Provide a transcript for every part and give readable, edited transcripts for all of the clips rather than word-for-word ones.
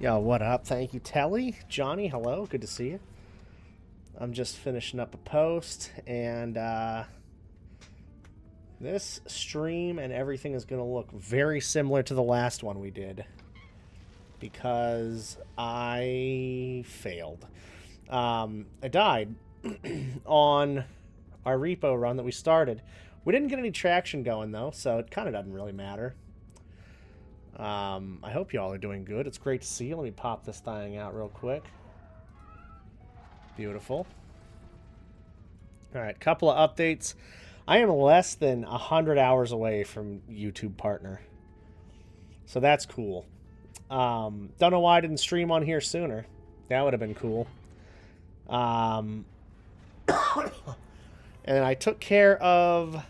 Yo, what up? Thank you, Telly. Johnny, hello. Good to see you. I'm just finishing up a post, and this stream and everything is going to look very similar to the last one we did because I failed. I died on our repo run that we started. We didn't get any traction going, though, so it kind of doesn't really matter. I hope y'all are doing good. It's great to see you. Let me pop this thing out real quick. Beautiful. Alright, couple of updates. I am less than 100 hours away from YouTube partner. So that's cool. Don't know why I didn't stream on here sooner. That would have been cool. And I took care of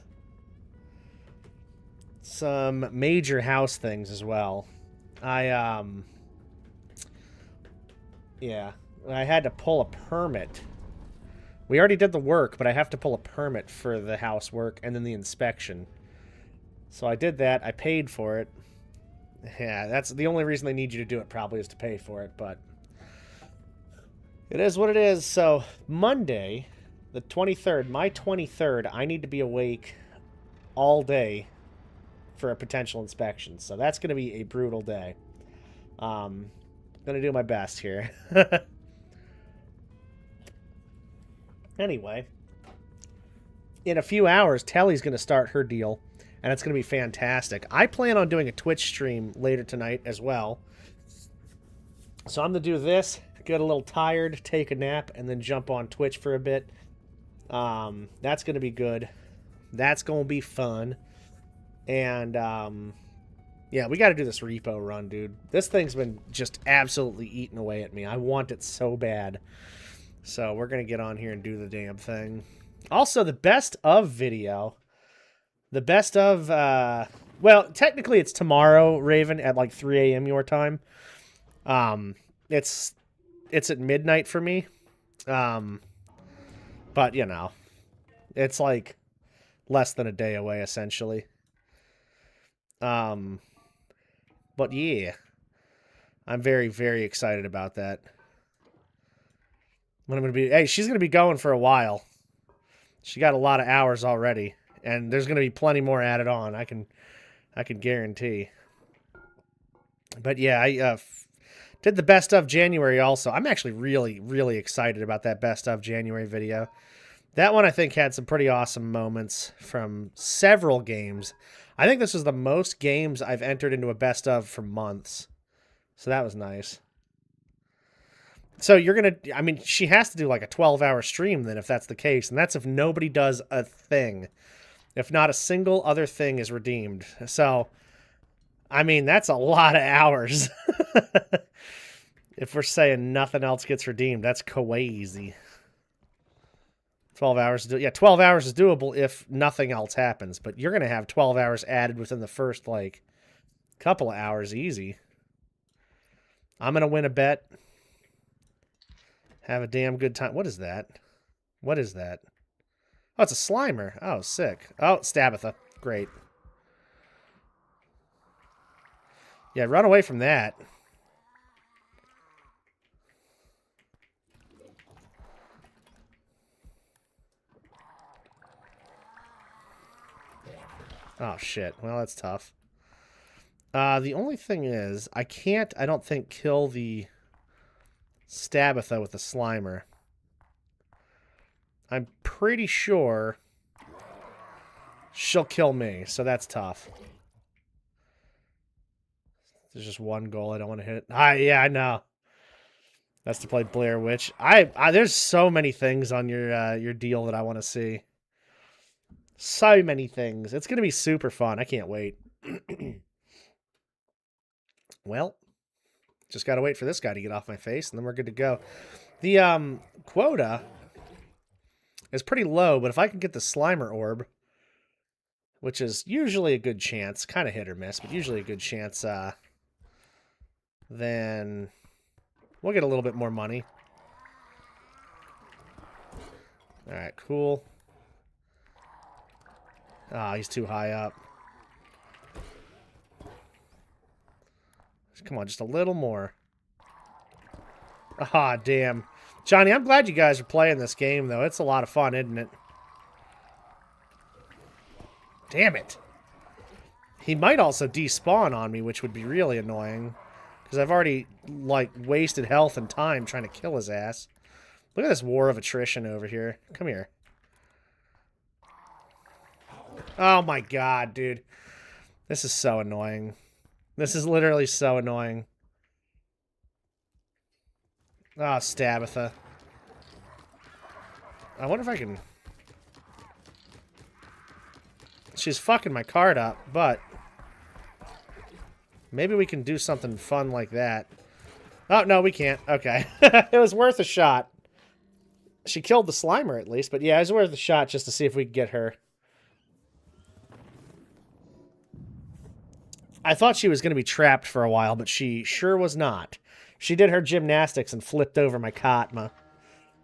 some major house things as well. Yeah, I had to pull a permit. We already did the work, but I have to pull a permit for the house work and then the inspection. So I did that. I paid for it. Yeah, that's the only reason they need you to do it, probably, is to pay for it, but it is what it is. So Monday, the 23rd, my 23rd, I need to be awake all day for a potential inspection. So that's going to be a brutal day. Going to do my best here. Anyway, in a few hours, Telly's going to start her deal, and it's going to be fantastic. I plan on doing a Twitch stream later tonight as well. So I'm going to do this, get a little tired, take a nap, and then jump on Twitch for a bit. That's going to be good. That's going to be fun. And, yeah, we got to do this repo run, dude. This thing's been just absolutely eating away at me. I want it so bad. So we're going to get on here and do the damn thing. Also, the best of video. The best of, well, technically it's tomorrow, Raven, at like 3 a.m. your time. It's at midnight for me. But, you know, it's like less than a day away, essentially. But yeah, I'm very, very excited about that. When I'm gonna be, hey, she's gonna be going for a while. She got a lot of hours already, and there's gonna be plenty more added on. I can guarantee. But yeah, I did the best of January also. I'm actually really, really excited about that best of January video. That one I think had some pretty awesome moments from several games. I think this was the most games I've entered into a best of for months. So that was nice. So you're going to, I mean, she has to do like a 12-hour stream then if that's the case. And that's if nobody does a thing. If not a single other thing is redeemed. So, I mean, that's a lot of hours. If we're saying nothing else gets redeemed, that's crazy. 12 hours. Yeah, 12 hours is doable if nothing else happens. But you're going to have 12 hours added within the first, like, couple of hours easy. I'm going to win a bet. Have a damn good time. What is that? What is that? Oh, it's a Slimer. Oh, sick. Oh, Stabitha. Great. Yeah, run away from that. Oh, shit. Well, that's tough. The only thing is, I can't, I don't think, kill the Stabitha with the Slimer. I'm pretty sure she'll kill me, so that's tough. There's just one goal I don't want to hit. Yeah, I know. That's to play Blair Witch. There's so many things on your deal that I want to see. So many things. It's going to be super fun. I can't wait. Well, just got to wait for this guy to get off my face, and then we're good to go. The quota is pretty low, but if I can get the Slimer Orb, which is usually a good chance, kind of hit or miss, but usually a good chance, then we'll get a little bit more money. All right, cool. Ah, he's too high up. Come on, just a little more. Ah, damn. Johnny, I'm glad you guys are playing this game, though. It's a lot of fun, isn't it? Damn it. He might also despawn on me, which would be really annoying. Because I've already, like, wasted health and time trying to kill his ass. Look at this war of attrition over here. Come here. Oh my god, dude. This is so annoying. This is literally so annoying. Ah, oh, Stabitha. I wonder if I can... She's fucking my card up, but... Maybe we can do something fun like that. Oh, no, we can't. Okay. It was worth a shot. She killed the Slimer, at least. But yeah, it was worth a shot just to see if we could get her. I thought she was going to be trapped for a while, but she sure was not. She did her gymnastics and flipped over my cot, my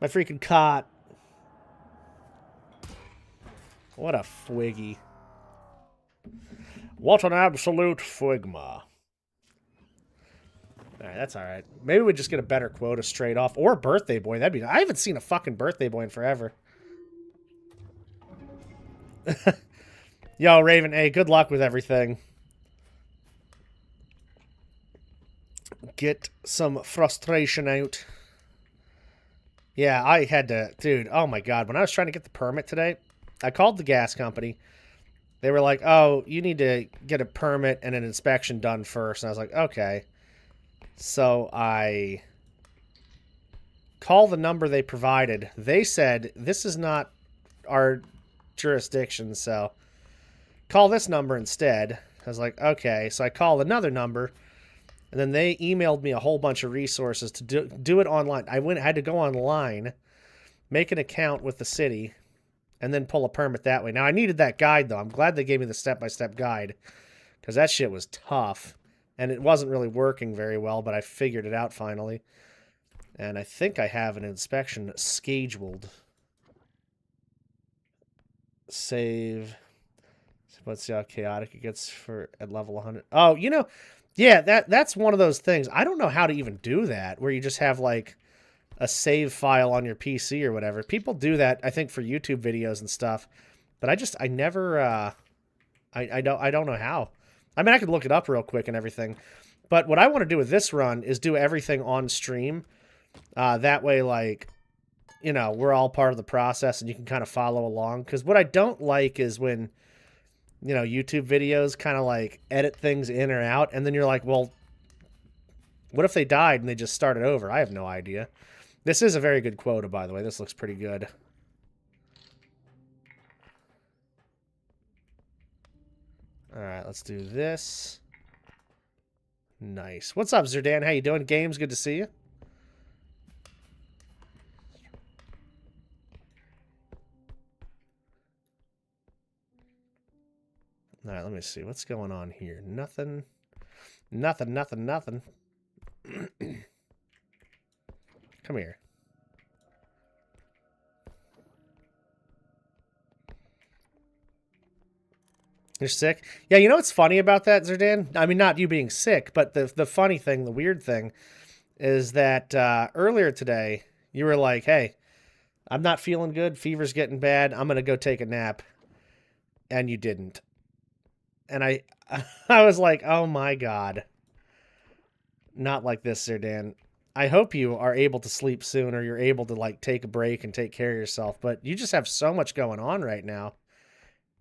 freaking cot. What a fwiggy. What an absolute fwigma. Alright, that's alright. Maybe we just get a better quota straight off. Or a birthday boy. That'd be... I haven't seen a fucking birthday boy in forever. Yo, Raven, hey, good luck with everything. Get some frustration out. Yeah, I had to... Dude, oh my god. When I was trying to get the permit today, I called the gas company. They were like, oh, you need to get a permit and an inspection done first. And I was like, okay. So I called the number they provided. They said, this is not our jurisdiction, so call this number instead. I was like, okay. So I called another number, and then they emailed me a whole bunch of resources to do it online. I had to go online, make an account with the city, and then pull a permit that way. Now, I needed that guide, though. I'm glad they gave me the step-by-step guide, because that shit was tough. And it wasn't really working very well, but I figured it out finally. And I think I have an inspection scheduled. Save. Let's see how chaotic it gets for at level 100. Oh, you know, yeah, that's one of those things. I don't know how to even do that, where you just have, like, a save file on your PC or whatever. People do that, I think, for YouTube videos and stuff. But I never, I don't know how. I mean, I could look it up real quick and everything. But what I want to do with this run is do everything on stream. That way, like, you know, we're all part of the process and you can kind of follow along. Because what I don't like is when, you know, YouTube videos kind of, like, edit things in or out. And then you're like, well, what if they died and they just started over? I have no idea. This is a very good quota, by the way. This looks pretty good. Alright, let's do this. Nice. What's up, Zerdan? How you doing? Games, good to see you. Alright, let me see. What's going on here? Nothing. Nothing, nothing, nothing. Come here. You're sick? Yeah, you know what's funny about that, Zerdan? I mean, not you being sick, but the funny thing, the weird thing, is that earlier today, you were like, hey, I'm not feeling good, fever's getting bad, I'm going to go take a nap. And you didn't. And I was like, oh my god. Not like this, Zerdan. I hope you are able to sleep soon, or you're able to, like, take a break and take care of yourself, but you just have so much going on right now.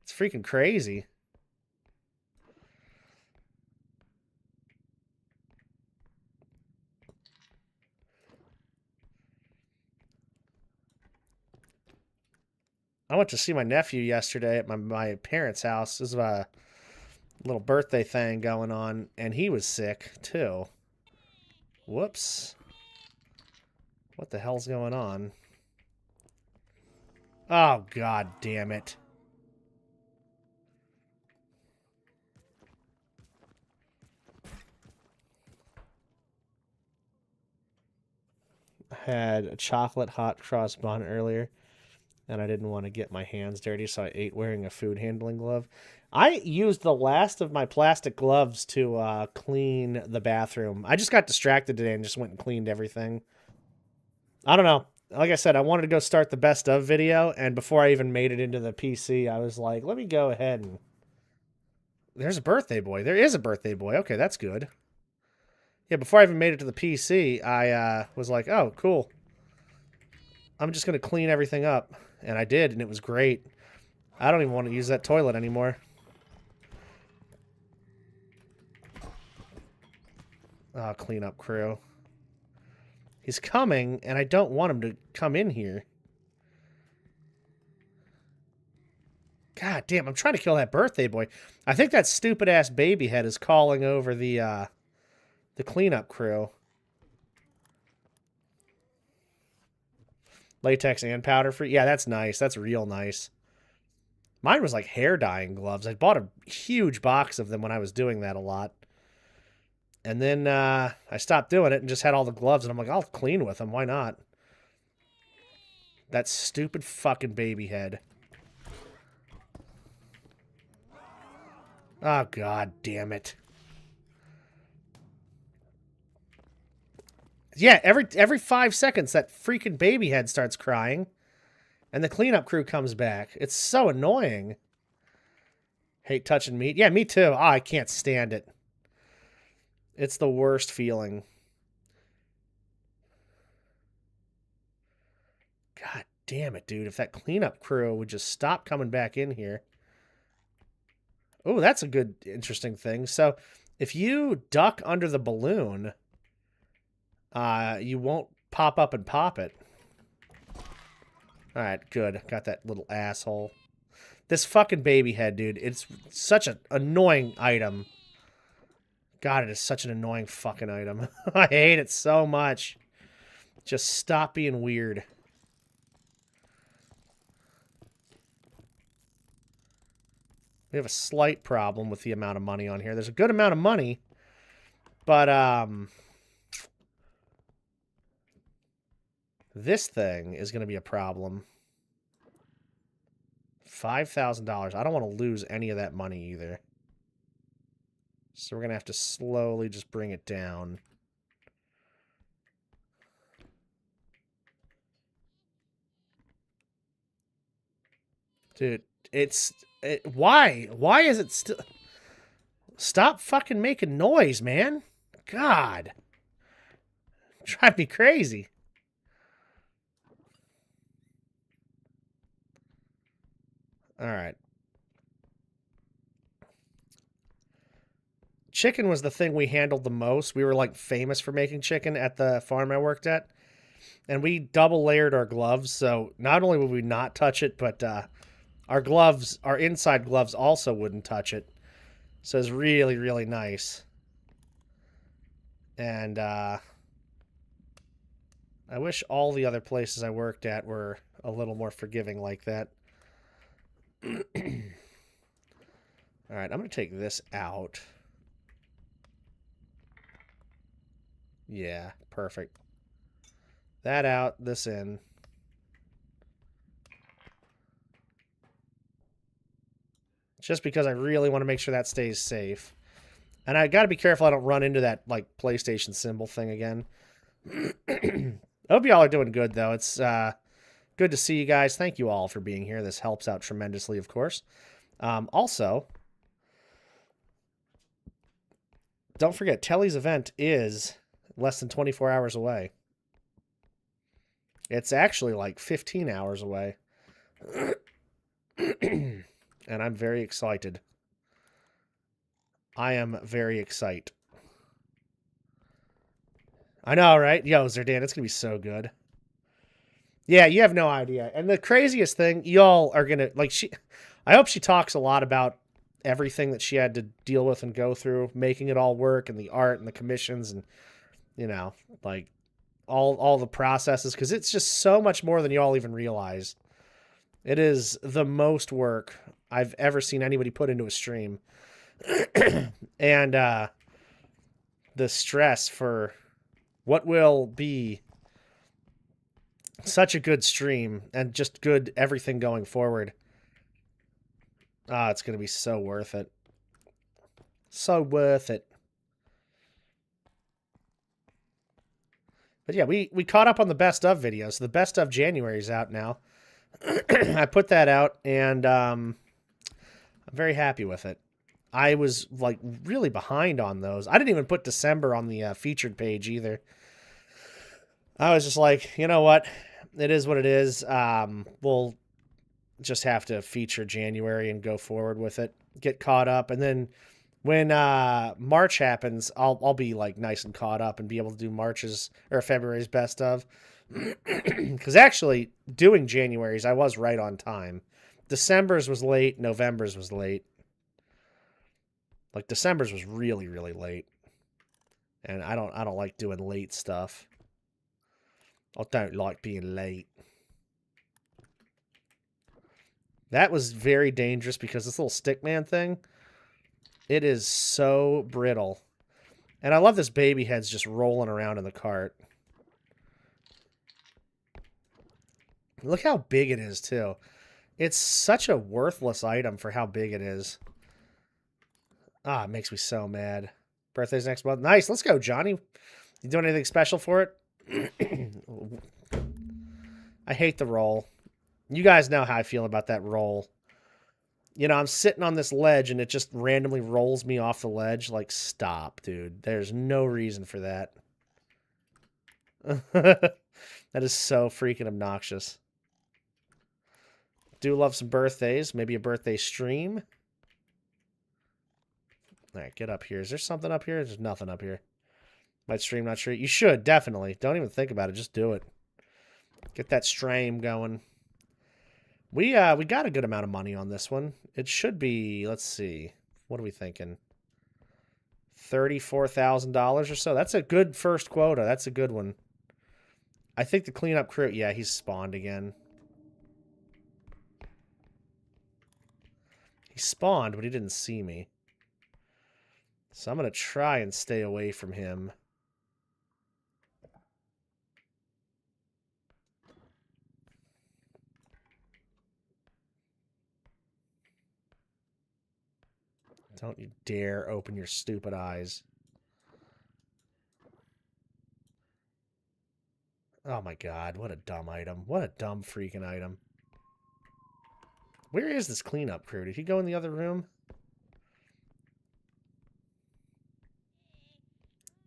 It's freaking crazy. I went to see my nephew yesterday at my parents' house. There's a little birthday thing going on, and he was sick, too. Whoops. What the hell's going on? Oh, god damn it. I had a chocolate hot cross bun earlier, and I didn't want to get my hands dirty, so I ate wearing a food handling glove. I used the last of my plastic gloves to clean the bathroom. I just got distracted today and just went and cleaned everything. I don't know. Like I said, I wanted to go start the best of video, and before I even made it into the PC, I was like, let me go ahead and... There's a birthday boy. There is a birthday boy. Okay, that's good. Yeah, before I even made it to the PC, I was like, oh, cool. I'm just going to clean everything up. And I did, and it was great. I don't even want to use that toilet anymore. Oh, cleanup crew. He's coming, and I don't want him to come in here. God damn, I'm trying to kill that birthday boy. I think that stupid-ass baby head is calling over the cleanup crew. Latex and powder free. Yeah, that's nice. That's real nice. Mine was like hair dyeing gloves. I bought a huge box of them when I was doing that a lot. And then I stopped doing it and just had all the gloves. And I'm like, I'll clean with them. Why not? That stupid fucking baby head. Oh, god damn it. Yeah, every 5 seconds that freaking baby head starts crying. And the cleanup crew comes back. It's so annoying. Hate touching meat. Yeah, me too. Oh, I can't stand it. It's the worst feeling. God damn it, dude. If that cleanup crew would just stop coming back in here. Oh, that's a good, interesting thing. So, if you duck under the balloon, you won't pop up and pop it. Alright, good. Got that little asshole. This fucking baby head, dude. It's such an annoying item. God, it is such an annoying fucking item. I hate it so much. Just stop being weird. We have a slight problem with the amount of money on here. There's a good amount of money, but this thing is going to be a problem. $5,000. I don't want to lose any of that money either. So we're going to have to slowly just bring it down. Dude, why? Why is it still... Stop fucking making noise, man. God. Drive me crazy. Alright. Chicken was the thing we handled the most. We were, like, famous for making chicken at the farm I worked at. And we double layered our gloves, so not only would we not touch it, but our gloves, our inside gloves also wouldn't touch it. So it's really, really nice. And I wish all the other places I worked at were a little more forgiving like that. Alright, I'm going to take this out. Yeah, perfect. That out, this in. Just because I really want to make sure that stays safe. And I got to be careful I don't run into that, like, PlayStation symbol thing again. I hope y'all are doing good, though. It's good to see you guys. Thank you all for being here. This helps out tremendously, of course. Also, don't forget, Telly's event is less than 24 hours away. It's actually like 15 hours away. And I'm very excited. I am very excited. I know, right? Yo, Zerdan, it's going to be so good. Yeah, you have no idea. And the craziest thing, y'all are going to, like, I hope she talks a lot about everything that she had to deal with and go through, making it all work, and the art and the commissions and, you know, like, all the processes, because it's just so much more than y'all even realize. It is the most work I've ever seen anybody put into a stream. And the stress for what will be such a good stream and just good everything going forward. It's going to be so worth it. So worth it. But yeah, we caught up on the best of videos. So the best of January is out now. I put that out, and I'm very happy with it. I was like really behind on those. I didn't even put December on the featured page either. I was just like, you know what? It is what it is. We'll just have to feature January and go forward with it. Get caught up, and then when March happens, I'll be like nice and caught up and be able to do March's or February's best of. Because actually, doing January's, I was right on time. December's was late. November's was late. Like December's was really, really late, and I don't like doing late stuff. I don't like being late. That was very dangerous because this little stickman thing, it is so brittle. And I love this baby head's just rolling around in the cart. Look how big it is, too. It's such a worthless item for how big it is. Ah, it makes me so mad. Birthday's next month. Nice, let's go, Johnny. You doing anything special for it? I hate the roll. You guys know how I feel about that roll. You know, I'm sitting on this ledge and it just randomly rolls me off the ledge. Like, stop, dude. There's no reason for that. That is so freaking obnoxious. Do love some birthdays. Maybe a birthday stream. All right, get up here. Is there something up here? There's nothing up here. Might stream, not sure. You should, definitely. Don't even think about it. Just do it. Get that stream going. We got a good amount of money on this one. It should be, let's see. What are we thinking? $34,000 or so. That's a good first quota. That's a good one. I think the cleanup crew, yeah, he's spawned again. He spawned, but he didn't see me. So I'm going to try and stay away from him. Don't you dare open your stupid eyes. Oh my god, what a dumb item. What a dumb freaking item. Where is this cleanup crew? Did he go in the other room?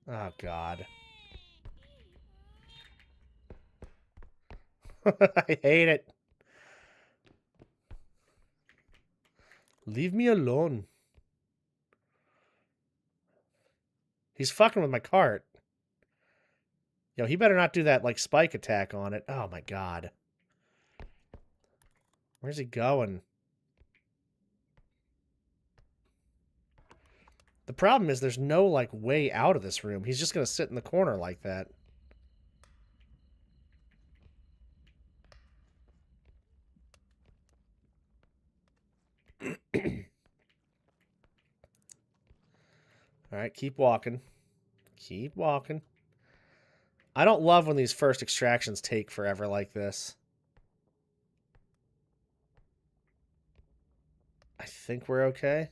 Oh god. I hate it. Leave me alone. He's fucking with my cart. Yo, he better not do that, like, spike attack on it. Oh, my God. Where's he going? The problem is there's no, like, way out of this room. He's just going to sit in the corner like that. All right, keep walking. Keep walking. I don't love when these first extractions take forever like this. I think we're okay.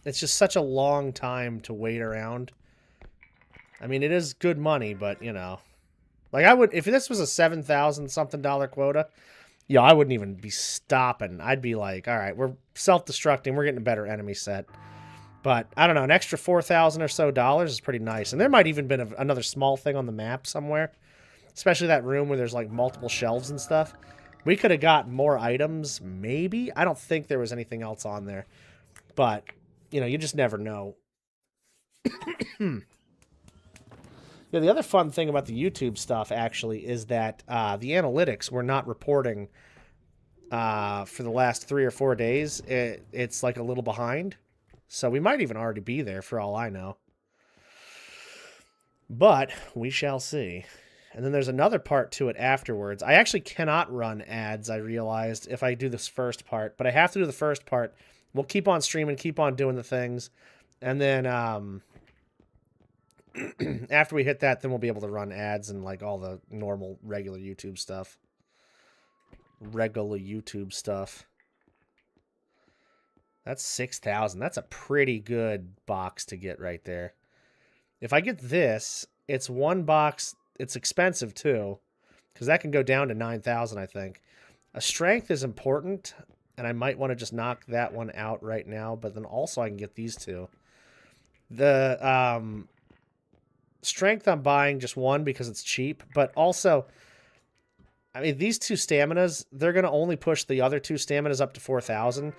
It's just such a long time to wait around. I mean, it is good money, but, you know. Like, I would, if this was a $7,000 something quota, yeah, I wouldn't even be stopping. I'd be like, all right, we're self-destructing. We're getting a better enemy set. But, I don't know, an extra $4,000 or so is pretty nice. And there might even been another small thing on the map somewhere. Especially that room where there's, like, multiple shelves and stuff. We could have got more items, maybe. I don't think there was anything else on there. But, you know, you just never know. Yeah, the other fun thing about the YouTube stuff, actually, is that the analytics were not reporting for the last 3 or 4 days. It's like a little behind. So we might even already be there for all I know. But we shall see. And then there's another part to it afterwards. I actually cannot run ads, I realized, if I do this first part. But I have to do the first part. We'll keep on streaming, keep on doing the things. And then after we hit that, then we'll be able to run ads and like all the normal, regular YouTube stuff. Regular YouTube stuff. That's 6,000. That's a pretty good box to get right there. If I get this, it's one box. It's expensive too, because that can go down to 9,000, I think. A strength is important, and I might want to just knock that one out right now, but then also I can get these two. The strength I'm buying just one because it's cheap, but also, I mean, these two staminas, they're going to only push the other two staminas up to 4,000.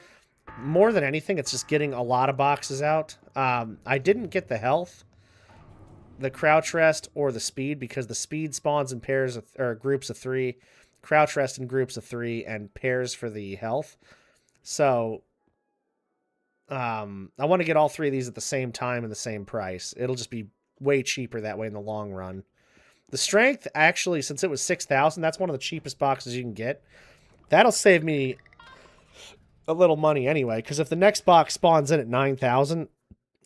More than anything, it's just getting a lot of boxes out. I didn't get the health, the crouch rest, or the speed because the speed spawns in pairs of, or groups of 3, crouch rest in groups of 3, and pairs for the health. So I want to get all 3 of these at the same time and the same price. It'll just be way cheaper that way in the long run. The strength, actually, since it was 6,000, that's one of the cheapest boxes you can get. That'll save me a little money anyway, because if the next box spawns in at 9,000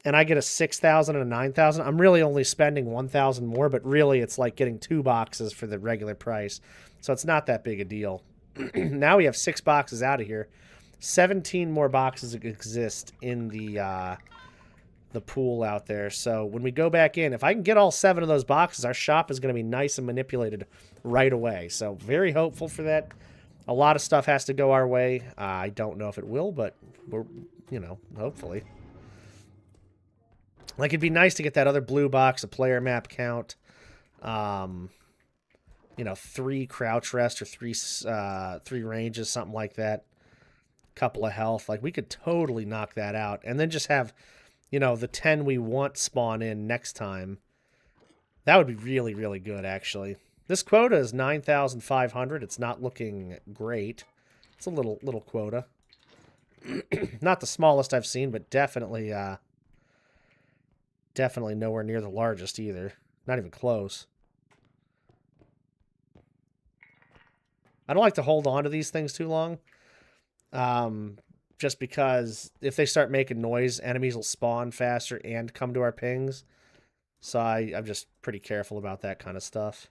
and I get a 6,000 and a 9,000, I'm really only spending 1,000 more, but really it's like getting 2 boxes for the regular price. So it's not that big a deal. Now we have 6 boxes out of here. 17 more boxes exist in the pool out there. So when we go back in, if I can get all 7 of those boxes, our shop is going to be nice and manipulated right away. So very hopeful for that. A lot of stuff has to go our way. I don't know if it will, but we're, hopefully. Like, it'd be nice to get that other blue box, a player map count, 3 crouch rest or 3 ranges, something like that. Couple of health. Like, we could totally knock that out. And then just have, the 10 we want spawn in next time. That would be really, really good, actually. This quota is 9,500. It's not looking great. It's a little quota. Not the smallest I've seen, but definitely nowhere near the largest either. Not even close. I don't like to hold on to these things too long. Just because if they start making noise, enemies will spawn faster and come to our pings. So I'm just pretty careful about that kind of stuff.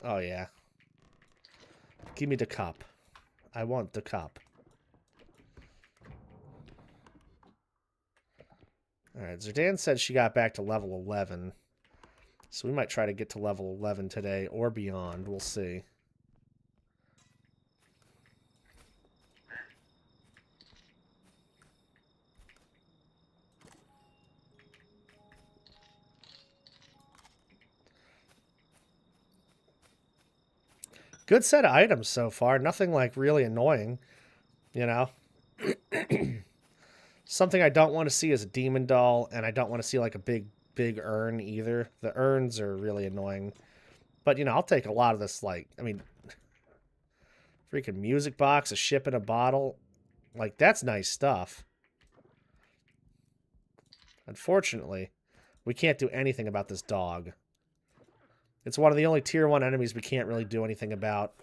Oh, yeah. Give me the cup. I want the cup. Alright, Zerdan said she got back to level 11. So we might try to get to level 11 today or beyond. We'll see. Good set of items so far. Nothing like really annoying, Something I don't want to see is a demon doll, and I don't want to see like a big urn either. The urns are really annoying. But, I'll take a lot of this, like, I mean, freaking music box, a ship in a bottle. Like, that's nice stuff. Unfortunately, we can't do anything about this dog. It's one of the only tier 1 enemies we can't really do anything about.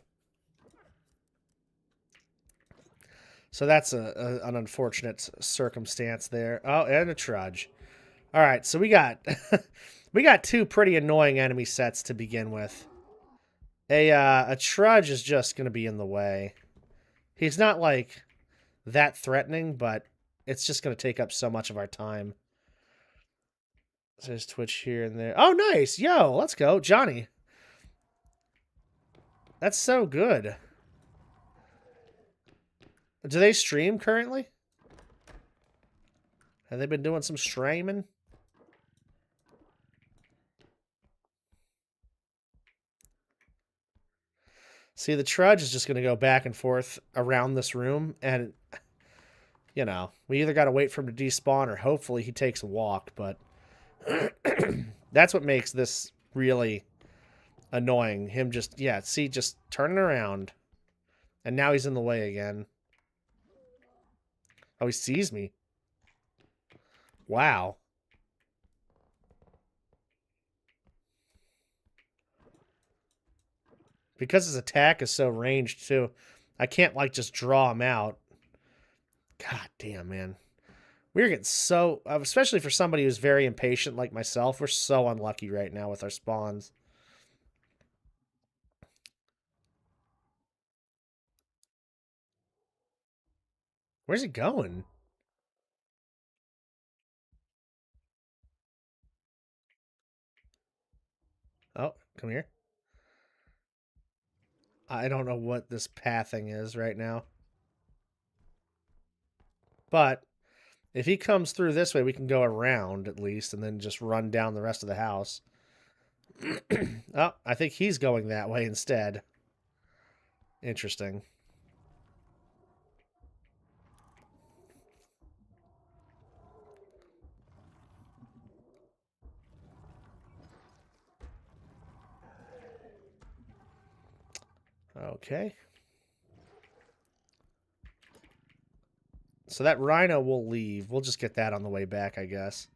So that's an unfortunate circumstance there. Oh, and a trudge. All right, so we got we got 2 pretty annoying enemy sets to begin with. A trudge is just going to be in the way. He's not like that threatening, but it's just going to take up so much of our time. So there's Twitch here and there. Oh, nice. Yo, let's go. Johnny. That's so good. Do they stream currently? Have they been doing some streaming? See, the trudge is just going to go back and forth around this room, and, we either got to wait for him to despawn or hopefully he takes a walk, but that's what makes this really annoying. Him just, just turning around, and now he's in the way again. Oh, he sees me. Wow. Because his attack is so ranged, too, I can't, like, just draw him out. God damn, man. We're getting so... especially for somebody who's very impatient like myself, we're so unlucky right now with our spawns. Where's he going? Oh, come here. I don't know what this pathing is right now. But if he comes through this way, we can go around at least and then just run down the rest of the house. Oh, I think he's going that way instead. Interesting. Okay. So that rhino will leave. We'll just get that on the way back, I guess.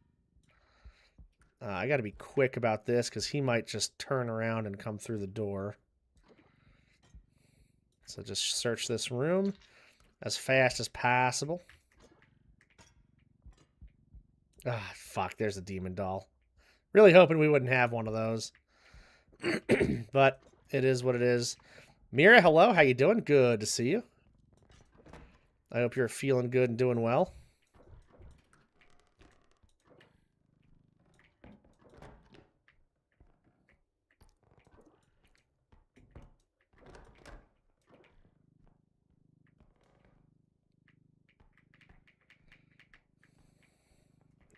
I got to be quick about this because he might just turn around and come through the door. So just search this room as fast as possible. Ah, fuck, there's a demon doll. Really hoping we wouldn't have one of those. But it is what it is. Mira, hello. How you doing? Good to see you. I hope you're feeling good and doing well.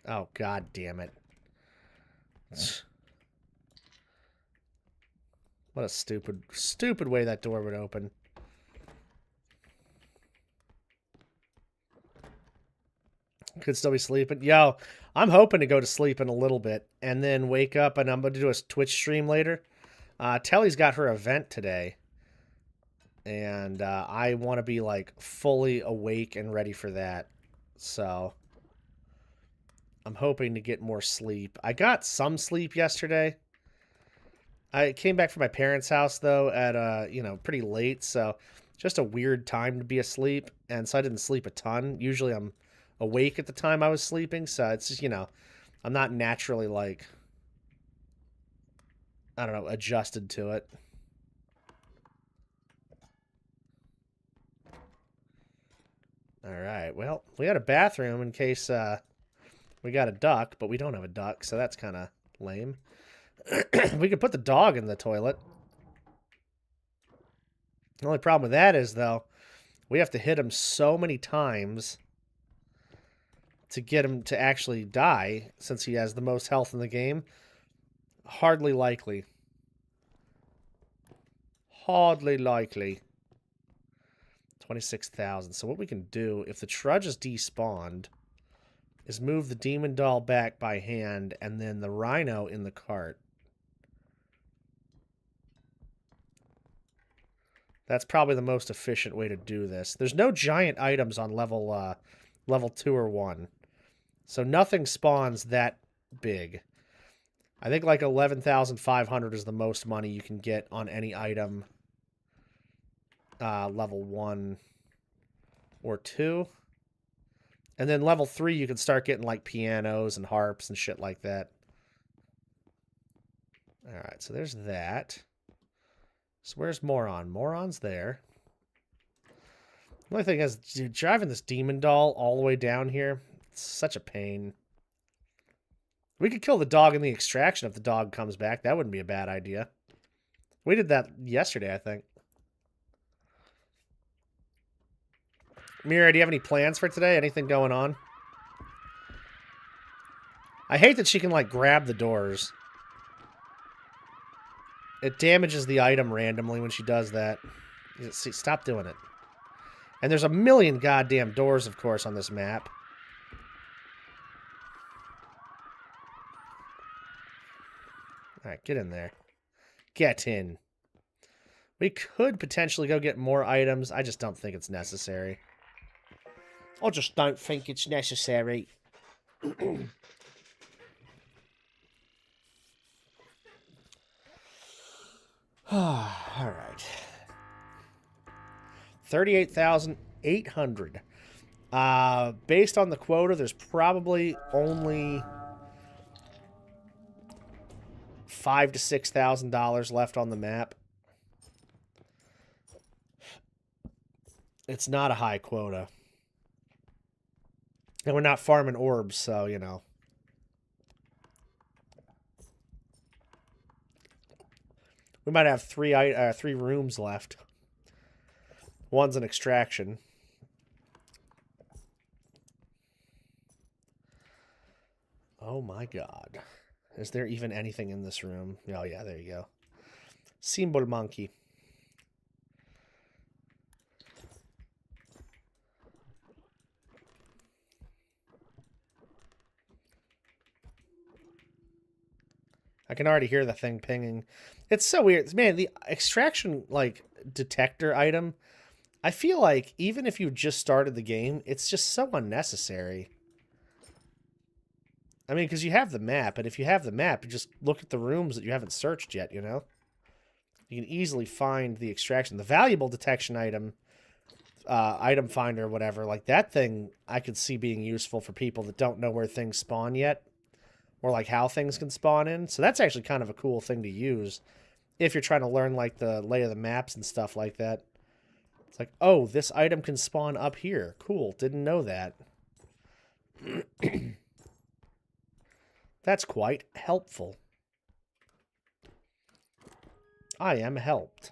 Oh, god damn it. What a stupid way that door would open. Could still be sleeping. Yo, I'm hoping to go to sleep in a little bit and then wake up, and I'm going to do a Twitch stream later. Telly's got her event today, and I want to be like fully awake and ready for that. So I'm hoping to get more sleep. I got some sleep yesterday. I came back from my parents' house though at pretty late, so just a weird time to be asleep, and so I didn't sleep a ton. Usually I'm awake at the time I was sleeping, so it's just, I'm not naturally like, I don't know, adjusted to it. All right. Well, we got a bathroom in case we got a duck, but we don't have a duck, so that's kind of lame. We could put the dog in the toilet. The only problem with that is, though, we have to hit him so many times to get him to actually die, since he has the most health in the game. Hardly likely. Hardly likely. 26,000. So what we can do, if the Trudge is despawned, is move the Demon Doll back by hand and then the Rhino in the cart. That's probably the most efficient way to do this. There's no giant items on level 2 or 1. So nothing spawns that big. I think like 11,500 is the most money you can get on any item level 1 or 2. And then level 3 you can start getting like pianos and harps and shit like that. Alright, so there's that. So where's Moron? Moron's there. The only thing is, dude, driving this demon doll all the way down here, it's such a pain. We could kill the dog in the extraction if the dog comes back. That wouldn't be a bad idea. We did that yesterday, I think. Mira, do you have any plans for today? Anything going on? I hate that she can, like, grab the doors. It damages the item randomly when she does that. See, stop doing it. And there's a million goddamn doors, of course, on this map. Alright, get in there. Get in. We could potentially go get more items. I just don't think it's necessary. I just don't think it's necessary. Alright. 38,800. Based on the quota, there's probably only $5,000 to $6,000 left on the map. It's not a high quota. And we're not farming orbs, so, you know. We might have three rooms left. One's an extraction. Oh my god. Is there even anything in this room? Oh yeah, there you go. Symbol monkey. I can already hear the thing pinging. It's so weird. Man, the extraction, like, detector item, I feel like even if you just started the game, it's just so unnecessary. I mean, because you have the map, and if you have the map, you just look at the rooms that you haven't searched yet, you know? You can easily find the extraction. The valuable detection item, item finder, whatever, like that thing I could see being useful for people that don't know where things spawn yet, or like how things can spawn in. So that's actually kind of a cool thing to use if you're trying to learn like the lay of the maps and stuff like that. It's like, oh, this item can spawn up here. Cool, didn't know that. That's quite helpful. I am helped.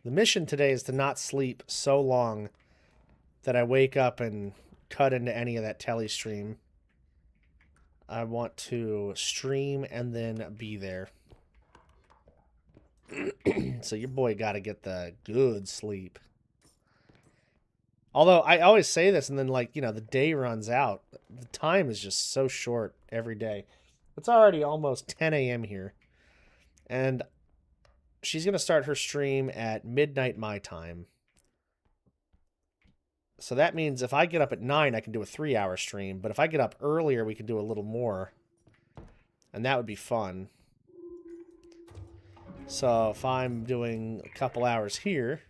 The mission today is to not sleep so long that I wake up and cut into any of that telly stream. I want to stream and then be there. So your boy got to get the good sleep. Although I always say this, and then, like, you know, the day runs out. The time is just so short every day. It's already almost 10 a.m. here. And she's going to start her stream at midnight my time. So that means if I get up at 9, I can do a 3-hour stream. But if I get up earlier, we can do a little more. And that would be fun. So if I'm doing a couple hours here,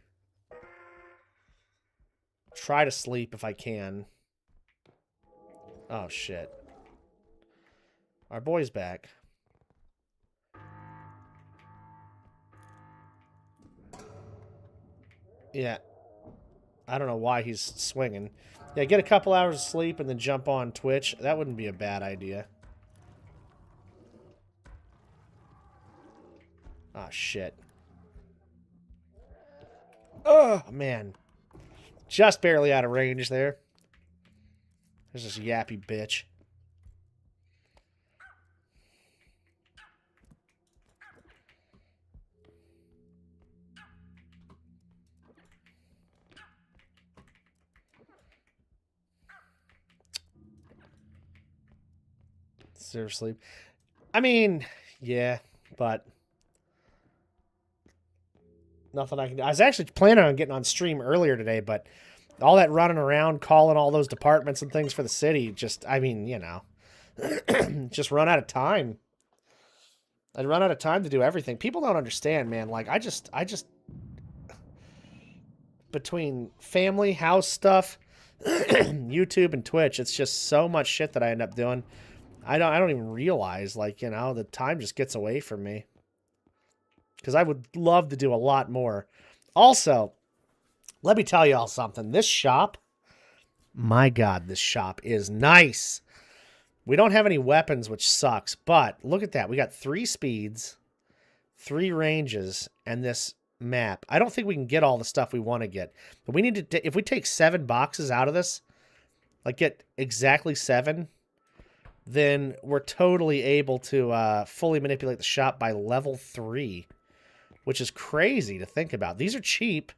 try to sleep if I can. Oh, shit. Our boy's back. Yeah. I don't know why he's swinging. Yeah, get a couple hours of sleep and then jump on Twitch. That wouldn't be a bad idea. Oh, shit. Oh, man. Just barely out of range there. There's this yappy bitch. Seriously. I mean, yeah, but nothing I can do. I was actually planning on getting on stream earlier today, but all that running around, calling all those departments and things for the city, just, I mean, you know, just run out of time. I'd run out of time to do everything. People don't understand, man. Like, I just, between family, house stuff, YouTube and Twitch, it's just so much shit that I end up doing. I don't even realize, like, you know, the time just gets away from me. Because I would love to do a lot more. Also, let me tell you all something. This shop, my God, this shop is nice. We don't have any weapons, which sucks. But look at that. We got 3 speeds, 3 ranges, and this map. I don't think we can get all the stuff we want to get. But we need to, if we take 7 boxes out of this, like get exactly 7, then we're totally able to fully manipulate the shop by level 3. Which is crazy to think about. These are cheap,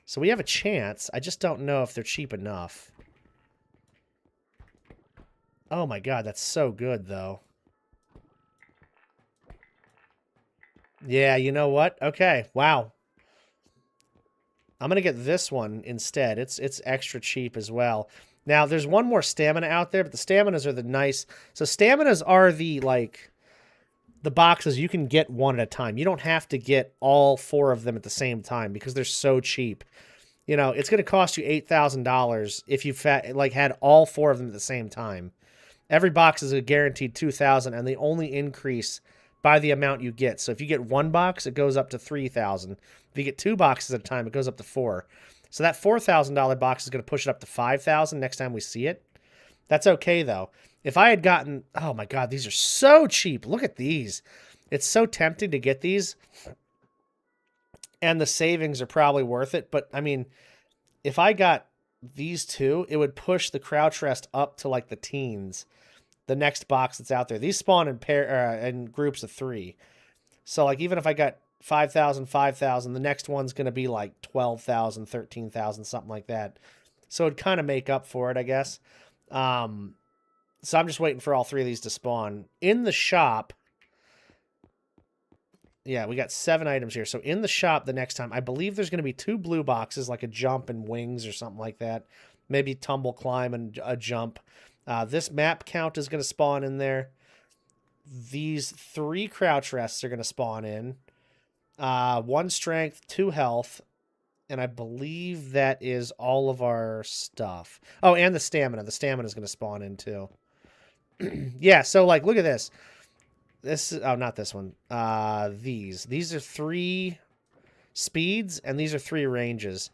so we have a chance. I just don't know if they're cheap enough. Oh my god, that's so good, though. Yeah, you know what? Okay, wow. I'm going to get this one instead. It's extra cheap as well. Now, there's one more stamina out there, but the staminas are the nice... So staminas are the, like... The boxes, you can get one at a time. You don't have to get all 4 of them at the same time because they're so cheap. You know, it's going to cost you $8,000 if you had all 4 of them at the same time. Every box is a guaranteed $2,000, and they only increase by the amount you get. So if you get 1 box, it goes up to 3,000. If you get 2 boxes at a time, it goes up to 4. So that $4,000 box is going to push it up to 5,000 next time we see it. That's okay though. If I had gotten, oh my god, these are so cheap. Look at these. It's so tempting to get these. And the savings are probably worth it. But I mean, if I got these two, it would push the crouch rest up to like the teens. The next box that's out there. These spawn in groups of 3. So like even if I got 5,000, 5,000, the next one's going to be like 12,000, 13,000, something like that. So it'd kind of make up for it, I guess. So I'm just waiting for all 3 of these to spawn. In the shop, yeah, we got 7 items here. So in the shop the next time, I believe there's going to be 2 blue boxes, like a jump and wings or something like that. Maybe tumble, climb, and a jump. This map count is going to spawn in there. These 3 crouch rests are going to spawn in. 1 strength, 2 health. And I believe that is all of our stuff. Oh, and the stamina. The stamina is going to spawn in too. Yeah, so like, look at this. This is, oh, not this one. These are 3 speeds, and these are 3 ranges.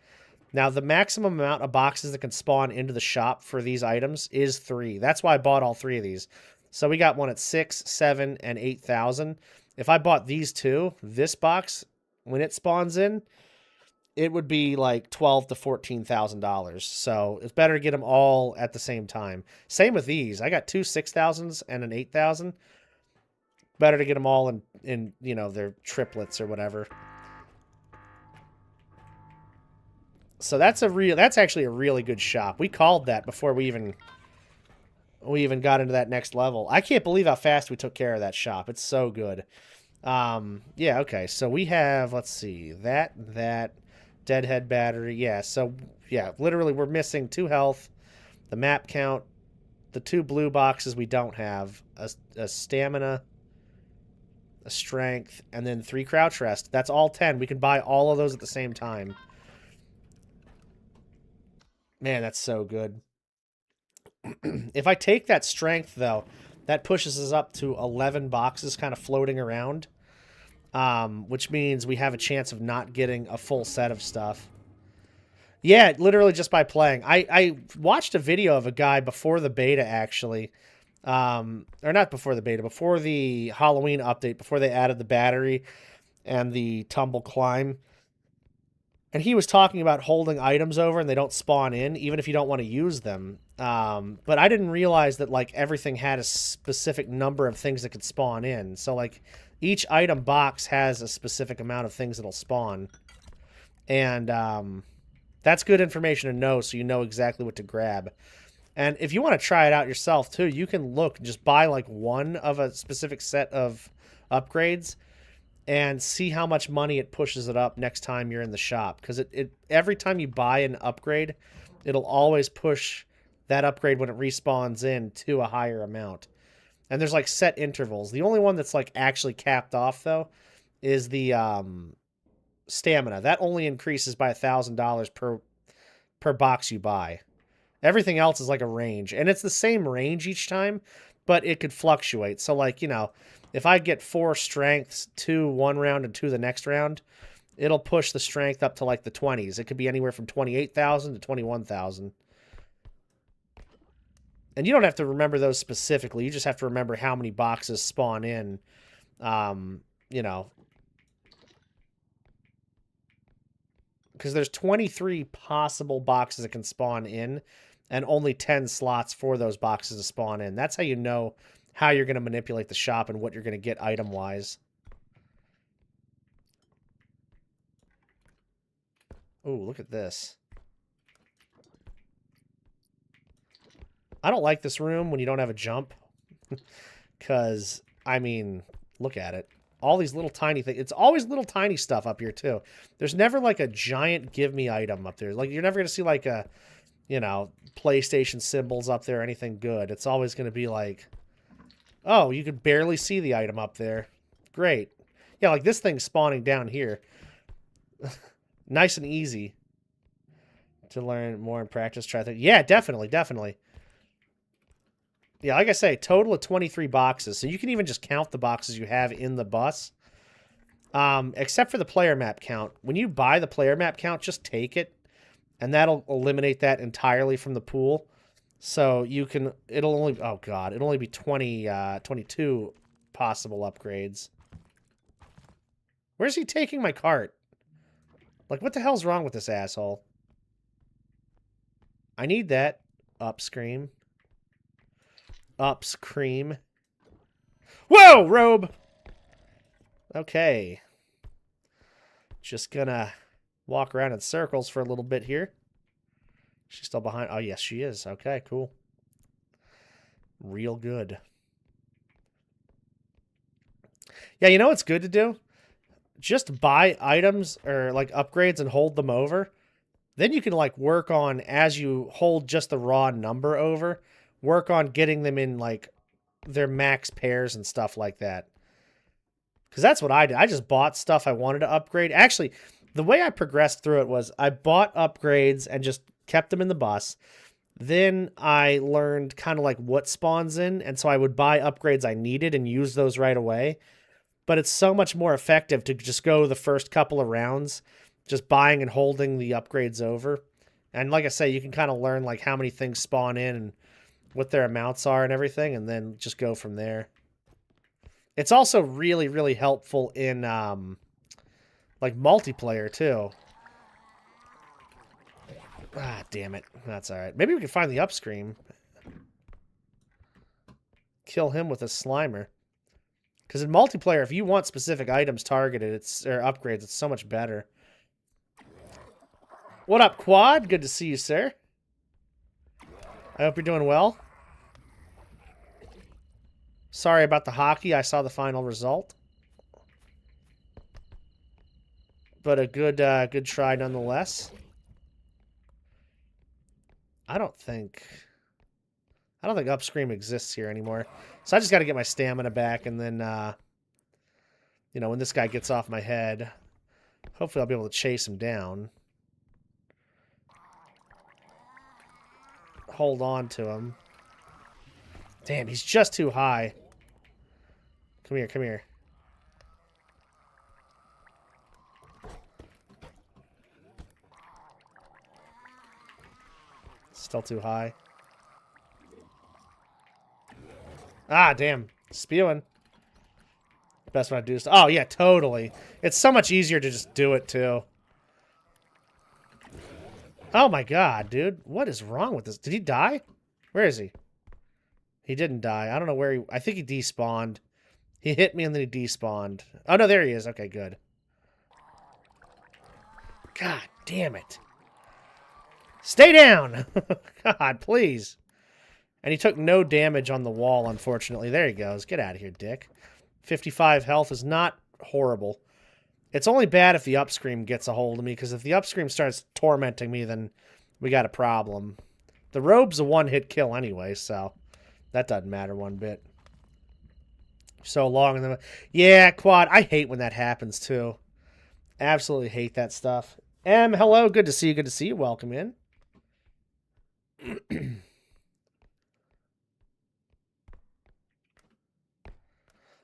Now, the maximum amount of boxes that can spawn into the shop for these items is 3. That's why I bought all 3 of these. So we got one at 6, 7, and 8,000. If I bought these 2, this box, when it spawns in, it would be like $12,000 to $14,000. So it's better to get them all at the same time. Same with these. I got 2 6,000s and an 8,000. Better to get them all in you know, their triplets or whatever. So that's actually a really good shop. We called that before we even got into that next level. I can't believe how fast we took care of that shop. It's so good. Yeah, okay. So we have, let's see, that deadhead battery. Yeah, so yeah, literally we're missing 2 health, the map count, the 2 blue boxes we don't have, a stamina, a strength, and then 3 crouch rest. That's all 10. We can buy all of those at the same time. Man, that's so good. If I take that strength, though, that pushes us up to 11 boxes kind of floating around, which means we have a chance of not getting a full set of stuff. Yeah, literally just by playing. I watched a video of a guy before the beta, actually. Or not before the beta, before the Halloween update, before they added the battery and the tumble climb. And he was talking about holding items over and they don't spawn in, even if you don't want to use them. But I didn't realize that, like, everything had a specific number of things that could spawn in. So, like, each item box has a specific amount of things that'll spawn. And that's good information to know, so you know exactly what to grab. And if you want to try it out yourself, too, you can look, just buy, like, one of a specific set of upgrades and see how much money it pushes it up next time you're in the shop. Because every time you buy an upgrade, it'll always push that upgrade when it respawns in to a higher amount. And there's like set intervals. The only one that's like actually capped off, though, is the stamina. That only increases by $1,000 per box you buy. Everything else is like a range. And it's the same range each time, but it could fluctuate. So, like, you know, if I get 4 strengths, 2 one round and 2 the next round, it'll push the strength up to like the 20s. It could be anywhere from 28,000 to 21,000. And you don't have to remember those specifically. You just have to remember how many boxes spawn in, you know. Because there's 23 possible boxes that can spawn in, and only 10 slots for those boxes to spawn in. That's how you know how you're going to manipulate the shop and what you're going to get item-wise. Ooh, look at this. I don't like this room when you don't have a jump. Because, I mean, look at it. All these little tiny things. It's always little tiny stuff up here, too. There's never, like, a giant give-me item up there. Like, you're never going to see, like, a, you know, PlayStation symbols up there or anything good. It's always going to be, like, oh, you can barely see the item up there. Great. Yeah, like this thing's spawning down here. Nice and easy to learn more and practice. Try that. Yeah, definitely, definitely. Yeah, like I say, total of 23 boxes. So you can even just count the boxes you have in the bus. Except for the player map count. When you buy the player map count, just take it. And that'll eliminate that entirely from the pool. So you can, it'll only, oh god, it'll only be 22 possible upgrades. Where's he taking my cart? Like, what the hell's wrong with this asshole? I need that. Upscream. Upscream. Whoa, robe! Okay. Just gonna walk around in circles for a little bit here. She's still behind. Oh, yes, she is. Okay, cool. Real good. Yeah, you know what's good to do? Just buy items or, like, upgrades and hold them over. Then you can, like, work on, as you hold just the raw number over, work on getting them in, like, their max pairs and stuff like that. Because that's what I did. I just bought stuff I wanted to upgrade. Actually, the way I progressed through it was I bought upgrades and just kept them in the bus. Then I learned kind of like what spawns in, and so I would buy upgrades I needed and use those right away. But it's so much more effective to just go the first couple of rounds, just buying and holding the upgrades over. And like I say, you can kind of learn like how many things spawn in and what their amounts are and everything, and then just go from there. It's also really, really helpful in like multiplayer too. Ah, damn it. That's all right. Maybe we can find the upscream. Kill him with a Slimer. Because in multiplayer, if you want specific items targeted, or upgrades, it's so much better. What up, Quad? Good to see you, sir. I hope you're doing well. Sorry about the hockey. I saw the final result. But a good try nonetheless. I don't think Upscream exists here anymore. So I just got to get my stamina back, and then, you know, when this guy gets off my head, hopefully I'll be able to chase him down. Hold on to him. Damn, he's just too high. Come here, come here. Still too high. Ah, damn. Spewing. Best when I do stuff. Oh, yeah, totally. It's so much easier to just do it, too. Oh, my God, dude. What is wrong with this? Did he die? Where is he? He didn't die. I don't know where he... I think he despawned. He hit me and then he despawned. Oh, no, there he is. Okay, good. God damn it. Stay down! God, please. And he took no damage on the wall, unfortunately. There he goes. Get out of here, dick. 55 health is not horrible. It's only bad if the upscream gets a hold of me, because if the upscream starts tormenting me, then we got a problem. The robe's a one-hit kill anyway, so that doesn't matter one bit. So long in the... Yeah, Quad, I hate when that happens, too. Absolutely hate that stuff. Hello, good to see you, good to see you. Welcome in.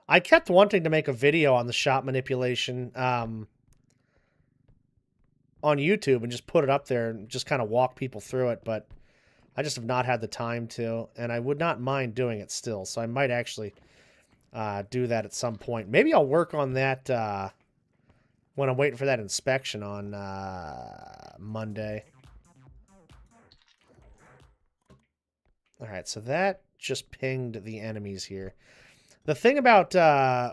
I kept wanting to make a video on the shop manipulation on YouTube and just put it up there and just kind of walk people through it, but I just have not had the time to, and I would not mind doing it still, so I might actually do that at some point. Maybe I'll work on that when I'm waiting for that inspection on Monday. Alright, so that just pinged the enemies here. The thing about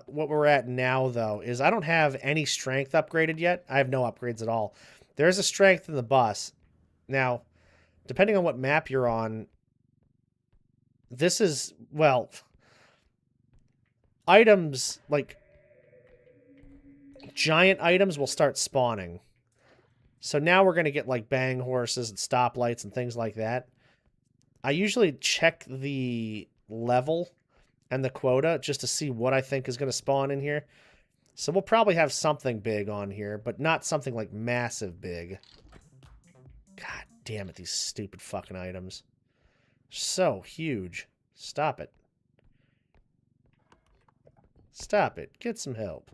what we're at now, though, is I don't have any strength upgraded yet. I have no upgrades at all. There is a strength in the bus. Now, depending on what map you're on, this is, well, items, like, giant items will start spawning. So now we're going to get, like, bang horses and stoplights and things like that. I usually check the level and the quota just to see what I think is going to spawn in here. So we'll probably have something big on here, but not something like massive big. God damn it, these stupid fucking items. So huge. Stop it. Stop it. Get some help.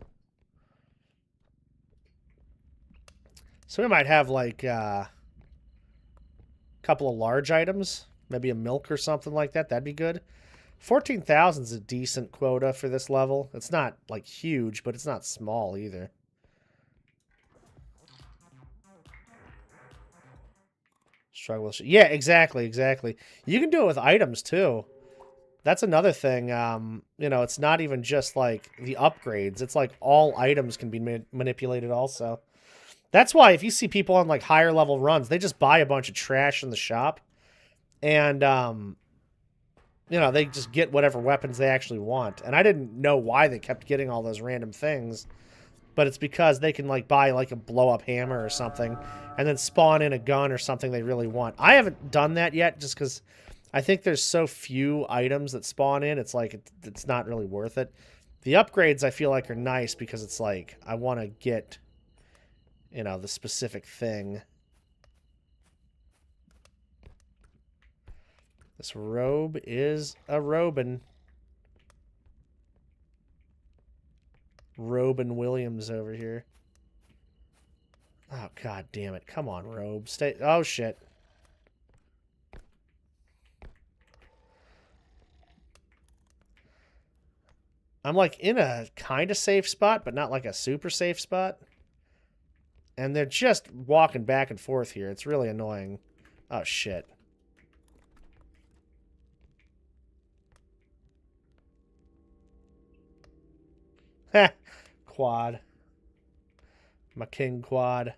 So we might have like a couple of large items. Maybe a milk or something like that. That'd be good. 14,000 is a decent quota for this level. It's not like huge, but it's not small either. Struggle. Yeah, exactly, exactly. You can do it with items too. That's another thing. You know, it's not even just like the upgrades. It's like all items can be manipulated also. That's why if you see people on like higher level runs, they just buy a bunch of trash in the shop, and you know, they just get whatever weapons they actually want. And I didn't know why they kept getting all those random things, but it's because they can like buy like a blow up hammer or something, and then spawn in a gun or something they really want. I haven't done that yet, just because I think there's so few items that spawn in. It's like it's not really worth it. The upgrades I feel like are nice because it's like I want to get, you know, the specific thing. This robe is a Robin. Robin Williams over here. Oh, god damn it. Come on, robe. Stay. Oh, shit. I'm like in a kind of safe spot, but not like a super safe spot. And they're just walking back and forth here. It's really annoying. Oh, shit. Ha! Quad. My king quad.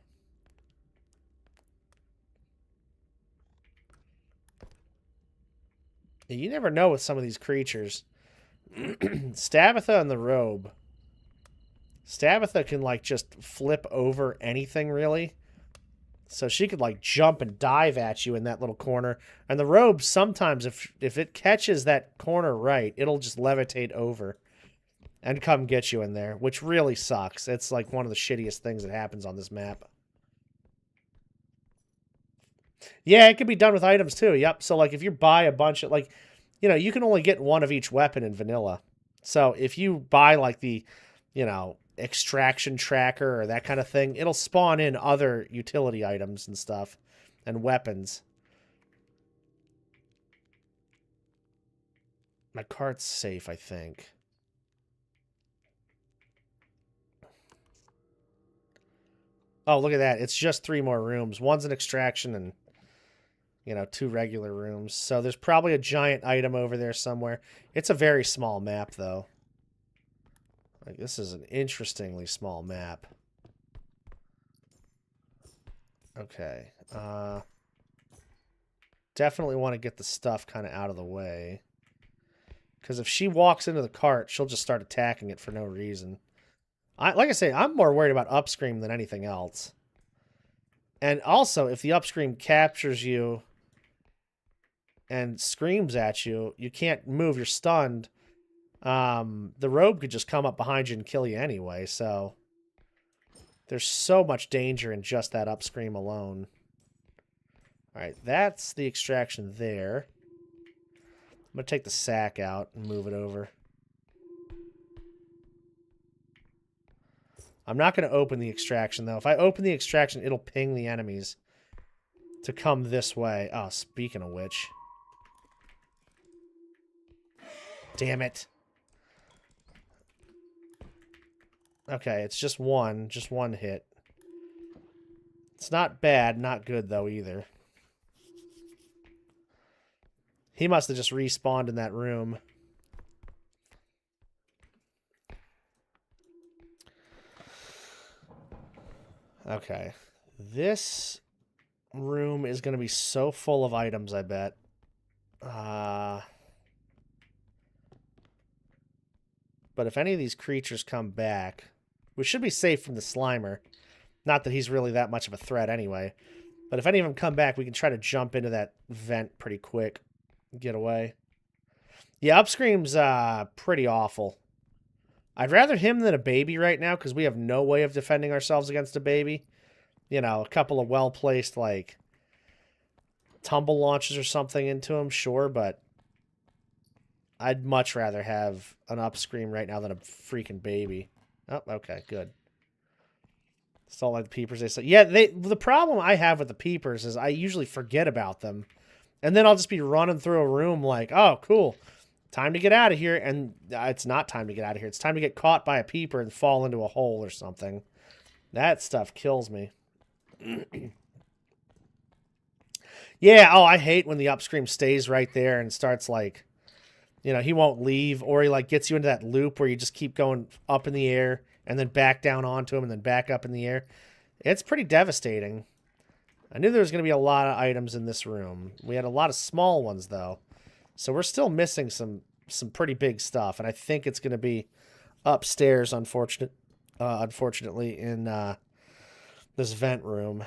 You never know with some of these creatures. Stabitha and the robe. Stabitha can, like, just flip over anything, really. So she could, like, jump and dive at you in that little corner. And the robe, sometimes, if it catches that corner right, it'll just levitate over and come get you in there, which really sucks. It's, like, one of the shittiest things that happens on this map. Yeah, it can be done with items, too. Yep. So, like, if you buy a bunch of, like, you know, you can only get one of each weapon in vanilla. So if you buy, like, the, you know, extraction tracker or that kind of thing, it'll spawn in other utility items and stuff and weapons. My cart's safe, I think. Oh, look at that. It's just 3 more rooms. One's an extraction and, you know, 2 regular rooms. So there's probably a giant item over there somewhere. It's a very small map, though. Like, this is an interestingly small map. Okay. Definitely want to get the stuff kind of out of the way. Because if she walks into the cart, she'll just start attacking it for no reason. Like I say, I'm more worried about upscream than anything else. And also, if the upscream captures you and screams at you, you can't move, you're stunned. The robe could just come up behind you and kill you anyway, so there's so much danger in just that upscream alone. Alright, that's the extraction there. I'm going to take the sack out and move it over. I'm not going to open the extraction, though. If I open the extraction, it'll ping the enemies to come this way. Oh, speaking of which. Damn it. Okay, it's just one hit. It's not bad, not good, though, either. He must have just respawned in that room. Okay. This room is going to be so full of items, I bet. But if any of these creatures come back, we should be safe from the Slimer. Not that he's really that much of a threat anyway. But if any of them come back, we can try to jump into that vent pretty quick. Get away. Yeah, Upscream's pretty awful. I'd rather him than a baby right now, because we have no way of defending ourselves against a baby. You know, a couple of well-placed, like, tumble launches or something into him, sure, but I'd much rather have an up scream right now than a freaking baby. Oh, okay, good. It's all like the peepers they say. Yeah, the problem I have with the peepers is I usually forget about them. And then I'll just be running through a room like, oh, cool. Time to get out of here. And it's not time to get out of here. It's time to get caught by a peeper and fall into a hole or something. That stuff kills me. Yeah, oh, I hate when the upscream stays right there and starts like, you know, he won't leave, or he like gets you into that loop where you just keep going up in the air and then back down onto him and then back up in the air. It's pretty devastating. I knew there was going to be a lot of items in this room. We had a lot of small ones, though. So we're still missing some pretty big stuff, and I think it's going to be upstairs, unfortunately, in this vent room.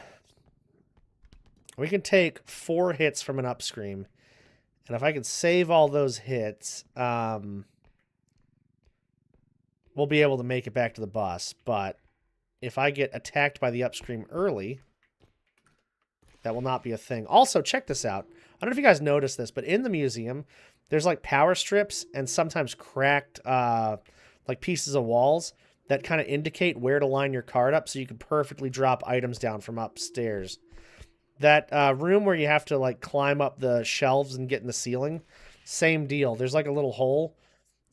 We can take 4 hits from an upscream, and if I can save all those hits, we'll be able to make it back to the bus. But if I get attacked by the upscream early, that will not be a thing. Also, check this out. I don't know if you guys noticed this, but in the museum, there's like power strips and sometimes cracked like pieces of walls that kind of indicate where to line your card up so you can perfectly drop items down from upstairs. That room where you have to like climb up the shelves and get in the ceiling, same deal. There's like a little hole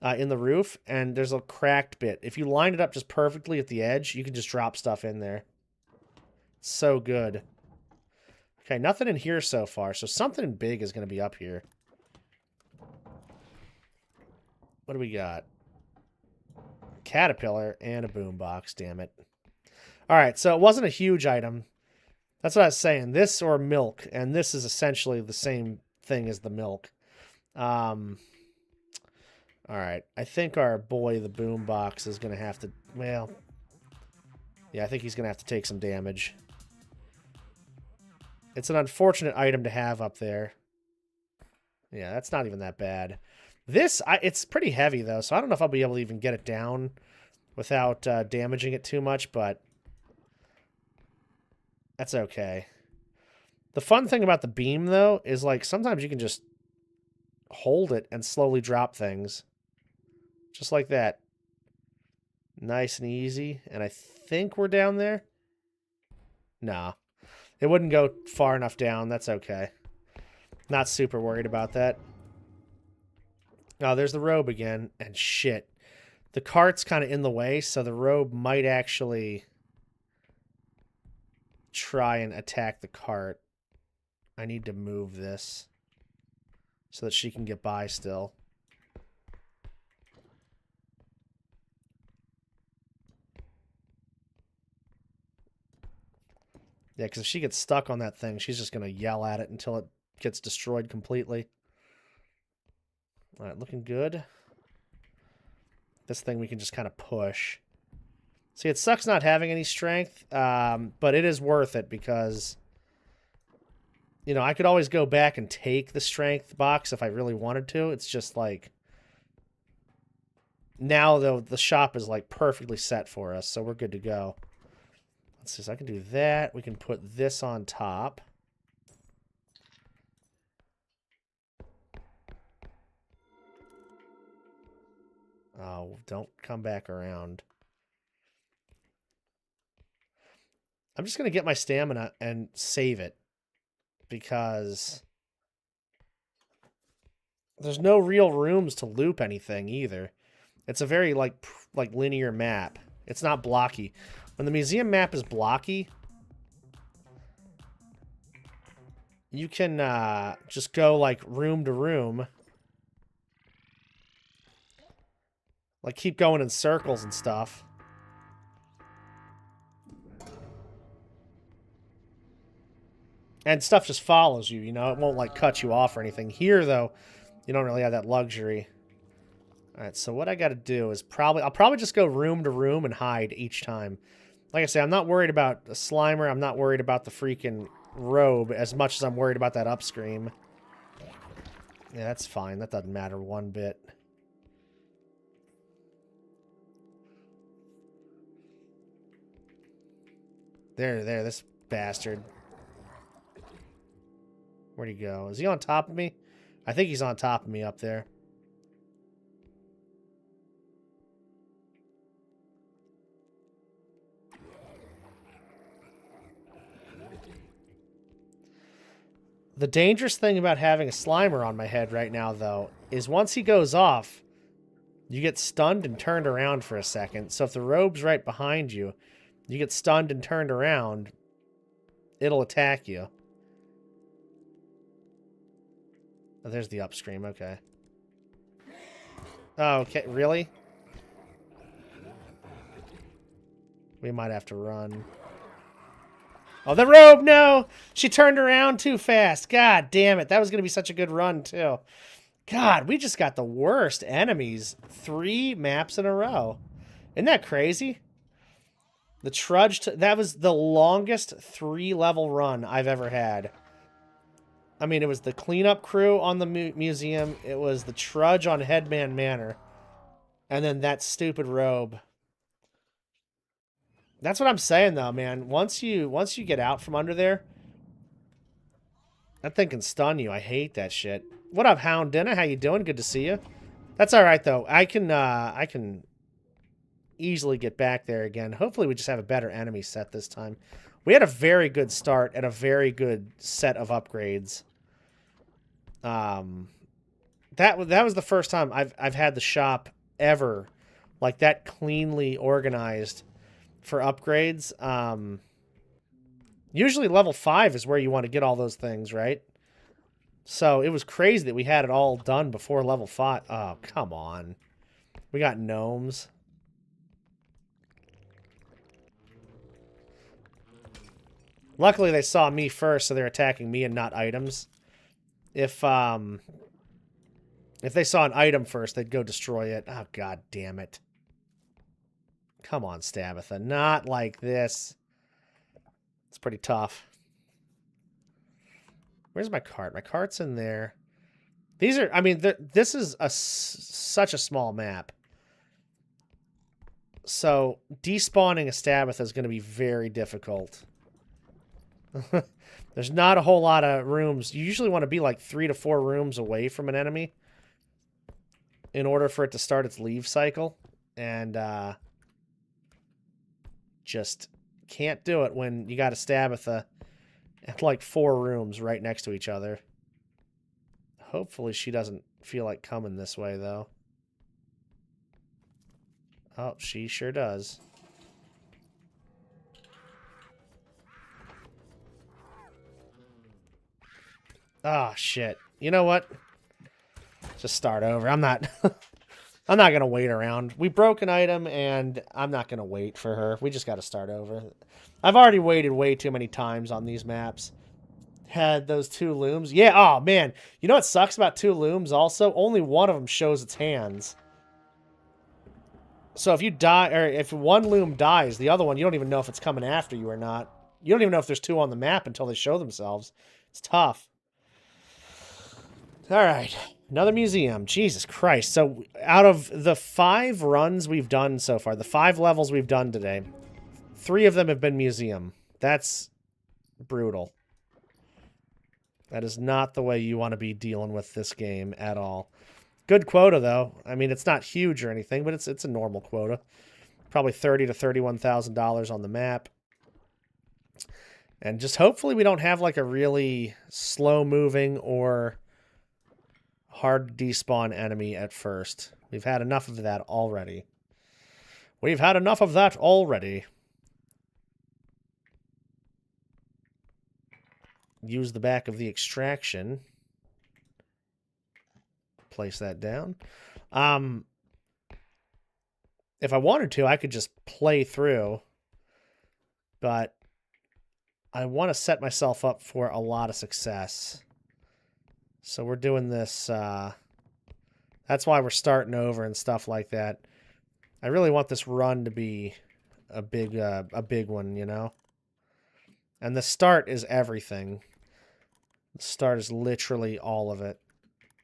in the roof and there's a cracked bit. If you line it up just perfectly at the edge, you can just drop stuff in there. So good. Okay, nothing in here so far, so something big is going to be up here. What do we got? Caterpillar and a boombox, damn it. Alright, so it wasn't a huge item. That's what I was saying. This or milk, and this is essentially the same thing as the milk. Alright, I think our boy, the boombox, is going to have to... Well, yeah, I think he's going to have to take some damage. It's an unfortunate item to have up there. Yeah, that's not even that bad. This, it's pretty heavy, though, so I don't know if I'll be able to even get it down without damaging it too much, but that's okay. The fun thing about the beam, though, is, like, sometimes you can just hold it and slowly drop things. Just like that. Nice and easy. And I think we're down there. Nah. It wouldn't go far enough down. That's okay. Not super worried about that. Oh, there's the robe again. And shit. The cart's kind of in the way, so the robe might actually try and attack the cart. I need to move this so that she can get by still. Yeah, because if she gets stuck on that thing, she's just going to yell at it until it gets destroyed completely. All right, looking good. This thing we can just kind of push. See, it sucks not having any strength, but it is worth it because, you know, I could always go back and take the strength box if I really wanted to. It's just like, now, though, the shop is like perfectly set for us, so we're good to go. Let's see, so I can do that. We can put this on top. Oh, don't come back around. I'm just going to get my stamina and save it. Because there's no real rooms to loop anything either. It's a very, like linear map. It's not blocky. When the museum map is blocky, you can just go, like, room to room. Like, keep going in circles and stuff. And stuff just follows you, you know? It won't, like, cut you off or anything. Here, though, you don't really have that luxury. Alright, so what I gotta do is I'll probably just go room to room and hide each time. Like I say, I'm not worried about the Slimer. I'm not worried about the freaking robe as much as I'm worried about that upscream. Yeah, that's fine. That doesn't matter one bit. There, this bastard. Where'd he go? Is he on top of me? I think he's on top of me up there. The dangerous thing about having a Slimer on my head right now, though, is once he goes off, you get stunned and turned around for a second. So if the robe's right behind you, you get stunned and turned around, it'll attack you. Oh, there's the upstream, okay. Oh, okay, really? We might have to run. Oh, the robe, no! She turned around too fast. God damn it, that was going to be such a good run, too. God, we just got the worst enemies 3 maps in a row. Isn't that crazy? The Trudge, that was the longest 3-level run I've ever had. I mean, it was the cleanup crew on the museum. It was the Trudge on Headman Manor. And then that stupid robe. That's what I'm saying, though, man. Once you get out from under there, that thing can stun you. I hate that shit. What up, Hound Dinner? How you doing? Good to see you. That's all right, though. I can easily get back there again. Hopefully, we just have a better enemy set this time. We had a very good start and a very good set of upgrades. That was the first time I've had the shop ever like that cleanly organized for upgrades. Usually level 5 is where you want to get all those things, right? So it was crazy that we had it all done before level 5. Oh, come on. We got gnomes. Luckily, they saw me first, so they're attacking me and not items. If they saw an item first, they'd go destroy it. Oh, god damn it. Come on, Stabitha. Not like this. It's pretty tough. Where's my cart? My cart's in there. These are, I mean, this is such a small map. So, despawning a Stabitha is going to be very difficult. There's not a whole lot of rooms. You usually want to be like 3 to 4 rooms away from an enemy in order for it to start its leave cycle. And just can't do it when you got a Stabitha at like 4 rooms right next to each other. Hopefully she doesn't feel like coming this way, though. Oh, she sure does. Oh, shit. You know what? Just start over. I'm not... I'm not going to wait around. We broke an item, and I'm not going to wait for her. We just got to start over. I've already waited way too many times on these maps. Had those 2 looms. Yeah, oh, man. You know what sucks about 2 looms also? Only one of them shows its hands. So if you die, or if one loom dies, the other one, you don't even know if it's coming after you or not. You don't even know if there's 2 on the map until they show themselves. It's tough. All right. Another museum. Jesus Christ. So out of the 5 runs we've done so far, the 5 levels we've done today, 3 of them have been museum. That's brutal. That is not the way you want to be dealing with this game at all. Good quota, though. I mean, it's not huge or anything, but it's a normal quota. Probably $30,000 to $31,000 on the map. And just hopefully we don't have like a really slow-moving or hard despawn enemy at first. We've had enough of that already. We've had enough of that already. Use the back of the extraction. Place that down. If I wanted to, I could just play through. But I want to set myself up for a lot of success. So we're doing this, that's why we're starting over and stuff like that. I really want this run to be a big one, you know? And the start is everything. The start is literally all of it.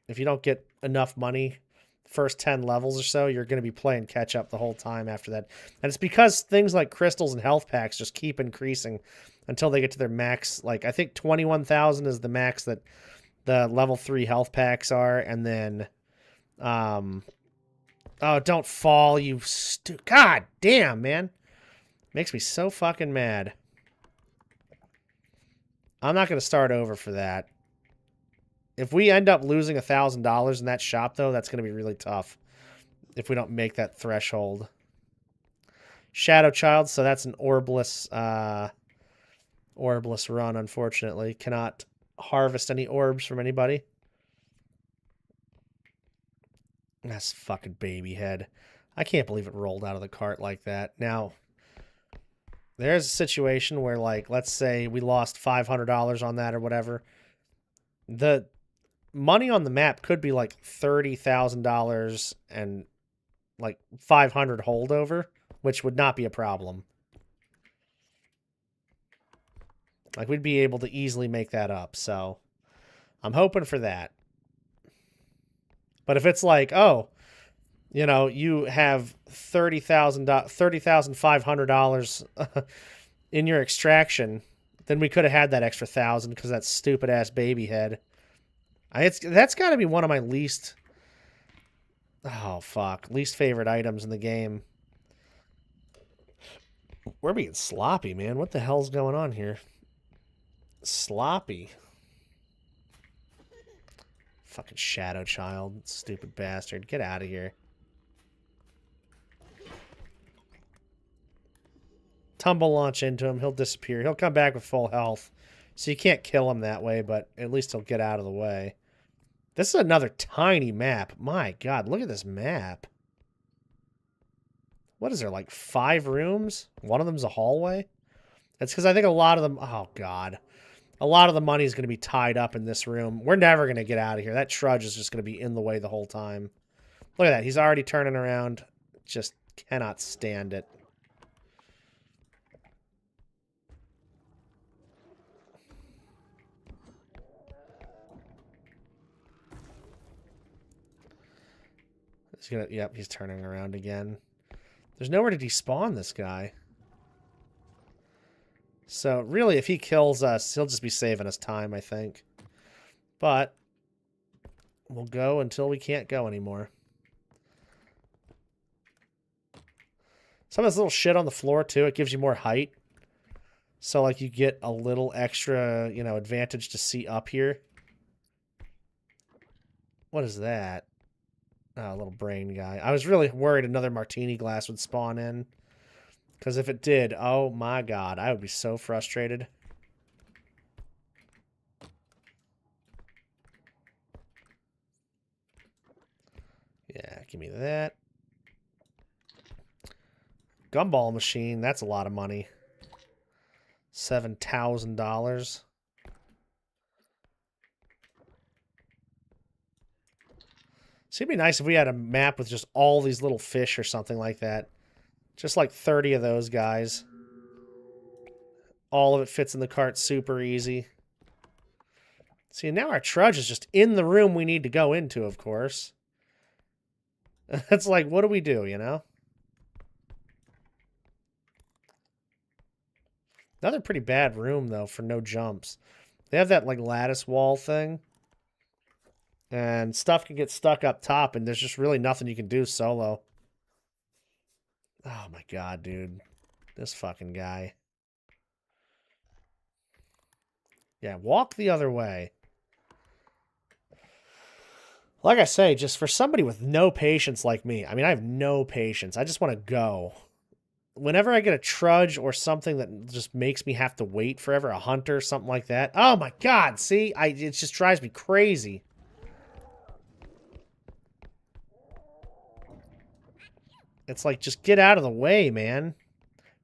If you don't get enough money, first 10 levels or so, you're going to be playing catch up the whole time after that. And it's because things like crystals and health packs just keep increasing until they get to their max. Like, I think 21,000 is the max that the level 3 health packs are, and then, oh, don't fall, you God damn, man. Makes me so fucking mad. I'm not going to start over for that. If we end up losing $1,000 in that shop, though, that's going to be really tough if we don't make that threshold. Shadow Child, so that's an orbless run, unfortunately. Cannot harvest any orbs from anybody. That's fucking baby head. I can't believe it rolled out of the cart like that. Now, there's a situation where, like, let's say we lost $500 on that or whatever. The money on the map could be like $30,000 and like 500 holdover, which would not be a problem. Like, we'd be able to easily make that up, so I'm hoping for that. But if it's like, oh, you know, you have $30,500 in your extraction, then we could have had that extra 1,000 because that stupid ass baby head. That's got to be one of my least favorite items in the game. We're being sloppy, man. What the hell's going on here? Sloppy. Fucking Shadow Child, stupid bastard. Get out of here. Tumble launch into him. He'll disappear. He'll come back with full health. So you can't kill him that way, but at least he'll get out of the way. This is another tiny map. My God, look at this map. What is there, like 5 rooms? One of them's a hallway? That's because I think a lot of them... Oh, God. A lot of the money is going to be tied up in this room. We're never going to get out of here. That trudge is just going to be in the way the whole time. Look at that. He's already turning around. Just cannot stand it. Yep, he's turning around again. There's nowhere to despawn this guy. So, really, if he kills us, he'll just be saving us time, I think. But we'll go until we can't go anymore. Some of this little shit on the floor, too, it gives you more height. So, like, you get a little extra, you know, advantage to see up here. What is that? Oh, a little brain guy. I was really worried another martini glass would spawn in. Because if it did, oh my God, I would be so frustrated. Yeah, give me that. Gumball machine, that's a lot of money. $7,000. So it'd be nice if we had a map with just all these little fish or something like that. Just like 30 of those guys. All of it fits in the cart super easy. See, now our trudge is just in the room we need to go into, of course. It's like, what do we do, you know? Another pretty bad room, though, for no jumps. They have that, like, lattice wall thing. And stuff can get stuck up top, and there's just really nothing you can do solo. Oh, my God, dude. This fucking guy. Yeah, walk the other way. Like I say, just for somebody with no patience like me, I mean, I have no patience. I just want to go. Whenever I get a trudge or something that just makes me have to wait forever, a hunter, something like that. Oh, my God, see? It just drives me crazy. It's like, just get out of the way, man.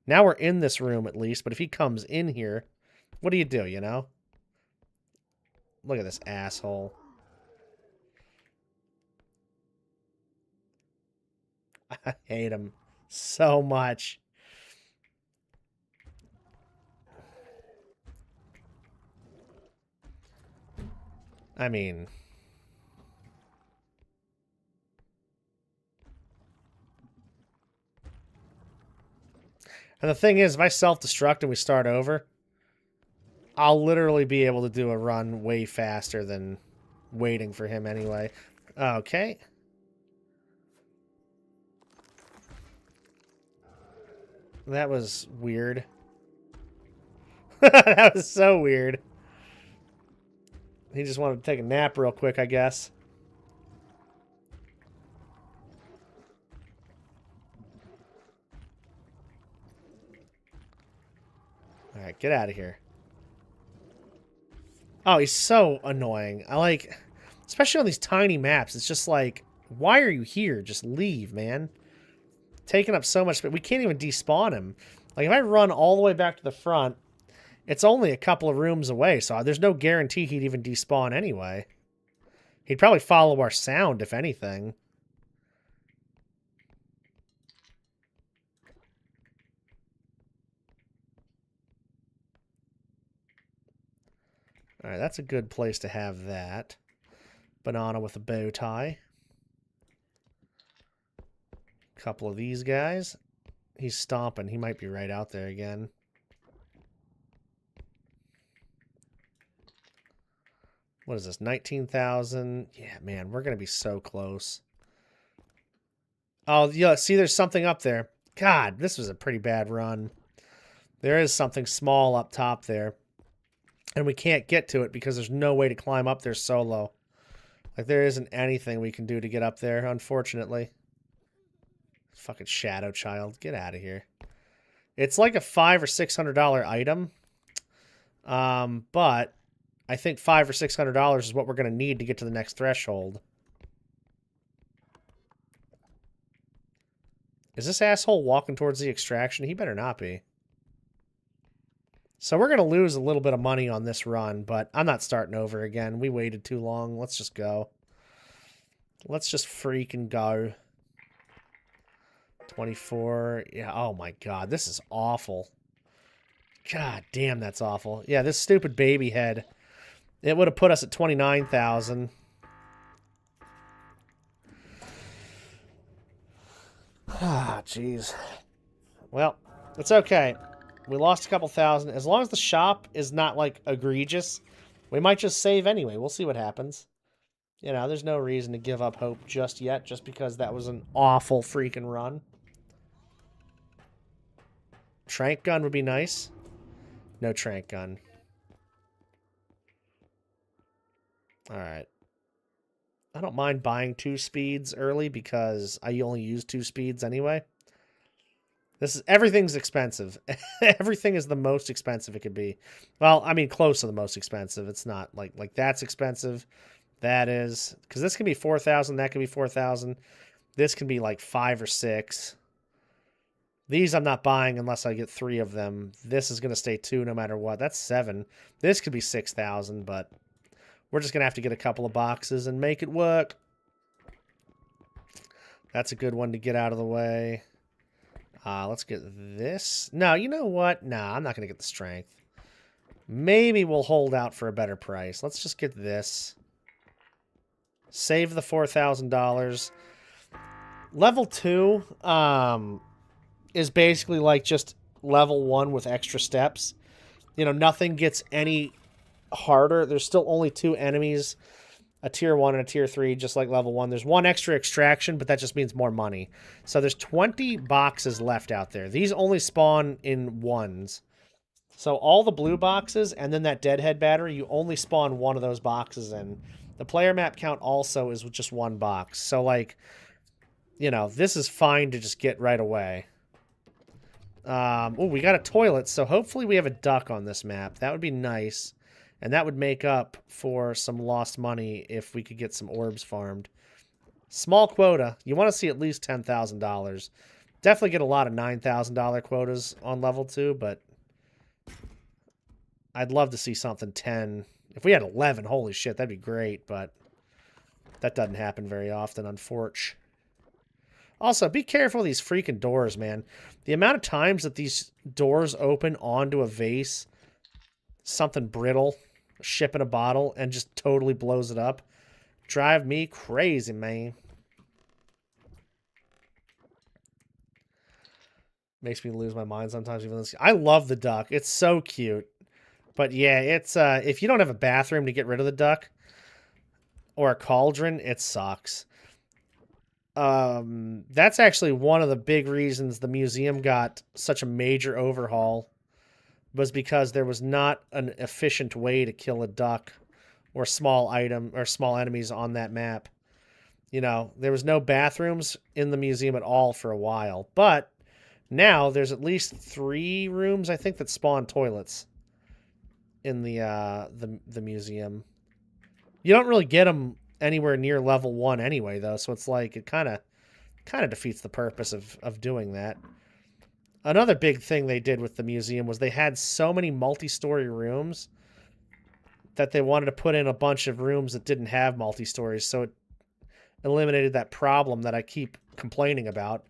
Now we're in this room, at least. But if he comes in here, what do, you know? Look at this asshole. I hate him so much. I mean... And the thing is, if I self-destruct and we start over, I'll literally be able to do a run way faster than waiting for him anyway. Okay. That was weird. That was so weird. He just wanted to take a nap real quick, I guess. Alright, get out of here. Oh, he's so annoying. I like... Especially on these tiny maps, it's just like, why are you here? Just leave, man. Taking up so much space. We can't even despawn him. Like, if I run all the way back to the front, it's only a couple of rooms away, so there's no guarantee he'd even despawn anyway. He'd probably follow our sound, if anything. Alright, that's a good place to have that. Banana with a bow tie. Couple of these guys. He's stomping. He might be right out there again. What is this? 19,000. Yeah, man, we're going to be so close. Oh, yeah, see, there's something up there. God, this was a pretty bad run. There is something small up top there. And we can't get to it because there's no way to climb up there solo. Like, there isn't anything we can do to get up there, unfortunately. Fucking Shadow Child. Get out of here. It's like a $500 or $600 item. But I think $500 or $600 is what we're going to need to get to the next threshold. Is this asshole walking towards the extraction? He better not be. So we're going to lose a little bit of money on this run, but I'm not starting over again. We waited too long. Let's just go. Let's just freaking go. 24. Yeah, oh my god. This is awful. God damn, that's awful. Yeah, this stupid baby head. It would have put us at 29,000. Ah, jeez. Well, it's okay. We lost a couple thousand. As long as the shop is not, like, egregious, we might just save anyway. We'll see what happens. You know, there's no reason to give up hope just yet, just because that was an awful freaking run. Trank gun would be nice. No trank gun. Alright. I don't mind buying 2 speeds early because I only use 2 speeds anyway. Everything's expensive. Everything is the most expensive it could be. Well, I mean, close to the most expensive. It's not like that's expensive. That is, because this can be 4,000. That can be 4,000. This can be like 5 or 6. These I'm not buying unless I get 3 of them. This is going to stay 2 no matter what. That's 7. This could be 6,000, but we're just going to have to get a couple of boxes and make it work. That's a good one to get out of the way. Let's get this. No, you know what? Nah, I'm not going to get the strength. Maybe we'll hold out for a better price. Let's just get this. Save the $4,000. Level 2 is basically like just level 1 with extra steps. You know, nothing gets any harder. There's still only 2 enemies. A tier 1 and a tier 3, just like level 1. There's 1 extra extraction, but that just means more money. So there's 20 boxes left out there. These only spawn in 1s. So all the blue boxes and then that deadhead battery, you only spawn 1 of those boxes in. The player map count also is just 1 box. So, like, you know, this is fine to just get right away. Oh, we got a toilet, so hopefully we have a duck on this map. That would be nice. And that would make up for some lost money if we could get some orbs farmed. Small quota. You want to see at least $10,000. Definitely get a lot of $9,000 quotas on level 2, but I'd love to see something 10. If we had 11, holy shit, that'd be great, but that doesn't happen very often, unfortunately. Also, be careful of these freaking doors, man. The amount of times that these doors open onto a vase, something brittle, a ship in a bottle, and just totally blows it up, drive me crazy, man. Makes me lose my mind sometimes. Even this. I love the duck. It's so cute. But yeah, it's if you don't have a bathroom to get rid of the duck or a cauldron, it sucks. That's actually one of the big reasons the museum got such a major overhaul, was because there was not an efficient way to kill a duck or small item or small enemies on that map. You know, there was no bathrooms in the museum at all for a while, but now there's at least 3 rooms I think that spawn toilets in the museum. You don't really get them anywhere near level 1 anyway, though, so it's like it kind of defeats the purpose of doing that. Another big thing they did with the museum was they had so many multi-story rooms that they wanted to put in a bunch of rooms that didn't have multi-stories, so it eliminated that problem that I keep complaining about,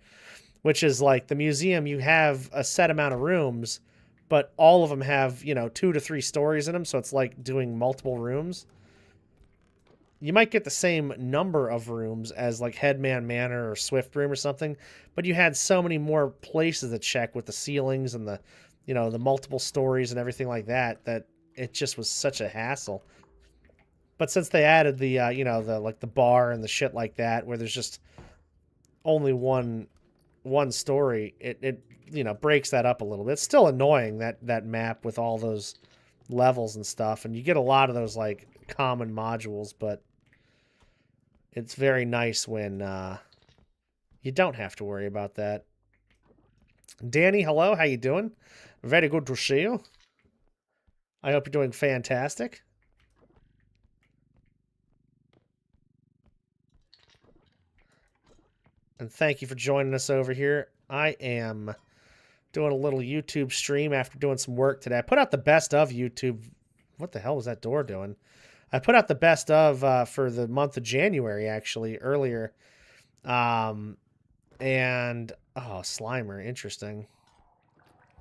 which is like the museum, you have a set amount of rooms, but all of them have, 2 to 3 stories in them, so it's like doing multiple rooms. You might get the same number of rooms as like Headman Manor or Swift Room or something, but you had so many more places to check with the ceilings and the multiple stories and everything like that, that it just was such a hassle. But since they added the, the bar and the shit like that, where there's just only one story, it breaks that up a little bit. It's still annoying, that map with all those levels and stuff, and you get a lot of those like common modules, but it's very nice when you don't have to worry about that. Danny, hello, how you doing? Very good to see you. I hope you're doing fantastic. And thank you for joining us over here. I am doing a little YouTube stream after doing some work today. I put out the best of YouTube. What the hell was that door doing? I put out the best of for the month of January, actually, earlier. And, oh, Slimer, interesting.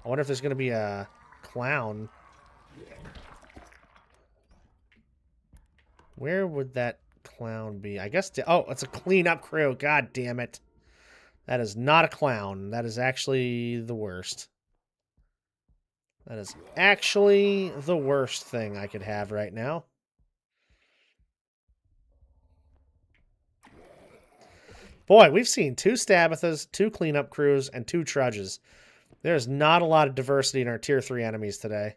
I wonder if there's going to be a clown. Where would that clown be? I guess, oh, it's a cleanup crew. God damn it. That is not a clown. That is actually the worst. That is actually the worst thing I could have right now. Boy, we've seen 2 Stabithas, 2 cleanup crews, and 2 trudges. There's not a lot of diversity in our tier 3 enemies today.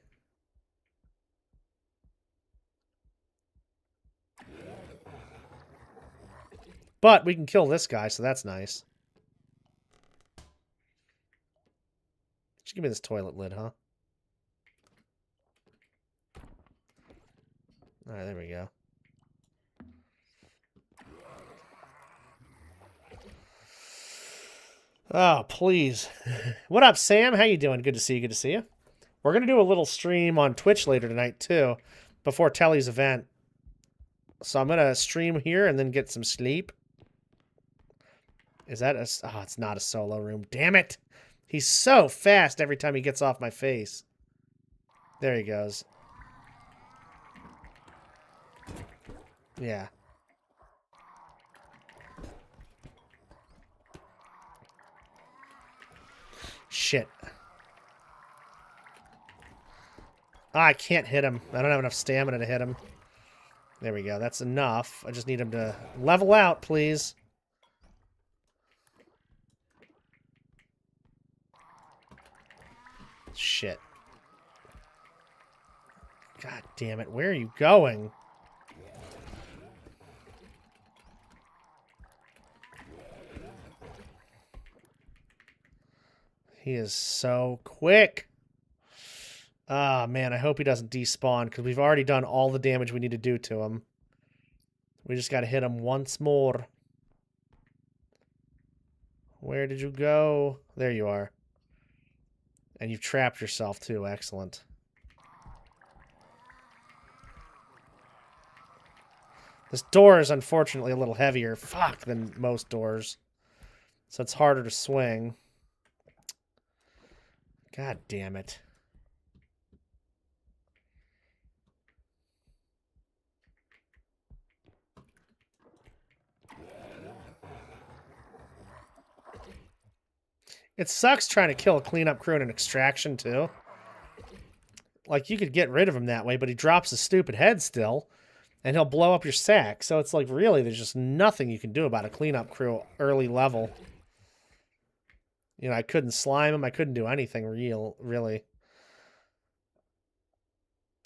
But we can kill this guy, so that's nice. Just give me this toilet lid, huh? Alright, there we go. Oh, please. What up, Sam? How you doing? Good to see you. Good to see you. We're going to do a little stream on Twitch later tonight, too, before Telly's event. So I'm going to stream here and then get some sleep. Is that a... Oh, it's not a solo room. Damn it! He's so fast every time he gets off my face. There he goes. Yeah. Shit. Oh, I can't hit him. I don't have enough stamina to hit him. There we go. That's enough. I just need him to level out, please. Shit. God damn it. Where are you going? He is so quick. Ah, man, I hope he doesn't despawn, because we've already done all the damage we need to do to him. We just got to hit him once more. Where did you go? There you are. And you've trapped yourself, too. Excellent. This door is unfortunately a little heavier, than most doors. So it's harder to swing. God damn it. It sucks trying to kill a cleanup crew in an extraction, too. Like, you could get rid of him that way, but he drops his stupid head still, and he'll blow up your sack. So it's like, really, there's just nothing you can do about a cleanup crew early level. I couldn't slime him. I couldn't do anything really.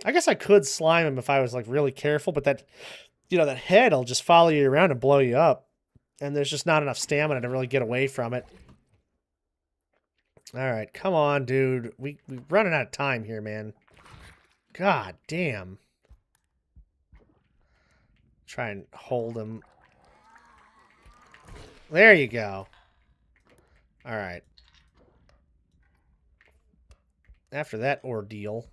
I guess I could slime him if I was like really careful, but that, that head will just follow you around and blow you up. And there's just not enough stamina to really get away from it. All right, come on, dude. We're running out of time here, man. God damn. Try and hold him. There you go. All right. After that ordeal.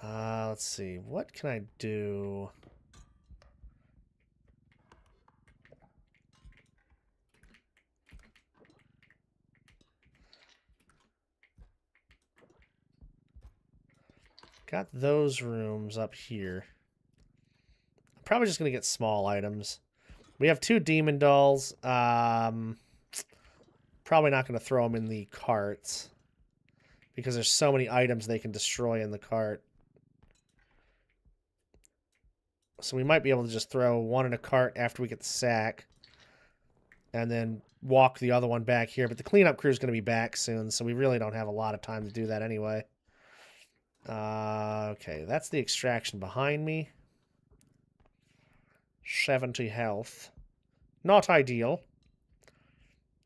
Let's see. What can I do? Got those rooms up here. I'm probably just going to get small items. We have 2 demon dolls. Probably not going to throw them in the carts. Because there's so many items they can destroy in the cart. So we might be able to just throw one in a cart after we get the sack. And then walk the other one back here. But the cleanup crew is going to be back soon, so we really don't have a lot of time to do that anyway. Okay, that's the extraction behind me. 70 health. Not ideal.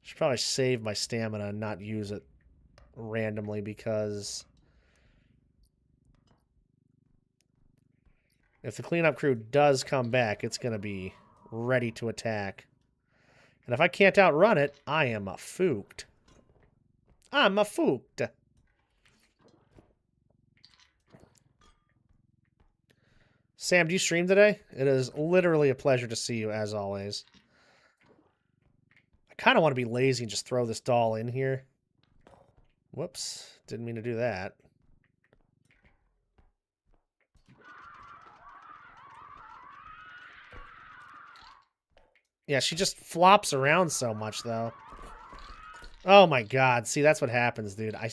Should probably save my stamina and not use it randomly because if the cleanup crew does come back, it's going to be ready to attack. And if I can't outrun it, I am a fooked. I'm a fooked. Sam, do you stream today? It is literally a pleasure to see you, as always. I kind of want to be lazy and just throw this doll in here. Whoops. Didn't mean to do that. Yeah, she just flops around so much, though. Oh, my God. See, that's what happens, dude. I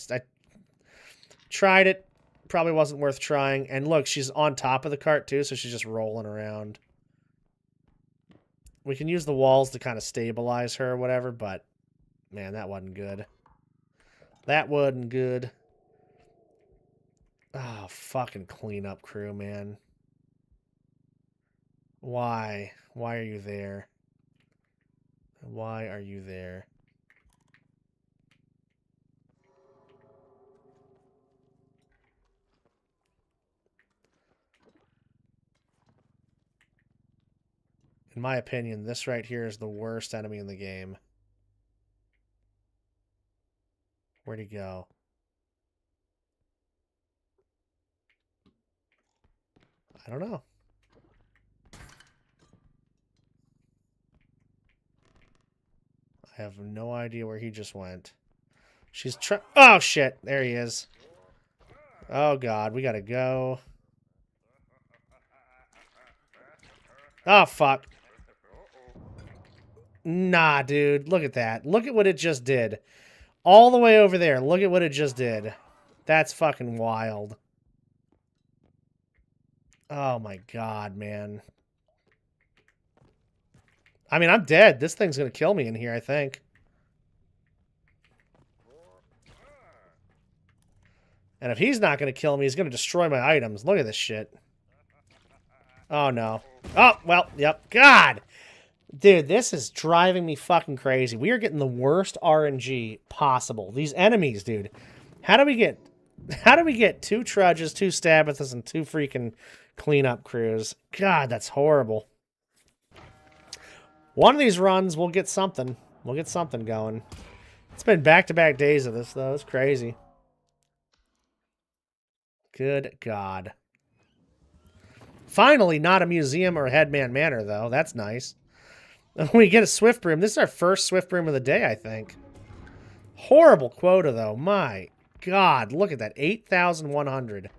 tried it. Probably wasn't worth trying. And look, she's on top of the cart, too, so she's just rolling around. We can use the walls to kind of stabilize her or whatever, but, man, that wasn't good. That wasn't good. Oh, fucking cleanup crew, man. Why? Why are you there? Why are you there? In my opinion, this right here is the worst enemy in the game. Where'd he go? I don't know. I have no idea where he just went. She's oh, shit. There he is. Oh, God. We gotta go. Oh, fuck. Nah, dude. Look at that. Look at what it just did. All the way over there. Look at what it just did. That's fucking wild. Oh, my God, man. I mean, I'm dead. This thing's gonna kill me in here, I think. And if he's not gonna kill me, he's gonna destroy my items. Look at this shit. Oh, no. Oh, well, yep. God! Dude, this is driving me fucking crazy. We are getting the worst RNG possible. These enemies, dude. How do we get 2 trudges, 2 Stabbathus, and 2 freaking cleanup crews? God, that's horrible. One of these runs, we'll get something. We'll get something going. It's been back-to-back days of this, though. It's crazy. Good God. Finally, not a museum or a Headman Manor, though. That's nice. We get a Swift Broom. This is our first Swift Broom of the day, I think. Horrible quota, though. My God. Look at that. 8,100.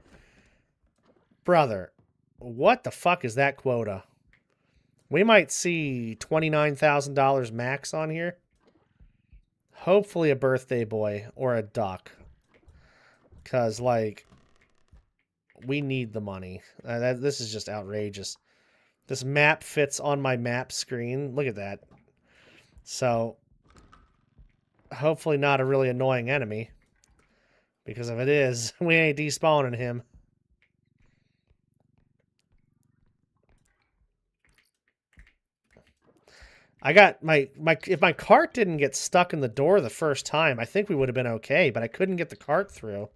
Brother. What the fuck is that quota? We might see $29,000 max on here. Hopefully a birthday boy or a duck. Because, like, we need the money. This is just outrageous. This map fits on my map screen. Look at that. So, hopefully not a really annoying enemy. Because if it is, we ain't despawning him. I got my if my cart didn't get stuck in the door the first time, I think we would have been okay, but I couldn't get the cart through.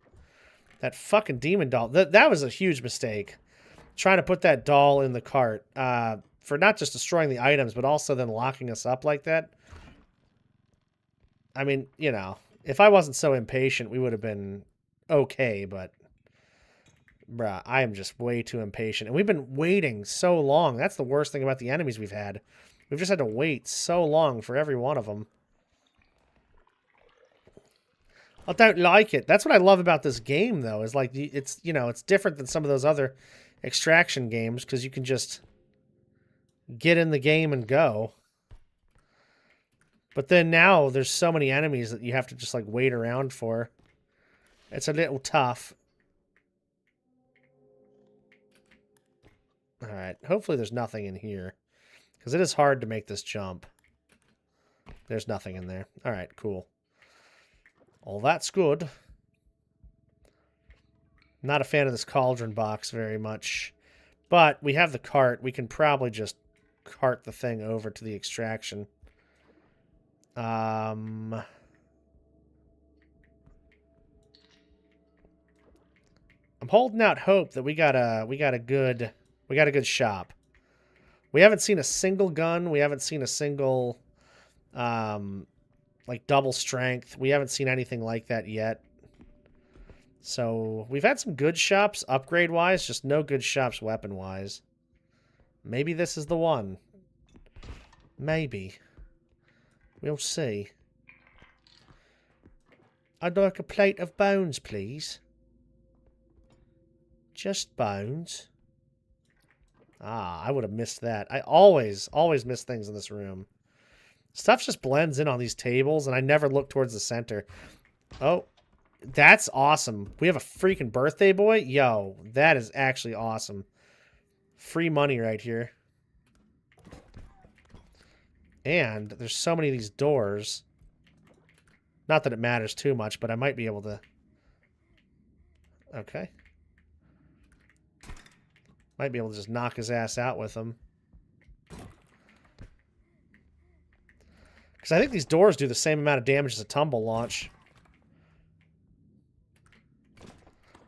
That fucking demon doll. That was a huge mistake. Trying to put that doll in the cart. For not just destroying the items, but also then locking us up like that. I mean, you know, if I wasn't so impatient, we would have been okay, but bruh, I am just way too impatient. And we've been waiting so long. That's the worst thing about the enemies we've had. We've just had to wait so long for every one of them. I don't like it. That's what I love about this game, though, is like, it's, you know, it's different than some of those other extraction games because you can just get in the game and go. But then now there's so many enemies that you have to just like wait around for. It's a little tough. All right. Hopefully there's nothing in here because it is hard to make this jump. There's nothing in there. All right, cool. Well, that's good. Not a fan of this cauldron box very much. But we have the cart. We can probably just cart the thing over to the extraction. I'm holding out hope that we got a good shop. We haven't seen a single gun. We haven't seen a single like double strength. We haven't seen anything like that yet. So we've had some good shops upgrade wise, just no good shops weapon wise. Maybe this is the one. Maybe. We'll see. I'd like a plate of bones, please. Just bones. Ah, I would have missed that. I always miss things in this room. Stuff just blends in on these tables, and I never look towards the center. Oh, that's awesome. We have a freaking birthday boy? Yo, that is actually awesome. Free money right here. And there's so many of these doors. Not that it matters too much, but I might be able to... Okay. Might be able to just knock his ass out with them. Because I think these doors do the same amount of damage as a tumble launch.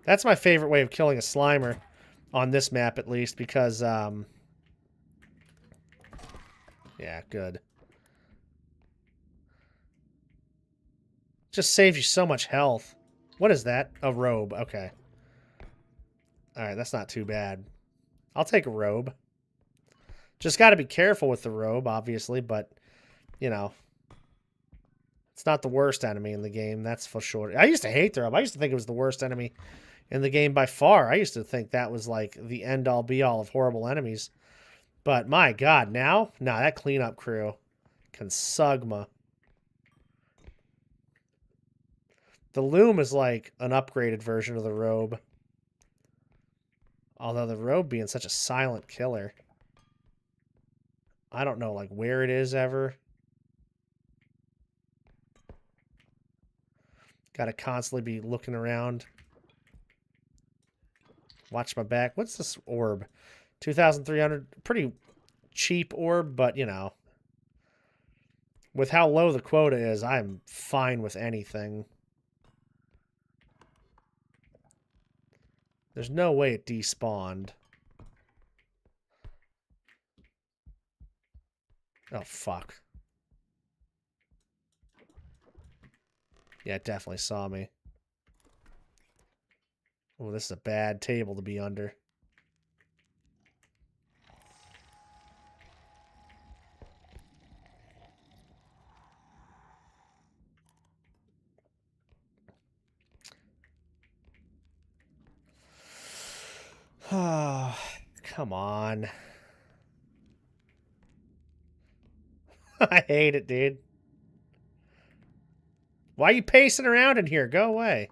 That's my favorite way of killing a Slimer. On this map, at least. Because, yeah, good. Just saves you so much health. What is that? A robe. Okay. Alright, that's not too bad. I'll take a robe. Just got to be careful with the robe, obviously, but, you know, it's not the worst enemy in the game, that's for sure. I used to hate the robe. I used to think it was the worst enemy in the game by far. I used to think that was, like, the end-all, be-all of horrible enemies. But, my God, now? Nah, that cleanup crew can sugma. The loom is, like, an upgraded version of the robe. Although the robe being such a silent killer. I don't know, like, where it is ever. Gotta constantly be looking around. Watch my back. What's this orb? 2,300. Pretty cheap orb, but, you know. With how low the quota is, I'm fine with anything. There's no way it despawned. Oh, fuck. Yeah, it definitely saw me. Oh, this is a bad table to be under. Oh, come on. I hate it, dude. Why are you pacing around in here? Go away.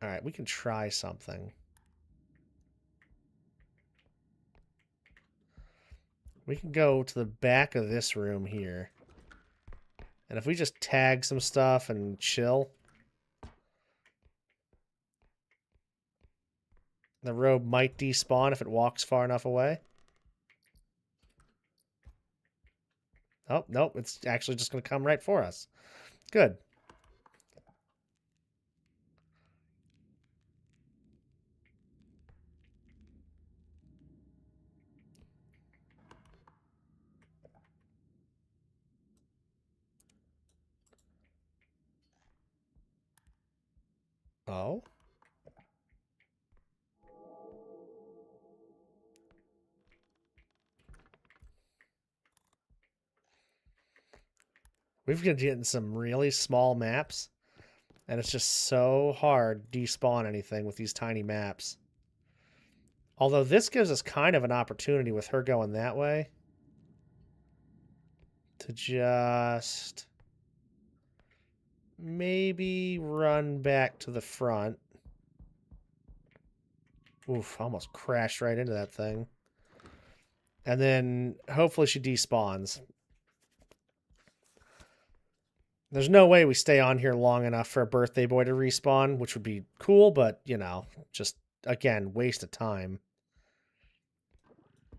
Alright, we can try something. We can go to the back of this room here. And if we just tag some stuff and chill, the robe might despawn if it walks far enough away. Oh, nope, it's actually just going to come right for us. Good. Oh. We've been getting some really small maps, and it's just so hard to despawn anything with these tiny maps. Although this gives us kind of an opportunity with her going that way to just maybe run back to the front. Oof, almost crashed right into that thing. And then hopefully she despawns. There's no way we stay on here long enough for a birthday boy to respawn, which would be cool, but, you know, just, again, waste of time.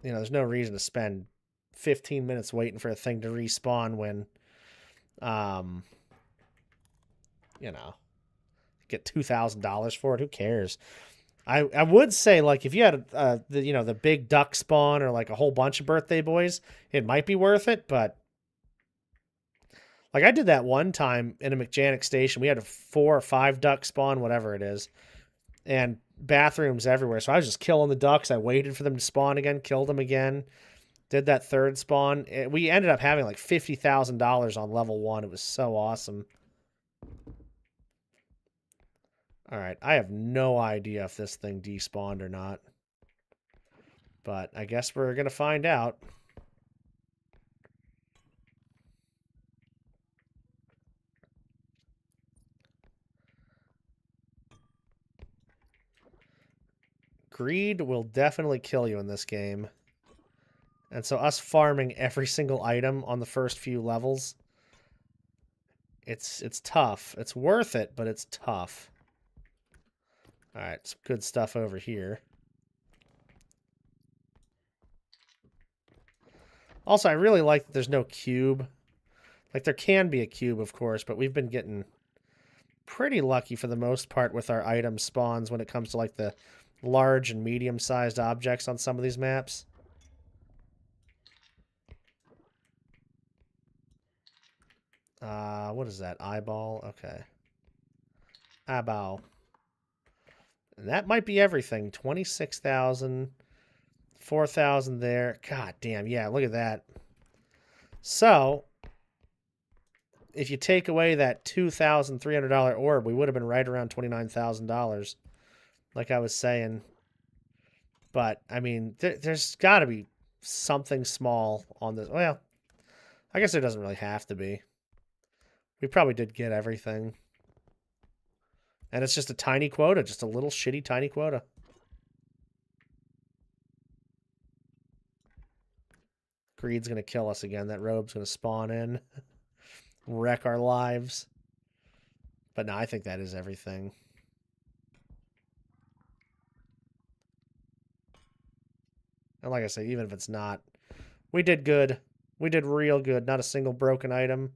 You know, there's no reason to spend 15 minutes waiting for a thing to respawn when, you know, get $2,000 for it. Who cares? I would say, like, if you had, the big duck spawn or, like, a whole bunch of birthday boys, it might be worth it, but like, I did that one time in a mechanic station. We had a 4 or 5 duck spawn, whatever it is, and bathrooms everywhere. So I was just killing the ducks. I waited for them to spawn again, killed them again, did that third spawn. We ended up having like $50,000 on level 1. It was so awesome. All right, I have no idea if this thing despawned or not, but I guess we're going to find out. Greed will definitely kill you in this game. And so us farming every single item on the first few levels, it's tough. It's worth it, but it's tough. All right, some good stuff over here. Also, I really like that there's no cube. Like, there can be a cube, of course, but we've been getting pretty lucky for the most part with our item spawns when it comes to, like, the large and medium-sized objects on some of these maps. What is that? Eyeball? Okay. Eyeball. And that might be everything. 26,000, 4,000 there. God damn, yeah, look at that. So, if you take away that $2,300 orb, we would have been right around $29,000, like I was saying. But, I mean, there's got to be something small on this. Well, I guess there doesn't really have to be. We probably did get everything. And it's just a tiny quota, just a little shitty tiny quota. Greed's going to kill us again. That robe's going to spawn in, wreck our lives. But no, I think that is everything. And like I say, even if it's not, we did good. We did real good. Not a single broken item.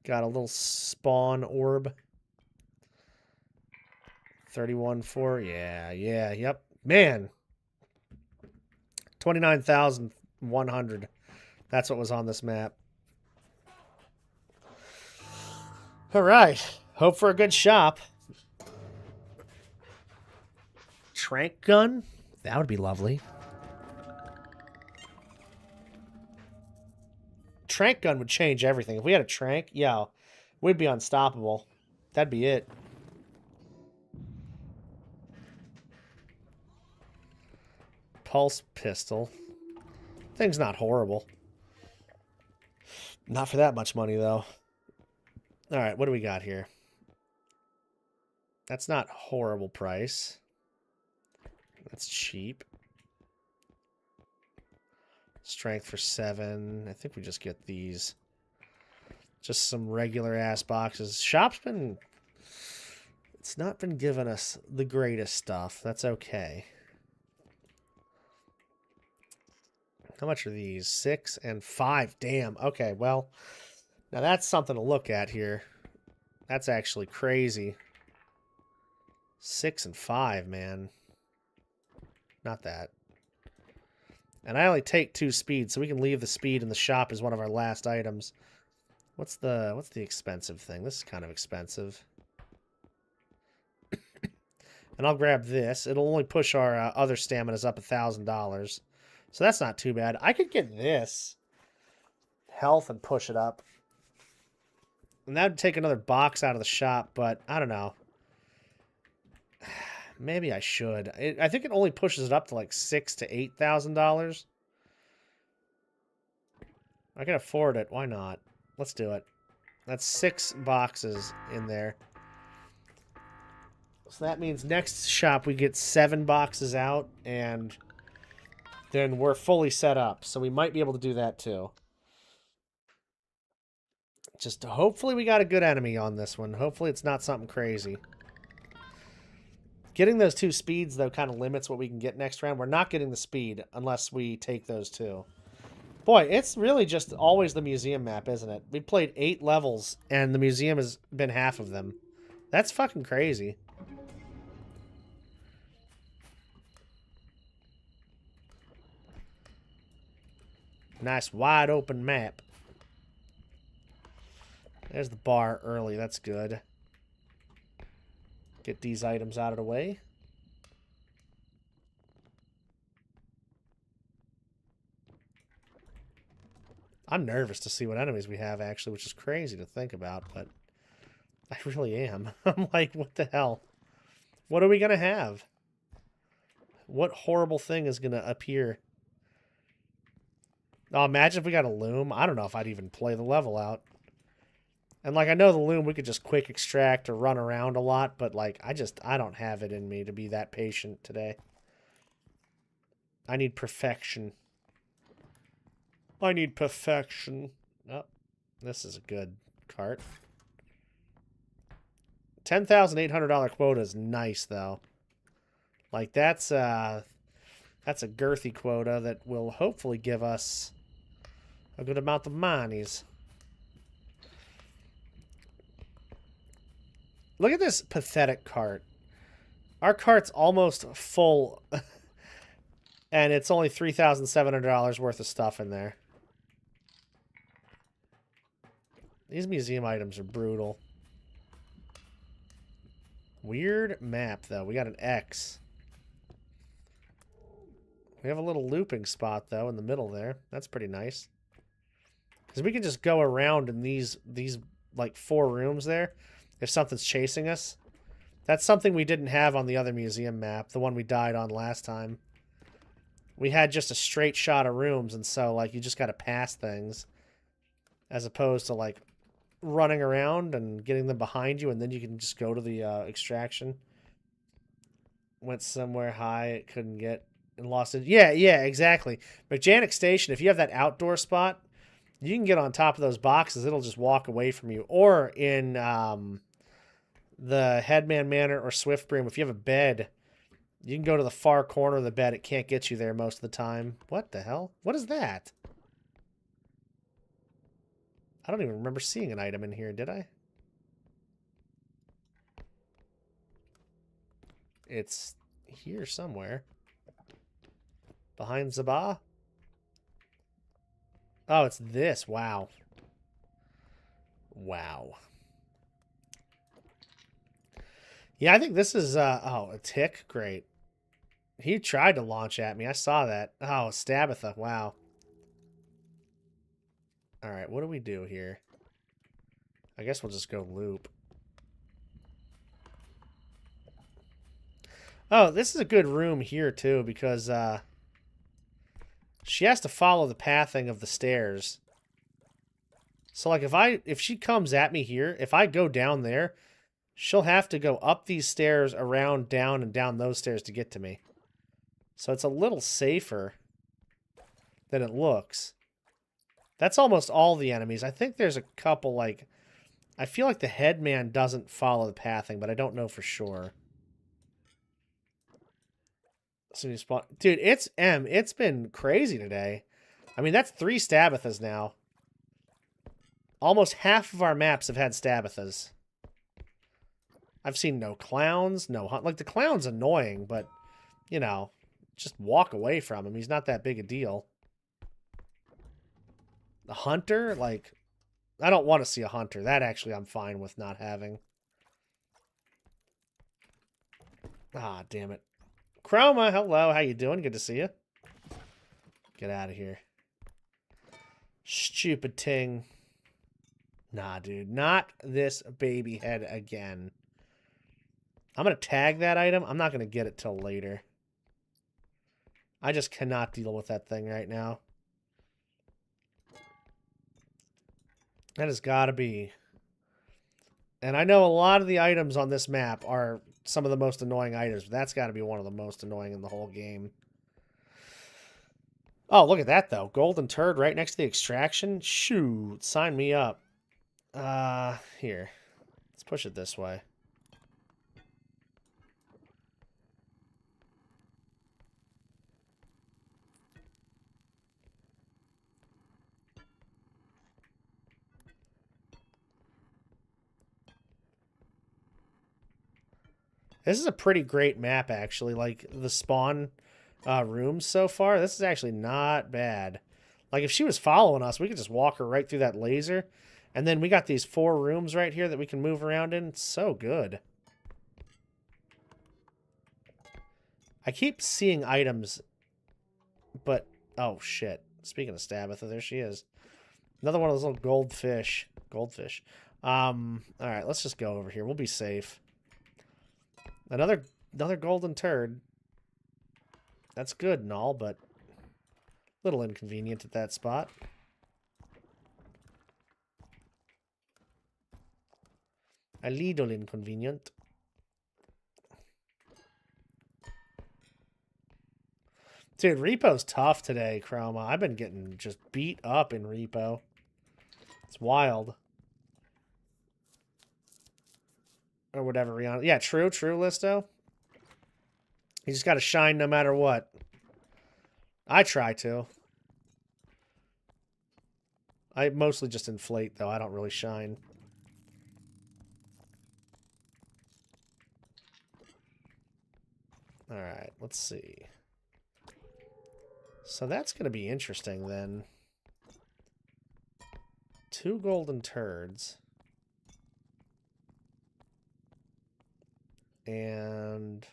Got a little spawn orb. 31-4. Yeah, yep. Man. 29,100. That's what was on this map. All right. Hope for a good shop. Trank gun? That would be lovely. Trank gun would change everything. If we had a trank, yeah, we'd be unstoppable. That'd be it. Pulse pistol. Thing's not horrible. Not for that much money, though. All right, what do we got here? That's not horrible price. That's cheap. Strength for 7. I think we just get these. Just some regular ass boxes. Shop's been... It's not been giving us the greatest stuff. That's okay. How much are these? 6 and 5. Damn. Okay, well... Now that's something to look at here. That's actually crazy. 6 and 5, man. Not that. And I only take 2 speed, so we can leave the speed in the shop as one of our last items. What's the expensive thing? This is kind of expensive. And I'll grab this. It'll only push our other staminas up $1,000. So that's not too bad. I could get this health and push it up. And that would take another box out of the shop, but I don't know. Maybe I should. I think it only pushes it up to like $6,000 to $8,000. I can afford it. Why not? Let's do it. That's 6 boxes in there. So that means next shop we get 7 boxes out, and then we're fully set up. So we might be able to do that too. Just hopefully we got a good enemy on this one. Hopefully it's not something crazy. Getting those 2 speeds, though, kind of limits what we can get next round. We're not getting the speed unless we take those 2. Boy, it's really just always the museum map, isn't it? We played 8 levels, and the museum has been half of them. That's fucking crazy. Nice wide open map. There's the bar early. That's good. Get these items out of the way. I'm nervous to see what enemies we have, actually, which is crazy to think about, but I really am. I'm like, what the hell? What are we going to have? What horrible thing is going to appear? Oh, imagine if we got a loom. I don't know if I'd even play the level out. And, like, I know the loom we could just quick extract or run around a lot, but, like, I don't have it in me to be that patient today. I need perfection. I need perfection. Oh, this is a good cart. $10,800 quota is nice, though. Like, that's a girthy quota that will hopefully give us a good amount of monies. Look at this pathetic cart. Our cart's almost full, and it's only $3,700 worth of stuff in there. These museum items are brutal. Weird map, though. We got an X. We have a little looping spot, though, in the middle there. That's pretty nice. Because we can just go around in these like 4 rooms there if something's chasing us. That's something we didn't have on the other museum map, the one we died on last time. We had just a straight shot of rooms, and so, like, you just got to pass things as opposed to, like, running around and getting them behind you, and then you can just go to the extraction. Went somewhere high it couldn't get and lost it. Yeah, exactly. Mechanic Station, if you have that outdoor spot, you can get on top of those boxes. It'll just walk away from you. Or in the Headman Manor or Swift Broom, if you have a bed, you can go to the far corner of the bed. It can't get you there most of the time. What the hell? What is that? I don't even remember seeing an item in here, did I? It's here somewhere. Behind Zabah? Oh, it's this. Wow. Wow. Yeah, I think this is, oh, a tick? Great. He tried to launch at me. I saw that. Oh, Stabitha. Wow. Alright, what do we do here? I guess we'll just go loop. Oh, this is a good room here, too, because, she has to follow the pathing of the stairs. So, like, if she comes at me here, if I go down there, she'll have to go up these stairs, around, down, and down those stairs to get to me. So it's a little safer than it looks. That's almost all the enemies. I think there's a couple, like... I feel like the headman doesn't follow the pathing, but I don't know for sure. So you spawn... Dude, it's been crazy today. I mean, that's 3 Stabbathas now. Almost half of our maps have had Stabbathas. I've seen no clowns, no hunt. Like, the clown's annoying, but, you know, just walk away from him. He's not that big a deal. The hunter, like, I don't want to see a hunter. That actually I'm fine with not having. Ah, damn it. Chroma, hello. How you doing? Good to see you. Get out of here. Stupid ting. Nah, dude. Not this baby head again. I'm going to tag that item. I'm not going to get it till later. I just cannot deal with that thing right now. That has got to be. And I know a lot of the items on this map are some of the most annoying items, but that's got to be one of the most annoying in the whole game. Oh, look at that, though. Golden turd right next to the extraction. Shoot, sign me up. Here. Let's push it this way. This is a pretty great map, actually. Like, the spawn rooms so far, this is actually not bad. Like, if she was following us, we could just walk her right through that laser. And then we got these 4 rooms right here that we can move around in. It's so good. I keep seeing items, but... Oh, shit. Speaking of Stabbatha, there she is. Another one of those little goldfish. Goldfish. Alright, let's just go over here. We'll be safe. Another golden turd. That's good and all, but a little inconvenient at that spot. A little inconvenient. Dude, r.e.p.o's tough today, Chroma. I've been getting just beat up in r.e.p.o. It's wild. Or whatever, Rihanna. Yeah, true, Listo. You just gotta shine no matter what. I try to. I mostly just inflate, though. I don't really shine. Alright, let's see. So that's going to be interesting, then. 2 golden turds. And...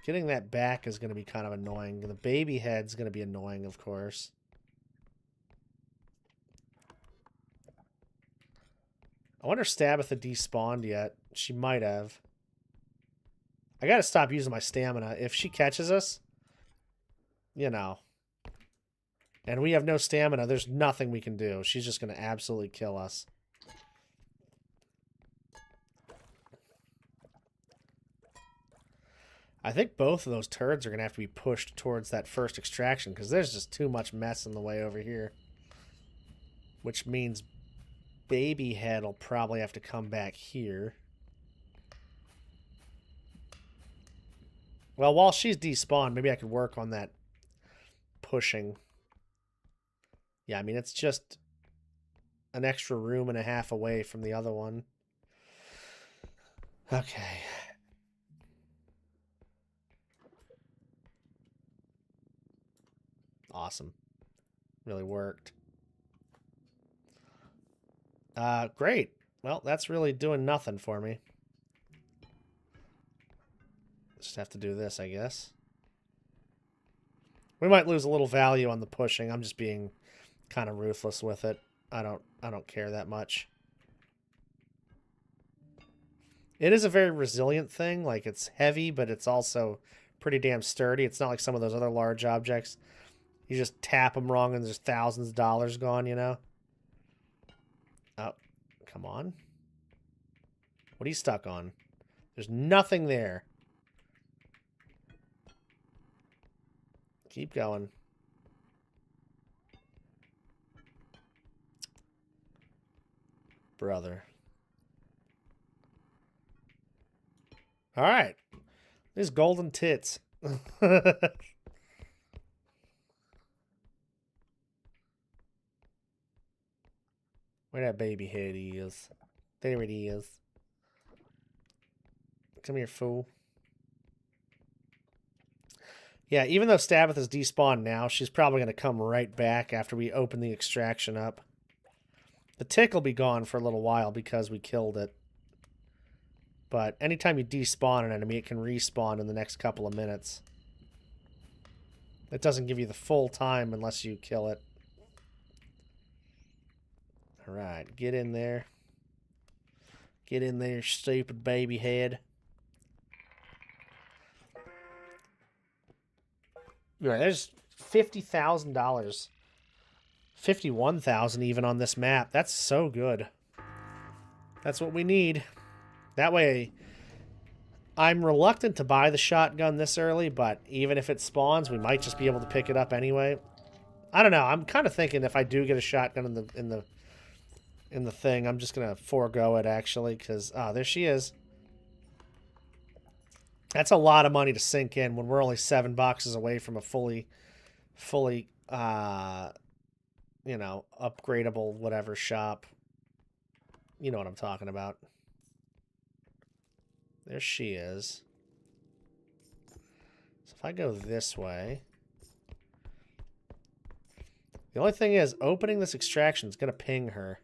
getting that back is going to be kind of annoying. The baby head's going to be annoying, of course. I wonder if Stabbatha despawned yet. She might have. I gotta stop using my stamina. If she catches us, you know, and we have no stamina, there's nothing we can do. She's just gonna absolutely kill us. I think both of those turds are gonna have to be pushed towards that first extraction, because there's just too much mess in the way over here. Which means baby head will probably have to come back here. Well, while she's despawned, maybe I could work on that pushing. Yeah, I mean, it's just an extra room and a half away from the other one. Okay. Awesome. Really worked. Great. Well, that's really doing nothing for me. Just have to do this, I guess. We might lose a little value on the pushing. I'm just being kind of ruthless with it. I don't care that much. It is a very resilient thing. Like, it's heavy, but it's also pretty damn sturdy. It's not like some of those other large objects. You just tap them wrong and there's thousands of dollars gone, you know? Oh, come on. What are you stuck on? There's nothing there. Keep going. Brother. All right. These golden tits. Where that baby head is. There it is. Come here, fool. Yeah, even though Stabeth is despawned now, she's probably going to come right back after we open the extraction up. The tick will be gone for a little while because we killed it. But anytime you despawn an enemy, it can respawn in the next couple of minutes. It doesn't give you the full time unless you kill it. Alright, get in there. Get in there, stupid baby head. Right, there's $50,000. 51,000 even on this map. That's so good. That's what we need. That way, I'm reluctant to buy the shotgun this early, but even if it spawns, we might just be able to pick it up anyway. I don't know. I'm kind of thinking if I do get a shotgun in the thing, I'm just gonna forego it actually, because there she is. That's a lot of money to sink in when we're only 7 boxes away from a fully, you know, upgradable whatever shop. You know what I'm talking about. There she is. So if I go this way... The only thing is, opening this extraction is going to ping her.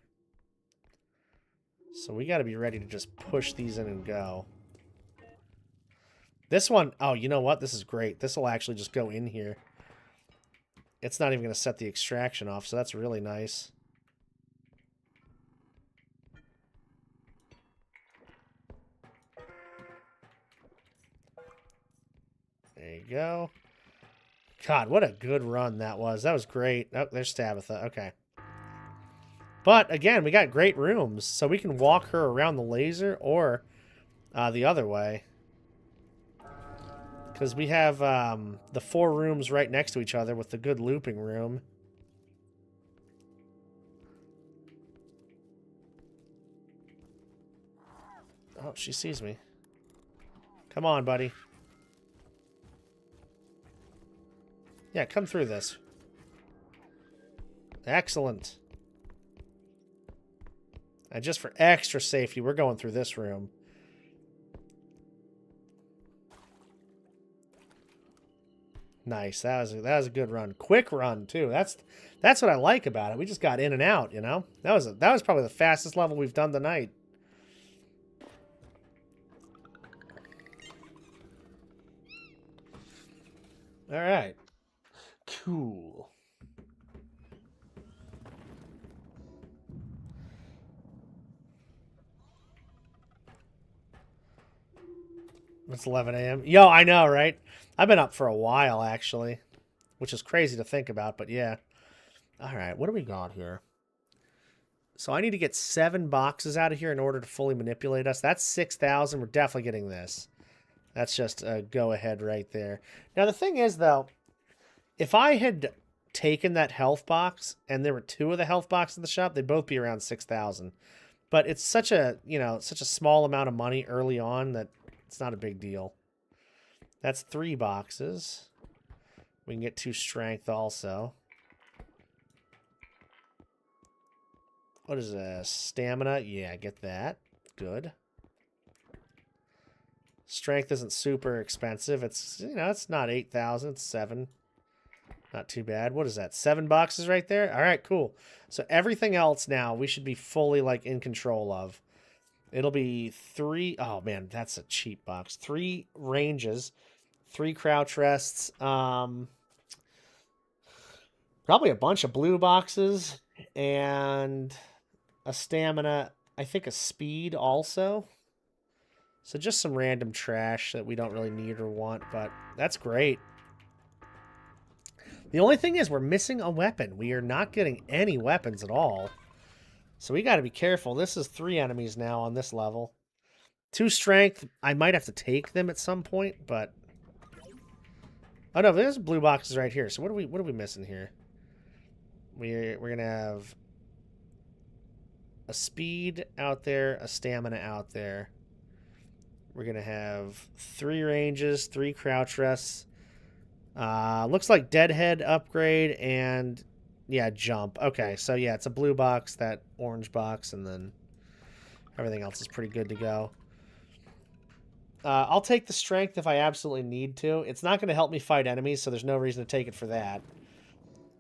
So we got to be ready to just push these in and go. This one, oh, you know what? This is great. This will actually just go in here. It's not even going to set the extraction off, so that's really nice. There you go. God, what a good run that was. That was great. Oh, there's Tabitha. Okay. But, again, we got great rooms, so we can walk her around the laser or the other way. Because we have the 4 rooms right next to each other with the good looping room. Oh, she sees me. Come on, buddy. Yeah, come through this. Excellent. And just for extra safety, we're going through this room. Nice. That was a good run. Quick run too. That's what I like about it. We just got in and out, you know? That was probably the fastest level we've done tonight. All right. Cool. It's 11 a.m. Yo, I know, right? I've been up for a while, actually. Which is crazy to think about, but yeah. Alright, what do we got here? So I need to get 7 boxes out of here in order to fully manipulate us. That's 6,000. We're definitely getting this. That's just a go-ahead right there. Now, the thing is, though, if I had taken that health box and there were 2 of the health boxes in the shop, they'd both be around 6,000. But it's such a, you know, such a small amount of money early on that it's not a big deal. That's 3 boxes. We can get 2 strength also. What is this? Stamina? Yeah, get that. Good. Strength isn't super expensive. It's, you know, it's not 8,000. It's 7. Not too bad. What is that? 7 boxes right there? All right, cool. So everything else now we should be fully, like, in control of. It'll be 3... Oh, man, that's a cheap box. 3 ranges. 3 crouch rests. Probably a bunch of blue boxes. And a stamina. I think a speed also. So just some random trash that we don't really need or want. But that's great. The only thing is we're missing a weapon. We are not getting any weapons at all. So we got to be careful. This is 3 enemies now on this level. 2 strength. I might have to take them at some point, but... Oh no, there's blue boxes right here. So what are we missing here? We're gonna have a speed out there, a stamina out there. We're gonna have 3 ranges, 3 crouch rests. Looks like deadhead upgrade and yeah, jump. Okay, so yeah, it's a blue box, that orange box, and then everything else is pretty good to go. I'll take the strength if I absolutely need to. It's not going to help me fight enemies, so there's no reason to take it for that.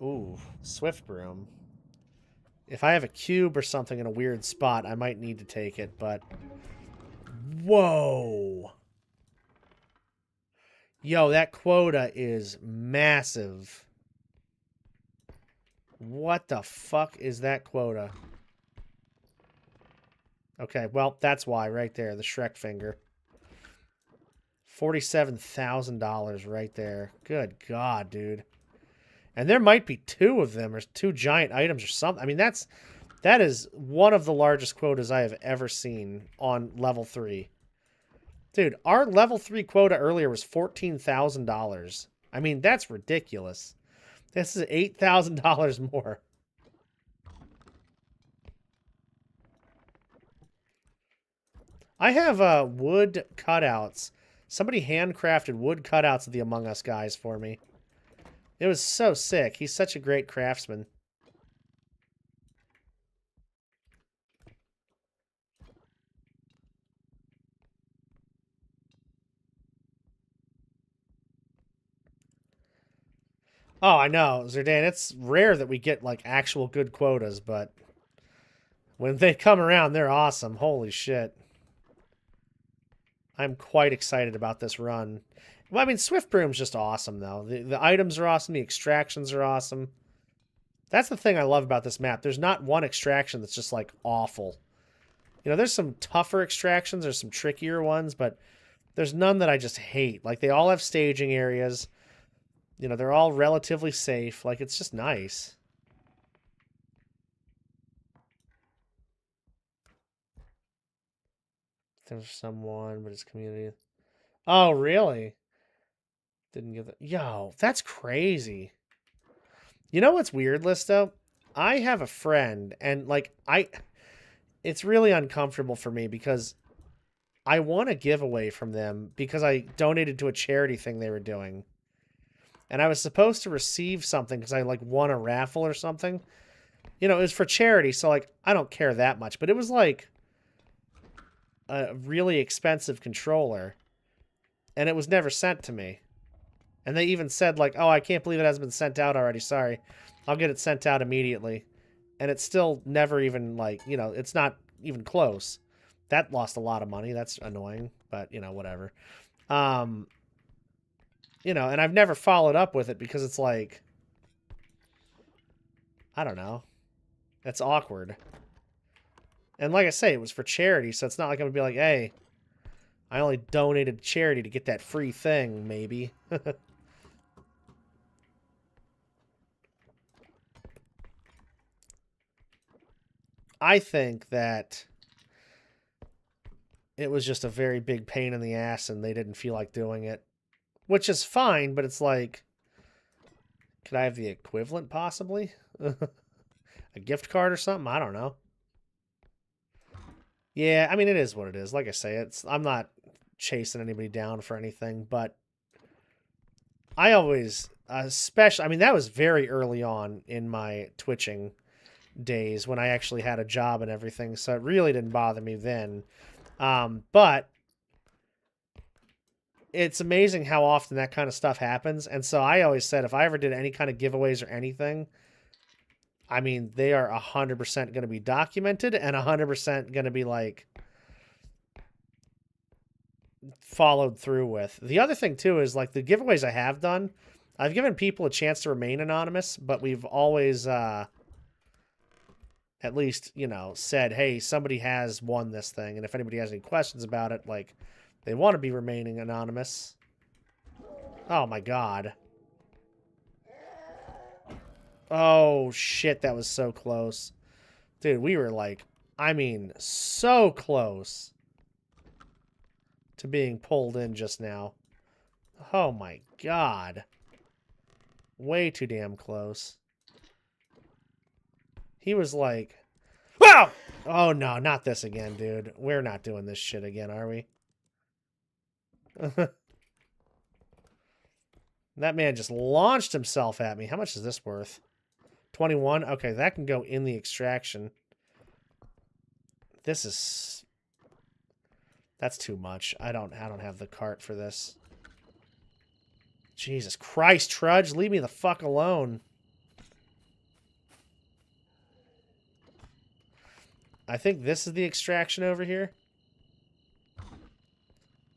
Ooh, swift broom. If I have a cube or something in a weird spot, I might need to take it, but... Whoa! Yo, that quota is massive. What the fuck is that quota? Okay, well, that's why, right there, the Shrek finger. $47,000 right there. Good God, dude. And there might be 2 of them, or 2 giant items or something. I mean, that is one of the largest quotas I have ever seen on level 3. Dude, our level 3 quota earlier was $14,000. I mean, that's ridiculous. This is $8,000 more. I have wood cutouts. Somebody handcrafted wood cutouts of the Among Us guys for me. It was so sick. He's such a great craftsman. Oh, I know, Zerdan. It's rare that we get, like, actual good quotas, but when they come around, they're awesome. Holy shit. I'm quite excited about this run. Well, I mean, Swift Broom's just awesome, though. The items are awesome. The extractions are awesome. That's the thing I love about this map. There's not one extraction that's just, like, awful. You know, there's some tougher extractions. There's some trickier ones, but there's none that I just hate. Like, they all have staging areas. You know, they're all relatively safe. Like, it's just nice. There's someone, but it's community. Oh, really? Didn't get that. Yo, that's crazy. You know what's weird, Listo? I have a friend, and, like, it's really uncomfortable for me because I want a giveaway from them because I donated to a charity thing they were doing. And I was supposed to receive something because I, like, won a raffle or something. You know, it was for charity, so, like, I don't care that much. But it was, like, a really expensive controller. And it was never sent to me. And they even said, like, oh, I can't believe it hasn't been sent out already. Sorry. I'll get it sent out immediately. And it's still never even, like, you know, it's not even close. That lost a lot of money. That's annoying. But, you know, whatever. You know, and I've never followed up with it because it's like, I don't know. That's awkward. And like I say, it was for charity, so it's not like I'm going to be like, hey, I only donated to charity to get that free thing, maybe. I think that it was just a very big pain in the ass and they didn't feel like doing it. Which is fine, but it's like, could I have the equivalent, possibly? A gift card or something? I don't know. Yeah, I mean, it is what it is. Like I say, I'm not chasing anybody down for anything, but I always, especially, I mean, that was very early on in my twitching days when I actually had a job and everything, so it really didn't bother me then. But it's amazing how often that kind of stuff happens, and so I always said if I ever did any kind of giveaways or anything, I mean, they are 100% going to be documented and 100% going to be, like, followed through with. The other thing, too, is, like, the giveaways I have done, I've given people a chance to remain anonymous, but we've always, at least, you know, said, hey, somebody has won this thing, and if anybody has any questions about it, like, they want to be remaining anonymous. Oh, my God. Oh, shit, that was so close. Dude, we were, like, I mean, so close to being pulled in just now. Oh, my God. Way too damn close. He was like, wow! Oh, no, not this again, dude. We're not doing this shit again, are we? That man just launched himself at me. How much is this worth? 21? Okay, that can go in the extraction. This is... That's too much. I don't have the cart for this. Jesus Christ, Trudge, leave me the fuck alone. I think this is the extraction over here.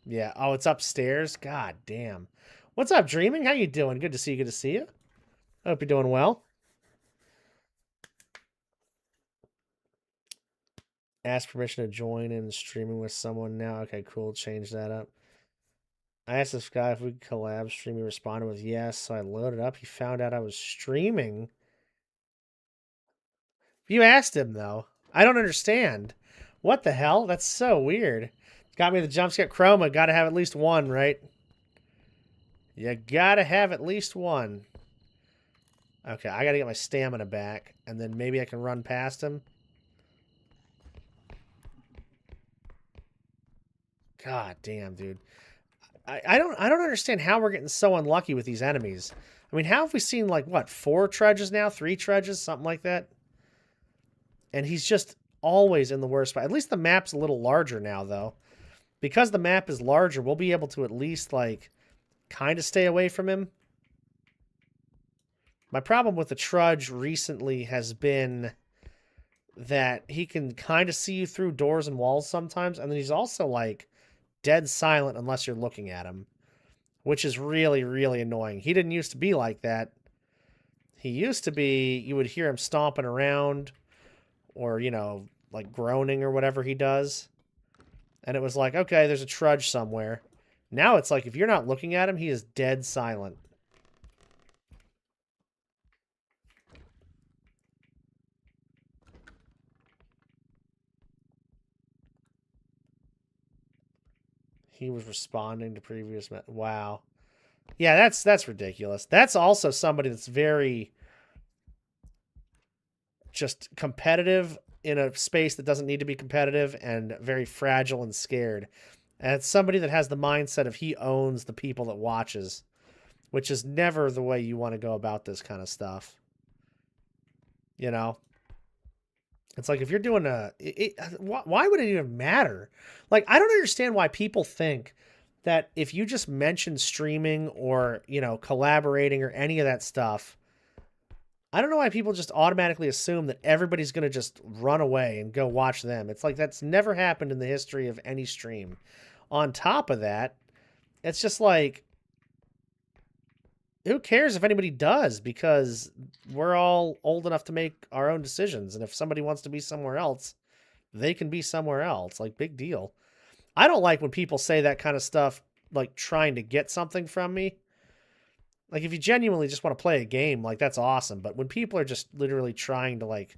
Yeah. Oh, it's upstairs. God damn. What's up, Dreaming? How you doing? Good to see you. Good to see you. Hope you're doing well. Ask permission to join in streaming with someone now. Okay, cool. Change that up. I asked this guy if we could collab stream. He responded with yes, so I loaded up. He found out I was streaming. You asked him, though. I don't understand. What the hell? That's so weird. Got me the jump scare. Chroma, gotta have at least one, right? You gotta have at least one. Okay, I gotta get my stamina back, and then maybe I can run past him. God damn, dude. I don't understand how we're getting so unlucky with these enemies. I mean, how have we seen, like, what, 4 trudges now? 3 trudges? Something like that? And he's just always in the worst spot. At least the map's a little larger now, though. Because the map is larger, we'll be able to at least, like, kind of stay away from him. My problem with the Trudge recently has been that he can kind of see you through doors and walls sometimes, and then he's also, like, dead silent unless you're looking at him, which is really, really annoying. He didn't used to be like that. He used to be, you would hear him stomping around or, you know, like groaning or whatever he does. And it was like, okay, there's a Trudge somewhere. Now it's like, if you're not looking at him, he is dead silent. He was responding to previous... Wow. Yeah, that's ridiculous. That's also somebody that's very just competitive in a space that doesn't need to be competitive and very fragile and scared. And it's somebody that has the mindset of he owns the people that watches, which is never the way you want to go about this kind of stuff. You know? It's like, if you're doing why would it even matter? Like, I don't understand why people think that if you just mention streaming or, you know, collaborating or any of that stuff, I don't know why people just automatically assume that everybody's going to just run away and go watch them. It's like, that's never happened in the history of any stream. On top of that, it's just like, who cares if anybody does? Because we're all old enough to make our own decisions. And if somebody wants to be somewhere else, they can be somewhere else. Like, big deal. I don't like when people say that kind of stuff, like trying to get something from me. Like, if you genuinely just want to play a game, like, that's awesome. But when people are just literally trying to, like,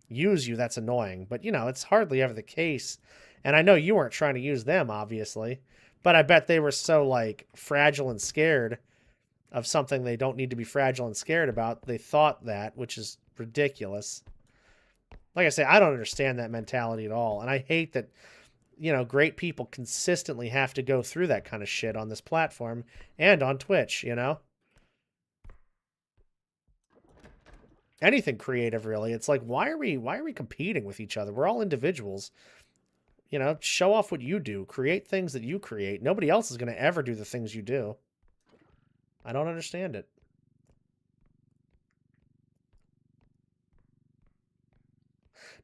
use you, that's annoying. But, you know, it's hardly ever the case. And I know you weren't trying to use them, obviously. But I bet they were so, like, fragile and scared of something they don't need to be fragile and scared about. They thought that, which is ridiculous. Like I say, I don't understand that mentality at all. And I hate that, you know, great people consistently have to go through that kind of shit on this platform and on Twitch, you know? Anything creative, really. It's like, why are we competing with each other? We're all individuals. You know, show off what you do. Create things that you create. Nobody else is going to ever do the things you do. I don't understand it.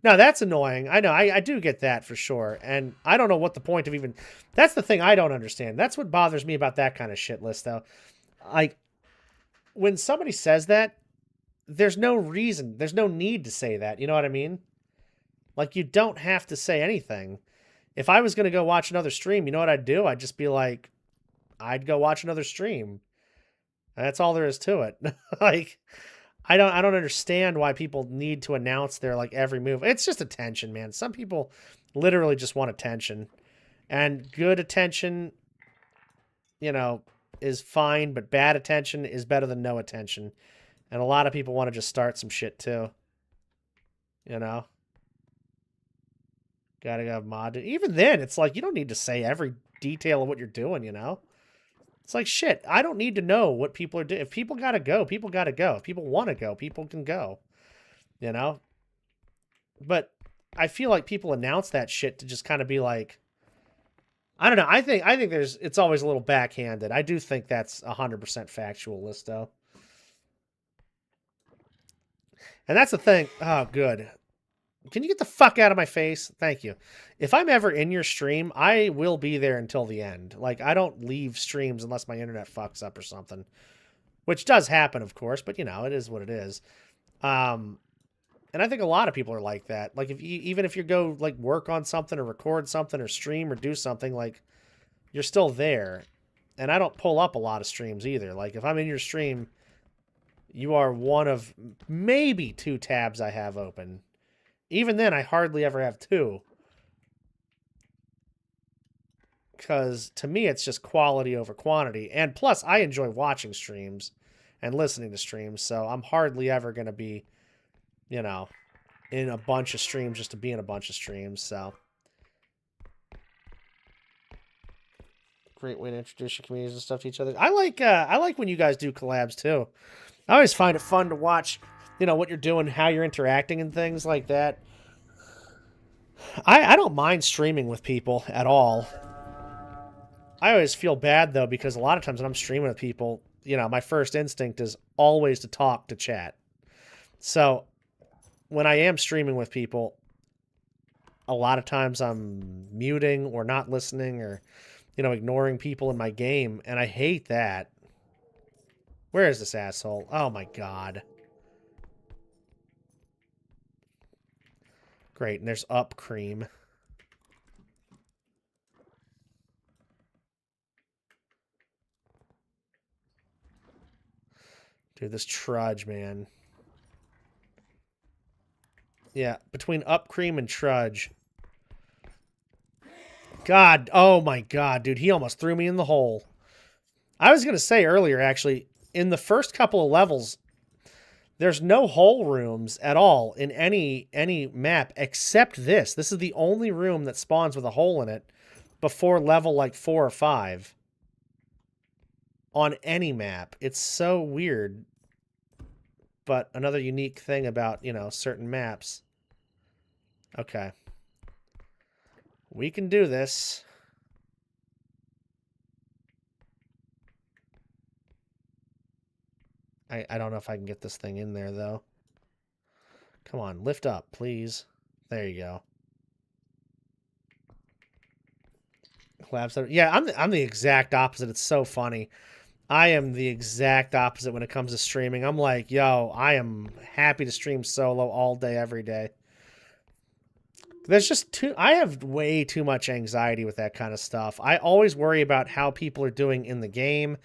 No, that's annoying. I know. I do get that for sure. And I don't know what the point of even... That's the thing I don't understand. That's what bothers me about that kind of shit list, though. Like, when somebody says that, there's no reason. There's no need to say that. You know what I mean? Like, you don't have to say anything. If I was going to go watch another stream, you know what I'd do? I'd just be like, I'd go watch another stream. That's all there is to it. Like, I don't understand why people need to announce their, like, every move. It's just attention, man. Some people literally just want attention. And good attention, you know, is fine, but bad attention is better than no attention. And a lot of people want to just start some shit too. You know? Gotta go mod. Even then, it's like you don't need to say every detail of what you're doing, you know? It's like, shit, I don't need to know what people are doing. If people gotta go, people gotta go. If people want to go, people can go. You know? But I feel like people announce that shit to just kind of be like, I don't know. I think it's always a little backhanded. I do think that's 100% factual, Listo. And that's the thing. Oh, good. Can you get the fuck out of my face? Thank you. If I'm ever in your stream, I will be there until the end. Like, I don't leave streams unless my internet fucks up or something. Which does happen, of course, but, you know, it is what it is. And I think a lot of people are like that. Like, even if you go, like, work on something or record something or stream or do something, like, you're still there. And I don't pull up a lot of streams either. Like, if I'm in your stream, you are one of maybe 2 tabs I have open. Even then, I hardly ever have 2. Because to me, it's just quality over quantity. And plus, I enjoy watching streams and listening to streams. So I'm hardly ever going to be, you know, in a bunch of streams just to be in a bunch of streams. So great way to introduce your communities and stuff to each other. I like when you guys do collabs too. I always find it fun to watch, you know, what you're doing, how you're interacting and things like that. I don't mind streaming with people at all. I always feel bad though because a lot of times when I'm streaming with people, you know, my first instinct is always to talk to chat. So when I am streaming with people, a lot of times I'm muting or not listening or, you know, ignoring people in my game, and I hate that. Where is this asshole? Oh my god. Great, and there's up cream. Dude, this trudge, man. Yeah, between up cream and trudge. God, oh my god, dude, he almost threw me in the hole. I was going to say earlier, actually, in the first couple of levels, there's no hole rooms at all in any map except this. This is the only room that spawns with a hole in it before level like 4 or 5 on any map. It's so weird. But another unique thing about, you know, certain maps. Okay. We can do this. I don't know if I can get this thing in there, though. Come on, lift up, please. There you go. Collapse. Yeah, I'm the exact opposite. It's so funny. I am the exact opposite when it comes to streaming. I'm like, yo, I am happy to stream solo all day, every day. There's just I have way too much anxiety with that kind of stuff. I always worry about how people are doing in the game.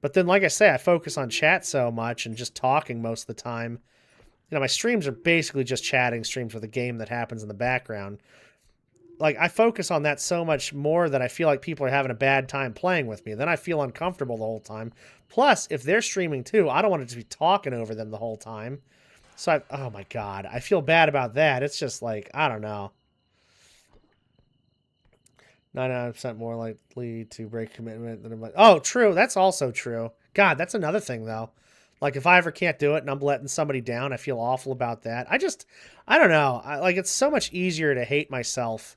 But then, like I say, I focus on chat so much and just talking most of the time. You know, my streams are basically just chatting streams with a game that happens in the background. Like, I focus on that so much more that I feel like people are having a bad time playing with me. Then I feel uncomfortable the whole time. Plus, if they're streaming too, I don't want to be talking over them the whole time. So, oh my god, I feel bad about that. It's just like, I don't know. 99% more likely to break commitment than like, oh, true. That's also true. God, that's another thing, though. Like, if I ever can't do it and I'm letting somebody down, I feel awful about that. I don't know. Like, it's so much easier to hate myself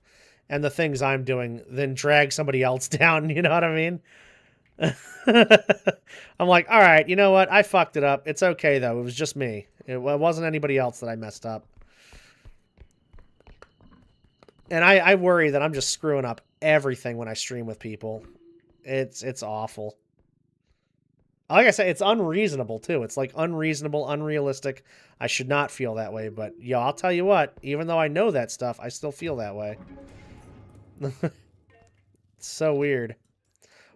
and the things I'm doing than drag somebody else down. You know what I mean? I'm like, all right, you know what? I fucked it up. It's okay, though. It was just me. It wasn't anybody else that I messed up. And I worry that I'm just screwing up everything when I stream with people. It's awful. Like I say, it's unreasonable, too. It's like unreasonable, unrealistic. I should not feel that way. But, yo, I'll tell you what. Even though I know that stuff, I still feel that way. It's so weird.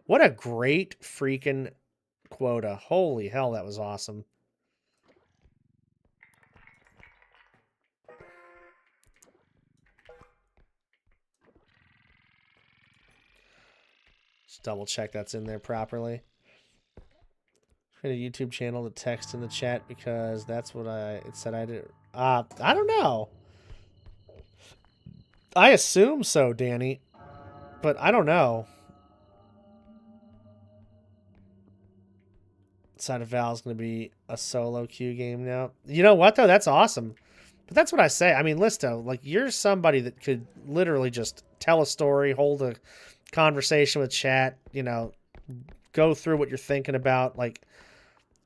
What a great freaking quota. Holy hell, that was awesome. Just double check that's in there properly. Create a YouTube channel to text in the chat because that's what it said I did. I don't know. I assume so, Danny, but I don't know. Side of Val's going to be a solo queue game now. You know what, though? That's awesome. But that's what I say. I mean, Listo, like, you're somebody that could literally just tell a story, hold a conversation with chat, you know, go through what you're thinking about. Like,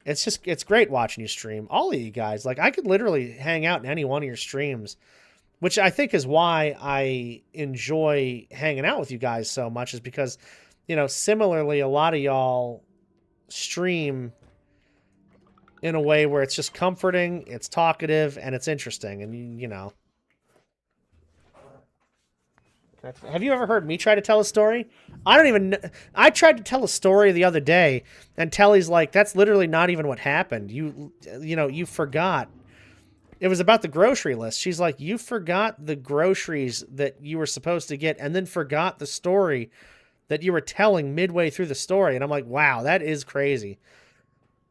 it's great watching you stream. All of you guys. Like, I could literally hang out in any one of your streams, which I think is why I enjoy hanging out with you guys so much, is because, you know, similarly, a lot of y'all stream in a way where it's just comforting, it's talkative, and it's interesting. And, you know. Have you ever heard me try to tell a story? I don't even know. I tried to tell a story the other day, and Telly's like, that's literally not even what happened. You know, you forgot. It was about the grocery list. She's like, you forgot the groceries that you were supposed to get, and then forgot the story that you were telling midway through the story. And I'm like, wow, that is crazy.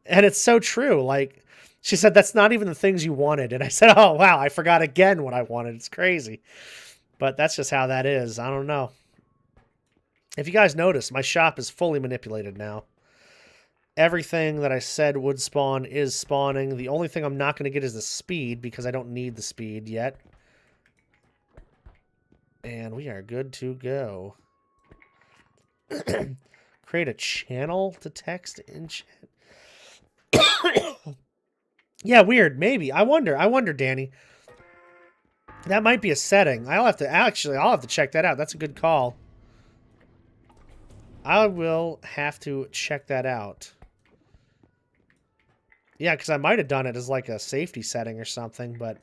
And it's so true. Like, she said, that's not even the things you wanted. And I said, oh, wow, I forgot again what I wanted. It's crazy. But that's just how that is. I don't know. If you guys notice, my shop is fully manipulated now. Everything that I said would spawn is spawning. The only thing I'm not going to get is the speed, because I don't need the speed yet. And we are good to go. Create a channel to text in chat. Yeah, weird. Maybe. I wonder, Danny. That might be a setting. I'll have to check that out. That's a good call. I will have to check that out. Yeah, because I might have done it as like a safety setting or something, but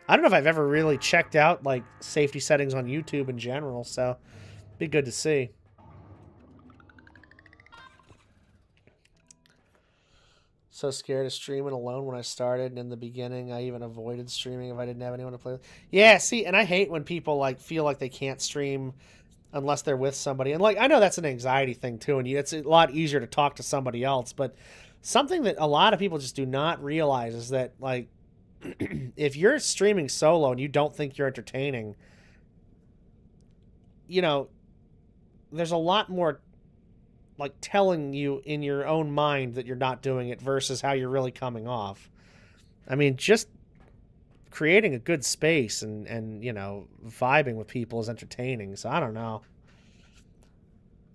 I don't know if I've ever really checked out like safety settings on YouTube in general, so be good to see. So scared of streaming alone when I started, and in the beginning I even avoided streaming if I didn't have anyone to play with. Yeah, see, and I hate when people like feel like they can't stream unless they're with somebody. And like, I know that's an anxiety thing too, and it's a lot easier to talk to somebody else, but something that a lot of people just do not realize is that, like, if you're streaming solo and you don't think you're entertaining, you know, there's a lot more like telling you in your own mind that you're not doing it versus how you're really coming off. I mean, just creating a good space and you know, vibing with people is entertaining. So I don't know.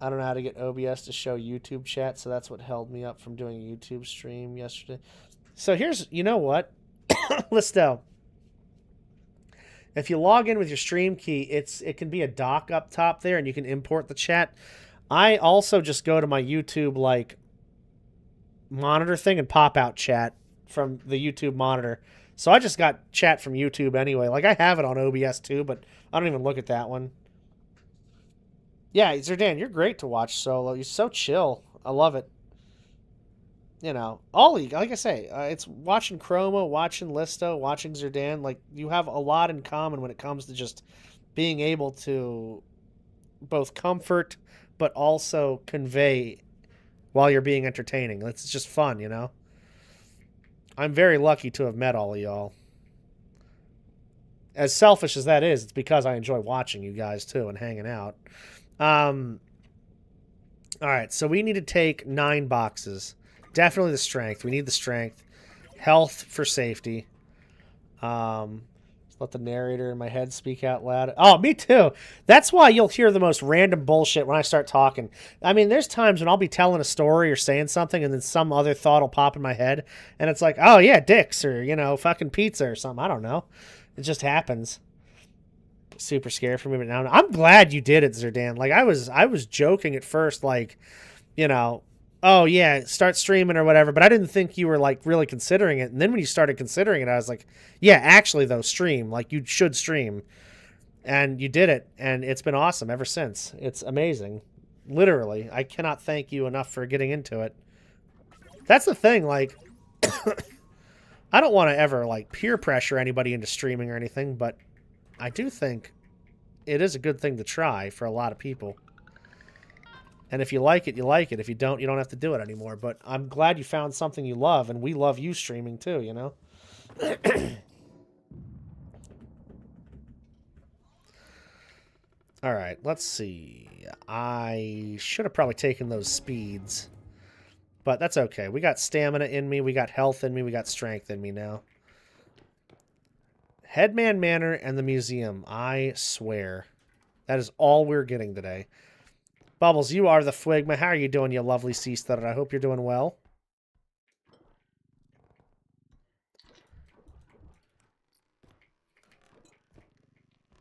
I don't know how to get OBS to show YouTube chat, so that's what held me up from doing a YouTube stream yesterday. So here's, you know what? Listo. If you log in with your stream key, it can be a dock up top there, and you can import the chat. I also just go to my YouTube like monitor thing and pop out chat from the YouTube monitor. So I just got chat from YouTube anyway. Like, I have it on OBS too, but I don't even look at that one. Yeah, Zerdan, you're great to watch solo. You're so chill. I love it. You know, like I say, it's watching Chroma, watching Listo, watching Zerdan. Like, you have a lot in common when it comes to just being able to both comfort but also convey while you're being entertaining. It's just fun, you know? I'm very lucky to have met all of y'all. As selfish as that is, it's because I enjoy watching you guys, too, and hanging out. All right, so we need to take 9 boxes. Definitely the strength. We need the strength. Health for safety. Let the narrator in my head speak out loud. Oh, me too. That's why you'll hear the most random bullshit when I start talking. I mean, there's times when I'll be telling a story or saying something, and then some other thought will pop in my head, and it's like, oh yeah, dicks, or, you know, fucking pizza or something. I don't know. It just happens. Super scared for me, but now I'm glad you did it, Zerdan. Like, I was joking at first, like, you know, oh yeah, start streaming or whatever, but I didn't think you were like really considering it. And then when you started considering it, I was like, yeah, actually though, stream. Like, you should stream. And you did it, and it's been awesome ever since. It's amazing. Literally, I cannot thank you enough for getting into it. That's the thing, like, I don't want to ever like peer pressure anybody into streaming or anything, but I do think it is a good thing to try for a lot of people. And if you like it, you like it. If you don't, you don't have to do it anymore. But I'm glad you found something you love, and we love you streaming too, you know? All right, let's see. I should have probably taken those speeds, but that's okay. We got stamina in me, we got health in me, we got strength in me now. Headman Manor and the museum, I swear. That is all we're getting today. Bubbles, you are the Phlegma. How are you doing, you lovely sea stutter? I hope you're doing well.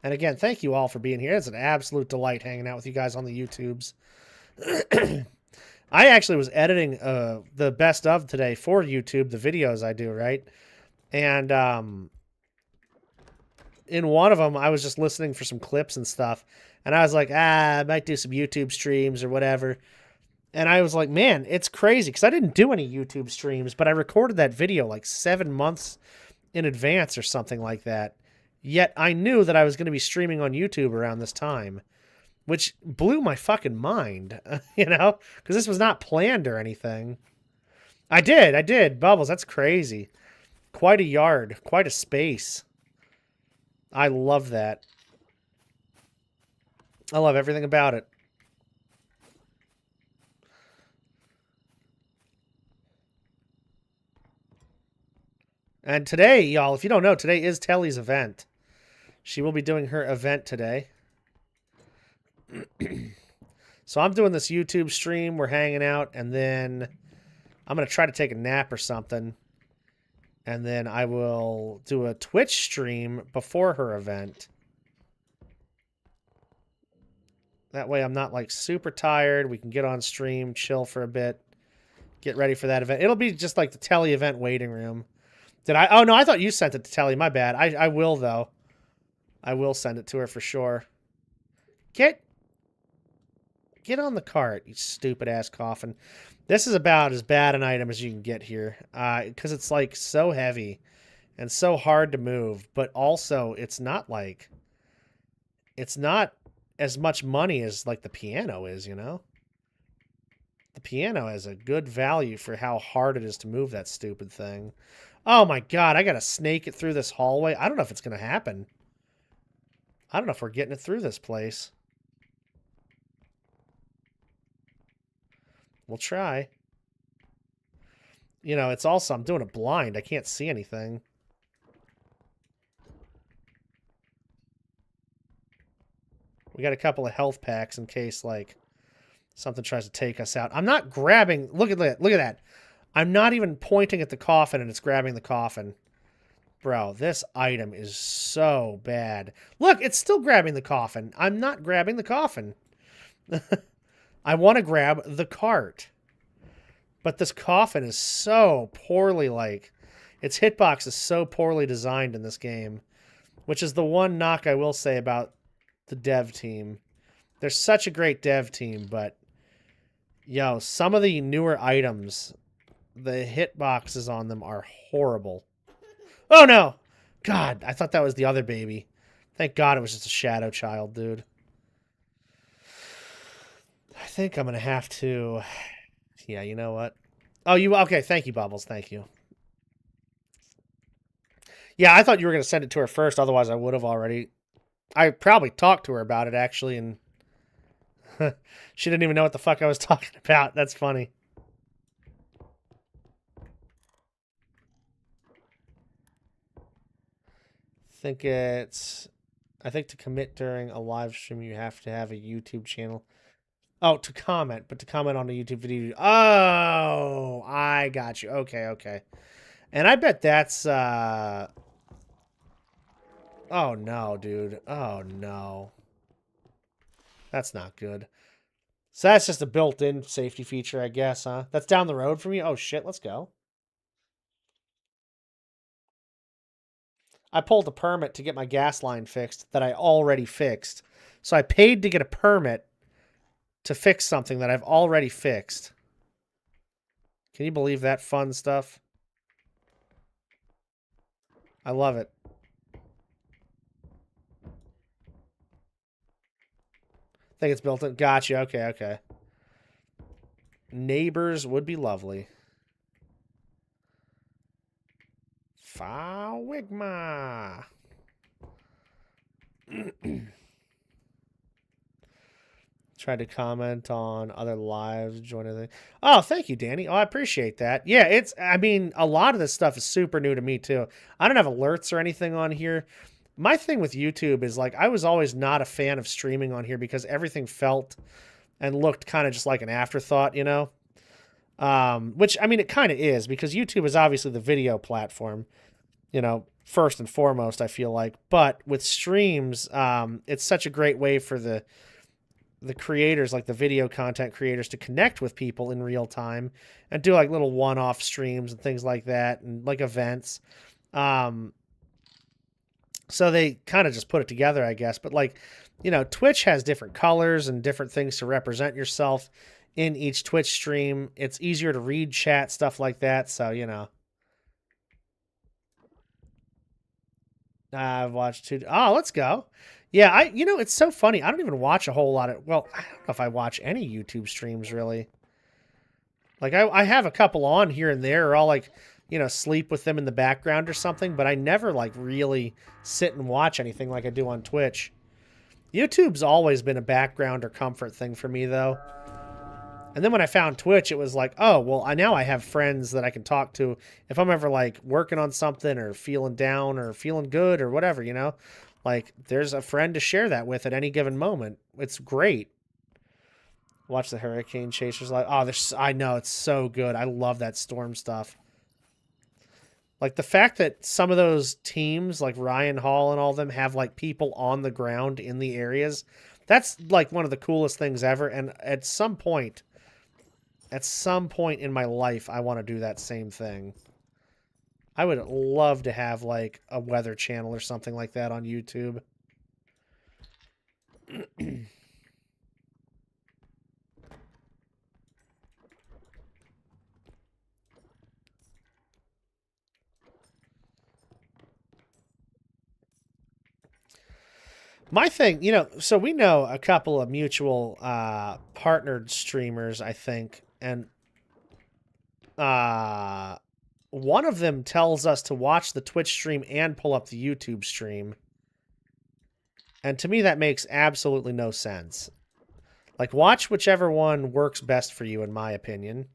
And again, thank you all for being here. It's an absolute delight hanging out with you guys on the YouTubes. I actually was editing the best of today for YouTube, the videos I do, right? And in one of them, I was just listening for some clips and stuff. And I was like, I might do some YouTube streams or whatever. And I was like, man, it's crazy because I didn't do any YouTube streams, but I recorded that video like 7 months in advance or something like that. Yet I knew that I was going to be streaming on YouTube around this time, which blew my fucking mind, you know, because this was not planned or anything. I did. Bubbles, that's crazy. Quite a yard, quite a space. I love that. I love everything about it. And today, y'all, if you don't know, today is Telly's event. She will be doing her event today. So I'm doing this YouTube stream. We're hanging out, and then I'm going to try to take a nap or something. And then I will do a Twitch stream before her event. That way I'm not, like, super tired. We can get on stream, chill for a bit, get ready for that event. It'll be just like the Telly event waiting room. Did I? Oh, no, I thought you sent it to Telly. My bad. I will, though. I will send it to her for sure. Get on the cart, you stupid-ass coffin. This is about as bad an item as you can get here. Because it's, like, so heavy and so hard to move. But also, it's not, like... It's not as much money as, like, the piano is, you know? The piano has a good value for how hard it is to move that stupid thing. Oh, my God. I got to snake it through this hallway. I don't know if it's going to happen. I don't know if we're getting it through this place. We'll try. You know, it's also, I'm doing it blind. I can't see anything. We got a couple of health packs in case, like, something tries to take us out. I'm not grabbing... Look at that. Look at that. I'm not even pointing at the coffin, and it's grabbing the coffin. Bro, this item is so bad. Look, it's still grabbing the coffin. I'm not grabbing the coffin. I want to grab the cart. But this coffin is so poorly, like... Its hitbox is so poorly designed in this game. Which is the one knock I will say about the dev team. They're such a great dev team, but... Yo, some of the newer items, the hitboxes on them are horrible. Oh, no! God, I thought that was the other baby. Thank God it was just a shadow child, dude. I think I'm going to have to... Yeah, you know what? Oh, you... Okay, thank you, Bubbles. Thank you. Yeah, I thought you were going to send it to her first. Otherwise, I would have already. I probably talked to her about it, actually, and she didn't even know what the fuck I was talking about. That's funny. I think to commit during a live stream, you have to have a YouTube channel. Oh, to comment, but to comment on a YouTube video. Oh, I got you. Okay, okay. And I bet that's... Oh, no, dude. Oh, no. That's not good. So that's just a built-in safety feature, I guess, huh? That's down the road from you? Oh, shit, let's go. I pulled a permit to get my gas line fixed that I already fixed. So I paid to get a permit to fix something that I've already fixed. Can you believe that fun stuff? I love it. I think it's built in. Gotcha. Okay, okay. Neighbors would be lovely. Wigma. Tried to comment on other lives, join anything. Oh, thank you, Danny. Oh, I appreciate that. Yeah, I mean, a lot of this stuff is super new to me, too. I don't have alerts or anything on here. My thing with YouTube is, like, I was always not a fan of streaming on here because everything felt and looked kind of just like an afterthought, you know? Which, I mean, it kind of is because YouTube is obviously the video platform, you know, first and foremost, I feel like. But with streams, it's such a great way for the creators, like the video content creators, to connect with people in real time and do like little one-off streams and things like that and like events. So they kind of just put it together, I guess. But like, you know, Twitch has different colors and different things to represent yourself in each Twitch stream. It's easier to read chat, stuff like that. So, you know. I've watched two. Oh, let's go. Yeah, you know, it's so funny. I don't even watch a whole lot of, well, I don't know if I watch any YouTube streams really. Like I have a couple on here and there, or I'll like, you know, sleep with them in the background or something, but I never like really sit and watch anything like I do on Twitch. YouTube's always been a background or comfort thing for me though. And then when I found Twitch, it was like, oh, well, now I have friends that I can talk to if I'm ever like working on something or feeling down or feeling good or whatever, you know? Like there's a friend to share that with at any given moment. It's great. Watch the Hurricane Chasers like, oh, I know it's so good. I love that storm stuff. Like the fact that some of those teams, like Ryan Hall and all of them, have like people on the ground in the areas. That's like one of the coolest things ever. And at some point in my life, I want to do that same thing. I would love to have like a weather channel or something like that on YouTube. My thing, you know, so we know a couple of mutual partnered streamers, I think, and one of them tells us to watch the Twitch stream and pull up the YouTube stream. And to me, that makes absolutely no sense. Like, watch whichever one works best for you, in my opinion.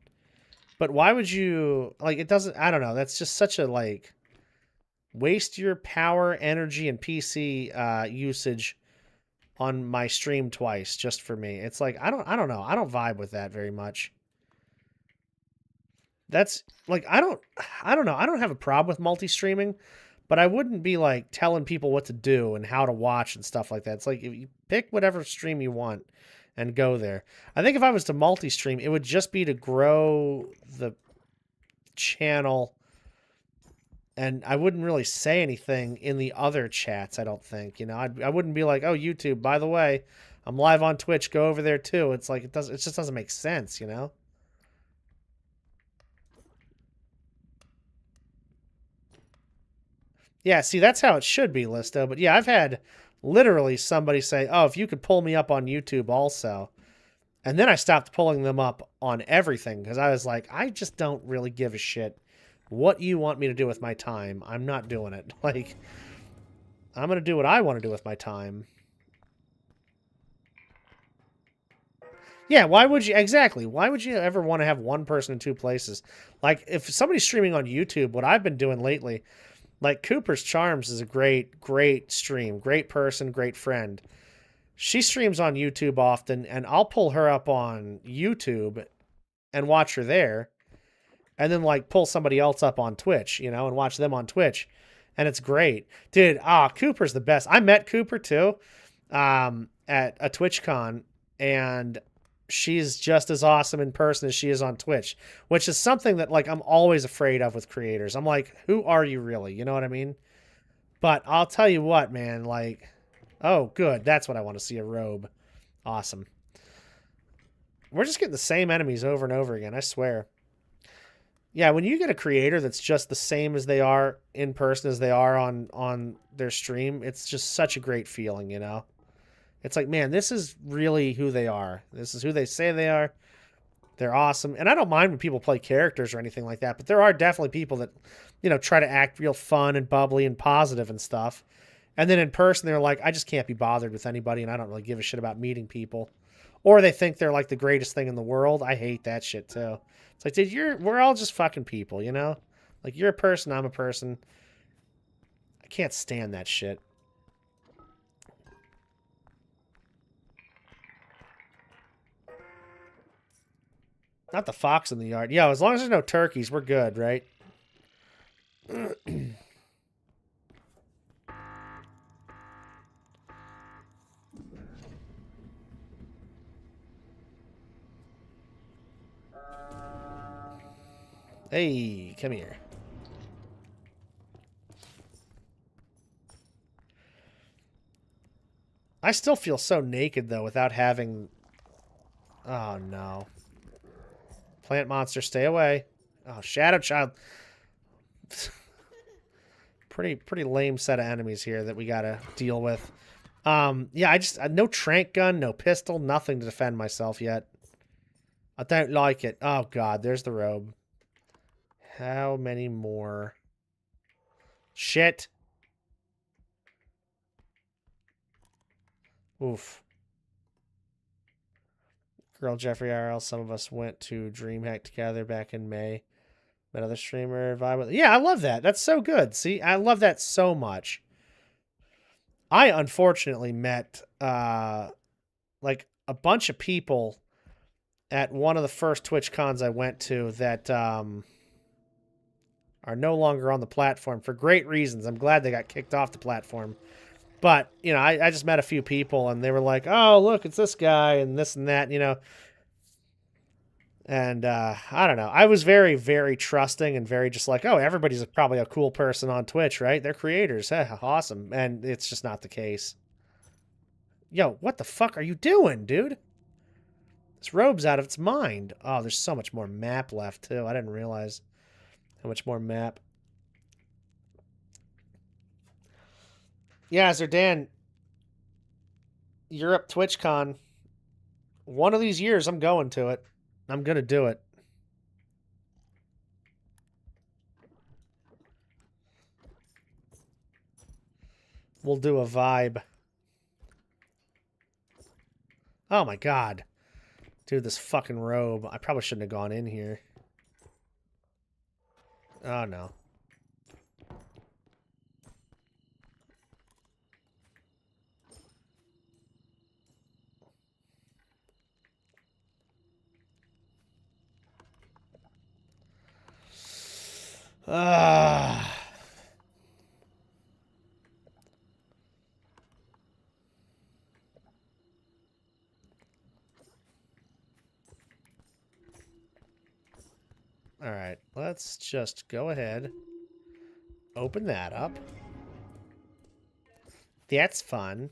But why would you, like, it doesn't, I don't know, that's just such a, like, waste your power, energy, and PC usage on my stream twice just for me. It's like, I don't know. I don't vibe with that very much. That's like, I don't know. I don't have a problem with multi-streaming, but I wouldn't be like telling people what to do and how to watch and stuff like that. It's like, if you pick whatever stream you want and go there. I think if I was to multi-stream, it would just be to grow the channel, and I wouldn't really say anything in the other chats, I don't think. You know, I wouldn't be like, oh, YouTube, by the way, I'm live on Twitch, go over there too. It's like, it just doesn't make sense, you know? Yeah, see, that's how it should be, Listo. But yeah, I've had literally somebody say, oh, if you could pull me up on YouTube also. And then I stopped pulling them up on everything because I was like, I just don't really give a shit what you want me to do with my time. I'm not doing it. Like, I'm going to do what I want to do with my time. Yeah, why would you, exactly, why would you ever want to have one person in two places? Like, if somebody's streaming on YouTube, what I've been doing lately, like Cooper's Charms is a great stream, great person, great friend. She streams on YouTube often, and I'll pull her up on YouTube and watch her there, and then like pull somebody else up on Twitch, you know, and watch them on Twitch. And it's great. Dude, Cooper's the best. I met Cooper too at a TwitchCon, and she's just as awesome in person as she is on Twitch, which is something that like I'm always afraid of with creators. I'm like, who are you really? You know what I mean? But I'll tell you what, man, like, oh, good. That's what I want to see, a robe. Awesome. We're just getting the same enemies over and over again, I swear. Yeah, when you get a creator that's just the same as they are in person as they are on their stream, it's just such a great feeling, you know? It's like, man, this is really who they are. This is who they say they are. They're awesome. And I don't mind when people play characters or anything like that, but there are definitely people that, try to act real fun and bubbly and positive and stuff. And then in person, they're like, I just can't be bothered with anybody, and I don't really give a shit about meeting people. Or they think they're like the greatest thing in the world. I hate that shit too. It's like, dude, we're all just fucking people, you know? Like, you're a person, I'm a person. I can't stand that shit. Not the fox in the yard. Yeah, as long as there's no turkeys, we're good, right? Hey, come here. I still feel so naked, though, without having... Oh, no. Plant monster, stay away. Oh, Shadow Child. Pretty lame set of enemies here that we gotta deal with. Yeah, I just... no trank gun, no pistol, nothing to defend myself yet. I don't like it. Oh, God, there's the robe. How many more? Shit. Oof. Girl Jeffrey RL, some of us went to DreamHack together back in May. Met other streamer, vibe with. Yeah, I love that. That's so good. See, I love that so much. I unfortunately met like a bunch of people at one of the first Twitch cons I went to that are no longer on the platform for great reasons. I'm glad they got kicked off the platform. But, I just met a few people and they were like, oh, look, it's this guy and this and that, And I don't know. I was very, very trusting and very just like, oh, everybody's probably a cool person on Twitch, right? They're creators. Awesome. And it's just not the case. Yo, what the fuck are you doing, dude? This robe's out of its mind. Oh, there's so much more map left, too. I didn't realize how much more map. Yeah, Zerdan, Europe TwitchCon. One of these years, I'm going to it. I'm going to do it. We'll do a vibe. Oh my god. Dude, this fucking robe. I probably shouldn't have gone in here. Oh no. Ah. All right, let's just go ahead. Open that up. That's fun.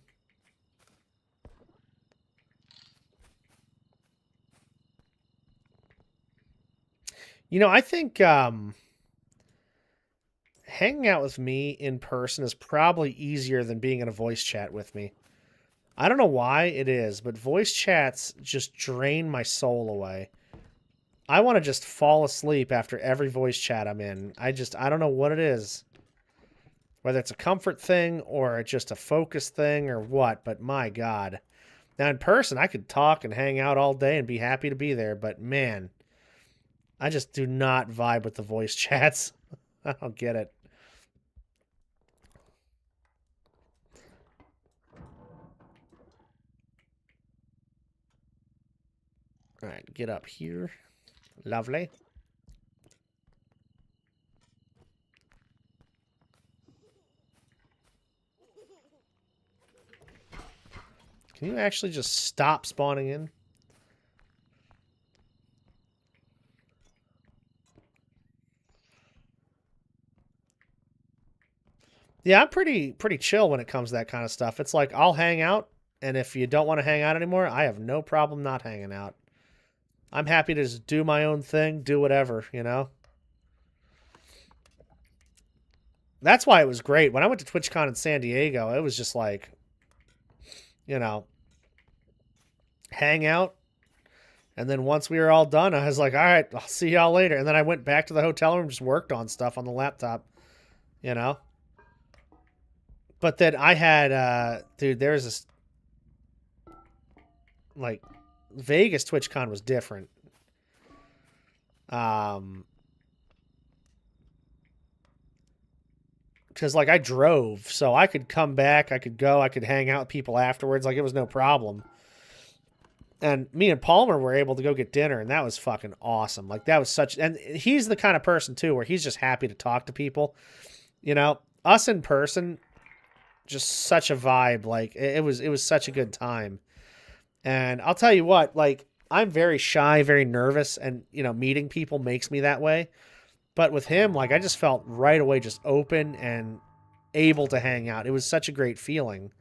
I think hanging out with me in person is probably easier than being in a voice chat with me. I don't know why it is, but voice chats just drain my soul away. I want to just fall asleep after every voice chat I'm in. I don't know what it is. Whether it's a comfort thing or just a focus thing or what, but my God. Now in person, I could talk and hang out all day and be happy to be there, but man, I just do not vibe with the voice chats. I don't get it. All right, get up here. Lovely. Can you actually just stop spawning in? Yeah, I'm pretty chill when it comes to that kind of stuff. It's like I'll hang out, and if you don't want to hang out anymore, I have no problem not hanging out. I'm happy to just do my own thing, do whatever, That's why it was great. When I went to TwitchCon in San Diego, it was just like, hang out. And then once we were all done, I was like, all right, I'll see y'all later. And then I went back to the hotel room and just worked on stuff on the laptop, you know? But then I had, dude, there was this, like, Vegas TwitchCon was different. Because, like, I drove, so I could come back, I could go, I could hang out with people afterwards. Like, it was no problem. And me and Palmer were able to go get dinner, and that was fucking awesome. Like, that was such... And he's the kind of person, too, where he's just happy to talk to people. You know? Us in person, just such a vibe. Like, it was such a good time. And I'll tell you what, like, I'm very shy, very nervous, and, you know, meeting people makes me that way. But with him, like, I just felt right away just open and able to hang out. It was such a great feeling.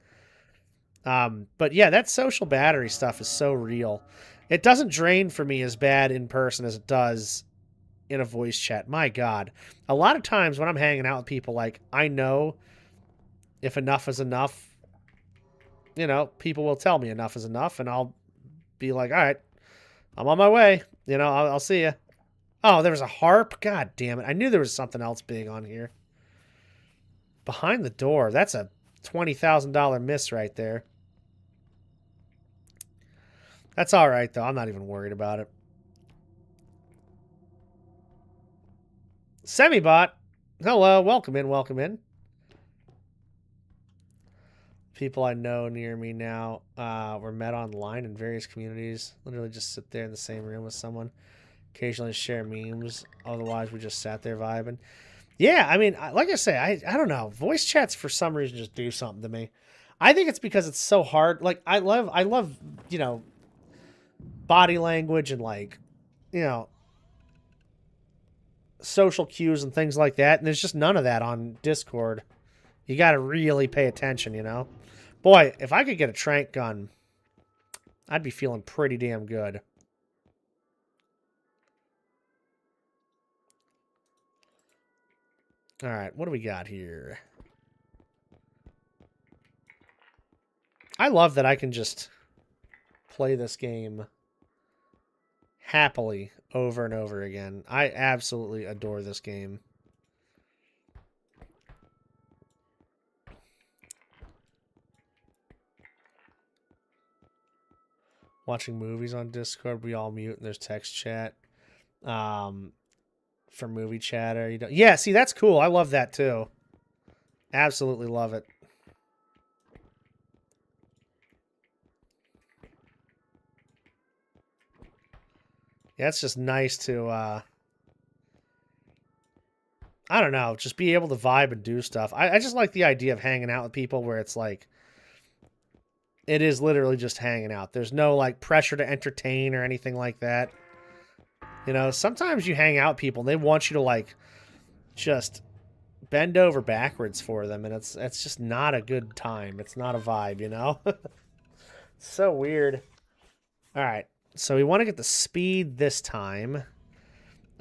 But yeah, that social battery stuff is so real. It doesn't drain for me as bad in person as it does in a voice chat. My God. A lot of times when I'm hanging out with people, like, I know if enough is enough, you know, people will tell me enough is enough, and I'll be like, all right, I'm on my way. You know, I'll see you. Oh, there was a harp? God damn it. I knew there was something else big on here. Behind the door. That's a $20,000 miss right there. That's all right, though. I'm not even worried about it. Semibot. Hello. Welcome in. Welcome in. People I know near me now were met online in various communities. Literally just sit there in the same room with someone. Occasionally share memes. Otherwise, we just sat there vibing. Yeah, I mean, like I say, I don't know. Voice chats for some reason just do something to me. I think it's because it's so hard. Like, I love, you know, body language and, like, you know, social cues and things like that. And there's just none of that on Discord. You got to really pay attention, you know? Boy, if I could get a trank gun, I'd be feeling pretty damn good. All right, what do we got here? I love that I can just play this game happily over and over again. I absolutely adore this game. Watching movies on Discord, we all mute and there's text chat. For movie chatter, you don't... Yeah, see, that's cool. I love that too. Absolutely love it. Yeah, it's just nice to, I don't know, just be able to vibe and do stuff. I just like the idea of hanging out with people where it's like, it is literally just hanging out. There's no, like, pressure to entertain or anything like that. You know, sometimes you hang out with people and they want you to, like, just bend over backwards for them, and it's just not a good time. It's not a vibe, you know? So weird. All right. So we want to get the speed this time.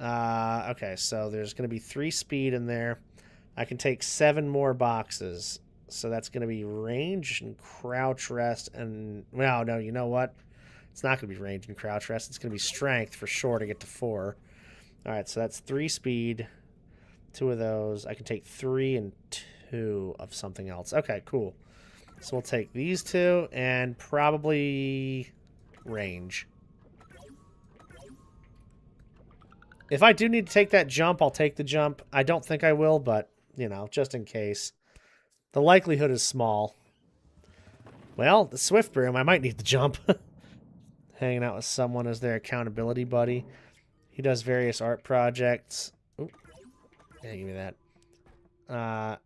Okay, so there's going to be 3 speed in there. I can take 7 more boxes. So that's going to be range and crouch rest and... Well, no, you know what? It's not going to be range and crouch rest. It's going to be strength for sure to get to 4. All right, so that's 3 speed. 2 of those. I can take 3 and 2 of something else. Okay, cool. So we'll take these 2 and probably range. If I do need to take that jump, I'll take the jump. I don't think I will, but, you know, just in case. The likelihood is small. Well, the Swift Broom, I might need the jump. Hanging out with someone as their accountability buddy. He does various art projects. Ooh. Yeah, give me that.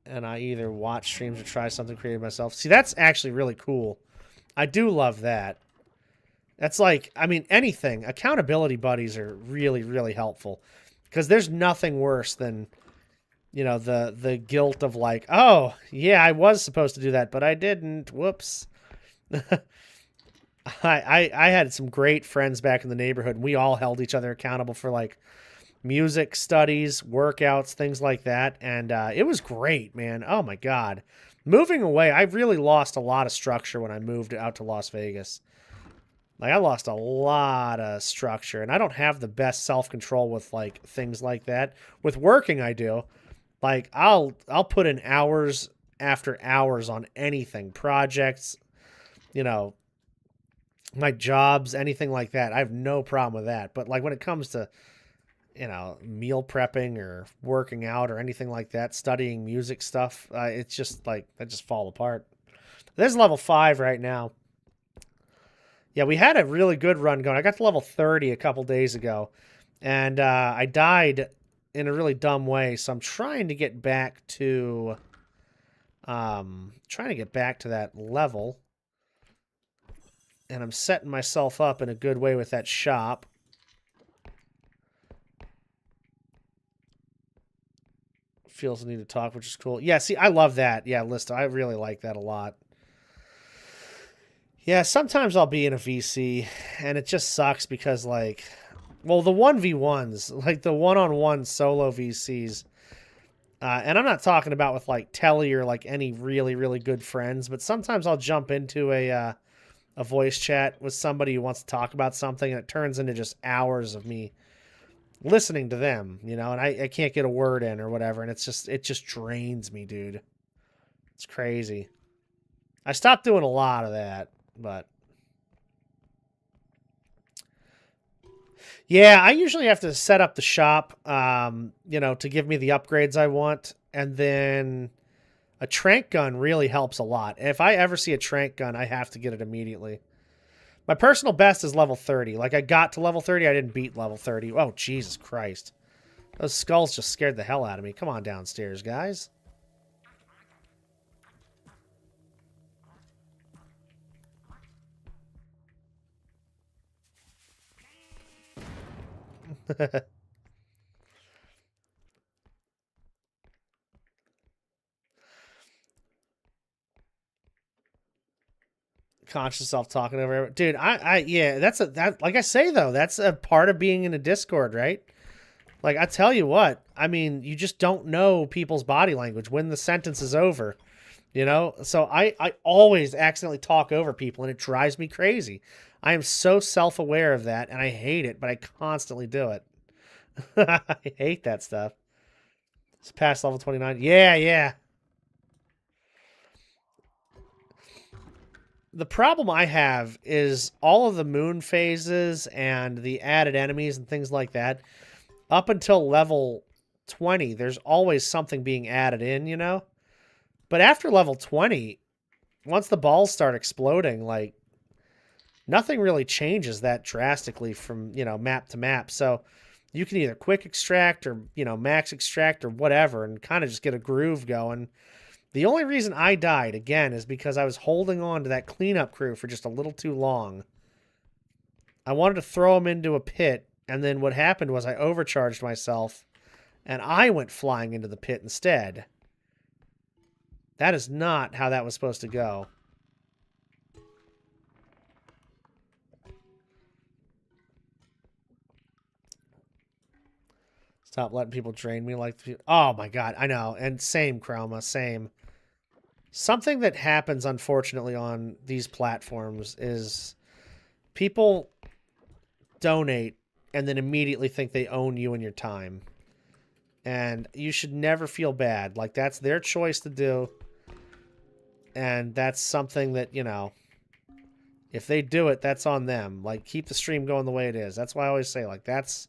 And I either watch streams or try something creative myself. See, that's actually really cool. I do love that. That's like, I mean, anything. Accountability buddies are really, really helpful. Because there's nothing worse than, you know, the guilt of like, oh, yeah, I was supposed to do that, but I didn't. Whoops. I had some great friends back in the neighborhood, and we all held each other accountable for, like, music studies, workouts, things like that. And it was great, man. Oh, my God. Moving away, I really lost a lot of structure when I moved out to Las Vegas. Like I lost a lot of structure, and I don't have the best self-control with like things like that. With working, I do. Like I'll put in hours after hours on anything, projects, you know, my jobs, anything like that. I have no problem with that. But like when it comes to, meal prepping or working out or anything like that, studying music stuff, it's just like I just fall apart. There's level 5 right now. Yeah, we had a really good run going. I got to level 30 a couple days ago, and I died in a really dumb way. So I'm trying to get back to, that level, and I'm setting myself up in a good way with that shop. Feels the need to talk, which is cool. Yeah, see, I love that. Yeah, Lista, I really like that a lot. Yeah, sometimes I'll be in a VC, and it just sucks because, like, well, the 1v1s, like the one-on-one solo VCs, and I'm not talking about with, like, Telly or, like, any really, really good friends, but sometimes I'll jump into a voice chat with somebody who wants to talk about something, and it turns into just hours of me listening to them, and I can't get a word in or whatever, and it just drains me, dude. It's crazy. I stopped doing a lot of that, but yeah, I usually have to set up the shop, to give me the upgrades I want, and then a trank gun really helps a lot. If I ever see a trank gun, I have to get it immediately. My personal best is level 30. Like, I got to level 30, I didn't beat level 30. Oh, Jesus Christ. Those skulls just scared the hell out of me. Come on downstairs, guys. Conscious self talking over everyone. Dude, yeah, that like I say though, that's a part of being in a Discord, right? Like I tell you what, I mean, you just don't know people's body language when the sentence is over, So I always accidentally talk over people, and it drives me crazy. I am so self aware of that, and I hate it, but I constantly do it. I hate that stuff. It's past level 29. Yeah, yeah. The problem I have is all of the moon phases and the added enemies and things like that. Up until level 20, there's always something being added in. But after level 20, once the balls start exploding, like, nothing really changes that drastically from, map to map. So you can either quick extract or, max extract or whatever and kind of just get a groove going. The only reason I died, again, is because I was holding on to that cleanup crew for just a little too long. I wanted to throw them into a pit, and then what happened was I overcharged myself, and I went flying into the pit instead. That is not how that was supposed to go. Stop letting people drain me like... Oh, my God. I know. And same, Chroma. Same. Something that happens, unfortunately, on these platforms is people donate and then immediately think they own you and your time. And you should never feel bad. Like, that's their choice to do. And that's something that, if they do it, that's on them. Like, keep the stream going the way it is. That's why I always say, like, that's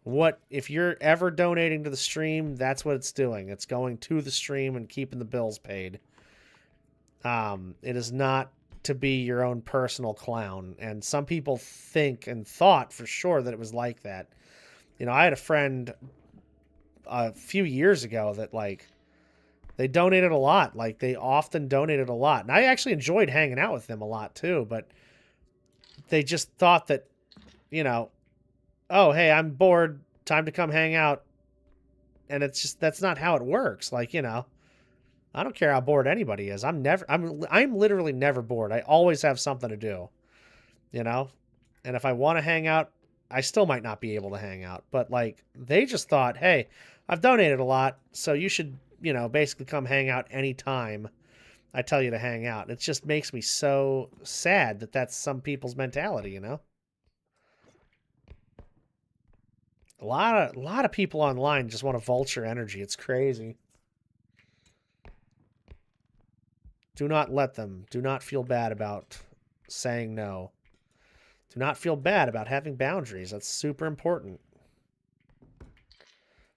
what, if you're ever donating to the stream, that's what it's doing. It's going to the stream and keeping the bills paid. It is not to be your own personal clown. And some people think and thought for sure that it was like that. I had a friend a few years ago that, like, they donated a lot. Like, they often donated a lot. And I actually enjoyed hanging out with them a lot, too. But they just thought that, oh, hey, I'm bored. Time to come hang out. And it's just, that's not how it works. Like, I don't care how bored anybody is. I'm literally never bored. I always have something to do, And if I want to hang out, I still might not be able to hang out. But, like, they just thought, hey, I've donated a lot, so you should, basically come hang out anytime. I tell you to hang out. It just makes me so sad that that's some people's mentality, you know? A lot of people online just want to vulture energy. It's crazy. Do not let them. Do not feel bad about saying no. Do not feel bad about having boundaries. That's super important.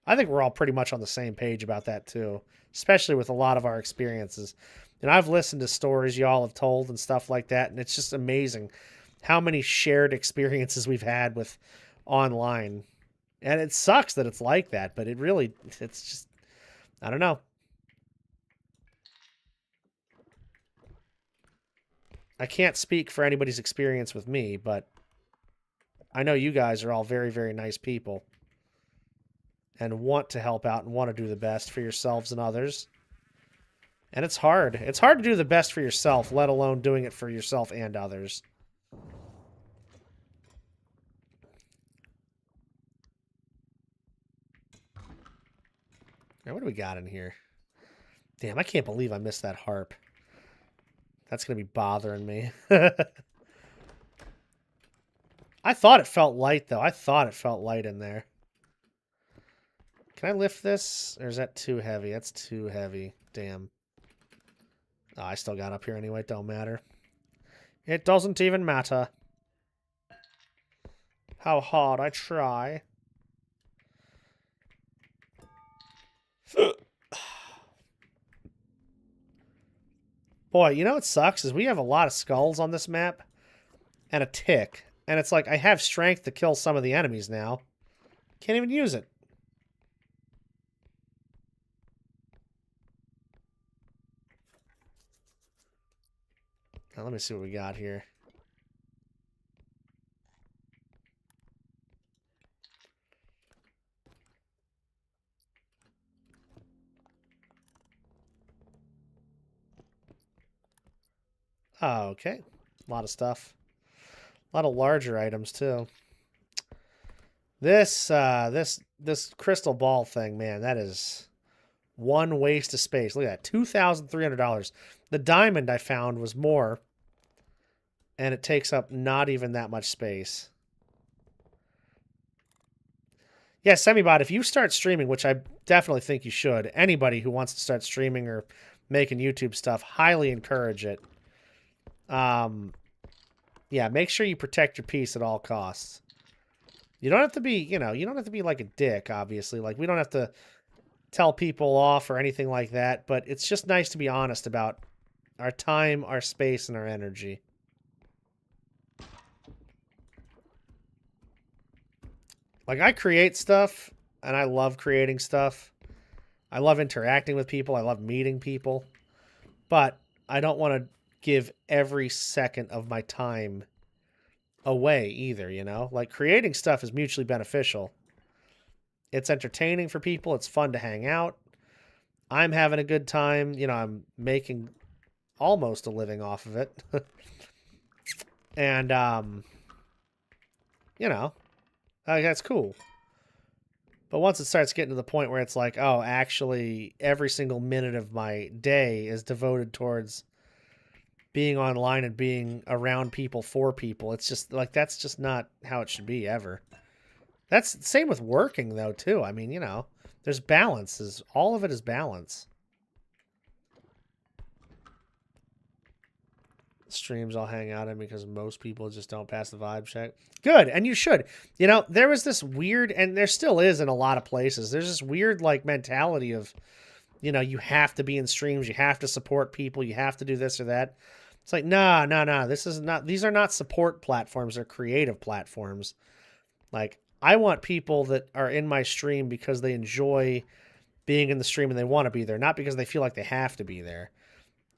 I think we're all pretty much on the same page about that too, especially with a lot of our experiences. And I've listened to stories y'all have told and stuff like that, and it's just amazing how many shared experiences we've had with online. And it sucks that it's like that, but it's just, I don't know. I can't speak for anybody's experience with me, but I know you guys are all very, very nice people and want to help out and want to do the best for yourselves and others. And it's hard. It's hard to do the best for yourself, let alone doing it for yourself and others. Now, what do we got in here? Damn, I can't believe I missed that harp. That's going to be bothering me. I thought it felt light, though. I thought it felt light in there. Can I lift this? Or is that too heavy? That's too heavy. Damn. Oh, I still got up here anyway. It don't matter. It doesn't even matter. How hard I try. Boy, you know what sucks is we have a lot of skulls on this map and a tick. And it's like I have strength to kill some of the enemies now. Can't even use it. Now, let me see what we got here. Oh, okay. A lot of stuff. A lot of larger items, too. This crystal ball thing, man, that is one waste of space. Look at that, $2,300. The diamond I found was more, and it takes up not even that much space. Yeah, Semibot, if you start streaming, which I definitely think you should, anybody who wants to start streaming or making YouTube stuff, highly encourage it. Yeah, make sure you protect your peace at all costs. You don't have to be, you don't have to be like a dick, obviously. Like, we don't have to tell people off or anything like that, but it's just nice to be honest about our time, our space, and our energy. Like, I create stuff, and I love creating stuff. I love interacting with people. I love meeting people. But I don't want to give every second of my time away either, you know? Like, creating stuff is mutually beneficial. It's entertaining for people. It's fun to hang out. I'm having a good time. You know, I'm making almost a living off of it. And, you know, that's cool. But once it starts getting to the point where it's like, oh, actually, every single minute of my day is devoted towards being online and being around people for people, it's just like, that's just not how it should be ever. That's the same with working, though, too. I mean, you know, there's balances. All of it is balance. Streams I'll hang out in because most people just don't pass the vibe check. Good, and you should. You know, there was this weird, and there still is in a lot of places, there's this weird, like, mentality of, you know, you have to be in streams, you have to support people, you have to do this or that. It's like, nah, these are not support platforms, they're creative platforms. Like, I want people that are in my stream because they enjoy being in the stream and they want to be there, not because they feel like they have to be there.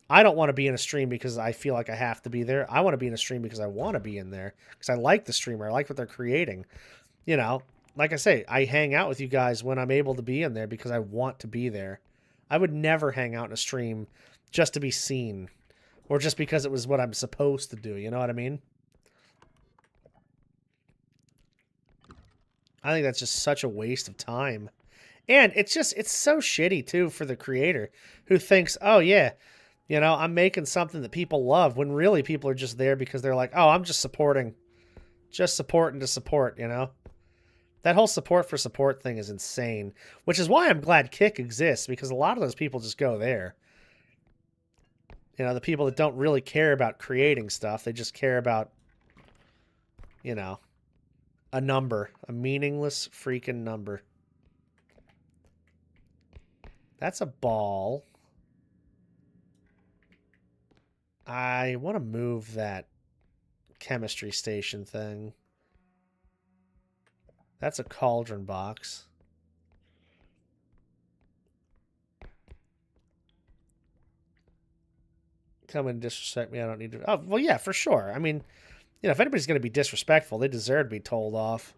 I don't want to be in a stream because I feel like I have to be there. I want to be in a stream because I want to be in there, because I like the streamer. I like what they're creating. You know, like I say, I hang out with you guys when I'm able to be in there because I want to be there. I would never hang out in a stream just to be seen or just because it was what I'm supposed to do. You know what I mean? I think that's just such a waste of time. And it's so shitty, too, for the creator who thinks, oh, yeah, You know, I'm making something that people love when really people are just there because they're like, oh, I'm just supporting to support, you know? That whole support for support thing is insane, which is why I'm glad Kick exists because a lot of those people just go there. You know, the people that don't really care about creating stuff, they just care about, you know, a number, a meaningless freaking number. That's a ball. I want to move that chemistry station thing. That's a cauldron box. Come and disrespect me. I don't need to. Oh, well, yeah, for sure. I mean, you know, if anybody's going to be disrespectful, they deserve to be told off.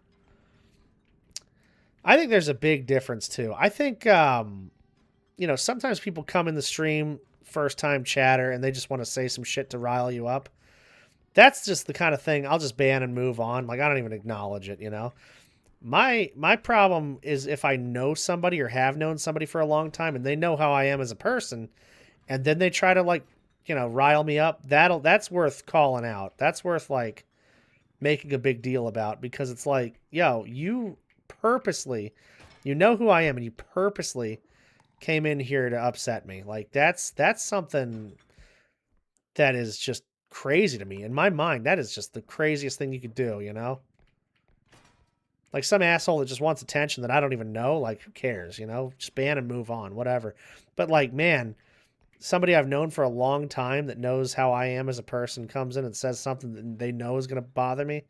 I think there's a big difference, too. I think, you know, sometimes people come in the stream, first time chatter, and they just want to say some shit to rile you up. That's just the kind of thing I'll just ban and move on. Like, I don't even acknowledge it, you know? My problem is if I know somebody or have known somebody for a long time and they know how I am as a person, and then they try to, like, you know, rile me up, that's worth calling out. That's worth, like, making a big deal about because it's like, yo, you purposely, you know who I am and you purposely came in here to upset me. Like, that's something that is just crazy to me. In my mind, that is just the craziest thing you could do, you know? Like some asshole that just wants attention that I don't even know, like, who cares, you know? Just ban and move on, whatever. But, like, man, somebody I've known for a long time that knows how I am as a person comes in and says something that they know is going to bother me.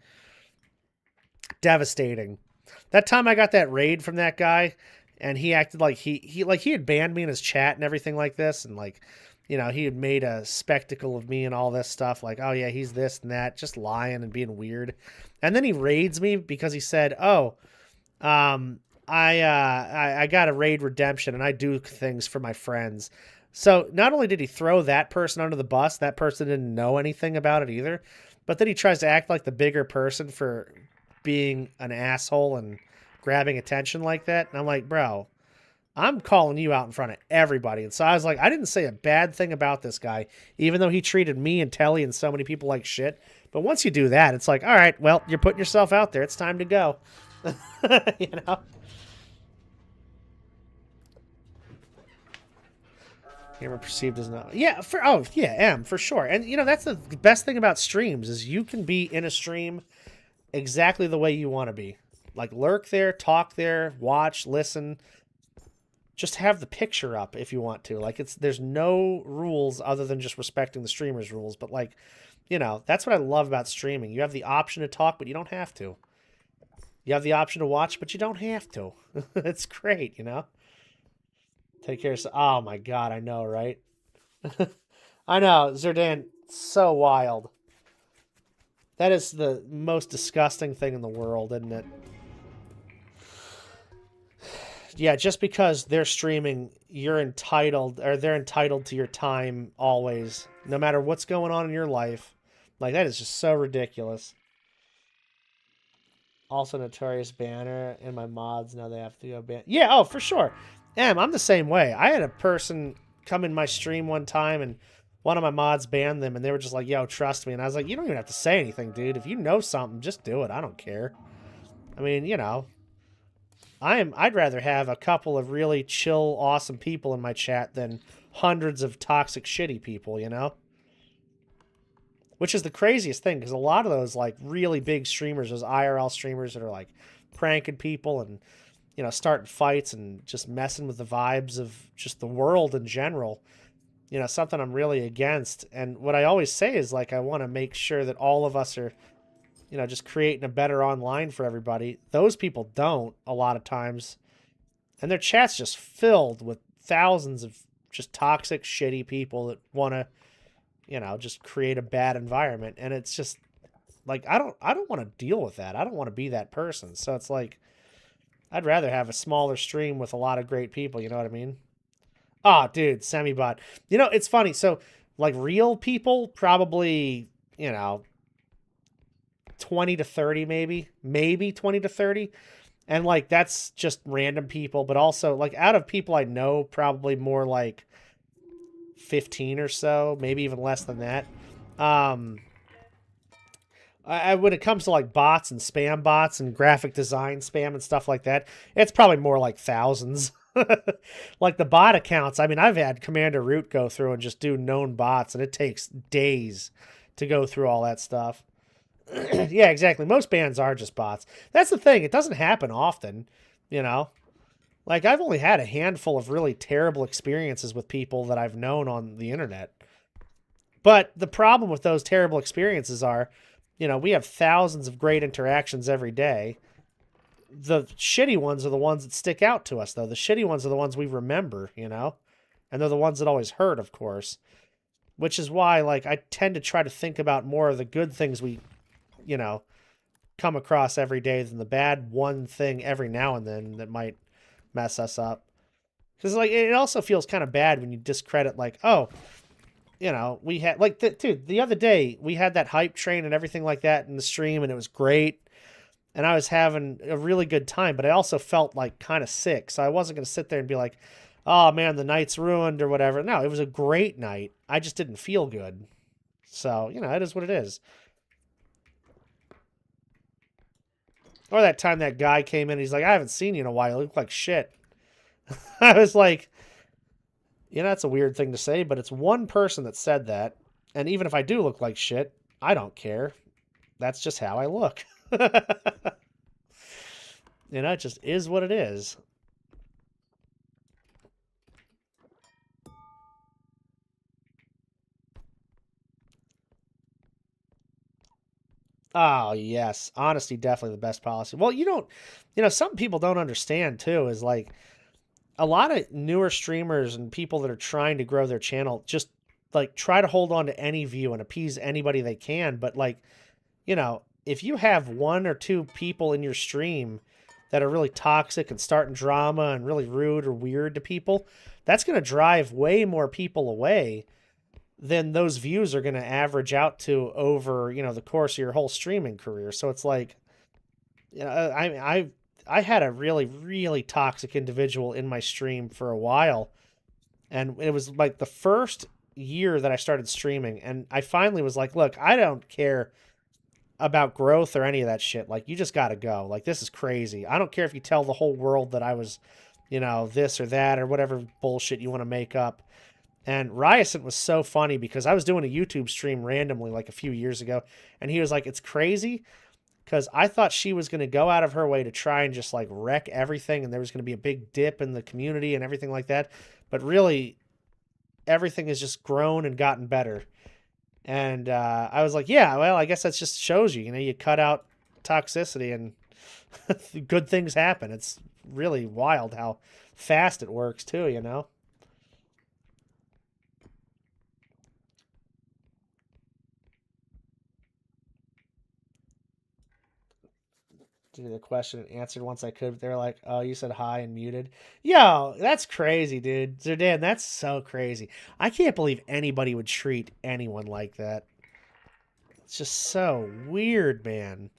Devastating. That time I got that raid from that guy and he acted like he had banned me in his chat and everything like this and like, you know, he had made a spectacle of me and all this stuff like, oh yeah, he's this and that, just lying and being weird. And then he raids me because he said, "Oh, I got a raid redemption and I do things for my friends." So not only did he throw that person under the bus, that person didn't know anything about it either, but then he tries to act like the bigger person for being an asshole and grabbing attention like that. And I'm like, bro, I'm calling you out in front of everybody. And so I was like, I didn't say a bad thing about this guy, even though he treated me and Telly and so many people like shit. But once you do that, it's like, all right, well, you're putting yourself out there. It's time to go. You know? You're perceived as not. Yeah, for sure. And you know, that's the best thing about streams is you can be in a stream exactly the way you want to be. Like lurk there, talk there, watch, listen. Just have the picture up if you want to. Like there's no rules other than just respecting the streamer's rules. But like, you know, that's what I love about streaming. You have the option to talk, but you don't have to. You have the option to watch, but you don't have to. It's great, you know? Take care of... Oh my god, I know, right? I know, Zerdan, so wild. That is the most disgusting thing in the world, isn't it? Yeah, just because they're streaming, you're entitled, or they're entitled to your time always, no matter what's going on in your life. Like, that is just so ridiculous. Also, Notorious Banner and my mods, now they have to go ban. Yeah, oh, for sure. I'm the same way. I had a person come in my stream one time and one of my mods banned them and they were just like, yo, trust me. And I was like, you don't even have to say anything, dude. If you know something, just do it. I don't care. I mean, you know, I'd rather have a couple of really chill, awesome people in my chat than hundreds of toxic, shitty people, you know? Which is the craziest thing, because a lot of those, like, really big streamers, those IRL streamers that are, like, pranking people and, you know, starting fights and just messing with the vibes of just the world in general, you know, something I'm really against. And what I always say is, like, I want to make sure that all of us are, you know, just creating a better online for everybody. Those people don't, a lot of times. And their chat's just filled with thousands of just toxic, shitty people that want to, you know, just create a bad environment. And it's just like, I don't want to deal with that. I don't want to be that person. So it's like, I'd rather have a smaller stream with a lot of great people. You know what I mean? Oh, dude, Semibot. You know, it's funny. So like real people, probably, you know, 20 to 30, maybe 20 to 30. And like, that's just random people, but also like out of people I know, probably more like 15 or so, maybe even less than that. Um, when it comes to like bots and spam bots and graphic design spam and stuff like that, it's probably more like thousands. Like the bot accounts, I mean, I've had Commander Root go through and just do known bots, and it takes days to go through all that stuff. Yeah, exactly. Most bans are just bots. That's the thing. It doesn't happen often, you know? Like, I've only had a handful of really terrible experiences with people that I've known on the internet. But the problem with those terrible experiences are, we have thousands of great interactions every day. The shitty ones are the ones that stick out to us, though. The shitty ones are the ones we remember, And they're the ones that always hurt, of course. Which is why, like, I tend to try to think about more of the good things we, come across every day than the bad one thing every now and then that might mess us up. Because, like, it also feels kind of bad when you discredit, like, oh, we had, like, dude, the other day, we had that hype train and everything like that in the stream, and it was great. And I was having a really good time, but I also felt, like, kind of sick. So I wasn't going to sit there and be like, oh, man, the night's ruined or whatever. No, it was a great night. I just didn't feel good. So, it is what it is. Or that time that guy came in, he's like, I haven't seen you in a while. You look like shit. I was like, that's a weird thing to say, but it's one person that said that. And even if I do look like shit, I don't care. That's just how I look. It just is what it is. Oh, yes. Honesty, definitely the best policy. Well, some people don't understand too, is like a lot of newer streamers and people that are trying to grow their channel just like try to hold on to any view and appease anybody they can. But like, if you have one or two people in your stream that are really toxic and starting drama and really rude or weird to people, that's going to drive way more people away than those views are going to average out to over, the course of your whole streaming career. So it's like, I had a really, really toxic individual in my stream for a while. And it was like the first year that I started streaming. And I finally was like, look, I don't care about growth or any of that shit. Like, you just got to go. Like, this is crazy. I don't care if you tell the whole world that I was, this or that or whatever bullshit you want to make up. And Ryerson was so funny because I was doing a YouTube stream randomly like a few years ago. And he was like, it's crazy because I thought she was going to go out of her way to try and just like wreck everything. And there was going to be a big dip in the community and everything like that. But really, everything has just grown and gotten better. And I was like, yeah, well, I guess that just shows you, you cut out toxicity and good things happen. It's really wild how fast it works too, The question and answered once I could. They're like, oh, you said hi and muted. Yo, that's crazy, dude. Zerdan, that's so crazy. I can't believe anybody would treat anyone like that. It's just so weird, man.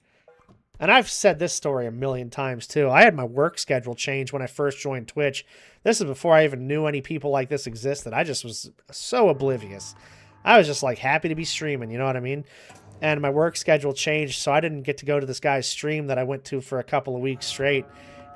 And I've said this story a million times, too. I had my work schedule change when I first joined Twitch. This is before I even knew any people like this existed. I just was so oblivious. I was just, like, happy to be streaming, you know what I mean? And my work schedule changed, so I didn't get to go to this guy's stream that I went to for a couple of weeks straight.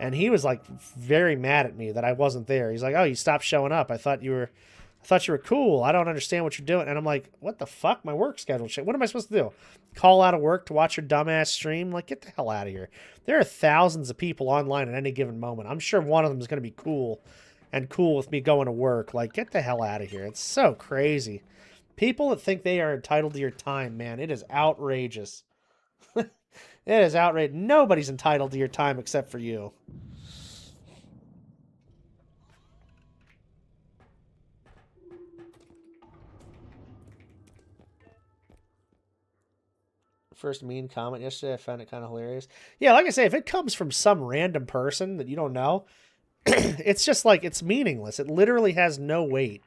And he was, like, very mad at me that I wasn't there. He's like, oh, you stopped showing up. I thought you were cool. I don't understand what you're doing. And I'm like, what the fuck? My work schedule changed. What am I supposed to do? Call out of work to watch your dumbass stream? Like, get the hell out of here. There are thousands of people online at any given moment. I'm sure one of them is going to be cool with me going to work. Like, get the hell out of here. It's so crazy. People that think they are entitled to your time, man, it is outrageous. It is outrageous. Nobody's entitled to your time except for you. First mean comment yesterday, I found it kind of hilarious. Yeah, like I say, if it comes from some random person that you don't know, it's just like, it's meaningless. It literally has no weight.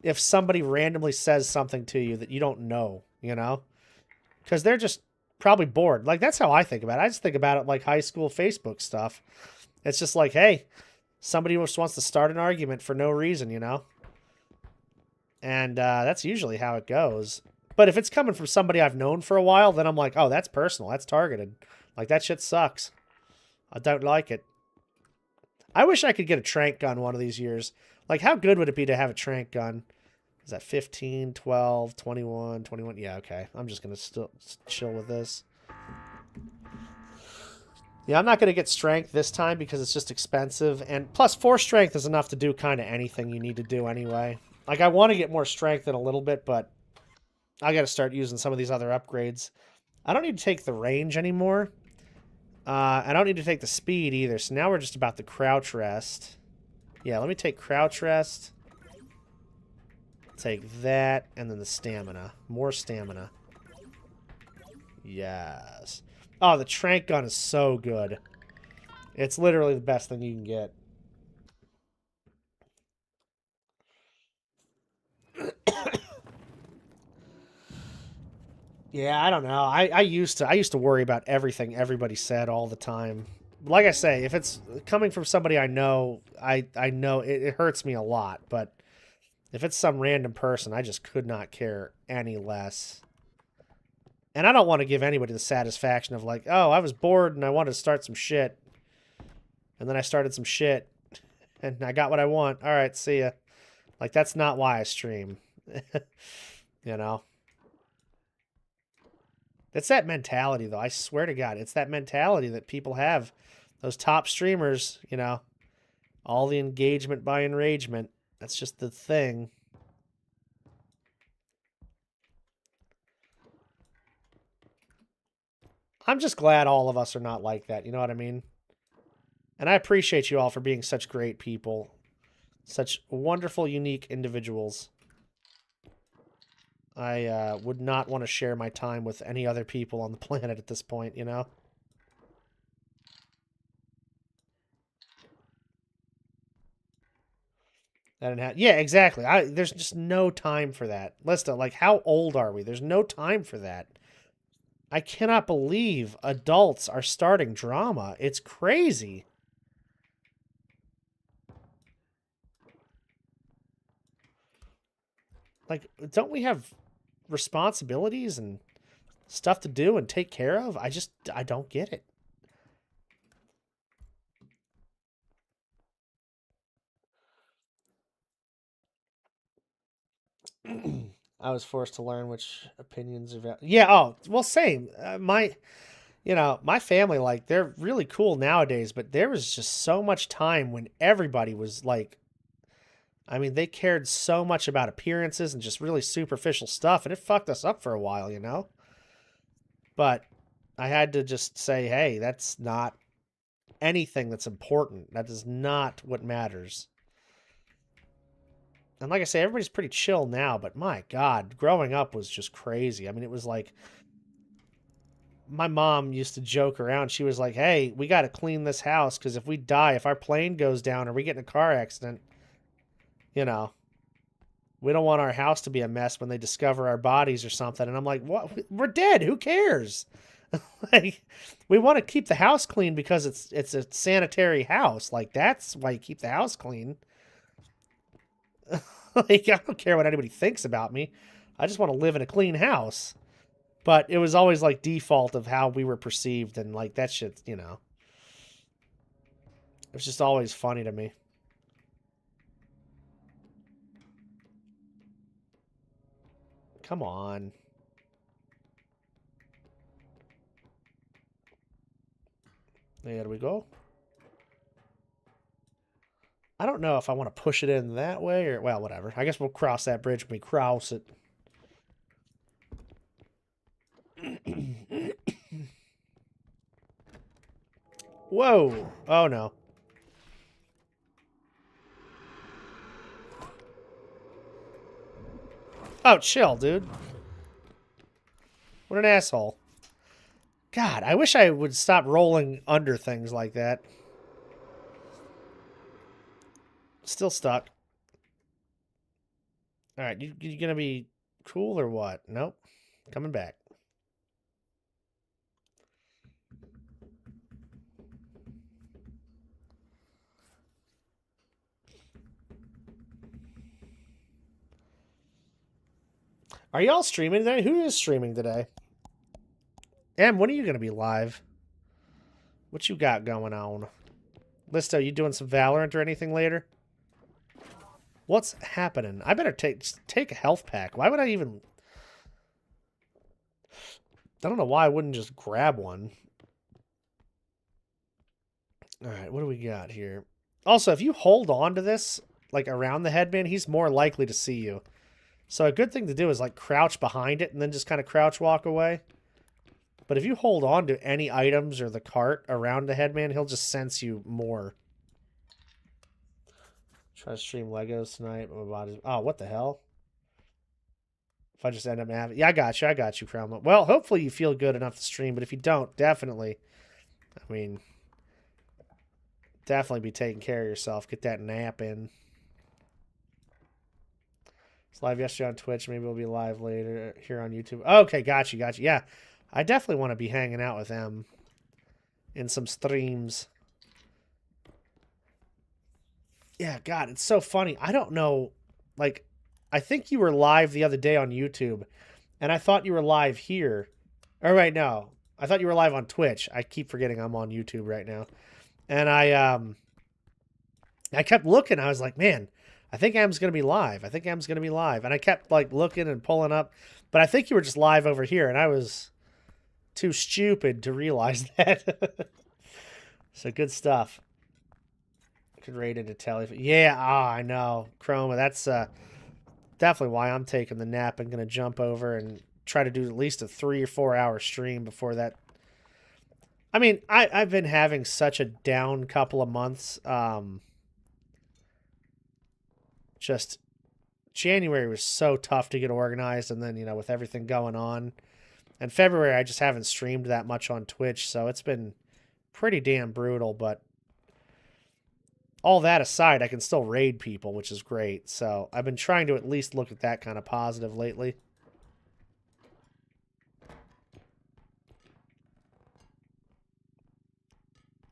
If somebody randomly says something to you that you don't know, because they're just probably bored. Like, that's how I think about it. I just think about it like high school Facebook stuff. It's just like, hey, somebody just wants to start an argument for no reason, And that's usually how it goes. But if it's coming from somebody I've known for a while, then I'm like, oh, that's personal. That's targeted. Like, that shit sucks. I don't like it. I wish I could get a trank gun one of these years. Like, how good would it be to have a trank gun? Is that 15, 12, 21, 21? Yeah, okay. I'm just going to still chill with this. Yeah, I'm not going to get strength this time because it's just expensive. And plus, 4 strength is enough to do kind of anything you need to do anyway. Like, I want to get more strength in a little bit, but I got to start using some of these other upgrades. I don't need to take the range anymore. I don't need to take the speed either. So now we're just about the crouch rest. Yeah, let me take crouch rest. Take that, and then the stamina. More stamina. Yes. Oh, the trank gun is so good. It's literally the best thing you can get. Yeah, I don't know. I used to worry about everything everybody said all the time. Like I say, if it's coming from somebody I know, I know it hurts me a lot. But if it's some random person, I just could not care any less. And I don't want to give anybody the satisfaction of like, oh, I was bored and I wanted to start some shit. And then I started some shit. And I got what I want. All right, see ya. Like, that's not why I stream. You know? It's that mentality, though. I swear to God, it's that mentality that people have. Those top streamers, you know, all the engagement by enragement. That's just the thing. I'm just glad all of us are not like that. You know what I mean? And I appreciate you all for being such great people. Such wonderful, unique individuals. I would not want to share my time with any other people on the planet at this point, you know? I didn't have, yeah, exactly. There's just no time for that. Lista, like, how old are we? There's no time for that. I cannot believe adults are starting drama. It's crazy. Like, don't we have responsibilities and stuff to do and take care of? I don't get it. I was forced to learn which opinions are valid. Yeah, oh, well, same. My family, like, they're really cool nowadays, but there was just so much time when everybody was like, I mean, they cared so much about appearances and just really superficial stuff, and it fucked us up for a while, you know? But I had to just say, hey, that's not anything that's important. That is not what matters. And like I say, everybody's pretty chill now, but my God, growing up was just crazy. I mean, it was like my mom used to joke around. She was like, hey, we got to clean this house because if we die, if our plane goes down or we get in a car accident, you know, we don't want our house to be a mess when they discover our bodies or something. And I'm like, what? We're dead. Who cares? Like, we want to keep the house clean because it's a sanitary house. Like, that's why you keep the house clean. Like, I don't care what anybody thinks about me. I just want to live in a clean house. But it was always like default of how we were perceived, and like that shit, you know. It was just always funny to me. Come on. There we go. I don't know if I want to push it in that way or, well, whatever. I guess we'll cross that bridge when we cross it. Whoa. Oh, no. Oh, chill, dude. What an asshole. God, I wish I would stop rolling under things like that. Still stuck. All right, you gonna be cool or what? Nope. Coming back. Are y'all streaming today? Who is streaming today? Em, when are you going to be live? What you got going on? Listo, you doing some Valorant or anything later? What's happening? I better take a health pack. Why would I even... I don't know why I wouldn't just grab one. Alright, what do we got here? Also, if you hold on to this, like, around the headband, he's more likely to see you. So a good thing to do is, like, crouch behind it and then just kind of crouch walk away. But if you hold on to any items or the cart around the headband, he'll just sense you more. Try to stream Legos tonight. My body's... Oh, what the hell? If I just end up having... Yeah, I got you, Cromwell. Well, hopefully you feel good enough to stream, but if you don't, definitely... I mean... Definitely be taking care of yourself. Get that nap in. It's live yesterday on Twitch. Maybe we'll be live later here on YouTube. Okay, got you. Yeah, I definitely want to be hanging out with them in some streams. Yeah, God, it's so funny. I don't know. Like, I think you were live the other day on YouTube, and I thought you were live here. Oh, right, no. I thought you were live on Twitch. I keep forgetting I'm on YouTube right now. And I kept looking. I was like, man, I think Am's going to be live. And I kept, like, looking and pulling up. But I think you were just live over here, and I was too stupid to realize that. So good stuff. Could rate into telly. Yeah, I know. Chroma, that's definitely why I'm taking the nap and going to jump over and try to do at least a 3 or 4 hour stream before that. I mean, I've been having such a down couple of months. Just January was so tough to get organized, and then, you know, with everything going on. And February, I just haven't streamed that much on Twitch, so it's been pretty damn brutal, but all that aside, I can still raid people, which is great. So I've been trying to at least look at that kind of positive lately.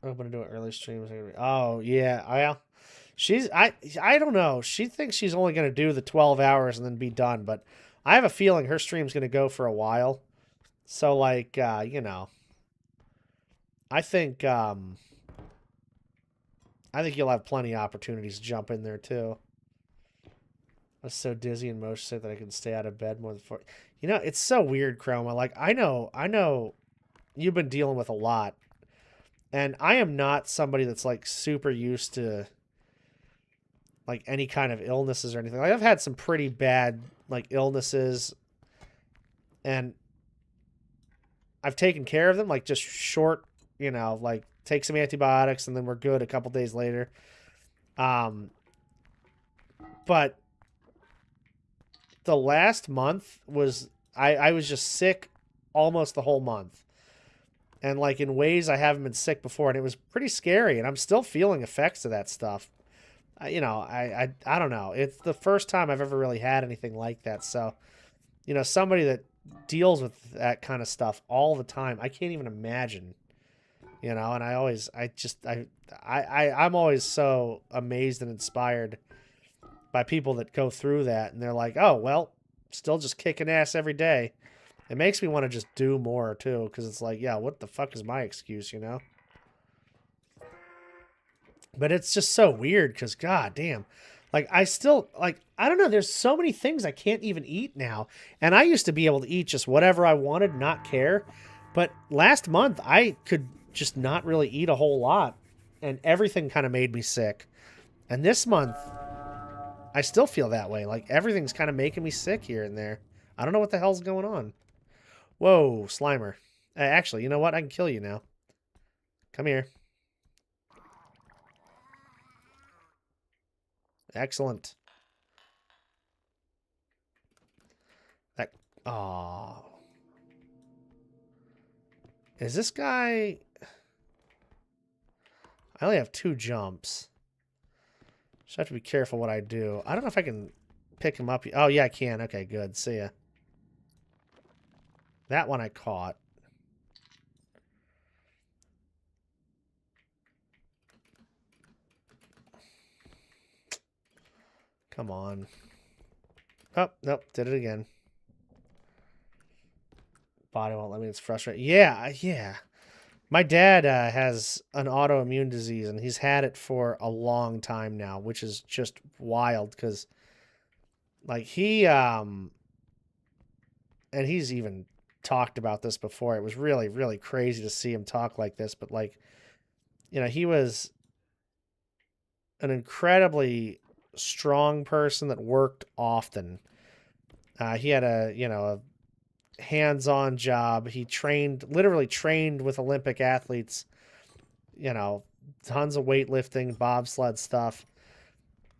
Open to do it early streams. Oh yeah, I don't know. She thinks she's only going to do the 12 hours and then be done, but I have a feeling her stream's going to go for a while. So like, you know, I think you'll have plenty of opportunities to jump in there too. I was so dizzy and motion sick that I couldn't stay out of bed more than 4. You know, it's so weird, Chroma. Like, I know you've been dealing with a lot. And I am not somebody that's, like, super used to, like, any kind of illnesses or anything. Like, I've had some pretty bad, like, illnesses. And I've taken care of them, like, just short, you know, like, take some antibiotics and then we're good a couple days later. But the last month was, I was just sick almost the whole month. And, like, in ways I haven't been sick before. And it was pretty scary. And I'm still feeling effects of that stuff. You know, I don't know. It's the first time I've ever really had anything like that. So, you know, somebody that deals with that kind of stuff all the time, I can't even imagine. You know, and I'm always so amazed and inspired by people that go through that. And they're like, oh, well, still just kicking ass every day. It makes me want to just do more, too, because it's like, yeah, what the fuck is my excuse, you know? But it's just so weird, because, god damn. Like, I don't know, there's so many things I can't even eat now. And I used to be able to eat just whatever I wanted, not care. But last month, I could just not really eat a whole lot. And everything kind of made me sick. And this month, I still feel that way. Like, everything's kind of making me sick here and there. I don't know what the hell's going on. Whoa, Slimer. Actually, you know what? I can kill you now. Come here. Excellent. That... Aww. Is this guy... I only have 2 jumps. Just have to be careful what I do. I don't know if I can pick him up. Oh, yeah, I can. Okay, good. See ya. That one I caught. Come on. Oh, nope. Did it again. Body won't let me. It's frustrating. Yeah, yeah. My dad has an autoimmune disease, and he's had it for a long time now, which is just wild because, like, and he's even talked about this before. It was really, really crazy to see him talk like this, but, like, he was an incredibly strong person that worked often. He had a hands-on job. He literally trained with Olympic athletes, you know, tons of weightlifting, bobsled stuff,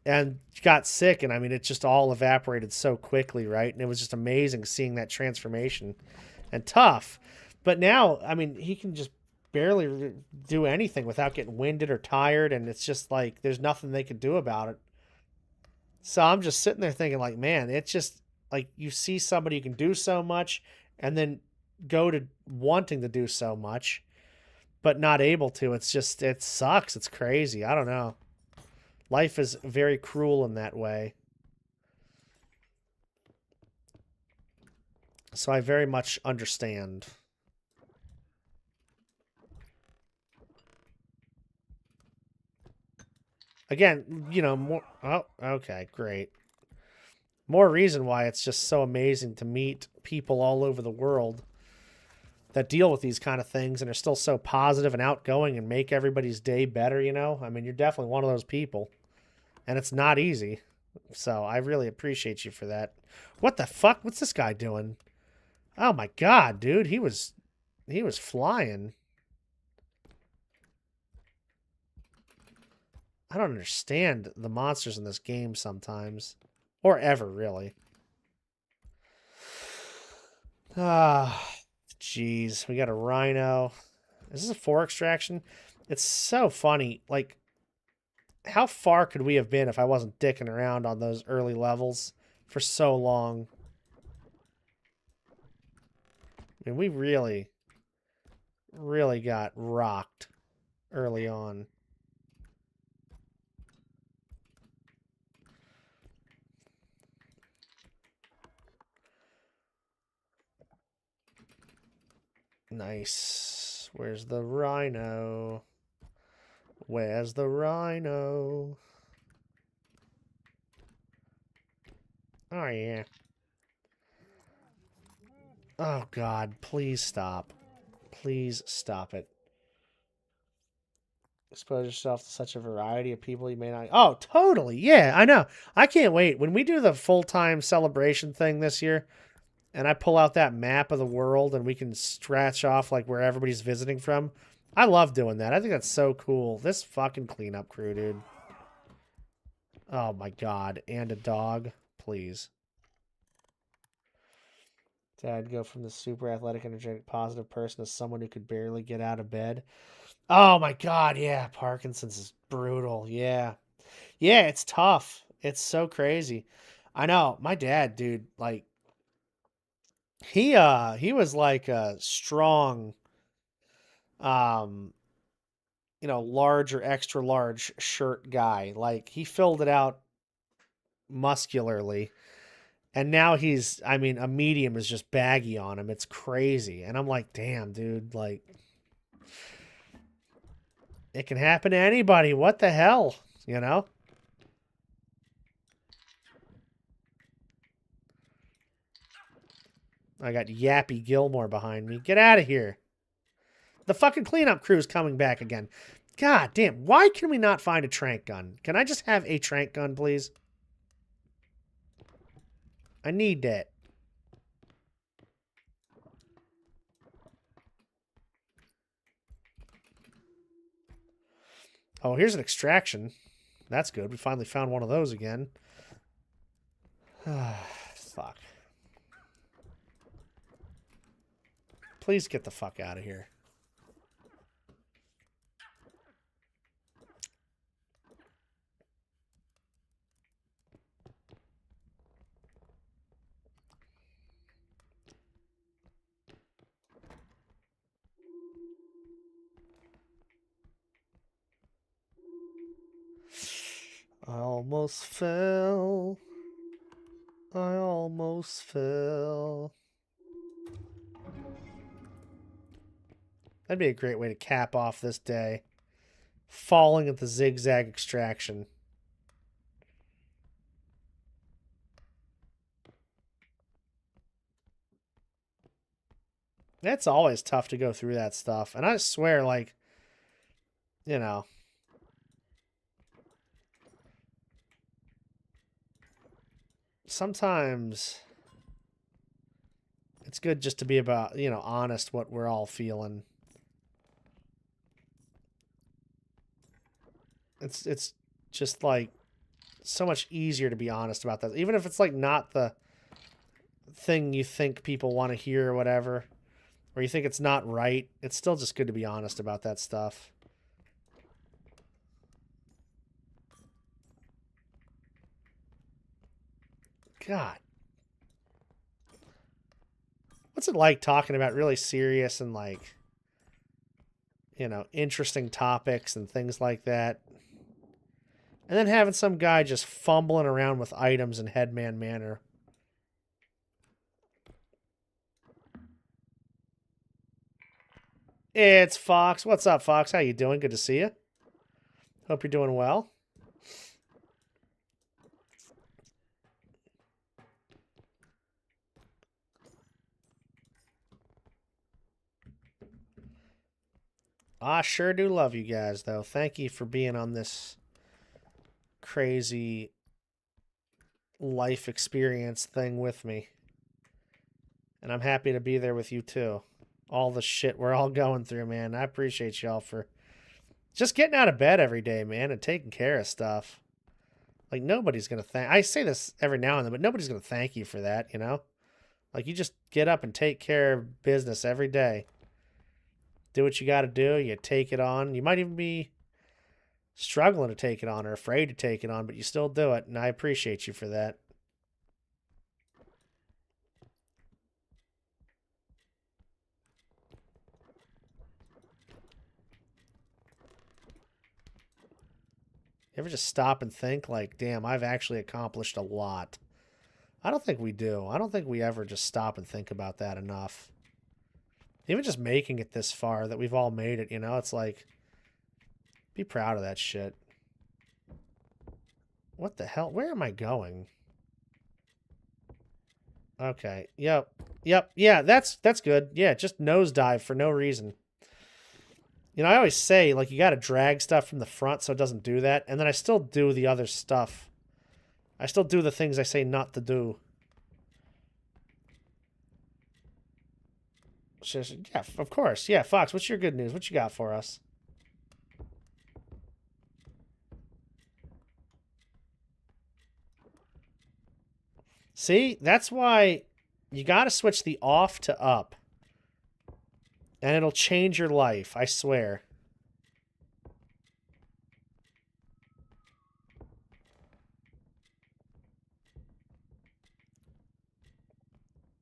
and got sick. And I mean, it just all evaporated so quickly, right? And it was just amazing seeing that transformation and tough. But now, I mean, he can just barely do anything without getting winded or tired. And it's just like, there's nothing they could do about it. So I'm just sitting there thinking, like, man, it's just like you see somebody who can do so much and then go to wanting to do so much, but not able to. It's just, it sucks. It's crazy. I don't know. Life is very cruel in that way. So I very much understand. Again, more. Oh, okay, great. More reason why it's just so amazing to meet people all over the world that deal with these kind of things and are still so positive and outgoing and make everybody's day better. I mean, you're definitely one of those people, and it's not easy. So I really appreciate you for that. What the fuck? What's this guy doing? Oh my god, dude, he was flying. I don't understand the monsters in this game sometimes, or ever really. Ah, jeez, we got a rhino. Is this a 4 extraction? It's so funny. Like, how far could we have been if I wasn't dicking around on those early levels for so long? I mean, we really, really got rocked early on. Nice. Where's the rhino? Where's the rhino? Oh, yeah. Oh, God. Please stop. Please stop it. Expose yourself to such a variety of people you may not. Oh, totally. Yeah, I know. I can't wait. When we do the full-time celebration thing this year, and I pull out that map of the world and we can scratch off like where everybody's visiting from. I love doing that. I think that's so cool. This fucking cleanup crew, dude. Oh my god. And a dog. Please. Dad, go from the super athletic, energetic, positive person to someone who could barely get out of bed. Oh my god, yeah. Parkinson's is brutal. Yeah. Yeah, it's tough. It's so crazy. I know. My dad, dude, like he was like a strong um large or extra large shirt guy. Like he filled it out muscularly. And now I mean, a medium is just baggy on him. It's crazy. And I'm like, damn, dude, like it can happen to anybody. What the hell? You know? I got Yappy Gilmore behind me. Get out of here. The fucking cleanup crew is coming back again. God damn. Why can we not find a trank gun? Can I just have a trank gun, please? I need that. Oh, here's an extraction. That's good. We finally found one of those again. Fuck. Please get the fuck out of here. I almost fell. I almost fell. That'd be a great way to cap off this day. Falling at the zigzag extraction. It's always tough to go through that stuff. And I swear, like, you know, sometimes it's good just to be about, you know, honest what we're all feeling. It's just like so much easier to be honest about that. Even if it's like not the thing you think people want to hear or whatever, or you think it's not right, it's still just good to be honest about that stuff. God. What's it like talking about really serious and like, you know, interesting topics and things like that? And then having some guy just fumbling around with items in Headman manner. It's Fox. What's up, Fox? How you doing? Good to see you. Hope you're doing well. I sure do love you guys, though. Thank you for being on this crazy life experience thing with me. And I'm happy to be there with you, too. All the shit we're all going through, man. I appreciate y'all for just getting out of bed every day, man, and taking care of stuff. Like, nobody's going to thank... I say this every now and then, but nobody's going to thank you for that, you know? Like, you just get up and take care of business every day. Do what you got to do. You take it on. You might even be struggling to take it on or afraid to take it on, but you still do it, and I appreciate you for that. You ever just stop and think, like, damn, I've actually accomplished a lot? I don't think we do. I don't think we ever just stop and think about that enough. Even just making it this far, that we've all made it, you know? It's like, be proud of that shit. What the hell? Where am I going? Okay. Yep. Yep. Yeah, that's good. Yeah, just nosedive for no reason. You know, I always say, like, you got to drag stuff from the front so it doesn't do that. And then I still do the other stuff. I still do the things I say not to do. Yeah, of course. Yeah, Fox, what's your good news? What you got for us? See, that's why you got to switch the off to up. And it'll change your life, I swear.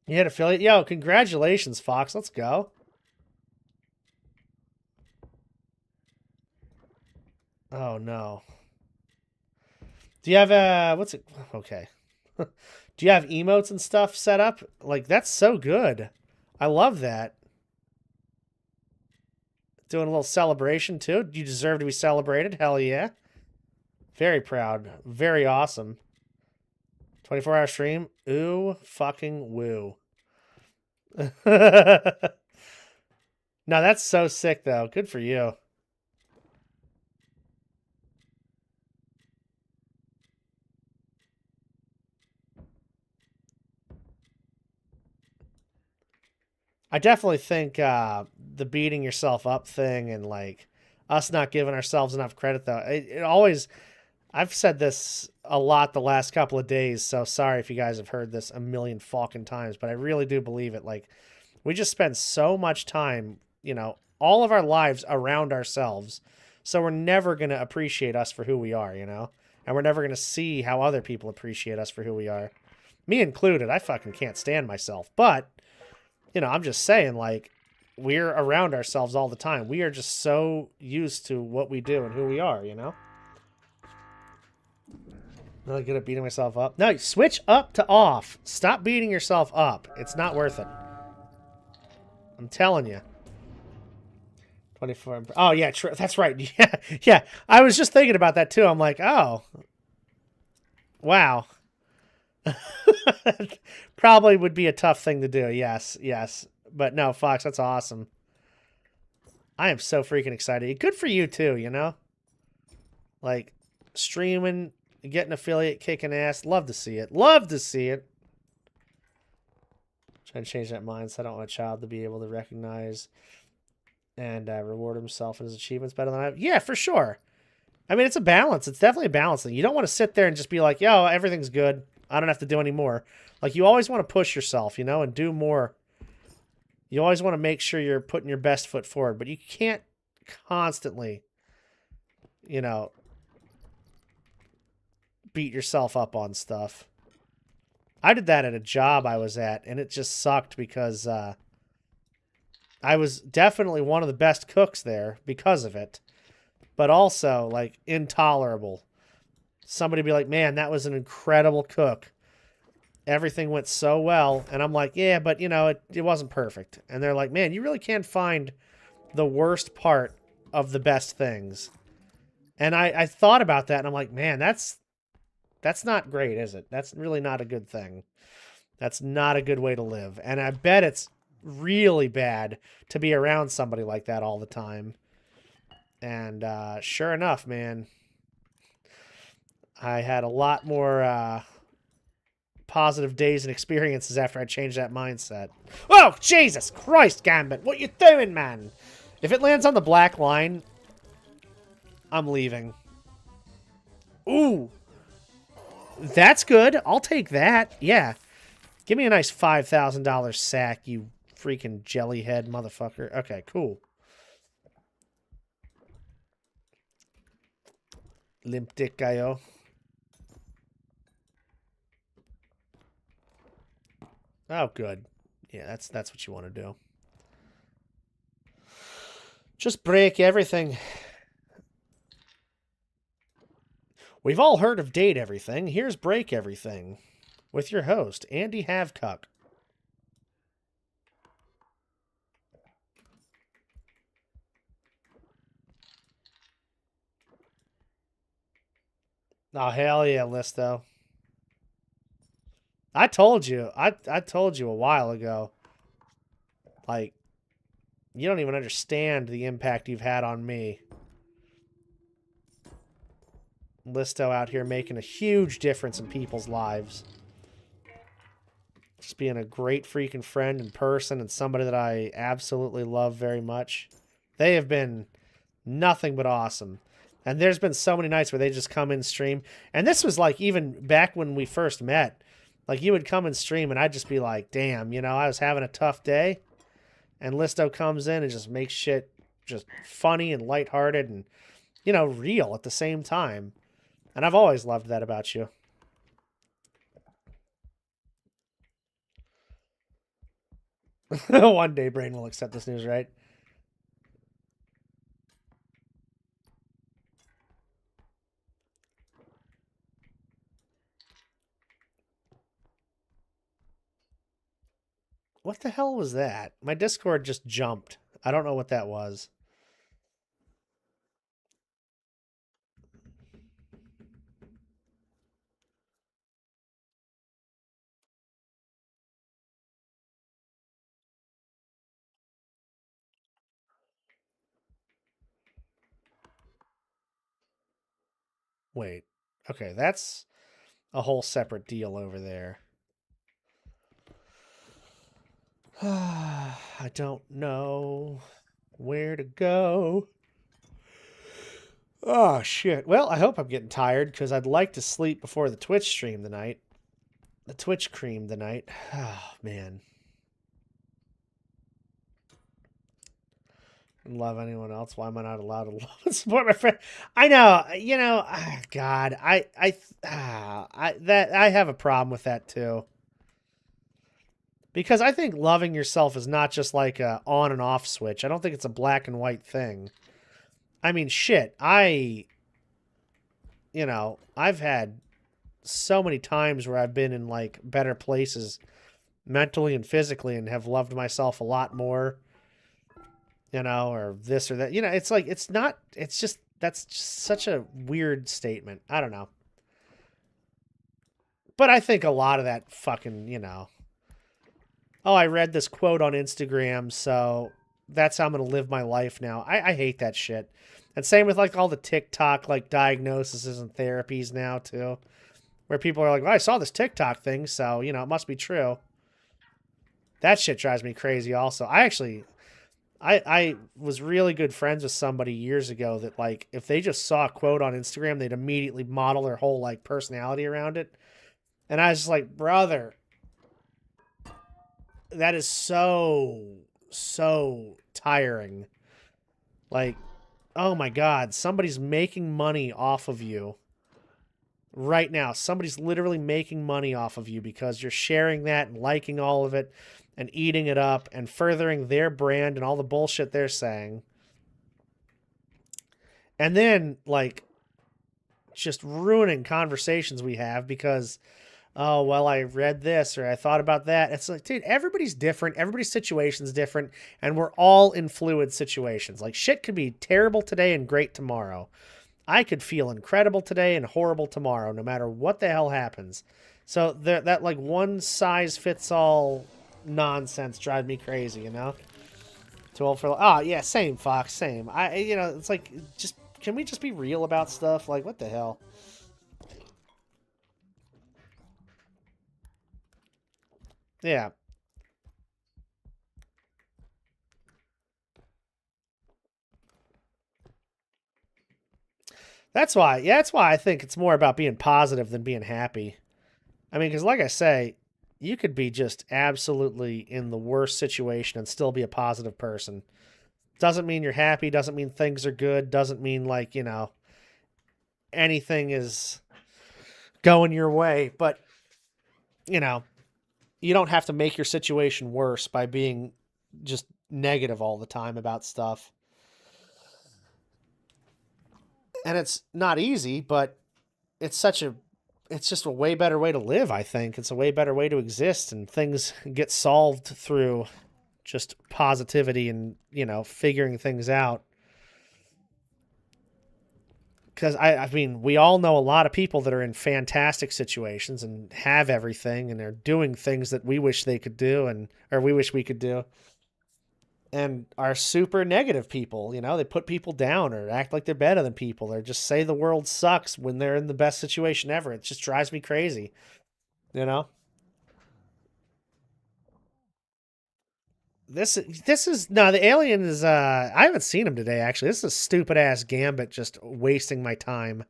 You hit affiliate? Yo, congratulations, Fox. Let's go. Oh, no. Do you have, what's it? Okay. Do you have emotes and stuff set up? Like, that's so good. I love that. Doing a little celebration, too. You deserve to be celebrated. Hell yeah. Very proud. Very awesome. 24-hour stream. Ooh, fucking woo. No, that's so sick, though. Good for you. I definitely think the beating yourself up thing and like us not giving ourselves enough credit, though, it always... I've said this a lot the last couple of days, so sorry if you guys have heard this a million fucking times, but I really do believe it. Like, we just spend so much time, you know, all of our lives around ourselves, so we're never going to appreciate us for who we are, you know? And we're never going to see how other people appreciate us for who we are. Me included, I fucking can't stand myself. But, you know, I'm just saying, like, we're around ourselves all the time. We are just so used to what we do and who we are, you know? Really good at beating myself up. No, switch up to off. Stop beating yourself up. It's not worth it. I'm telling you. 24. Oh, yeah, that's right. Yeah, yeah. I was just thinking about that, too. I'm like, oh, wow. Probably would be a tough thing to do. Yes, yes. But no, Fox, that's awesome. I am so freaking excited. Good for you, too, you know? Like, streaming, getting affiliate, kicking ass. Love to see it. Love to see it. Trying to change that mindset. I don't want a child to be able to recognize and reward himself and his achievements better than I have. Yeah, for sure. I mean, it's a balance. It's definitely a balance thing. You don't want to sit there and just be like, yo, everything's good. I don't have to do any more. Like, you always want to push yourself, you know, and do more. You always want to make sure you're putting your best foot forward, but you can't constantly, you know, beat yourself up on stuff. I did that at a job I was at, and it just sucked because I was definitely one of the best cooks there because of it, but also, like, intolerable. Somebody be like, man, that was an incredible cook. Everything went so well. And I'm like, yeah, but, you know, it wasn't perfect. And they're like, man, you really can't find the worst part of the best things. And I thought about that, and I'm like, man, that's not great, is it? That's really not a good thing. That's not a good way to live. And I bet it's really bad to be around somebody like that all the time. And sure enough, man, I had a lot more positive days and experiences after I changed that mindset. Oh, Jesus Christ, Gambit. What you doing, man? If it lands on the black line, I'm leaving. Ooh. That's good. I'll take that. Yeah. Give me a nice $5,000 sack, you freaking jellyhead motherfucker. Okay, cool. Limp dick guyo. Oh, good. Yeah, that's what you want to do. Just break everything. We've all heard of Date Everything. Here's Break Everything with your host, Andy Havcock. Oh, hell yeah, Listo. I told you. I told you a while ago. Like, you don't even understand the impact you've had on me. Listo out here making a huge difference in people's lives. Just being a great freaking friend in person and somebody that I absolutely love very much. They have been nothing but awesome. And there's been so many nights where they just come in stream. And this was like even back when we first met. Like, you would come and stream and I'd just be like, damn, you know, I was having a tough day. And Listo comes in and just makes shit just funny and lighthearted and, you know, real at the same time. And I've always loved that about you. One day Brain will accept this news, right? What the hell was that? My Discord just jumped. I don't know what that was. Wait. Okay, that's a whole separate deal over there. I don't know where to go. Oh, shit. Well, I hope I'm getting tired because I'd like to sleep before the Twitch stream tonight. The Twitch cream tonight. Oh, man. Love anyone else? Why am I not allowed to love and support my friend? I know, you know, God, I have a problem with that too. Because I think loving yourself is not just like a on and off switch. I don't think it's a black and white thing. I mean, shit, you know, I've had so many times where I've been in like better places mentally and physically and have loved myself a lot more. you know, or this or that. You know, it's like it's not. It's just that's just such a weird statement. I don't know, but I think a lot of that fucking, you know, oh, I read this quote on Instagram, so that's how I'm gonna live my life now. I hate that shit. And same with like all the TikTok like diagnoses and therapies now too, where people are like, "Well, I saw this TikTok thing, so you know it must be true." That shit drives me crazy. Also, I was really good friends with somebody years ago that like if they just saw a quote on Instagram, they'd immediately model their whole like personality around it. And I was just like, brother, that is so tiring. Like, oh my god, somebody's making money off of you right now. Somebody's literally making money off of you because you're sharing that and liking all of it and eating it up and furthering their brand and all the bullshit they're saying. And then like just ruining conversations we have because oh well I read this or I thought about that. It's like, dude, everybody's different, everybody's situation's different, and we're all in fluid situations. Like shit could be terrible today and great tomorrow. I could feel incredible today and horrible tomorrow, no matter what the hell happens. So that like one size fits all nonsense drives me crazy, you know. Too old for oh yeah, same Fox, same. I you know it's like just can we just be real about stuff? Like what the hell? Yeah, that's why. Yeah, that's why I think it's more about being positive than being happy. I mean, because like I say, you could be just absolutely in the worst situation and still be a positive person. Doesn't mean you're happy. Doesn't mean things are good. Doesn't mean like you know anything is going your way. But you know, you don't have to make your situation worse by being just negative all the time about stuff. And it's not easy, but it's such a it's just a way better way to live, I think. It's a way better way to exist and things get solved through just positivity and, you know, figuring things out. Cuz I mean, we all know a lot of people that are in fantastic situations and have everything and are doing things that we wish they could do and or we wish we could do and are super negative people. You know, they put people down or act like they're better than people or just say the world sucks when they're in the best situation ever. It just drives me crazy. You know, this is no the alien is. I haven't seen him today. Actually, this is a stupid ass Gambit just wasting my time.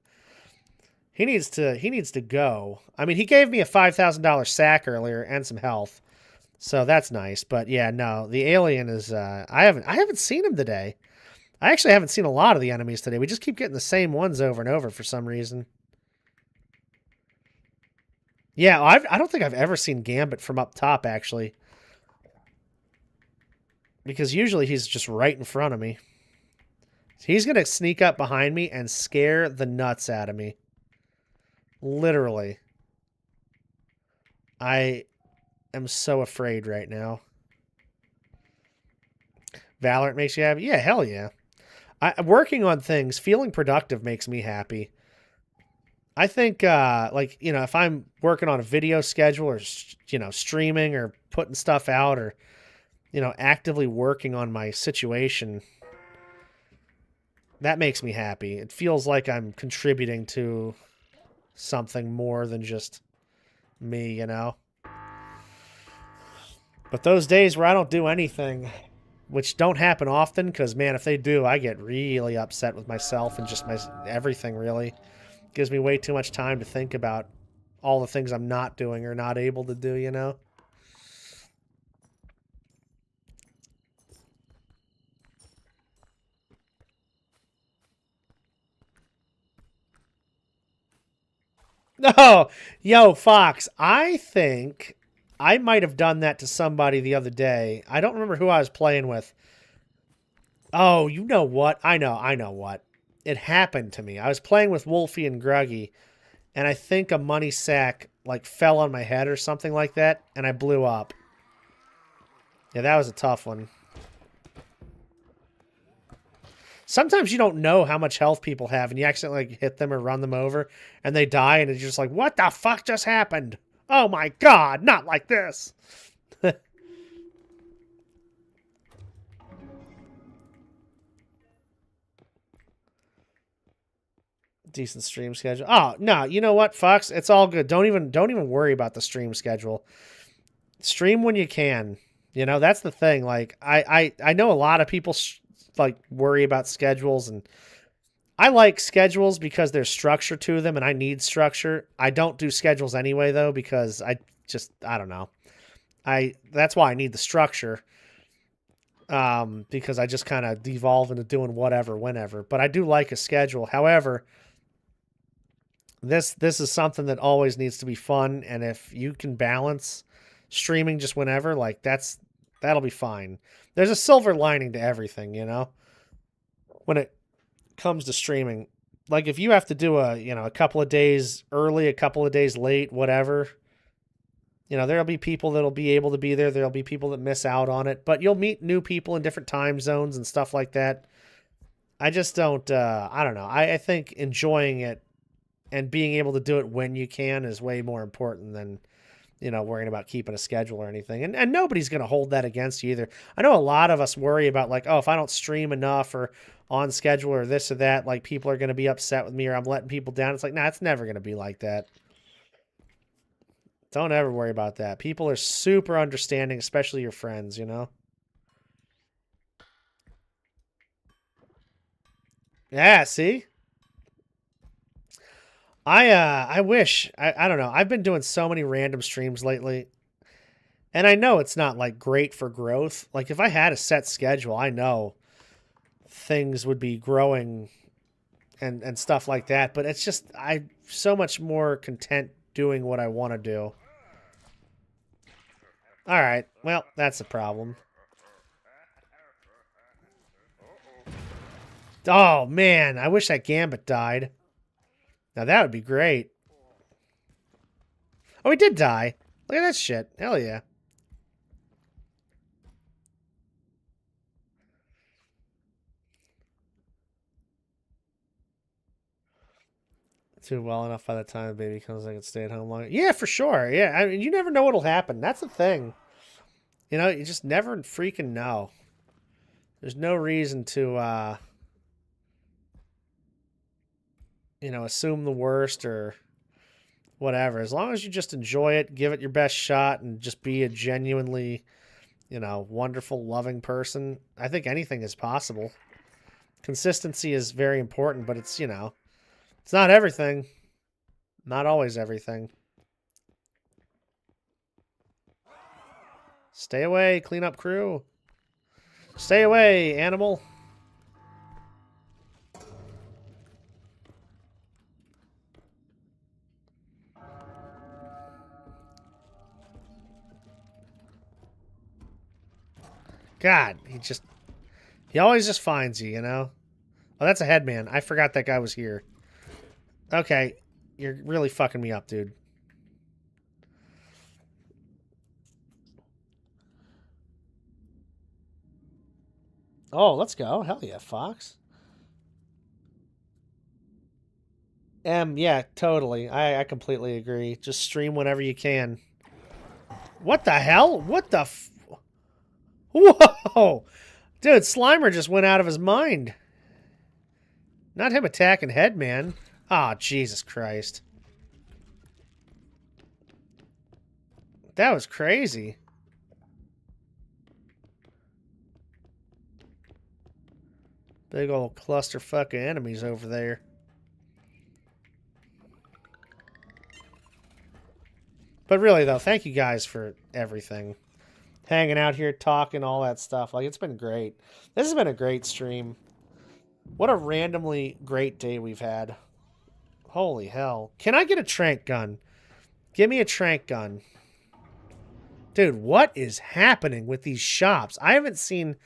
He needs to go. I mean, he gave me a $5,000 sack earlier and some health. So that's nice, but yeah, no, the alien is. I haven't seen him today. I actually haven't seen a lot of the enemies today. We just keep getting the same ones over and over for some reason. Yeah, I don't think I've ever seen Gambit from up top, actually. Because usually he's just right in front of me. He's going to sneak up behind me and scare the nuts out of me. Literally. I am so afraid right now. Valorant makes you happy? Yeah, hell yeah. Working on things, feeling productive makes me happy. I think, like, you know, if I'm working on a video schedule or, you know, streaming or putting stuff out or, you know, actively working on my situation, that makes me happy. It feels like I'm contributing to something more than just me, you know? But those days where I don't do anything, which don't happen often, because, man, if they do, I get really upset with myself and just my everything, really. Gives me way too much time to think about all the things I'm not doing or not able to do, you know? No, yo, Fox, I think I might have done that to somebody the other day. I don't remember who I was playing with. Oh, you know what? I know what. It happened to me. I was playing with Wolfie and Gruggy, and I think a money sack like fell on my head or something like that, and I blew up. Yeah, that was a tough one. Sometimes you don't know how much health people have, and you accidentally like, hit them or run them over, and they die, and it's just like, what the fuck just happened? Oh my god, not like this. Decent stream schedule. Oh no, you know what, Fox? It's all good. Don't even worry about the stream schedule. Stream when you can. You know, that's the thing. Like I know a lot of people like worry about schedules, and I like schedules because there's structure to them, and I need structure. I don't do schedules anyway though because I don't know. I That's why I need the structure. Because I just kind of devolve into doing whatever whenever. But I do like a schedule. However, this is something that always needs to be fun, and if you can balance streaming just whenever, like that'll be fine. There's a silver lining to everything, you know. When it comes to streaming, like if you have to do a couple of days early, a couple of days late, whatever, there'll be people that'll be able to be there. There'll be people that miss out on it, but you'll meet new people in different time zones and stuff like that. I just don't. I don't know. I think enjoying it and being able to do it when you can is way more important than worrying about keeping a schedule or anything. And nobody's going to hold that against you either. I know a lot of us worry about like, oh, if I don't stream enough or on schedule or this or that, like people are going to be upset with me or I'm letting people down. It's like, nah, it's never going to be like that. Don't ever worry about that. People are super understanding, especially your friends, you know? Yeah, see? I wish I don't know. I've been doing so many random streams lately. And I know it's not like great for growth. Like if I had a set schedule, I know things would be growing and stuff like that, but it's just I'm so much more content doing what I want to do. All right. Well, that's a problem. Oh man, I wish that Gambit died. Now that would be great. Oh, he did die. Look at that shit. Hell yeah. Do well enough by the time the baby comes, I can stay at home longer. Yeah, for sure. Yeah, I mean, you never know what'll happen. That's the thing. You just never freaking know. There's no reason to, assume the worst or whatever. As long as you just enjoy it, give it your best shot, and just be a genuinely, wonderful, loving person, I think anything is possible. Consistency is very important, but it's not everything. Not always everything. Stay away, cleanup crew. Stay away, animal. God, he always just finds you, you know? Oh, that's a headman. I forgot that guy was here. Okay, you're really fucking me up, dude. Oh, let's go. Hell yeah, Fox. Yeah, totally. I completely agree. Just stream whenever you can. What the hell? What the Whoa! Dude, Slimer just went out of his mind. Not him attacking Headman. Oh, Jesus Christ. That was crazy. Big old clusterfuck of enemies over there. But really, though, thank you guys for everything. Hanging out here, talking, all that stuff. Like, it's been great. This has been a great stream. What a randomly great day we've had. Holy hell. Can I get a trank gun? Give me a trank gun. Dude, what is happening with these shops? I haven't seen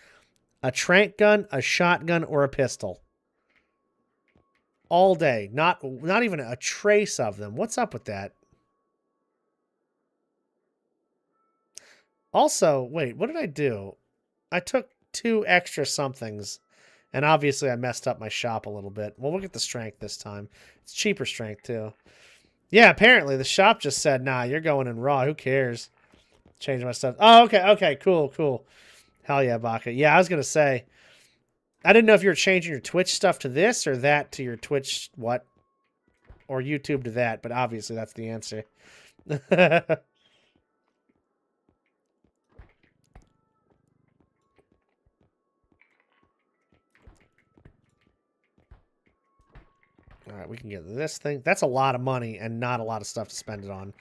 a trank gun, a shotgun, or a pistol all day. Not even a trace of them. What's up with that? Also, wait, what did I do? I took 2 extra somethings And obviously I messed up my shop a little bit. Well, we'll get the strength this time. It's cheaper strength, too. Yeah, apparently the shop just said, nah, you're going in raw. Who cares? Change my stuff. Oh, okay, okay, cool, cool. Hell yeah, Baka. Yeah, I was going to say, I didn't know if you were changing your Twitch stuff to this or that to your Twitch, what? Or YouTube to that, but obviously that's the answer. All right, we can get this thing. That's a lot of money and not a lot of stuff to spend it on.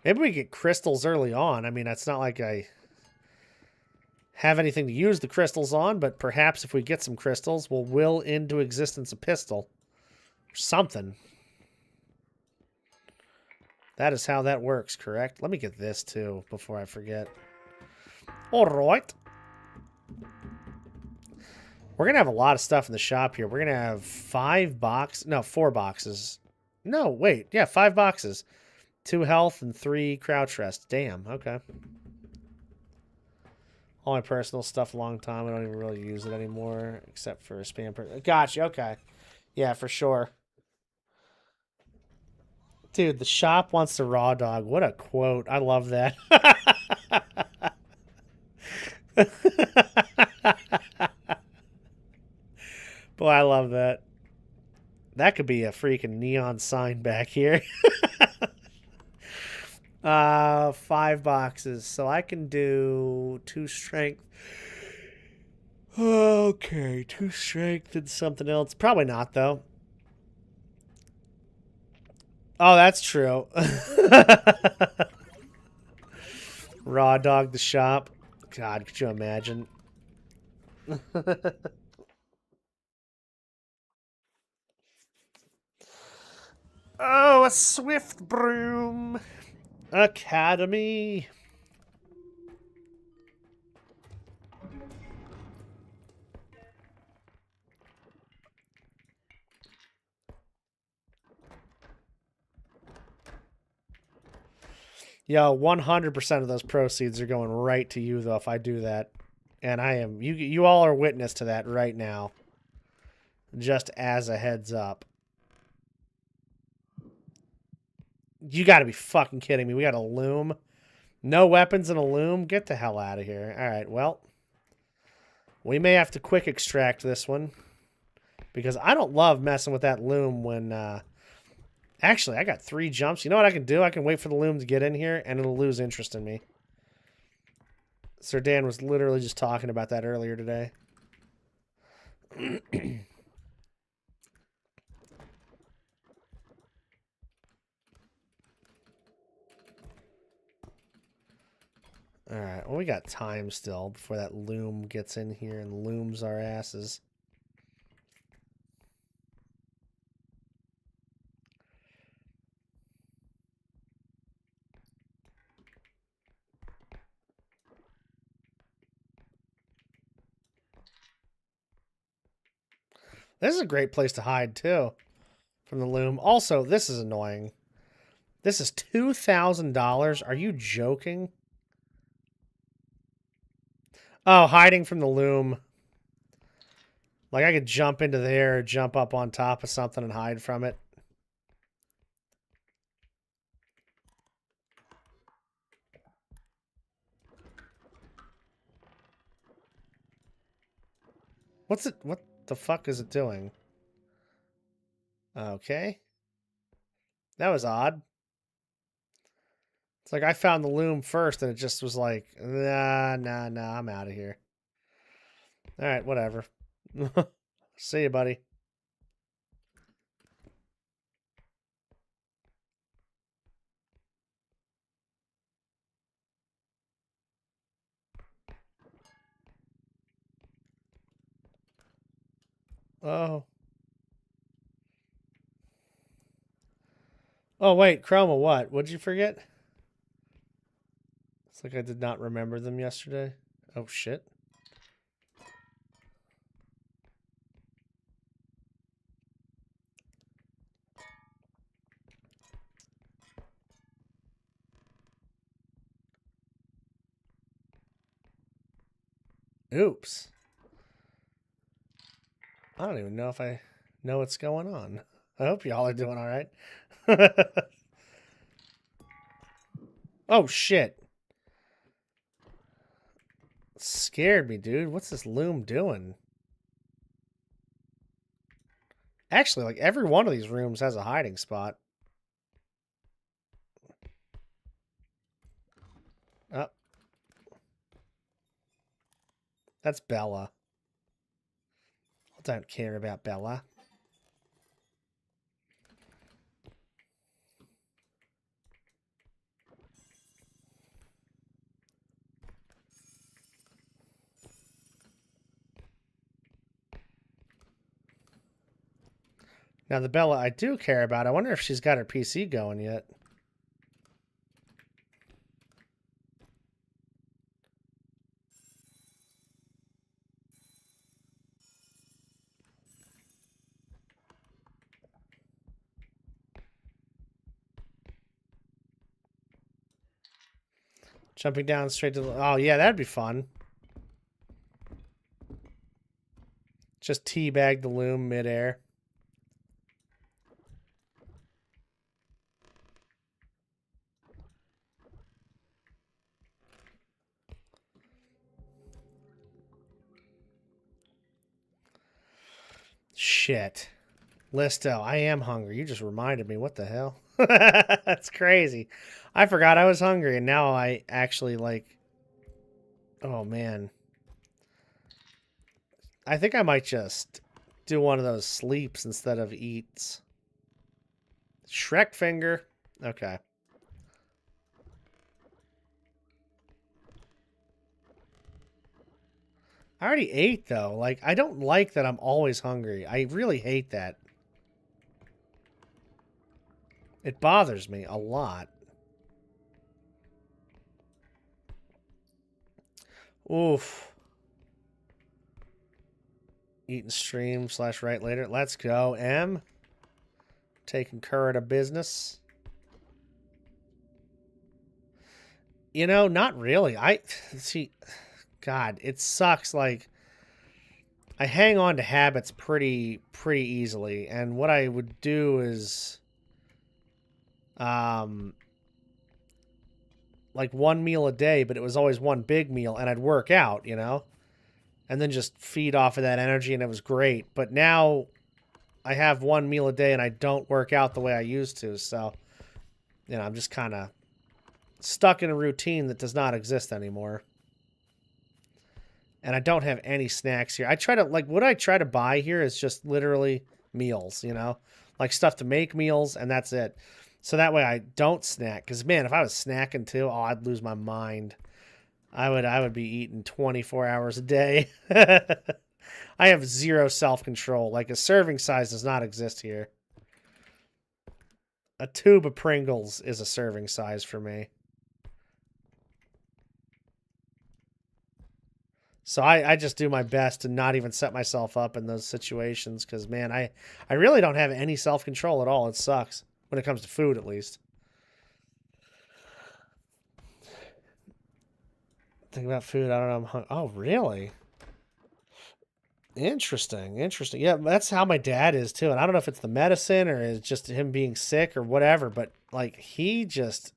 Maybe we get crystals early on. I mean, it's not like I have anything to use the crystals on, but perhaps if we get some crystals, we'll will into existence a pistol. Or something. That is how that works, correct? Let me get this, too, before I forget. All right. We're going to have a lot of stuff in the shop here. We're going to have 4 boxes. No, wait. Yeah, 5 boxes. 2 health and 3 crouch rest. Damn, okay. All my personal stuff a long time. I don't even really use it anymore, except for spam. Gotcha, okay. Yeah, for sure. Dude, the shop wants the raw dog. What a quote. I love that. Boy, I love that. That could be a freaking neon sign back here. 5 boxes. So I can do 2 strength. Okay, 2 strength and something else. Probably not, though. Oh, that's true. Raw dog the shop. God, could you imagine? Oh, a swift broom. Academy. Yo, 100% of those proceeds are going right to you, though, if I do that. And I am... You all are witness to that right now. Just as a heads up. You gotta be fucking kidding me. We got a loom. No weapons and a loom? Get the hell out of here. Alright, well. We may have to quick extract this one. Because I don't love messing with that loom when... Actually, I got 3 jumps. You know what I can do? I can wait for the loom to get in here, and it'll lose interest in me. Sir Dan was literally just talking about that earlier today. Alright, well, we got time still before that loom gets in here and looms our asses. This is a great place to hide, too, from the loom. Also, this is annoying. This is $2,000. Are you joking? Oh, hiding from the loom. Like, I could jump into there, jump up on top of something and hide from it. What the fuck is it doing? Okay. That was odd. It's like I found the loom first and it just was like, nah, I'm out of here. Alright, whatever. See you, buddy. Oh. Oh, wait, Chroma, what? What'd you forget? It's like I did not remember them yesterday. Oh, shit. Oops. I don't even know if I know what's going on. I hope y'all are doing all right. Oh, shit. Scared me, dude. What's this loom doing? Actually, like, every one of these rooms has a hiding spot. Oh, that's Bella. I don't care about Bella. Now, the Bella I do care about, I wonder if she's got her PC going yet. Jumping down straight to the... Oh, yeah, that'd be fun. Just teabag the loom midair. Shit. Listo, I am hungry. You just reminded me. What the hell? That's crazy. I forgot I was hungry, and now I actually, like... Oh, man. I think I might just do one of those sleeps instead of eats. Shrek finger. Okay. I already ate, though. Like, I don't like that I'm always hungry. I really hate that. It bothers me a lot. Oof. Eat and stream / write later. Let's go, M. Taking care of business. You know, not really. I see. God, it sucks. Like, I hang on to habits pretty easily, and what I would do is, um, like one meal a day, but it was always one big meal, and I'd work out, you know, and then just feed off of that energy, and it was great. But now I have one meal a day, and I don't work out the way I used to, so you know, I'm just kind of stuck in a routine that does not exist anymore. And I don't have any snacks here. I try to, like, what I try to buy here is just literally meals, you know? Like stuff to make meals, and that's it. So that way I don't snack. Because, man, if I was snacking too, oh, I'd lose my mind. I would be eating 24 hours a day. I have zero self-control. Like, a serving size does not exist here. A tube of Pringles is a serving size for me. So I just do my best to not even set myself up in those situations because, man, I really don't have any self-control at all. It sucks when it comes to food, at least. Think about food. I don't know. Oh, really? Interesting. Interesting. Yeah, that's how my dad is, too. And I don't know if it's the medicine or it's just him being sick or whatever, but, like, he just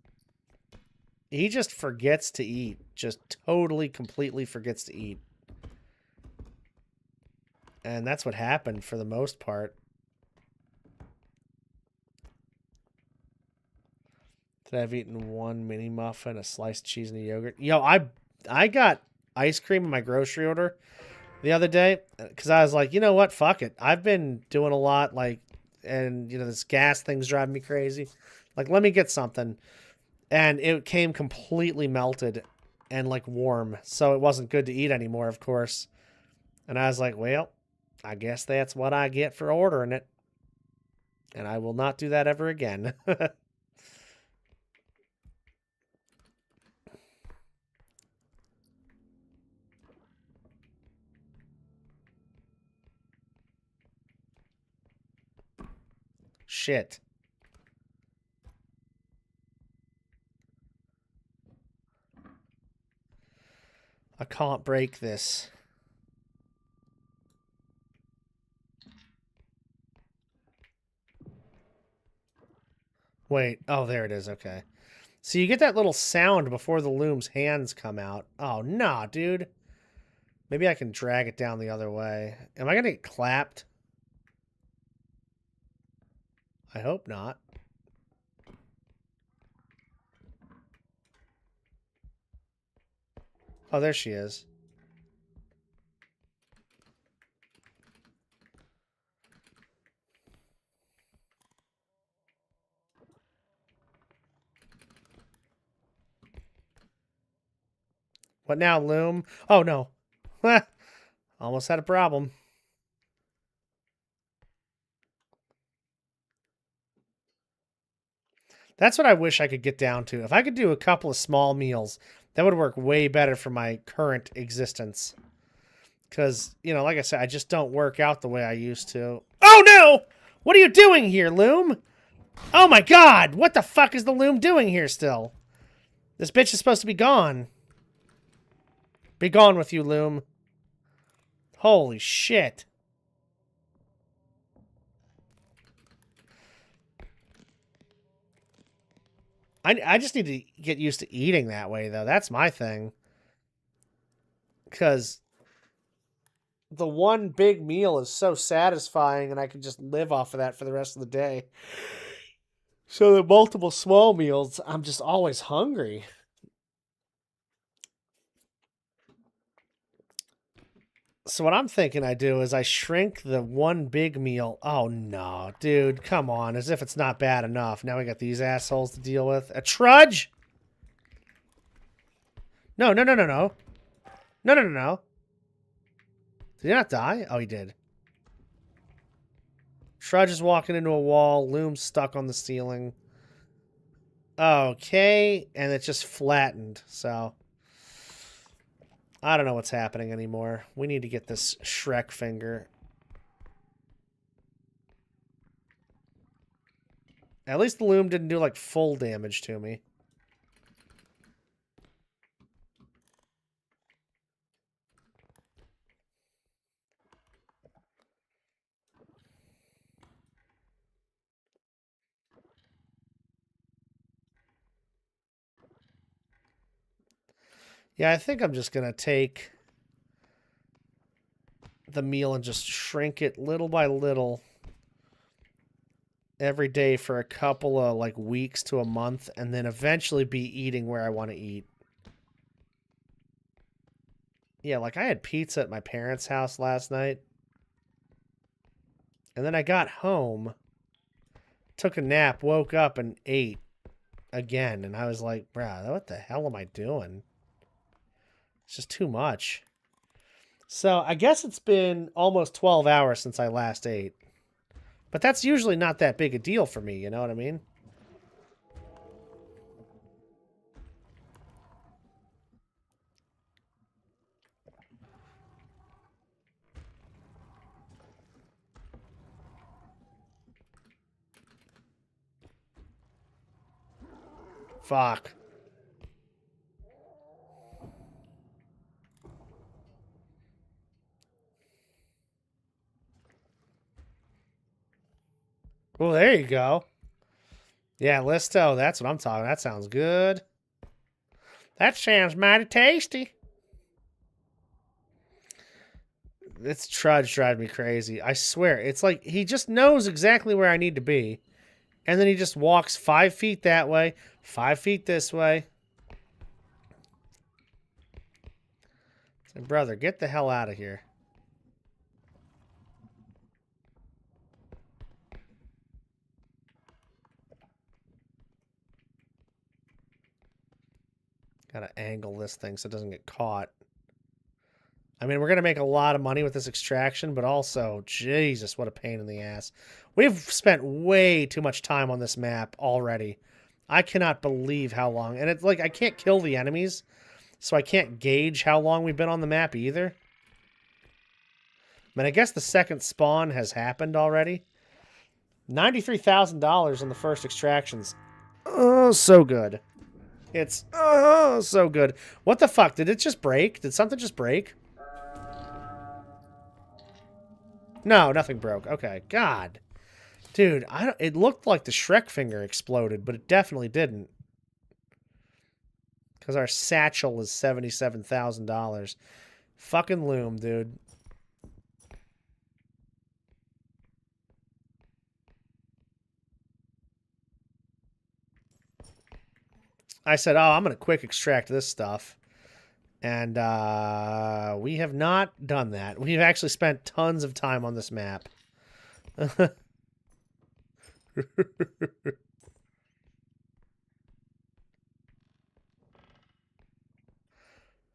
forgets to eat. Just totally, completely forgets to eat. And that's what happened for the most part. Today I've eaten one mini muffin, a sliced cheese, and a yogurt. Yo, I got ice cream in my grocery order the other day because I was like, you know what? Fuck it. I've been doing a lot, like, and you know this gas thing's driving me crazy. Like, let me get something, and it came completely melted and like warm, so it wasn't good to eat anymore, of course. And I was like, well, I guess that's what I get for ordering it, and I will not do that ever again. Shit. I can't break this. Wait. Oh, there it is. Okay. So you get that little sound before the loom's hands come out. Oh, nah, dude. Maybe I can drag it down the other way. Am I going to get clapped? I hope not. Oh, there she is. What now, loom? Oh, no. Almost had a problem. That's what I wish I could get down to. If I could do a couple of small meals, that would work way better for my current existence. Because, you know, like I said, I just don't work out the way I used to. Oh, no! What are you doing here, loom? Oh, my God! What the fuck is the loom doing here still? This bitch is supposed to be gone. Be gone with you, loom. Holy shit. I just need to get used to eating that way, though. That's my thing. Because the one big meal is so satisfying, and I can just live off of that for the rest of the day. So the multiple small meals, I'm just always hungry. So what I'm thinking I do is I shrink the one big meal. Oh, no, dude, come on. As if it's not bad enough. Now we got these assholes to deal with. A trudge? No, no, no, no, no. No, no, no, no. Did he not die? Oh, he did. Trudge is walking into a wall. Loom's stuck on the ceiling. Okay, and it just flattened, so... I don't know what's happening anymore. We need to get this Shrek finger. At least the loom didn't do, like, full damage to me. Yeah, I think I'm just going to take the meal and just shrink it little by little every day for a couple of, like, weeks to a month, and then eventually be eating where I want to eat. Yeah, like, I had pizza at my parents' house last night, and then I got home, took a nap, woke up, and ate again, and I was like, bruh, what the hell am I doing? It's just too much. So I guess it's been almost 12 hours since I last ate. But that's usually not that big a deal for me, you know what I mean? Fuck. Well, there you go. Yeah, Listo, that's what I'm talking. That sounds good. That sounds mighty tasty. This trudge drives me crazy. I swear. It's like he just knows exactly where I need to be. And then he just walks 5 feet that way, 5 feet this way. Say, brother, get the hell out of here. Gotta angle this thing so it doesn't get caught. I mean, we're going to make a lot of money with this extraction, but also, Jesus, what a pain in the ass. We've spent way too much time on this map already. I cannot believe how long. And it's like, I can't kill the enemies, so I can't gauge how long we've been on the map either. I mean, I guess the second spawn has happened already. $93,000 in the first extractions. Oh, so good. It's, oh, so good. What the fuck? Did it just break? Did something just break? No, nothing broke. Okay. God. Dude, it looked like the Shrek finger exploded, but it definitely didn't. Because our satchel is $77,000. Fucking loom, dude. I said, oh, I'm going to quick extract this stuff. And we have not done that. We've actually spent tons of time on this map.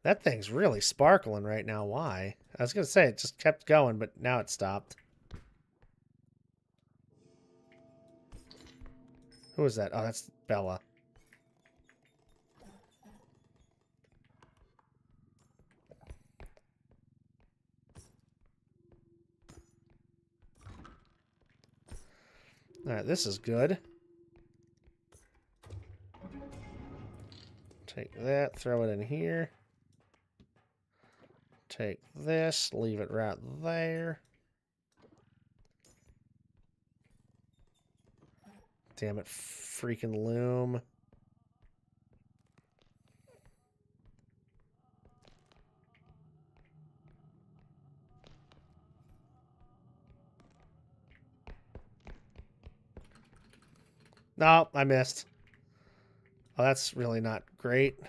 That thing's really sparkling right now. Why? I was going to say it just kept going, but now it stopped. Who is that? Oh, that's Bella. All right, this is good. Take that, throw it in here. Take this, leave it right there. Damn it, freaking loom. No, I missed. Oh, that's really not great.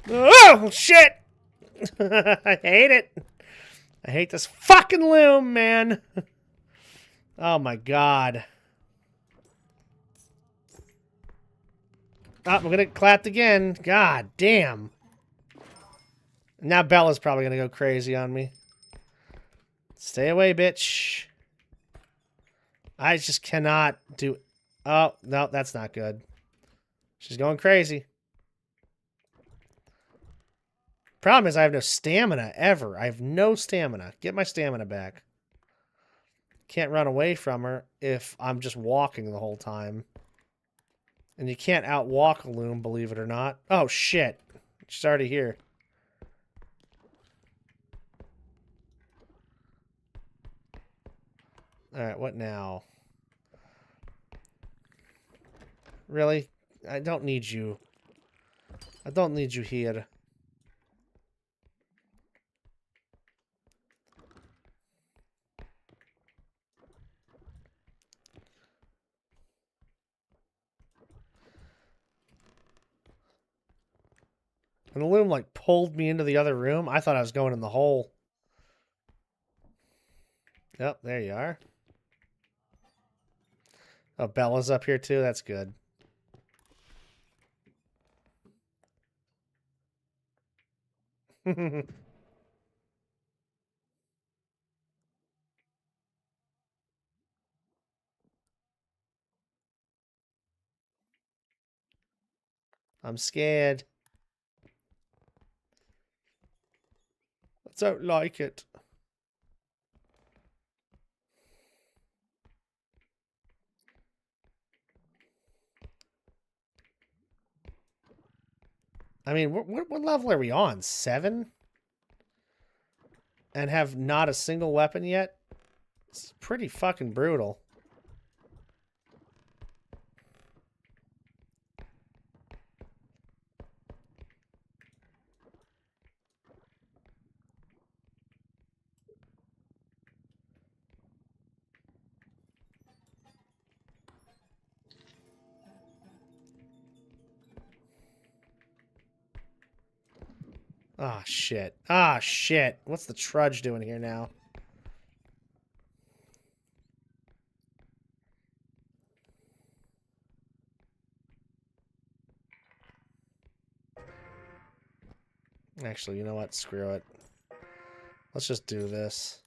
Oh, shit! I hate it. I hate this fucking loom, man. Oh, my God. Oh, I'm gonna get clapped again. God damn. Now Bella's probably gonna go crazy on me. Stay away, bitch. I just cannot do... Oh, no, that's not good. She's going crazy. Problem is I have no stamina, ever. I have no stamina. Get my stamina back. Can't run away from her if I'm just walking the whole time. And you can't outwalk a loom, believe it or not. Oh, shit. She's already here. Alright, what now? Really? I don't need you. I don't need you here. And the loom, like, pulled me into the other room. I thought I was going in the hole. Yep, there you are. Oh, Bella's up here, too? That's good. I'm scared. I don't like it. I mean, what level are we on? 7? And have not a single weapon yet? It's pretty fucking brutal. Ah, shit. Ah, shit. What's the trudge doing here now? Actually, you know what? Screw it. Let's just do this.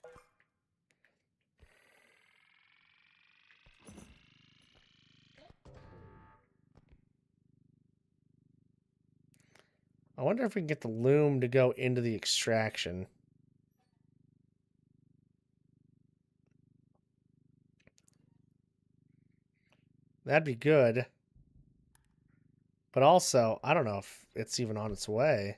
I wonder if we can get the loom to go into the extraction. That'd be good. But also, I don't know if it's even on its way.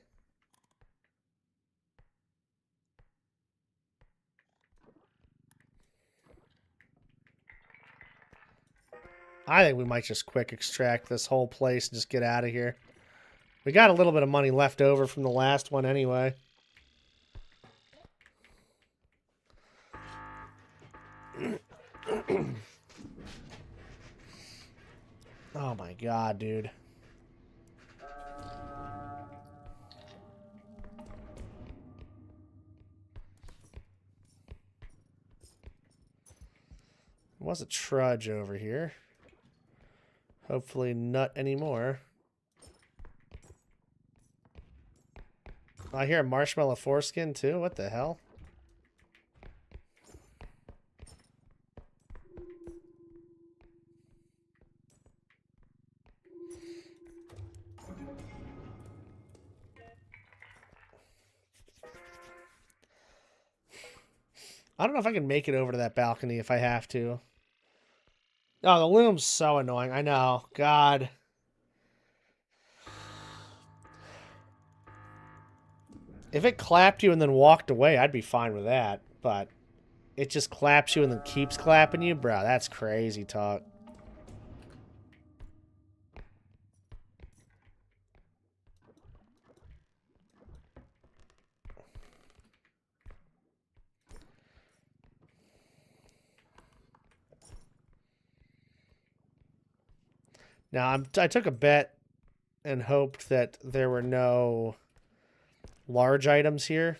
I think we might just quick extract this whole place and just get out of here. We got a little bit of money left over from the last one anyway. Oh my god, dude. There was a trudge over here. Hopefully not anymore. I hear a marshmallow foreskin too. What the hell? I don't know if I can make it over to that balcony if I have to. Oh, the loom's so annoying. I know. God. If it clapped you and then walked away, I'd be fine with that. But it just claps you and then keeps clapping you? Bro, that's crazy talk. Now, I took a bet and hoped that there were no large items here.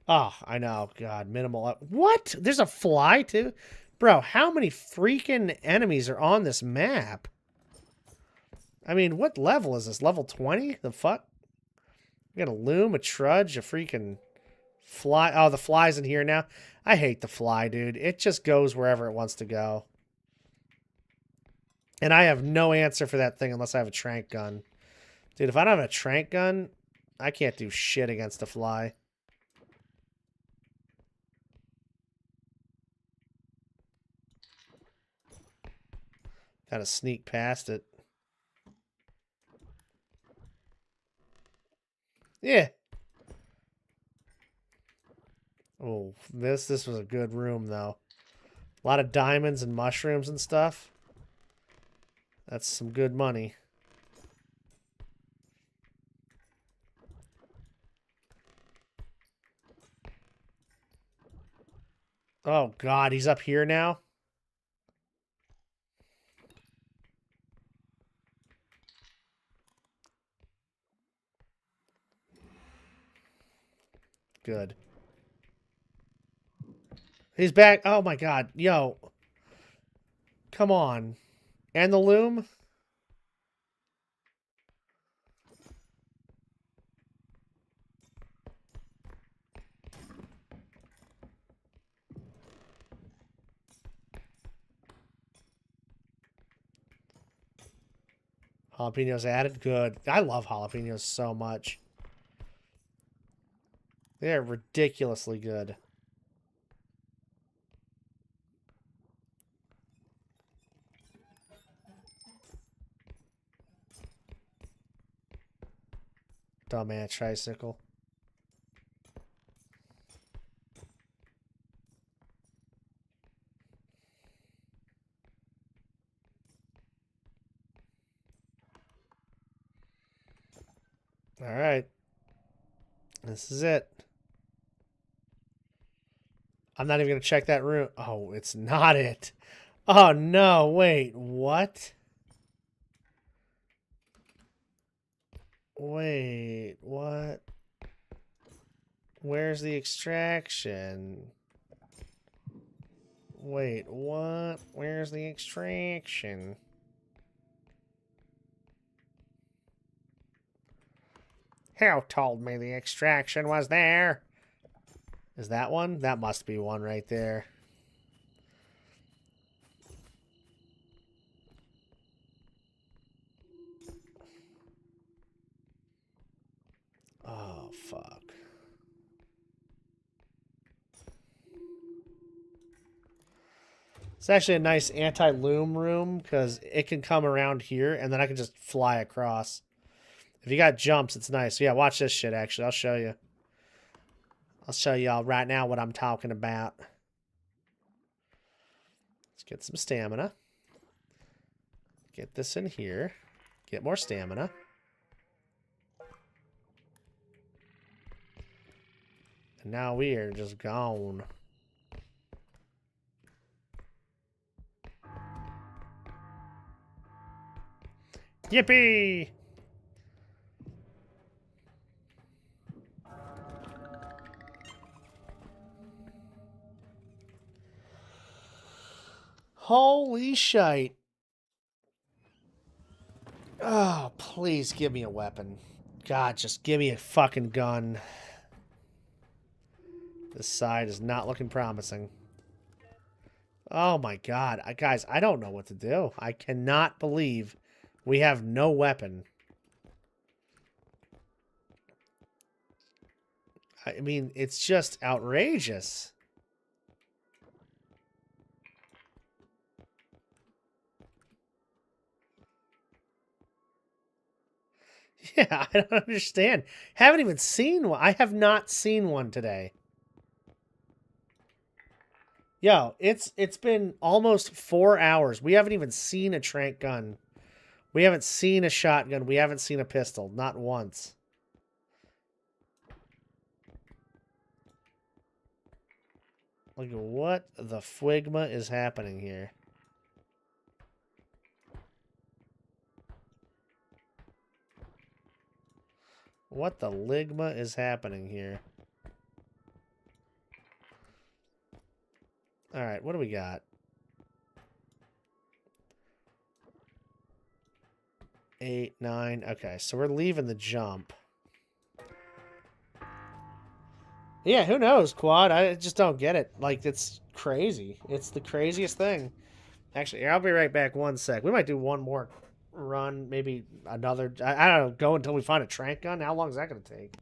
Oh, I know. God, minimal. What? There's a fly, too? Bro, how many freaking enemies are on this map? I mean, what level is this? Level 20? The fuck? We got a loom, a trudge, a freaking fly. Oh, the fly's in here now. I hate the fly, dude. It just goes wherever it wants to go. And I have no answer for that thing unless I have a trank gun. Dude, if I don't have a trank gun, I can't do shit against a fly. Gotta sneak past it. Yeah. Oh, this was a good room, though. A lot of diamonds and mushrooms and stuff. That's some good money. Oh, God, he's up here now? Good. He's back. Oh, my God. Yo. Come on. And the loom? Jalapenos added? Good. I love jalapenos so much. They're ridiculously good. Dumbass tricycle. All right. This is it. I'm not even going to check that room. Oh, it's not it. Oh, no. Wait. What? Wait. What? Where's the extraction? Wait. What? Where's the extraction? Who told me the extraction was there? Is that one? That must be one right there. Oh, fuck. It's actually a nice anti-loom room because it can come around here and then I can just fly across. If you got jumps, it's nice. So yeah, watch this shit, actually. I'll show you. I'll show y'all right now what I'm talking about. Let's get some stamina. Get this in here. Get more stamina. And now we are just gone. Yippee! Holy shite. Oh, please give me a weapon. God, just give me a fucking gun. This side is not looking promising. Oh my god. Guys, I don't know what to do. I cannot believe we have no weapon. I mean, it's just outrageous. Yeah, I don't understand. Haven't even seen one. I have not seen one today. Yo, it's been almost 4 hours. We haven't even seen a tranq gun. We haven't seen a shotgun. We haven't seen a pistol. Not once. Like, what the fwigma is happening here? What the ligma is happening here? Alright, what do we got? 8, 9. Okay, so we're leaving the jump. Yeah, who knows, Quad? I just don't get it. Like, it's crazy. It's the craziest thing. Actually, I'll be right back 1 sec. We might do one more run, maybe another. I don't know, go until we find a tranq gun. How long is that going to take?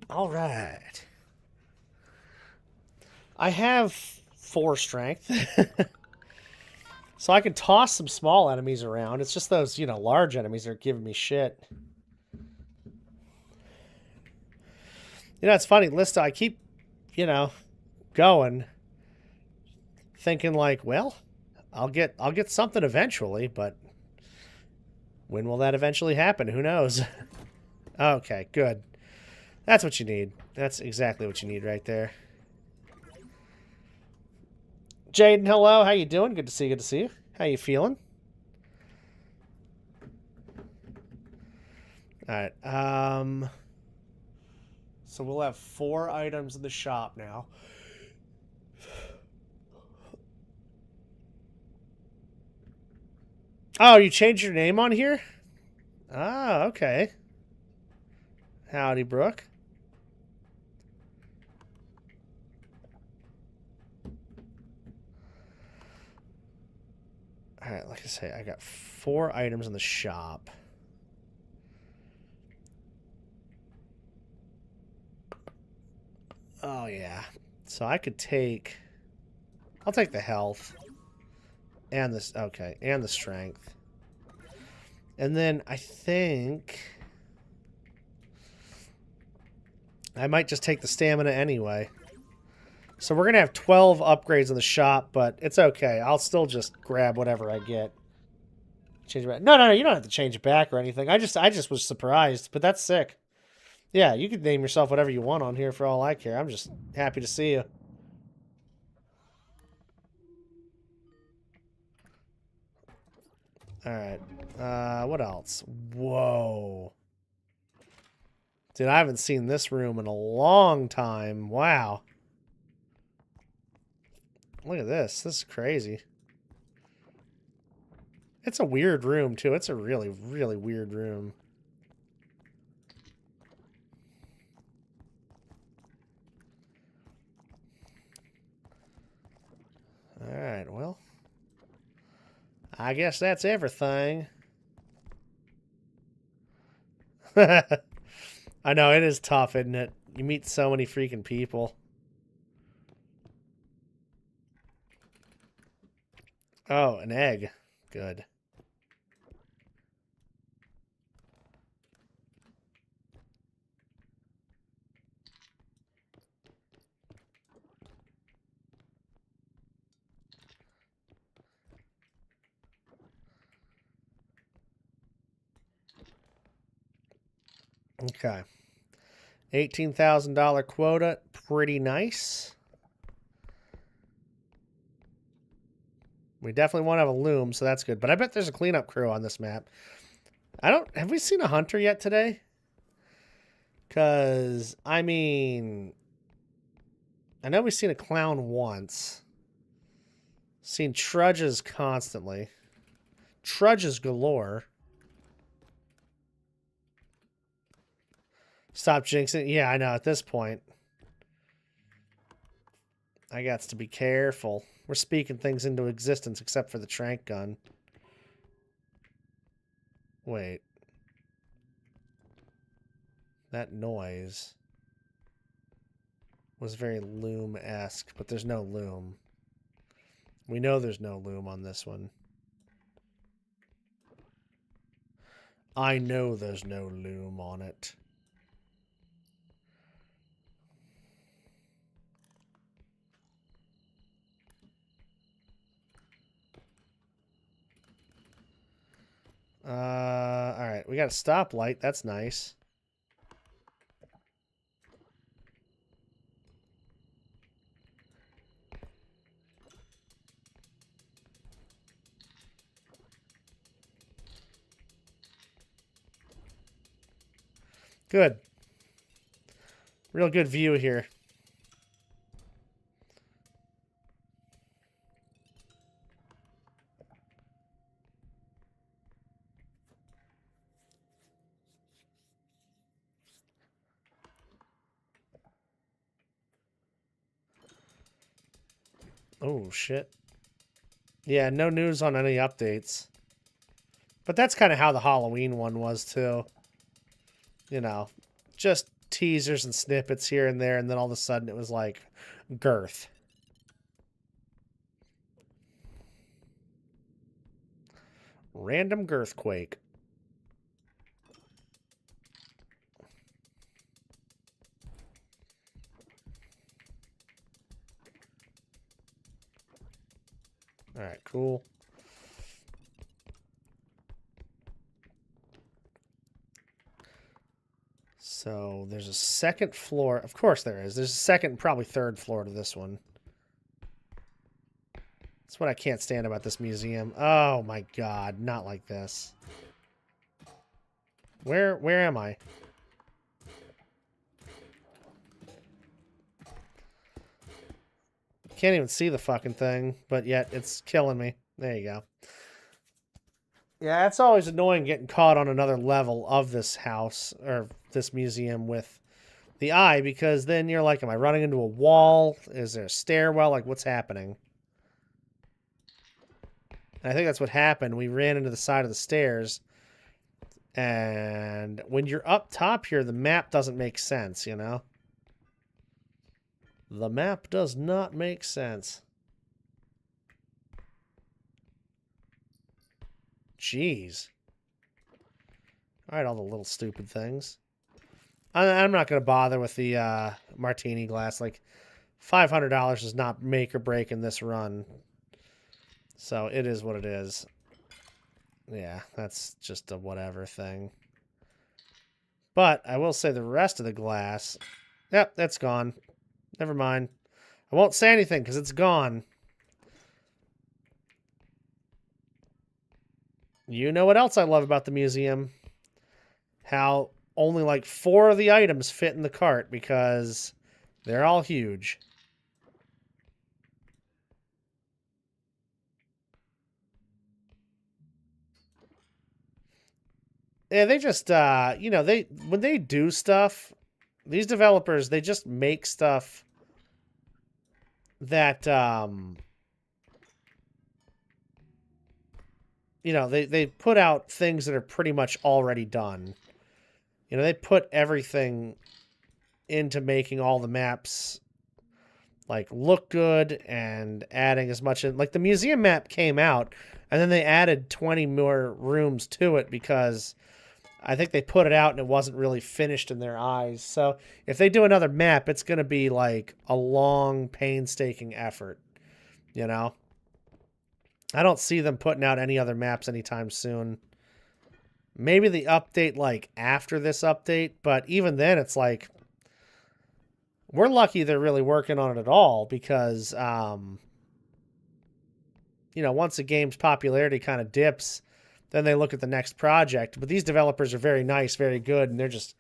All right. I have 4 strength. So I can toss some small enemies around. It's just those, large enemies that are giving me shit. It's funny, Lista, I keep, going, thinking like, well, I'll get something eventually, but when will that eventually happen? Who knows? Okay, good. That's what you need. That's exactly what you need right there. Jaden, hello. How you doing? Good to see you. Good to see you. How you feeling? All right. So we'll have 4 items in the shop now. Oh, you changed your name on here? Ah, okay. Howdy, Brooke. Alright, like I say, I got 4 items in the shop. Oh, yeah. So I could take... I'll take the health. And this... Okay, and the strength. And then I think... I might just take the stamina anyway. So we're going to have 12 upgrades in the shop, but it's okay. I'll still just grab whatever I get. Change it back. No, you don't have to change it back or anything. I just was surprised, but that's sick. Yeah, you could name yourself whatever you want on here for all I care. I'm just happy to see you. Alright. What else? Whoa. Dude, I haven't seen this room in a long time. Wow. Look at this. This is crazy. It's a weird room, too. It's a really, really weird room. Alright, well. I guess that's everything. I know, it is tough, isn't it? You meet so many freaking people. Oh, an egg. Good. Okay. $18,000 quota. Pretty nice. We definitely want to have a loom, so that's good. But I bet there's a cleanup crew on this map. Have we seen a hunter yet today? Because, I mean, I know we've seen a clown once. Seen trudges constantly. Trudges galore. Stop jinxing. Yeah, I know. At this point, I got to be careful. We're speaking things into existence except for the trank gun. Wait. That noise was very loom-esque, but there's no loom. We know there's no loom on this one. I know there's no loom on it. Alright, we got a stoplight. That's nice. Good. Real good view here. Oh, shit. Yeah, no news on any updates. But that's kind of how the Halloween one was, too. You know, just teasers and snippets here and there, and then all of a sudden it was like, girth. Random girthquake. Alright, cool. So there's a second floor. Of course there is. There's a second, probably third floor to this one. That's what I can't stand about this museum. Oh my god, not like this. Where am I? Can't even see the fucking thing, but yet it's killing me. There you go. Yeah, it's always annoying getting caught on another level of this house, or this museum with the eye, because then you're like, am I running into a wall? Is there a stairwell? Like, what's happening? And I think that's what happened. We ran into the side of the stairs, and when you're up top here, the map doesn't make sense, you know? The map does not make sense. Jeez. Alright, all the little stupid things. I'm not going to bother with the martini glass. Like, $500 does not make or break in this run. So, it is what it is. Yeah, that's just a whatever thing. But, I will say the rest of the glass... Yep, that's gone. Never mind. I won't say anything because it's gone. You know what else I love about the museum? How only like 4 of the items fit in the cart because they're all huge. Yeah, they just you know, when they do stuff, these developers, they just make stuff that you know, they put out things that are pretty much already done. You know, they put everything into making all the maps like look good and adding as much in, like the museum map came out and then they added 20 more rooms to it because I think they put it out and it wasn't really finished in their eyes. So if they do another map, it's going to be like a long, painstaking effort, you know? I don't see them putting out any other maps anytime soon. Maybe the update like after this update, but even then it's like we're lucky they're really working on it at all because you know, once a game's popularity kind of dips, then they look at the next project. But these developers are very nice, very good, and they're just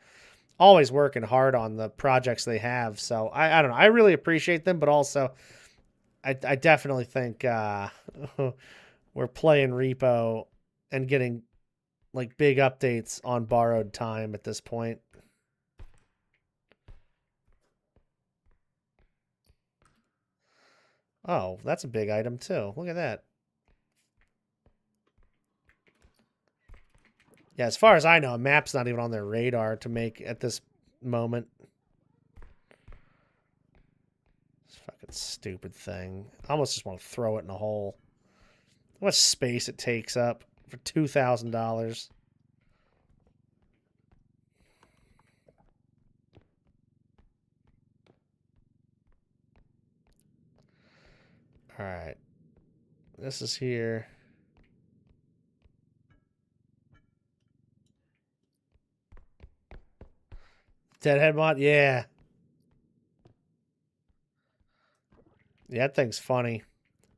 always working hard on the projects they have. So I don't know. I really appreciate them, but also I definitely think we're playing r.e.p.o and getting like big updates on borrowed time at this point. Oh, that's a big item too. Look at that. Yeah, as far as I know, a map's not even on their radar to make at this moment. This fucking stupid thing. I almost just want to throw it in a hole. How much space it takes up for $2,000. All right. This is here. Deadhead mod? Yeah. Yeah, that thing's funny.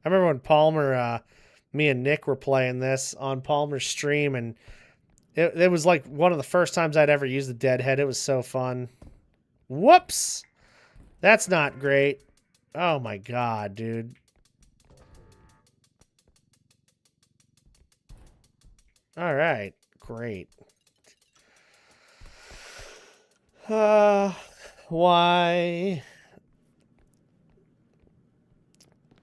I remember when Palmer, me and Nick were playing this on Palmer's stream, and it was like one of the first times I'd ever used the Deadhead. It was so fun. Whoops! That's not great. Oh my god, dude. All right. Great. Uh, why?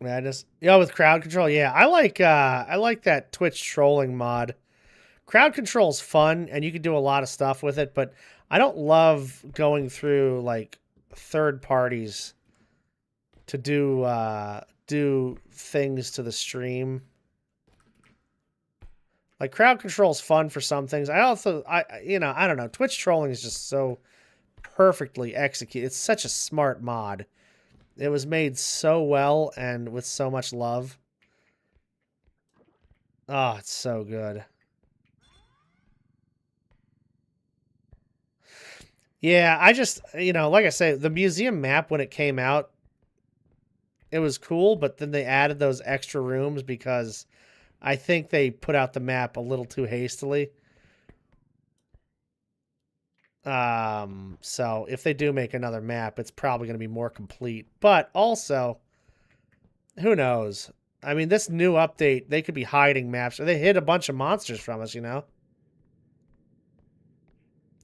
I just with crowd control. Yeah, I like that Twitch trolling mod. Crowd control's fun and you can do a lot of stuff with it, but I don't love going through like third parties to do things to the stream. Like crowd control's fun for some things. I don't know. Twitch trolling is just so perfectly executed. It's such a smart mod. It was made so well and with so much love. Oh, it's so good. Yeah, I just, like I say, the museum map when it came out, it was cool, but then they added those extra rooms because I think they put out the map a little too hastily. So if they do make another map, it's probably going to be more complete. But also, who knows? I mean, this new update, they could be hiding maps, or they hid a bunch of monsters from us, you know?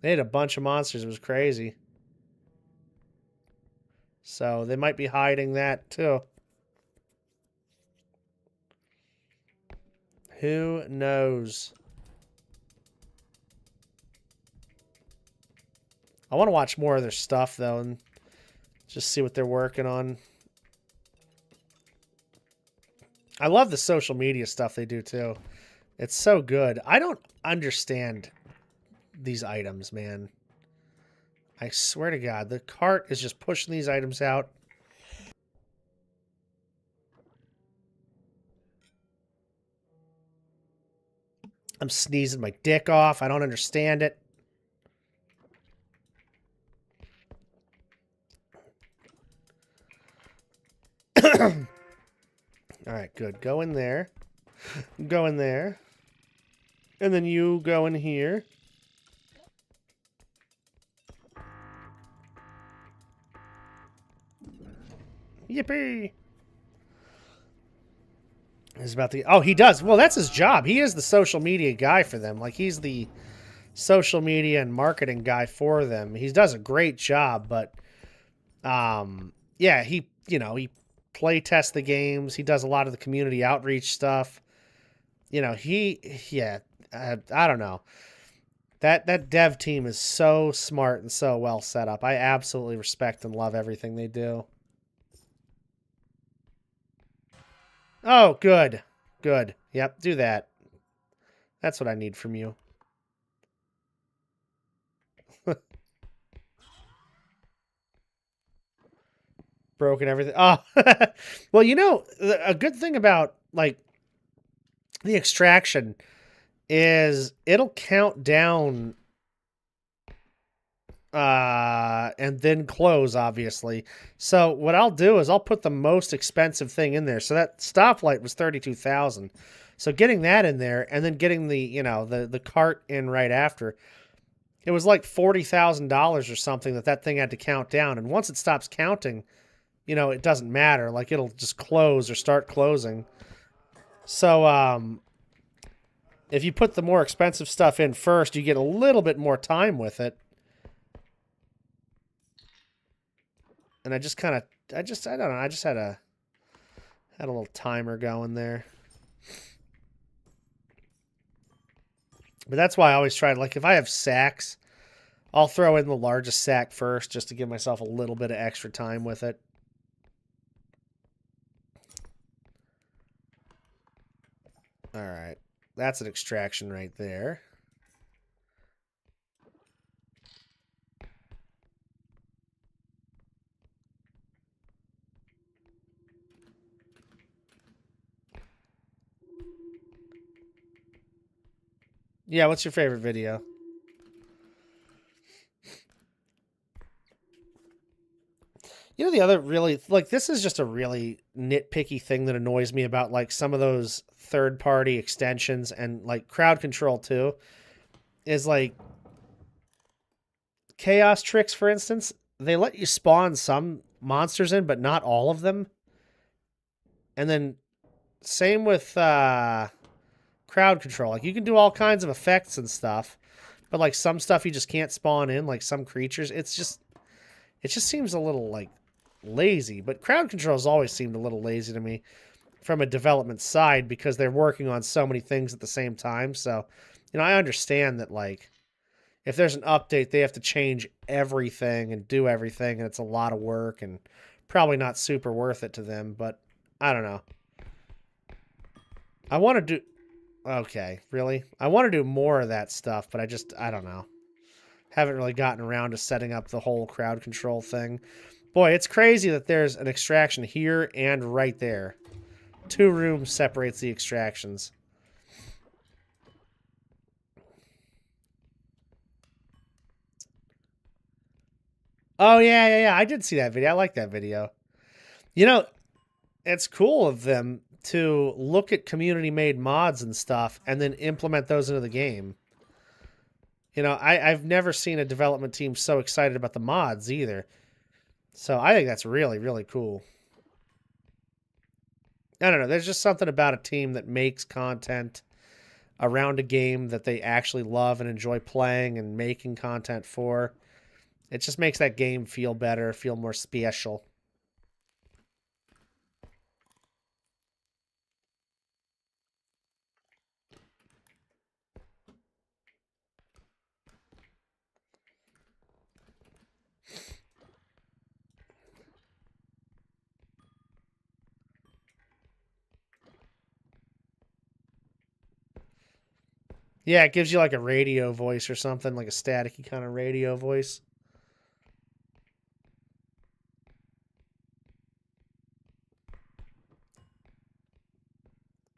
They hid a bunch of monsters. It was crazy. So they might be hiding that too. Who knows? I want to watch more of their stuff, though, and just see what they're working on. I love the social media stuff they do, too. It's so good. I don't understand these items, man. I swear to God, the cart is just pushing these items out. I'm sneezing my dick off. I don't understand it. All right, good. Go in there. Go in there. And then you go in here. Yippee! Is about the he does. Well, that's his job. He is the social media guy for them. Like he's the social media and marketing guy for them. He does a great job, but yeah, he play tests the games. He does a lot of the community outreach stuff. I don't know. That dev team is so smart and so well set up. I absolutely respect and love everything they do. Oh, good. Good. Yep, do that. That's what I need from you. Broken everything. Oh. Well, a good thing about like the extraction is it'll count down and then close, obviously. So what I'll do is I'll put the most expensive thing in there. So that stoplight was 32,000. So getting that in there and then getting the cart in right after, it was like $40,000 or something that thing had to count down. And once it stops counting, it doesn't matter. Like it'll just close or start closing. So if you put the more expensive stuff in first, you get a little bit more time with it. And I don't know, I just had a little timer going there. But that's why I always try to, like, if I have sacks, I'll throw in the largest sack first just to give myself a little bit of extra time with it. All right. That's an extraction right there. Yeah, what's your favorite video? The other really, like, this is just a really nitpicky thing that annoys me about, like, some of those third-party extensions and, like, crowd control, too, is, like, chaos tricks, for instance. They let you spawn some monsters in, but not all of them. And then same with crowd control. Like, you can do all kinds of effects and stuff, but, like, some stuff you just can't spawn in, like some creatures. It just seems a little, like, lazy. But crowd controls always seemed a little lazy to me from a development side because they're working on so many things at the same time. So, I understand that, like, if there's an update, they have to change everything and do everything, and it's a lot of work and probably not super worth it to them. But I don't know. I want to do. Okay, really? I want to do more of that stuff, but I don't know. Haven't really gotten around to setting up the whole crowd control thing. Boy, it's crazy that there's an extraction here and right there. 2 rooms separates the extractions. Oh, yeah. I did see that video. I like that video. It's cool of them to look at community-made mods and stuff and then implement those into the game. I've never seen a development team so excited about the mods either. So I think that's really, really cool. I don't know. There's just something about a team that makes content around a game that they actually love and enjoy playing and making content for. It just makes that game feel better, feel more special. Yeah, it gives you like a radio voice or something, like a staticky kind of radio voice.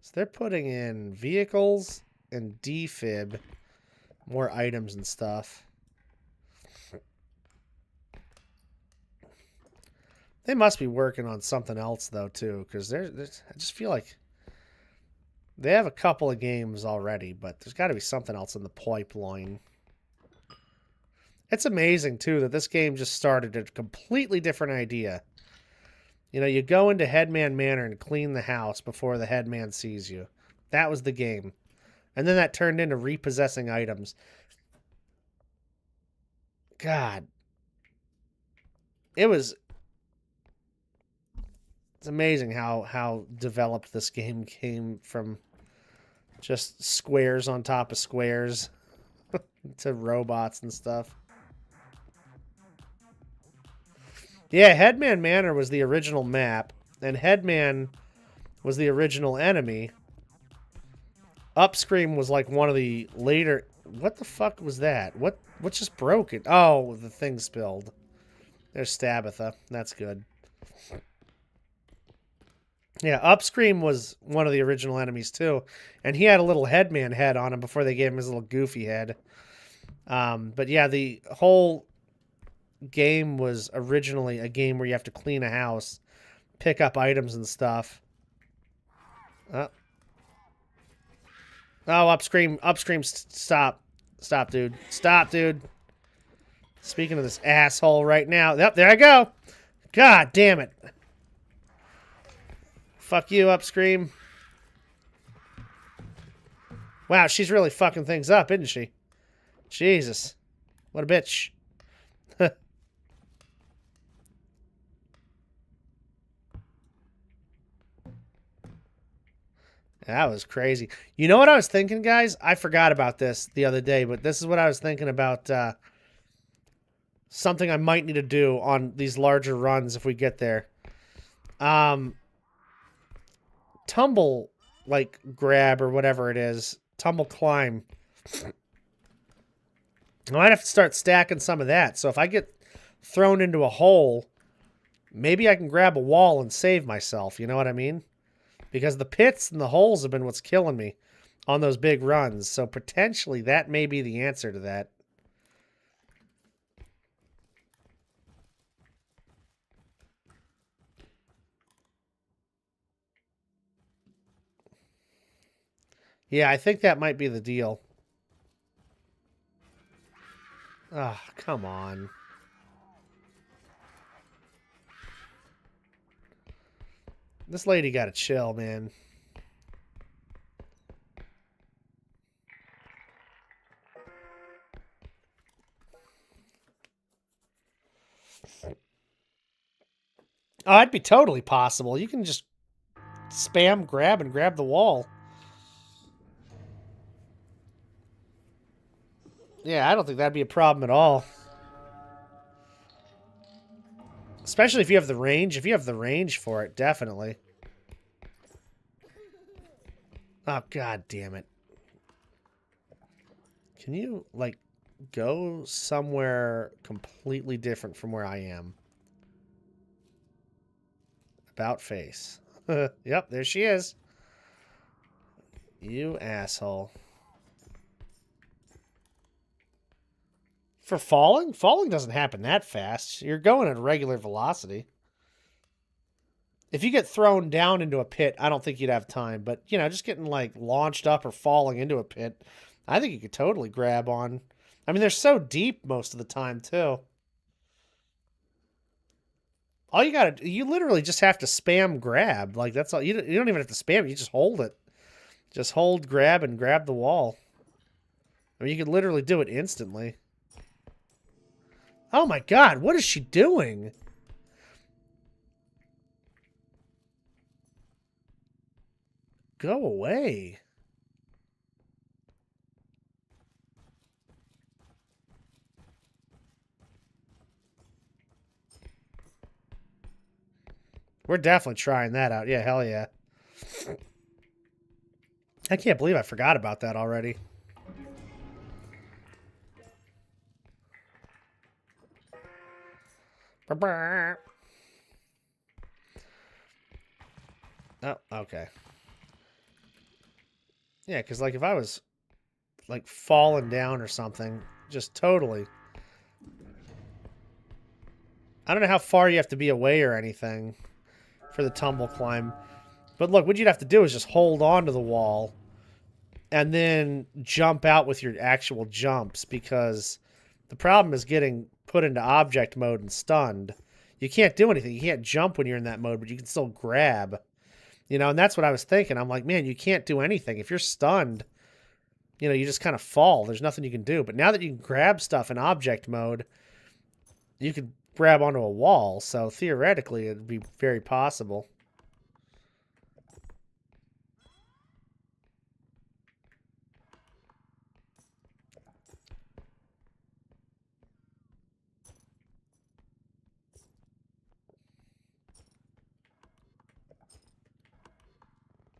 So they're putting in vehicles and defib, more items and stuff. They must be working on something else though too, because I just feel like They have a couple of games already, but there's got to be something else in the pipeline. It's amazing, too, that this game just started a completely different idea. You know, you go into Headman Manor and clean the house before the headman sees you. That was the game. And then that turned into repossessing items. God. It's amazing how developed this game came from just squares on top of squares to robots and stuff. Yeah, Headman Manor was the original map, and Headman was the original enemy. Upscream was like one of the later... What the fuck was that? What just broke it? Oh, the thing spilled. There's Stabitha. That's good. Yeah, Upscream was one of the original enemies, too. And he had a little Headman head on him before they gave him his little goofy head. But yeah, the whole game was originally a game where you have to clean a house, pick up items and stuff. Oh, Upscream, stop, dude. Stop, dude. Speaking of this asshole right now. Yep, there I go. God damn it. Fuck you, Upscream. Wow, she's really fucking things up, isn't she? Jesus. What a bitch. That was crazy. You know what I was thinking, guys? I forgot about this the other day, but this is what I was thinking about something I might need to do on these larger runs if we get there. Tumble, like, grab or whatever it is. Tumble climb. I might have to start stacking some of that. So if I get thrown into a hole, maybe I can grab a wall and save myself. You know what I mean? Because the pits and the holes have been what's killing me on those big runs. So potentially that may be the answer to that. Yeah, I think that might be the deal. Ah, oh, come on. This lady got to chill, man. Oh, it'd be totally possible. You can just spam grab and grab the wall. Yeah, I don't think that'd be a problem at all. Especially if you have the range. If you have the range for it, definitely. Oh, god damn it. Can you, like, go somewhere completely different from where I am? About face. Yep, there she is. You asshole. For falling? Falling doesn't happen that fast. You're going at a regular velocity. If you get thrown down into a pit, I don't think you'd have time. But, you know, just getting, like, launched up or falling into a pit, I think you could totally grab on. I mean, they're so deep most of the time, too. All you gotta... You literally just have to spam grab. Like, that's all... You don't even have to spam it. You just hold it. Just hold grab and grab the wall. I mean, you could literally do it instantly. Oh, my God. What is she doing? Go away. We're definitely trying that out. Yeah, hell yeah. I can't believe I forgot about that already. Oh, okay. Yeah, because, like, if I was, like, falling down or something, just totally. I don't know how far you have to be away or anything for the tumble climb. But look, what you'd have to do is just hold on to the wall and then jump out with your actual jumps, because the problem is getting put into object mode and stunned. You can't do anything. You can't jump when you're in that mode, but you can still grab. You know, and that's what I was thinking. I'm like, man, you can't do anything. If you're stunned, you know, you just kind of fall. There's nothing you can do. But now that you can grab stuff in object mode, you could grab onto a wall. So theoretically, it'd be very possible.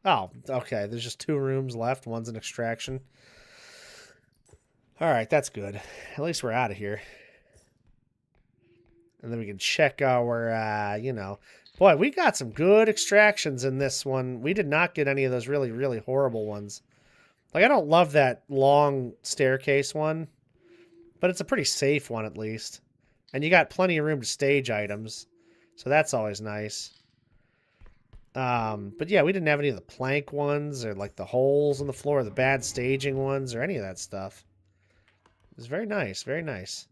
Oh, okay. There's just 2 rooms left. One's an extraction. All right, that's good. At least we're out of here. And then we can check our, you know... Boy, we got some good extractions in this one. We did not get any of those really, really horrible ones. Like, I don't love that long staircase one, but it's a pretty safe one at least. And you got plenty of room to stage items, so that's always nice. But yeah, we didn't have any of the plank ones or like the holes in the floor, the bad staging ones, or any of that stuff. It was very nice, very nice.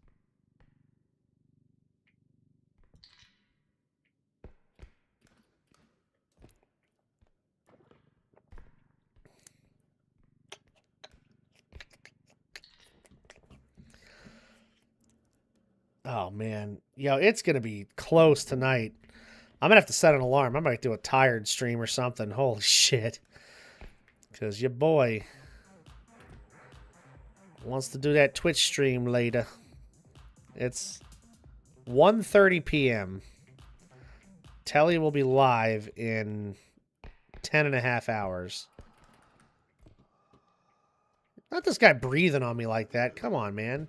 Oh man, yo, it's gonna be close tonight. I'm gonna have to set an alarm. I might do a tired stream or something. Holy shit. Because your boy wants to do that Twitch stream later. It's 1:30 p.m. Telly will be live in 10.5 hours. Not this guy breathing on me like that. Come on, man.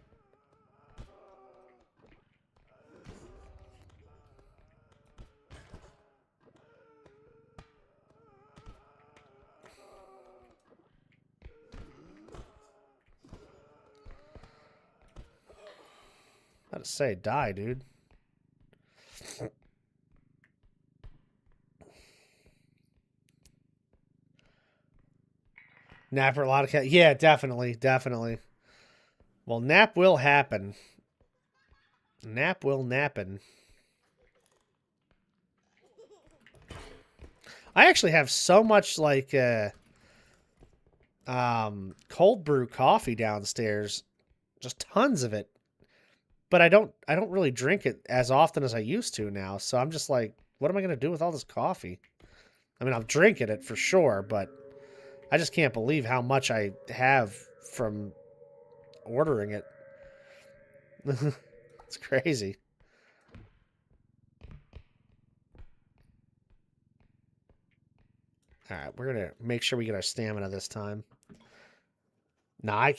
About to say, die, dude. Nap or a lot of cat. Yeah, definitely, definitely. Well, nap will happen. Nap will nappen. I actually have so much like cold brew coffee downstairs, just tons of it. But I don't really drink it as often as I used to now. So I'm just like, what am I gonna do with all this coffee? I mean, I'm drinking it for sure, but I just can't believe how much I have from ordering it. It's crazy. All right, we're gonna make sure we get our stamina this time. No, I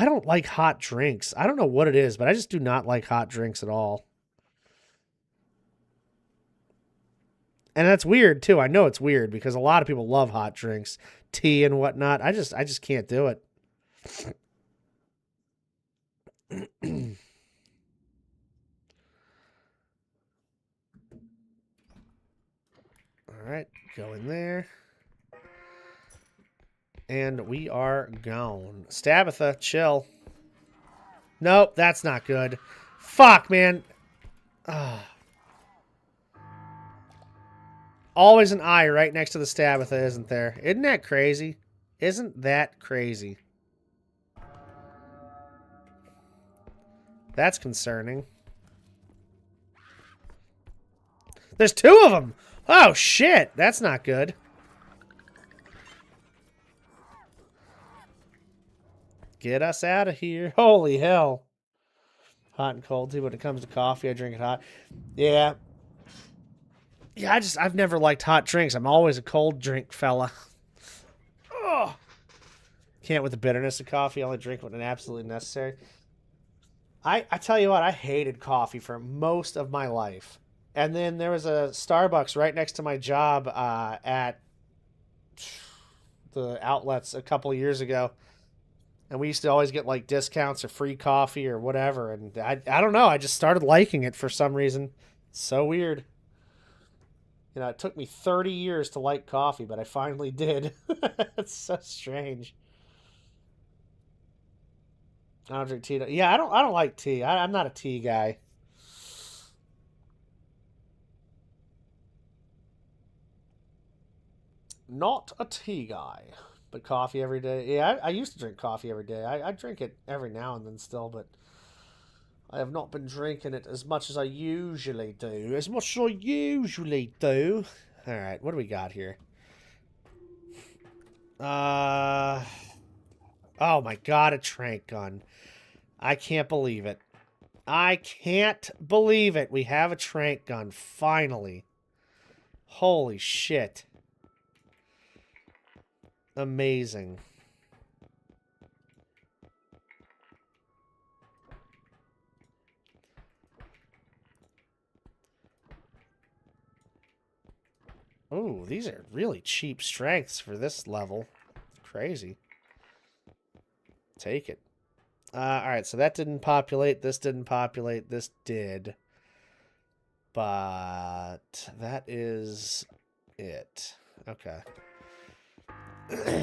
don't like hot drinks. I don't know what it is, but I just do not like hot drinks at all. And that's weird too. I know it's weird because a lot of people love hot drinks, tea and whatnot. I just can't do it. All right, go in there. And we are gone. Stabitha, chill. Nope, that's not good. Fuck, man. Always an eye right next to the Stabitha, isn't there? Isn't that crazy? Isn't that crazy? That's concerning. There's 2 of them! Oh, shit! That's not good. Get us out of here. Holy hell. Hot and cold, too. When it comes to coffee, I drink it hot. Yeah. Yeah, I've never liked hot drinks. I'm always a cold drink fella. Oh. Can't with the bitterness of coffee. I only drink when it's absolutely necessary. I tell you what, I hated coffee for most of my life. And then there was a Starbucks right next to my job at the outlets a couple of years ago. And we used to always get like discounts or free coffee or whatever. And I don't know. I just started liking it for some reason. So weird. You know, it took me 30 years to like coffee, but I finally did. It's so strange. I don't drink tea. Yeah, I don't like tea. I'm not a tea guy. Not a tea guy, but coffee every day. Yeah, I used to drink coffee every day. I drink it every now and then still, but I have not been drinking it as much as I usually do. As much as I usually do. All right, what do we got here? Uh, oh my God, a trank gun. I can't believe it. I can't believe it. We have a trank gun, finally. Holy shit. Amazing. Ooh, these are really cheap strengths for this level. Crazy. Take it. Alright, so that didn't populate. This didn't populate. This did. But that is it. Okay.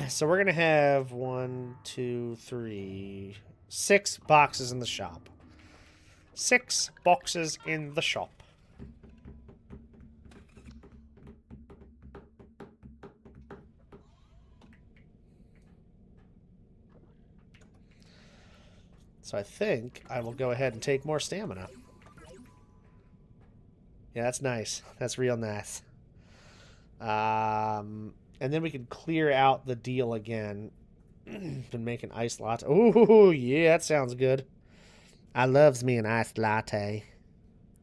So we're going to have 1, 2, 3, 6 boxes in the shop. 6 boxes in the shop. So I think I will go ahead and take more stamina. Yeah, that's nice. That's real nice. And then we can clear out the deal again. Been making iced latte. Ooh, yeah, that sounds good. I loves me an iced latte.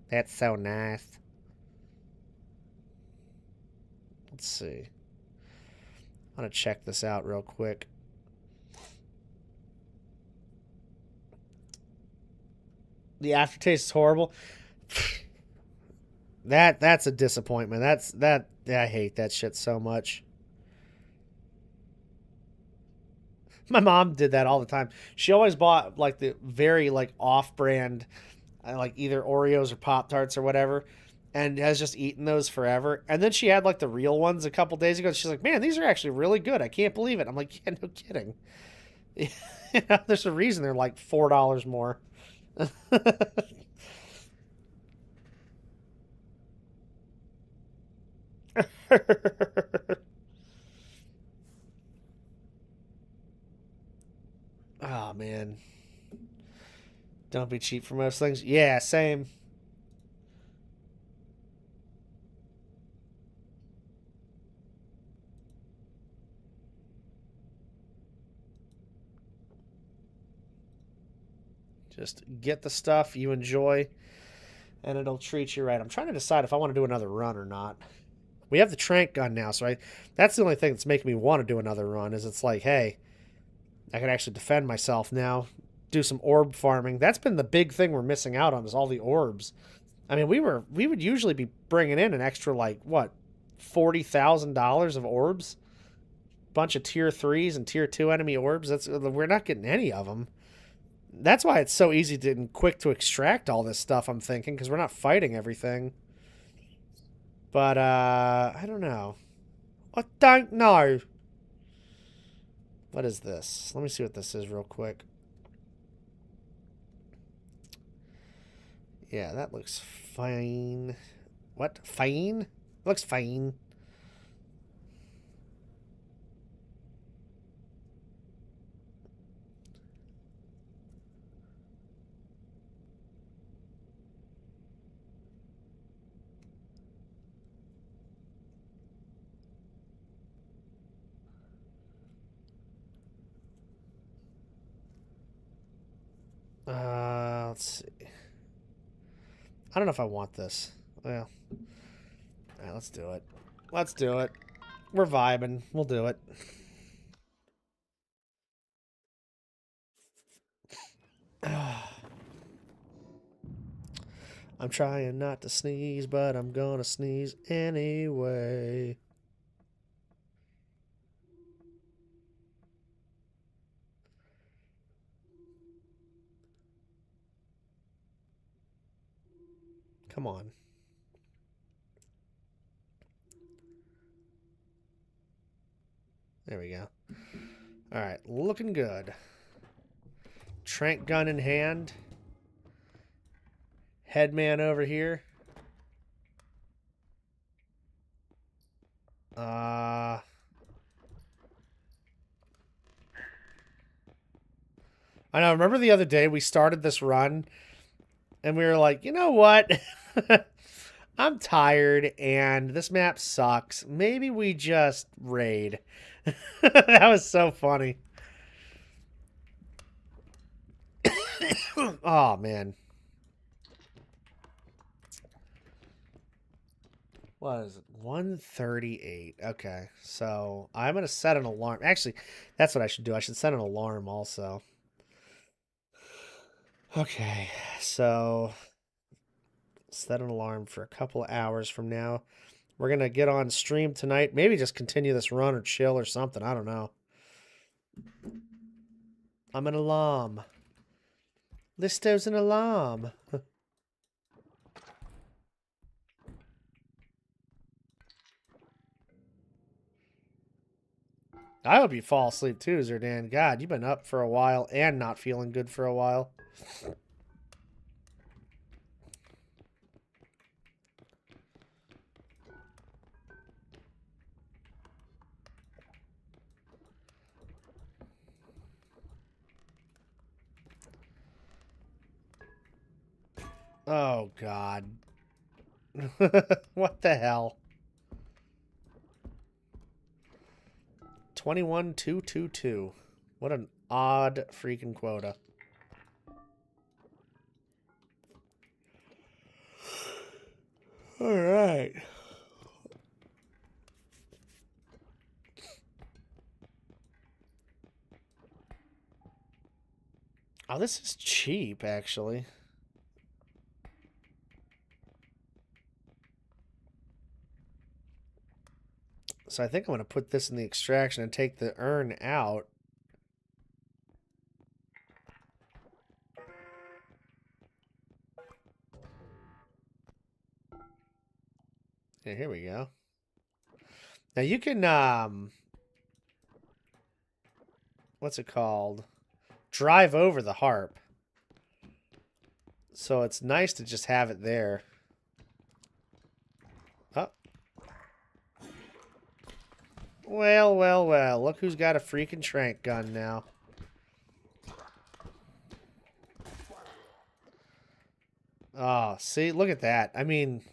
That's so nice. Let's see. I'm gonna check this out real quick. The aftertaste is horrible. That's a disappointment. I hate that shit so much. My mom did that all the time. She always bought like the very like off-brand, like either Oreos or Pop Tarts or whatever, and has just eaten those forever. And then she had like the real ones a couple days ago. She's like, "Man, these are actually really good. I can't believe it." I'm like, "Yeah, no kidding." You know, there's a reason they're like $4 more. Oh man, don't be cheap for most things. Yeah, same. Just get the stuff you enjoy, and it'll treat you right. I'm trying to decide if I want to do another run or not. We have the trank gun now, so that's the only thing that's making me want to do another run. Is it's like, hey, I can actually defend myself now. Do some orb farming. That's been the big thing we're missing out on is all the orbs. I mean, we would usually be bringing in an extra like what, $40,000 of orbs, bunch of tier 3s and tier 2 enemy orbs. That's we're not getting any of them. That's why it's so easy to and quick to extract all this stuff. I'm thinking because we're not fighting everything. But I don't know. I don't know. What is this? Let me see what this is real quick. Yeah, that looks fine. What? Fine? Looks fine. Let's see. I don't know if I want this. Well, let's do it. Let's do it. We're vibing. We'll do it. I'm trying not to sneeze, but I'm gonna sneeze anyway. Come on. There we go. Alright, looking good. Trank gun in hand. Headman over here. I know, remember the other day we started this run and we were like, you know what? I'm tired and this map sucks. Maybe we just raid. That was so funny. Oh, man. What is it? 138. Okay. So I'm going to set an alarm. Actually, that's what I should do. I should set an alarm also. Okay. So set an alarm for a couple of hours from now. We're going to get on stream tonight. Maybe just continue this run or chill or something. I don't know. I'm an alarm. Listo's an alarm. I hope you fall asleep too, Zerdan. God, you've been up for a while and not feeling good for a while. Oh, God. What the hell? 21,222. What an odd freaking quota. All right. Oh, this is cheap, actually. So I think I'm going to put this in the extraction and take the urn out. Yeah, here we go. Now you can, what's it called? Drive over the harp. So it's nice to just have it there. Oh. Well, well, well. Look who's got a freaking trank gun now. Oh, see? Look at that. I mean,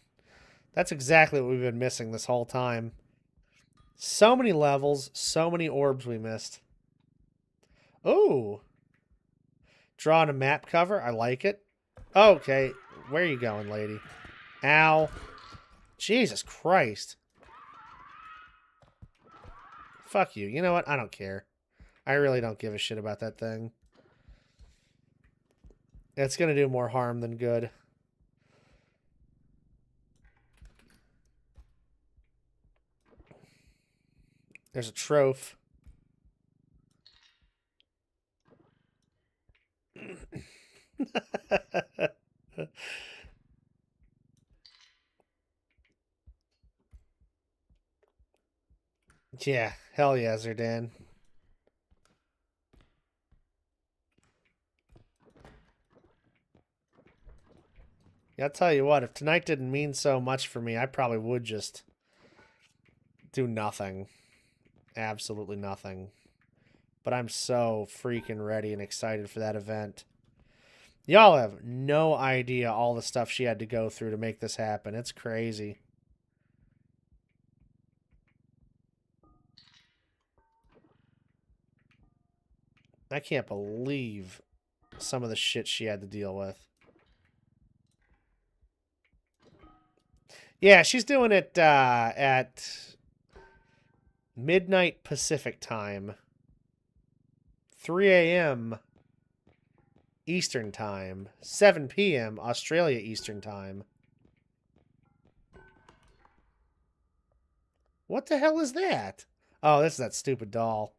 that's exactly what we've been missing this whole time. So many levels, so many orbs we missed. Ooh. Drawing a map cover. I like it. Okay. Where are you going, lady? Ow. Jesus Christ. Fuck you. You know what? I don't care. I really don't give a shit about that thing. It's going to do more harm than good. There's a trophy. Yeah, hell yeah, Zerdan. Yeah, I'll tell you what, if tonight didn't mean so much for me, I probably would just do nothing. Absolutely nothing. But I'm so freaking ready and excited for that event. Y'all have no idea all the stuff she had to go through to make this happen. It's crazy. I can't believe some of the shit she had to deal with. Yeah, she's doing it at midnight Pacific time. 3 a.m. Eastern time. 7 p.m. Australia Eastern time. What the hell is that? Oh, this is that stupid doll.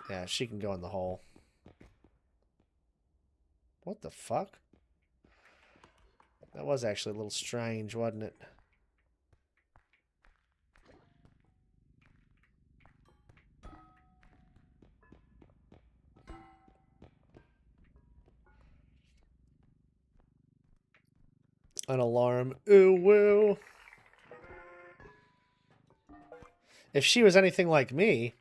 Yeah, she can go in the hole. What the fuck? That was actually a little strange, wasn't it? An alarm. Ooh, woo. If she was anything like me,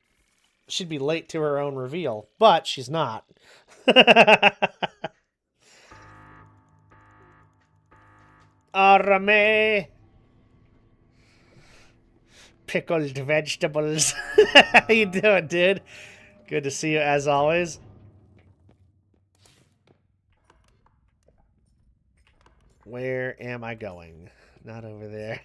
she'd be late to her own reveal. But she's not. Arame. Pickled vegetables. How you doing, dude? Good to see you as always. Where am I going? Not over there.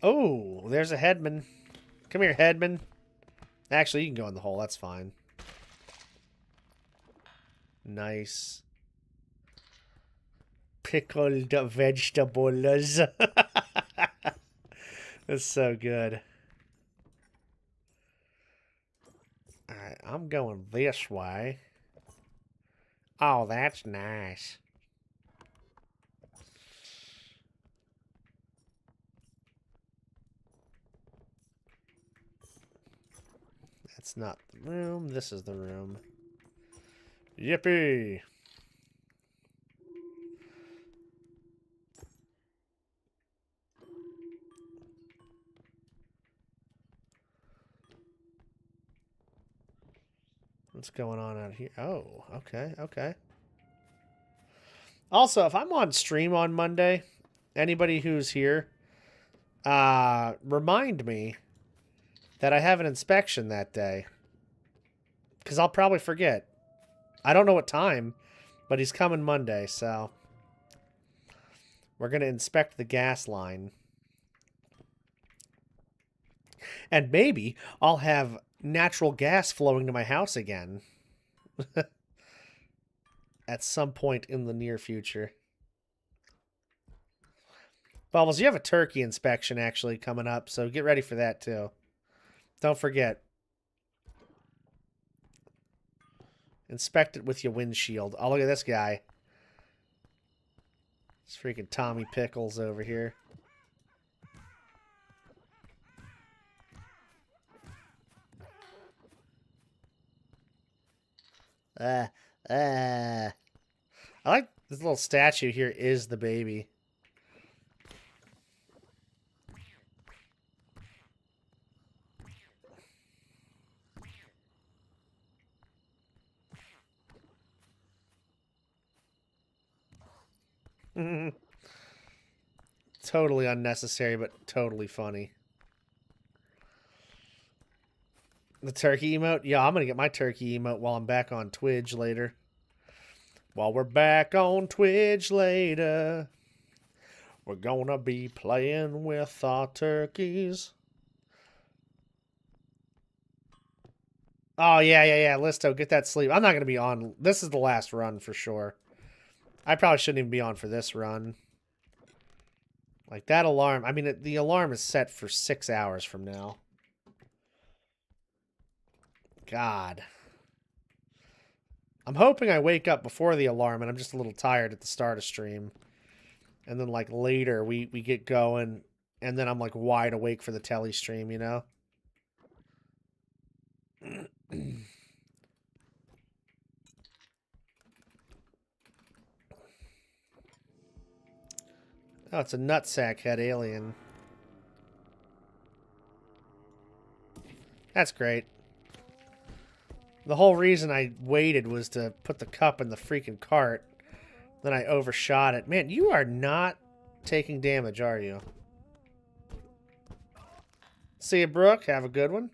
Oh, there's a headman. Come here, headman. Actually, you can go in the hole. That's fine. Nice. Pickled vegetables. That's so good. Alright, I'm going this way. Oh, that's nice. That's not the room. This is the room. Yippee! What's going on out here? Oh, okay, okay. Also, if I'm on stream on Monday, anybody who's here, remind me that I have an inspection that day. Because I'll probably forget. I don't know what time, but he's coming Monday, so we're going to inspect the gas line. And maybe I'll have natural gas flowing to my house again. At some point in the near future. Bubbles, you have a turkey inspection actually coming up, so get ready for that too. Don't forget. Inspect it with your windshield. Oh, look at this guy. It's freaking Tommy Pickles over here. I like this little statue here is the baby. Totally unnecessary, but totally funny. The turkey emote? Yeah, I'm going to get my turkey emote while I'm back on Twitch later. While we're back on Twitch later, we're going to be playing with our turkeys. Oh, yeah. Listo, get that sleep. I'm not going to be on. This is the last run for sure. I probably shouldn't even be on for this run. Like, that alarm. I mean, the alarm is set for 6 hours from now. God. I'm hoping I wake up before the alarm and I'm just a little tired at the start of stream. And then, like, later we get going and then I'm, like, wide awake for the telly stream, you know? Oh, it's a nutsack head alien. That's great. The whole reason I waited was to put the cup in the freaking cart. Then I overshot it. Man, you are not taking damage, are you? See you, Brooke. Have a good one.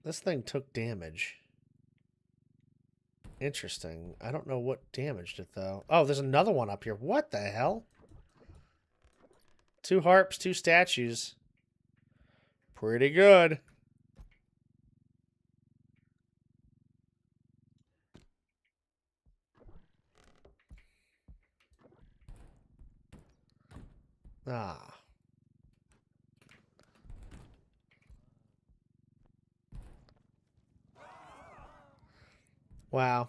This thing took damage. Interesting. I don't know what damaged it, though. Oh, there's another one up here. What the hell? 2 harps, 2 statues. Pretty good. Ah. Wow.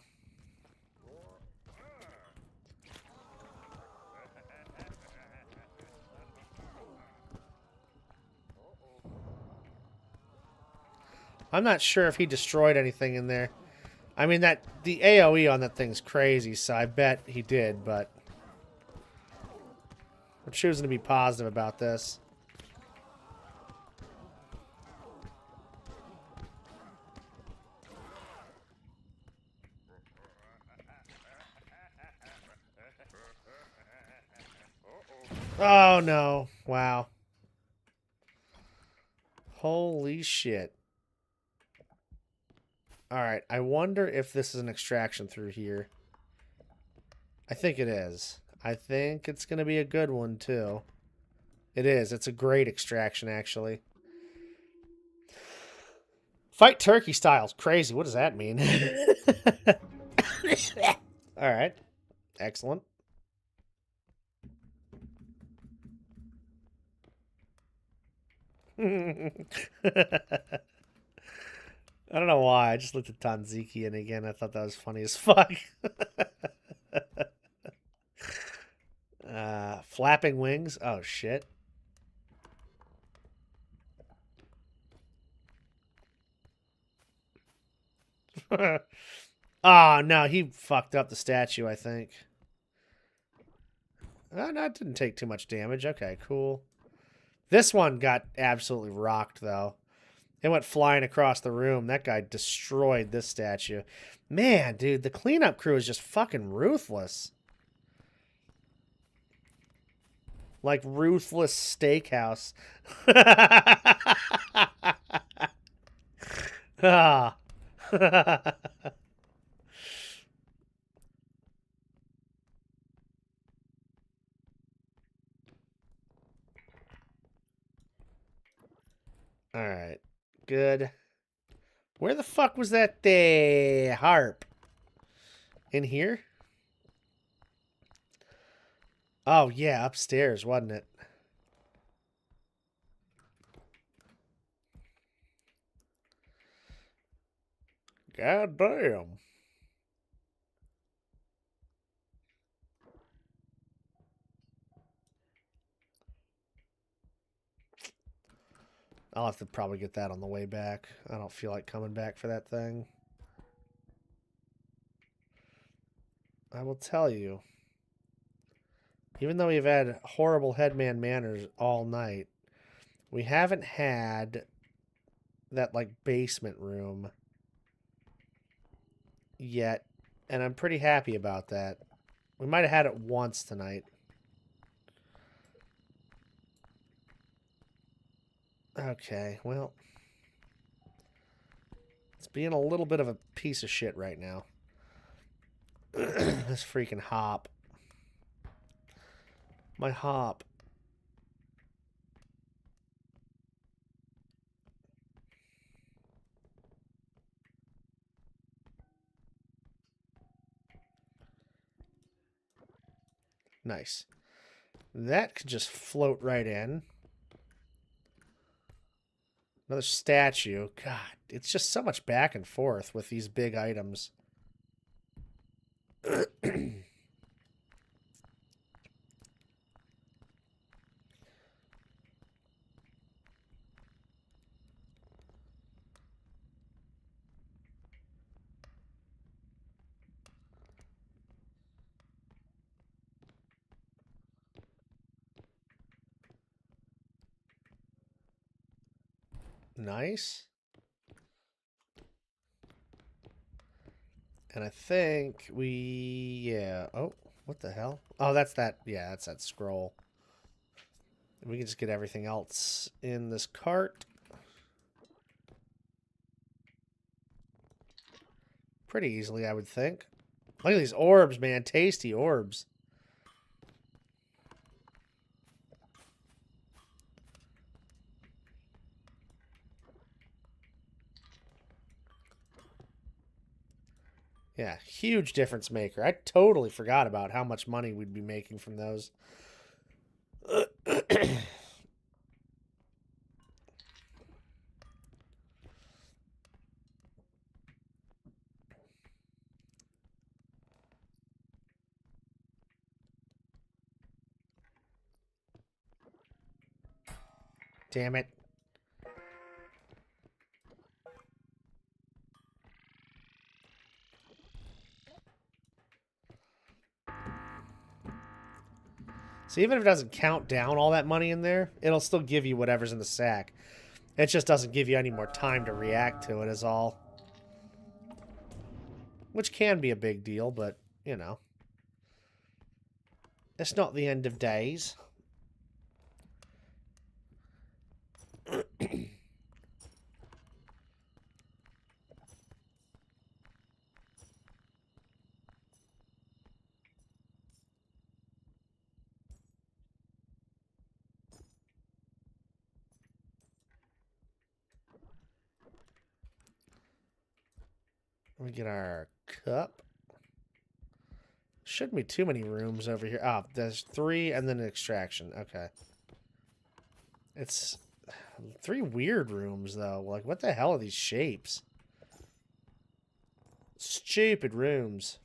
I'm not sure if he destroyed anything in there. I mean, that the AoE on that thing's crazy, so I bet he did, but we're choosing to be positive about this. Oh, no. Wow. Holy shit. Alright, I wonder if this is an extraction through here. I think it is. I think it's going to be a good one, too. It is. It's a great extraction, actually. Fight turkey styles. Crazy. What does that mean? Alright. Excellent. I don't know why. I just looked at Tanziki and again I thought that was funny as fuck. Flapping wings. Oh shit. Oh no, he fucked up the statue, I think. Oh, no, it didn't take too much damage. Okay, cool. This one got absolutely rocked though. It went flying across the room. That guy destroyed this statue. Man, dude, the cleanup crew is just fucking ruthless. Like ruthless steakhouse. Ah. All right. Good. Where the fuck was that harp? In here? Oh, yeah, upstairs, wasn't it? God damn. I'll have to probably get that on the way back. I don't feel like coming back for that thing. I will tell you, even though we've had horrible headman manners all night, we haven't had that, like, basement room yet, and I'm pretty happy about that. We might have had it once tonight. Okay, well, it's being a little bit of a piece of shit right now. This freaking hop. My hop. Nice. That could just float right in. Another statue. God, it's just so much back and forth with these big items. Nice. And I think yeah. Oh, what the hell? Oh, that's that. Yeah, that's that scroll. We can just get everything else in this cart. Pretty easily, I would think. Look at these orbs, man. Tasty orbs. Yeah, huge difference maker. I totally forgot about how much money we'd be making from those. Damn it. So even if it doesn't count down all that money in there, it'll still give you whatever's in the sack. It just doesn't give you any more time to react to it is all. Which can be a big deal, but, you know. It's not the end of days. Let me get our cup. Shouldn't be too many rooms over here. Ah, there's 3 and then an extraction. Okay. It's 3 weird rooms, though. Like, what the hell are these shapes? Stupid rooms.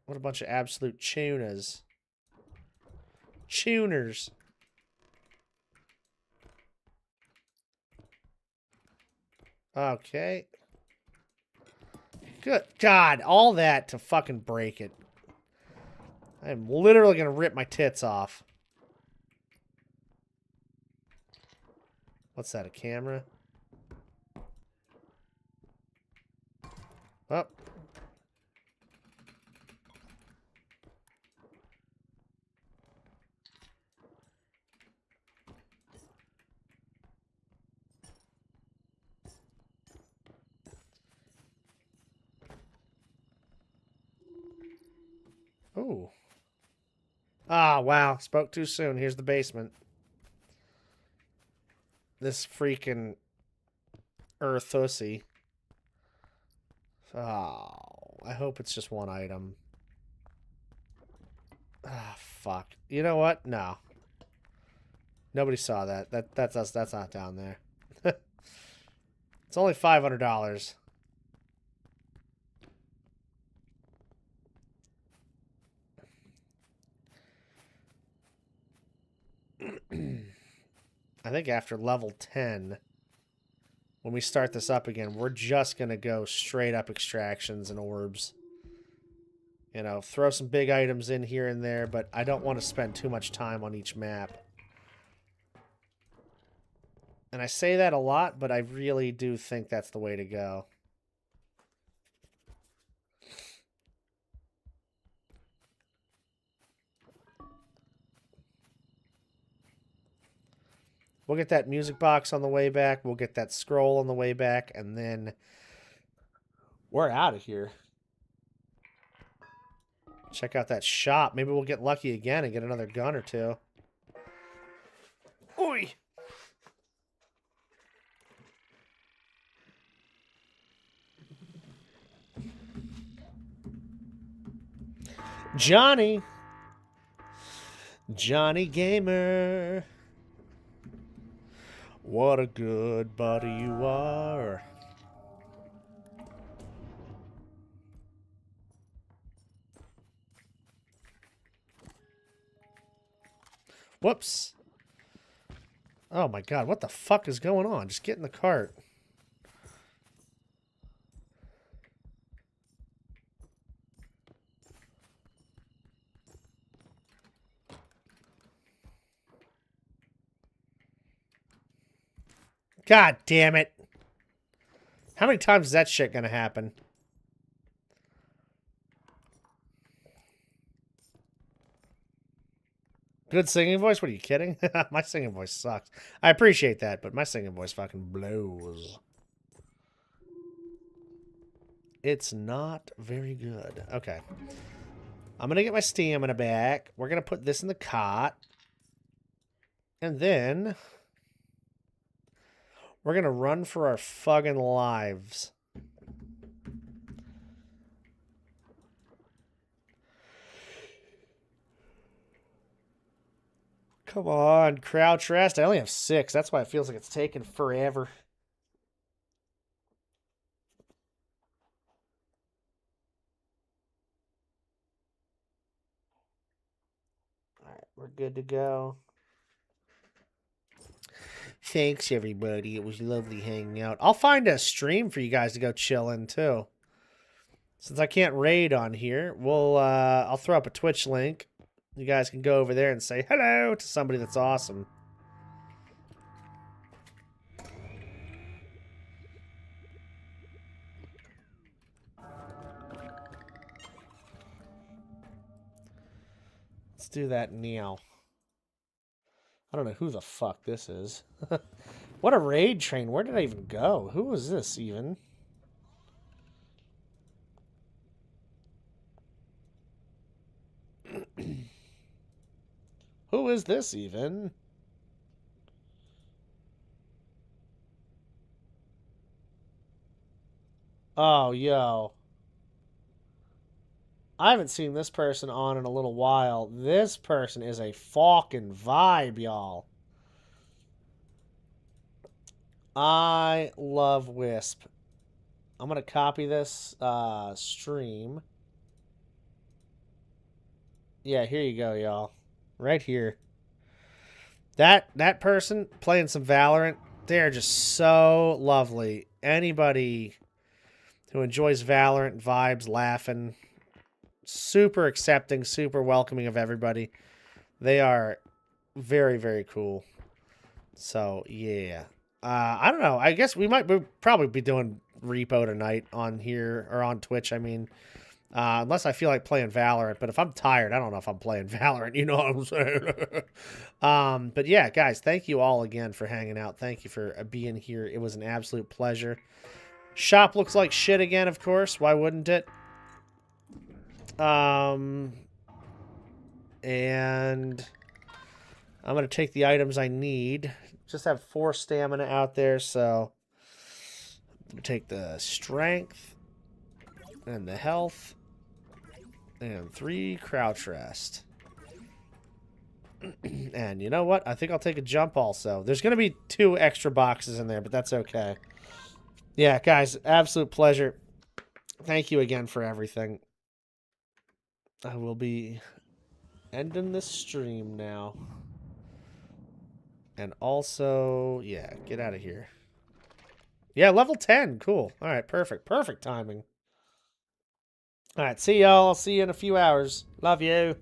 What a bunch of absolute tunas. Tuners. Okay. Good God, all that to fucking break it. I'm literally going to rip my tits off. What's that, a camera? Oh. Ooh. Ah, wow. Spoke too soon. Here's the basement. This freaking earthussy. Oh, I hope it's just one item. Ah, fuck. You know what? No. Nobody saw that. That's us. That's not down there. It's only $500. I think after level 10, when we start this up again, we're just going to go straight up extractions and orbs. You know, throw some big items in here and there, but I don't want to spend too much time on each map. And I say that a lot, but I really do think that's the way to go. We'll get that music box on the way back. We'll get that scroll on the way back. And then we're out of here. Check out that shop. Maybe we'll get lucky again and get another gun or two. Oi! Johnny! Johnny Gamer! What a good buddy you are. Whoops. Oh my god, what the fuck is going on? Just get in the cart. God damn it. How many times is that shit gonna happen? Good singing voice? What are you kidding? My singing voice sucks. I appreciate that, but my singing voice fucking blows. It's not very good. Okay. I'm gonna get my stamina back. We're gonna put this in the cot. And then we're gonna run for our fucking lives. Come on, crouch rest. I only have 6. That's why it feels like it's taking forever. Alright, we're good to go. Thanks, everybody. It was lovely hanging out. I'll find a stream for you guys to go chill in, too. Since I can't raid on here, I'll throw up a Twitch link. You guys can go over there and say hello to somebody that's awesome. Let's do that now. I don't know who the fuck this is. What a raid train. Where did I even go? Who was this even? Who is this even? Oh, yo. I haven't seen this person on in a little while. This person is a fucking vibe, y'all. I love Wisp. I'm going to copy this stream. Yeah, here you go, y'all. Right here. That person playing some Valorant, they're just so lovely. Anybody who enjoys Valorant vibes, laughing, super accepting, super welcoming of everybody. They are very, very cool. So, yeah. I don't know. I guess we might probably be doing r.e.p.o tonight on here, or on Twitch, I mean. Unless I feel like playing Valorant. But if I'm tired, I don't know if I'm playing Valorant. You know what I'm saying? But yeah, guys, thank you all again for hanging out. Thank you for being here. It was an absolute pleasure. Shop looks like shit again, of course. Why wouldn't it? And I'm going to take the items I need. Just have 4 stamina out there, so I'm going to take the strength and the health and 3 crouch rest. And you know what? I think I'll take a jump also. There's going to be 2 extra boxes in there, but that's okay. Yeah, guys, absolute pleasure. Thank you again for everything. I will be ending this stream now. And also, yeah, get out of here. Yeah, level 10. Cool. All right, perfect. Perfect timing. All right, see y'all. I'll see you in a few hours. Love you.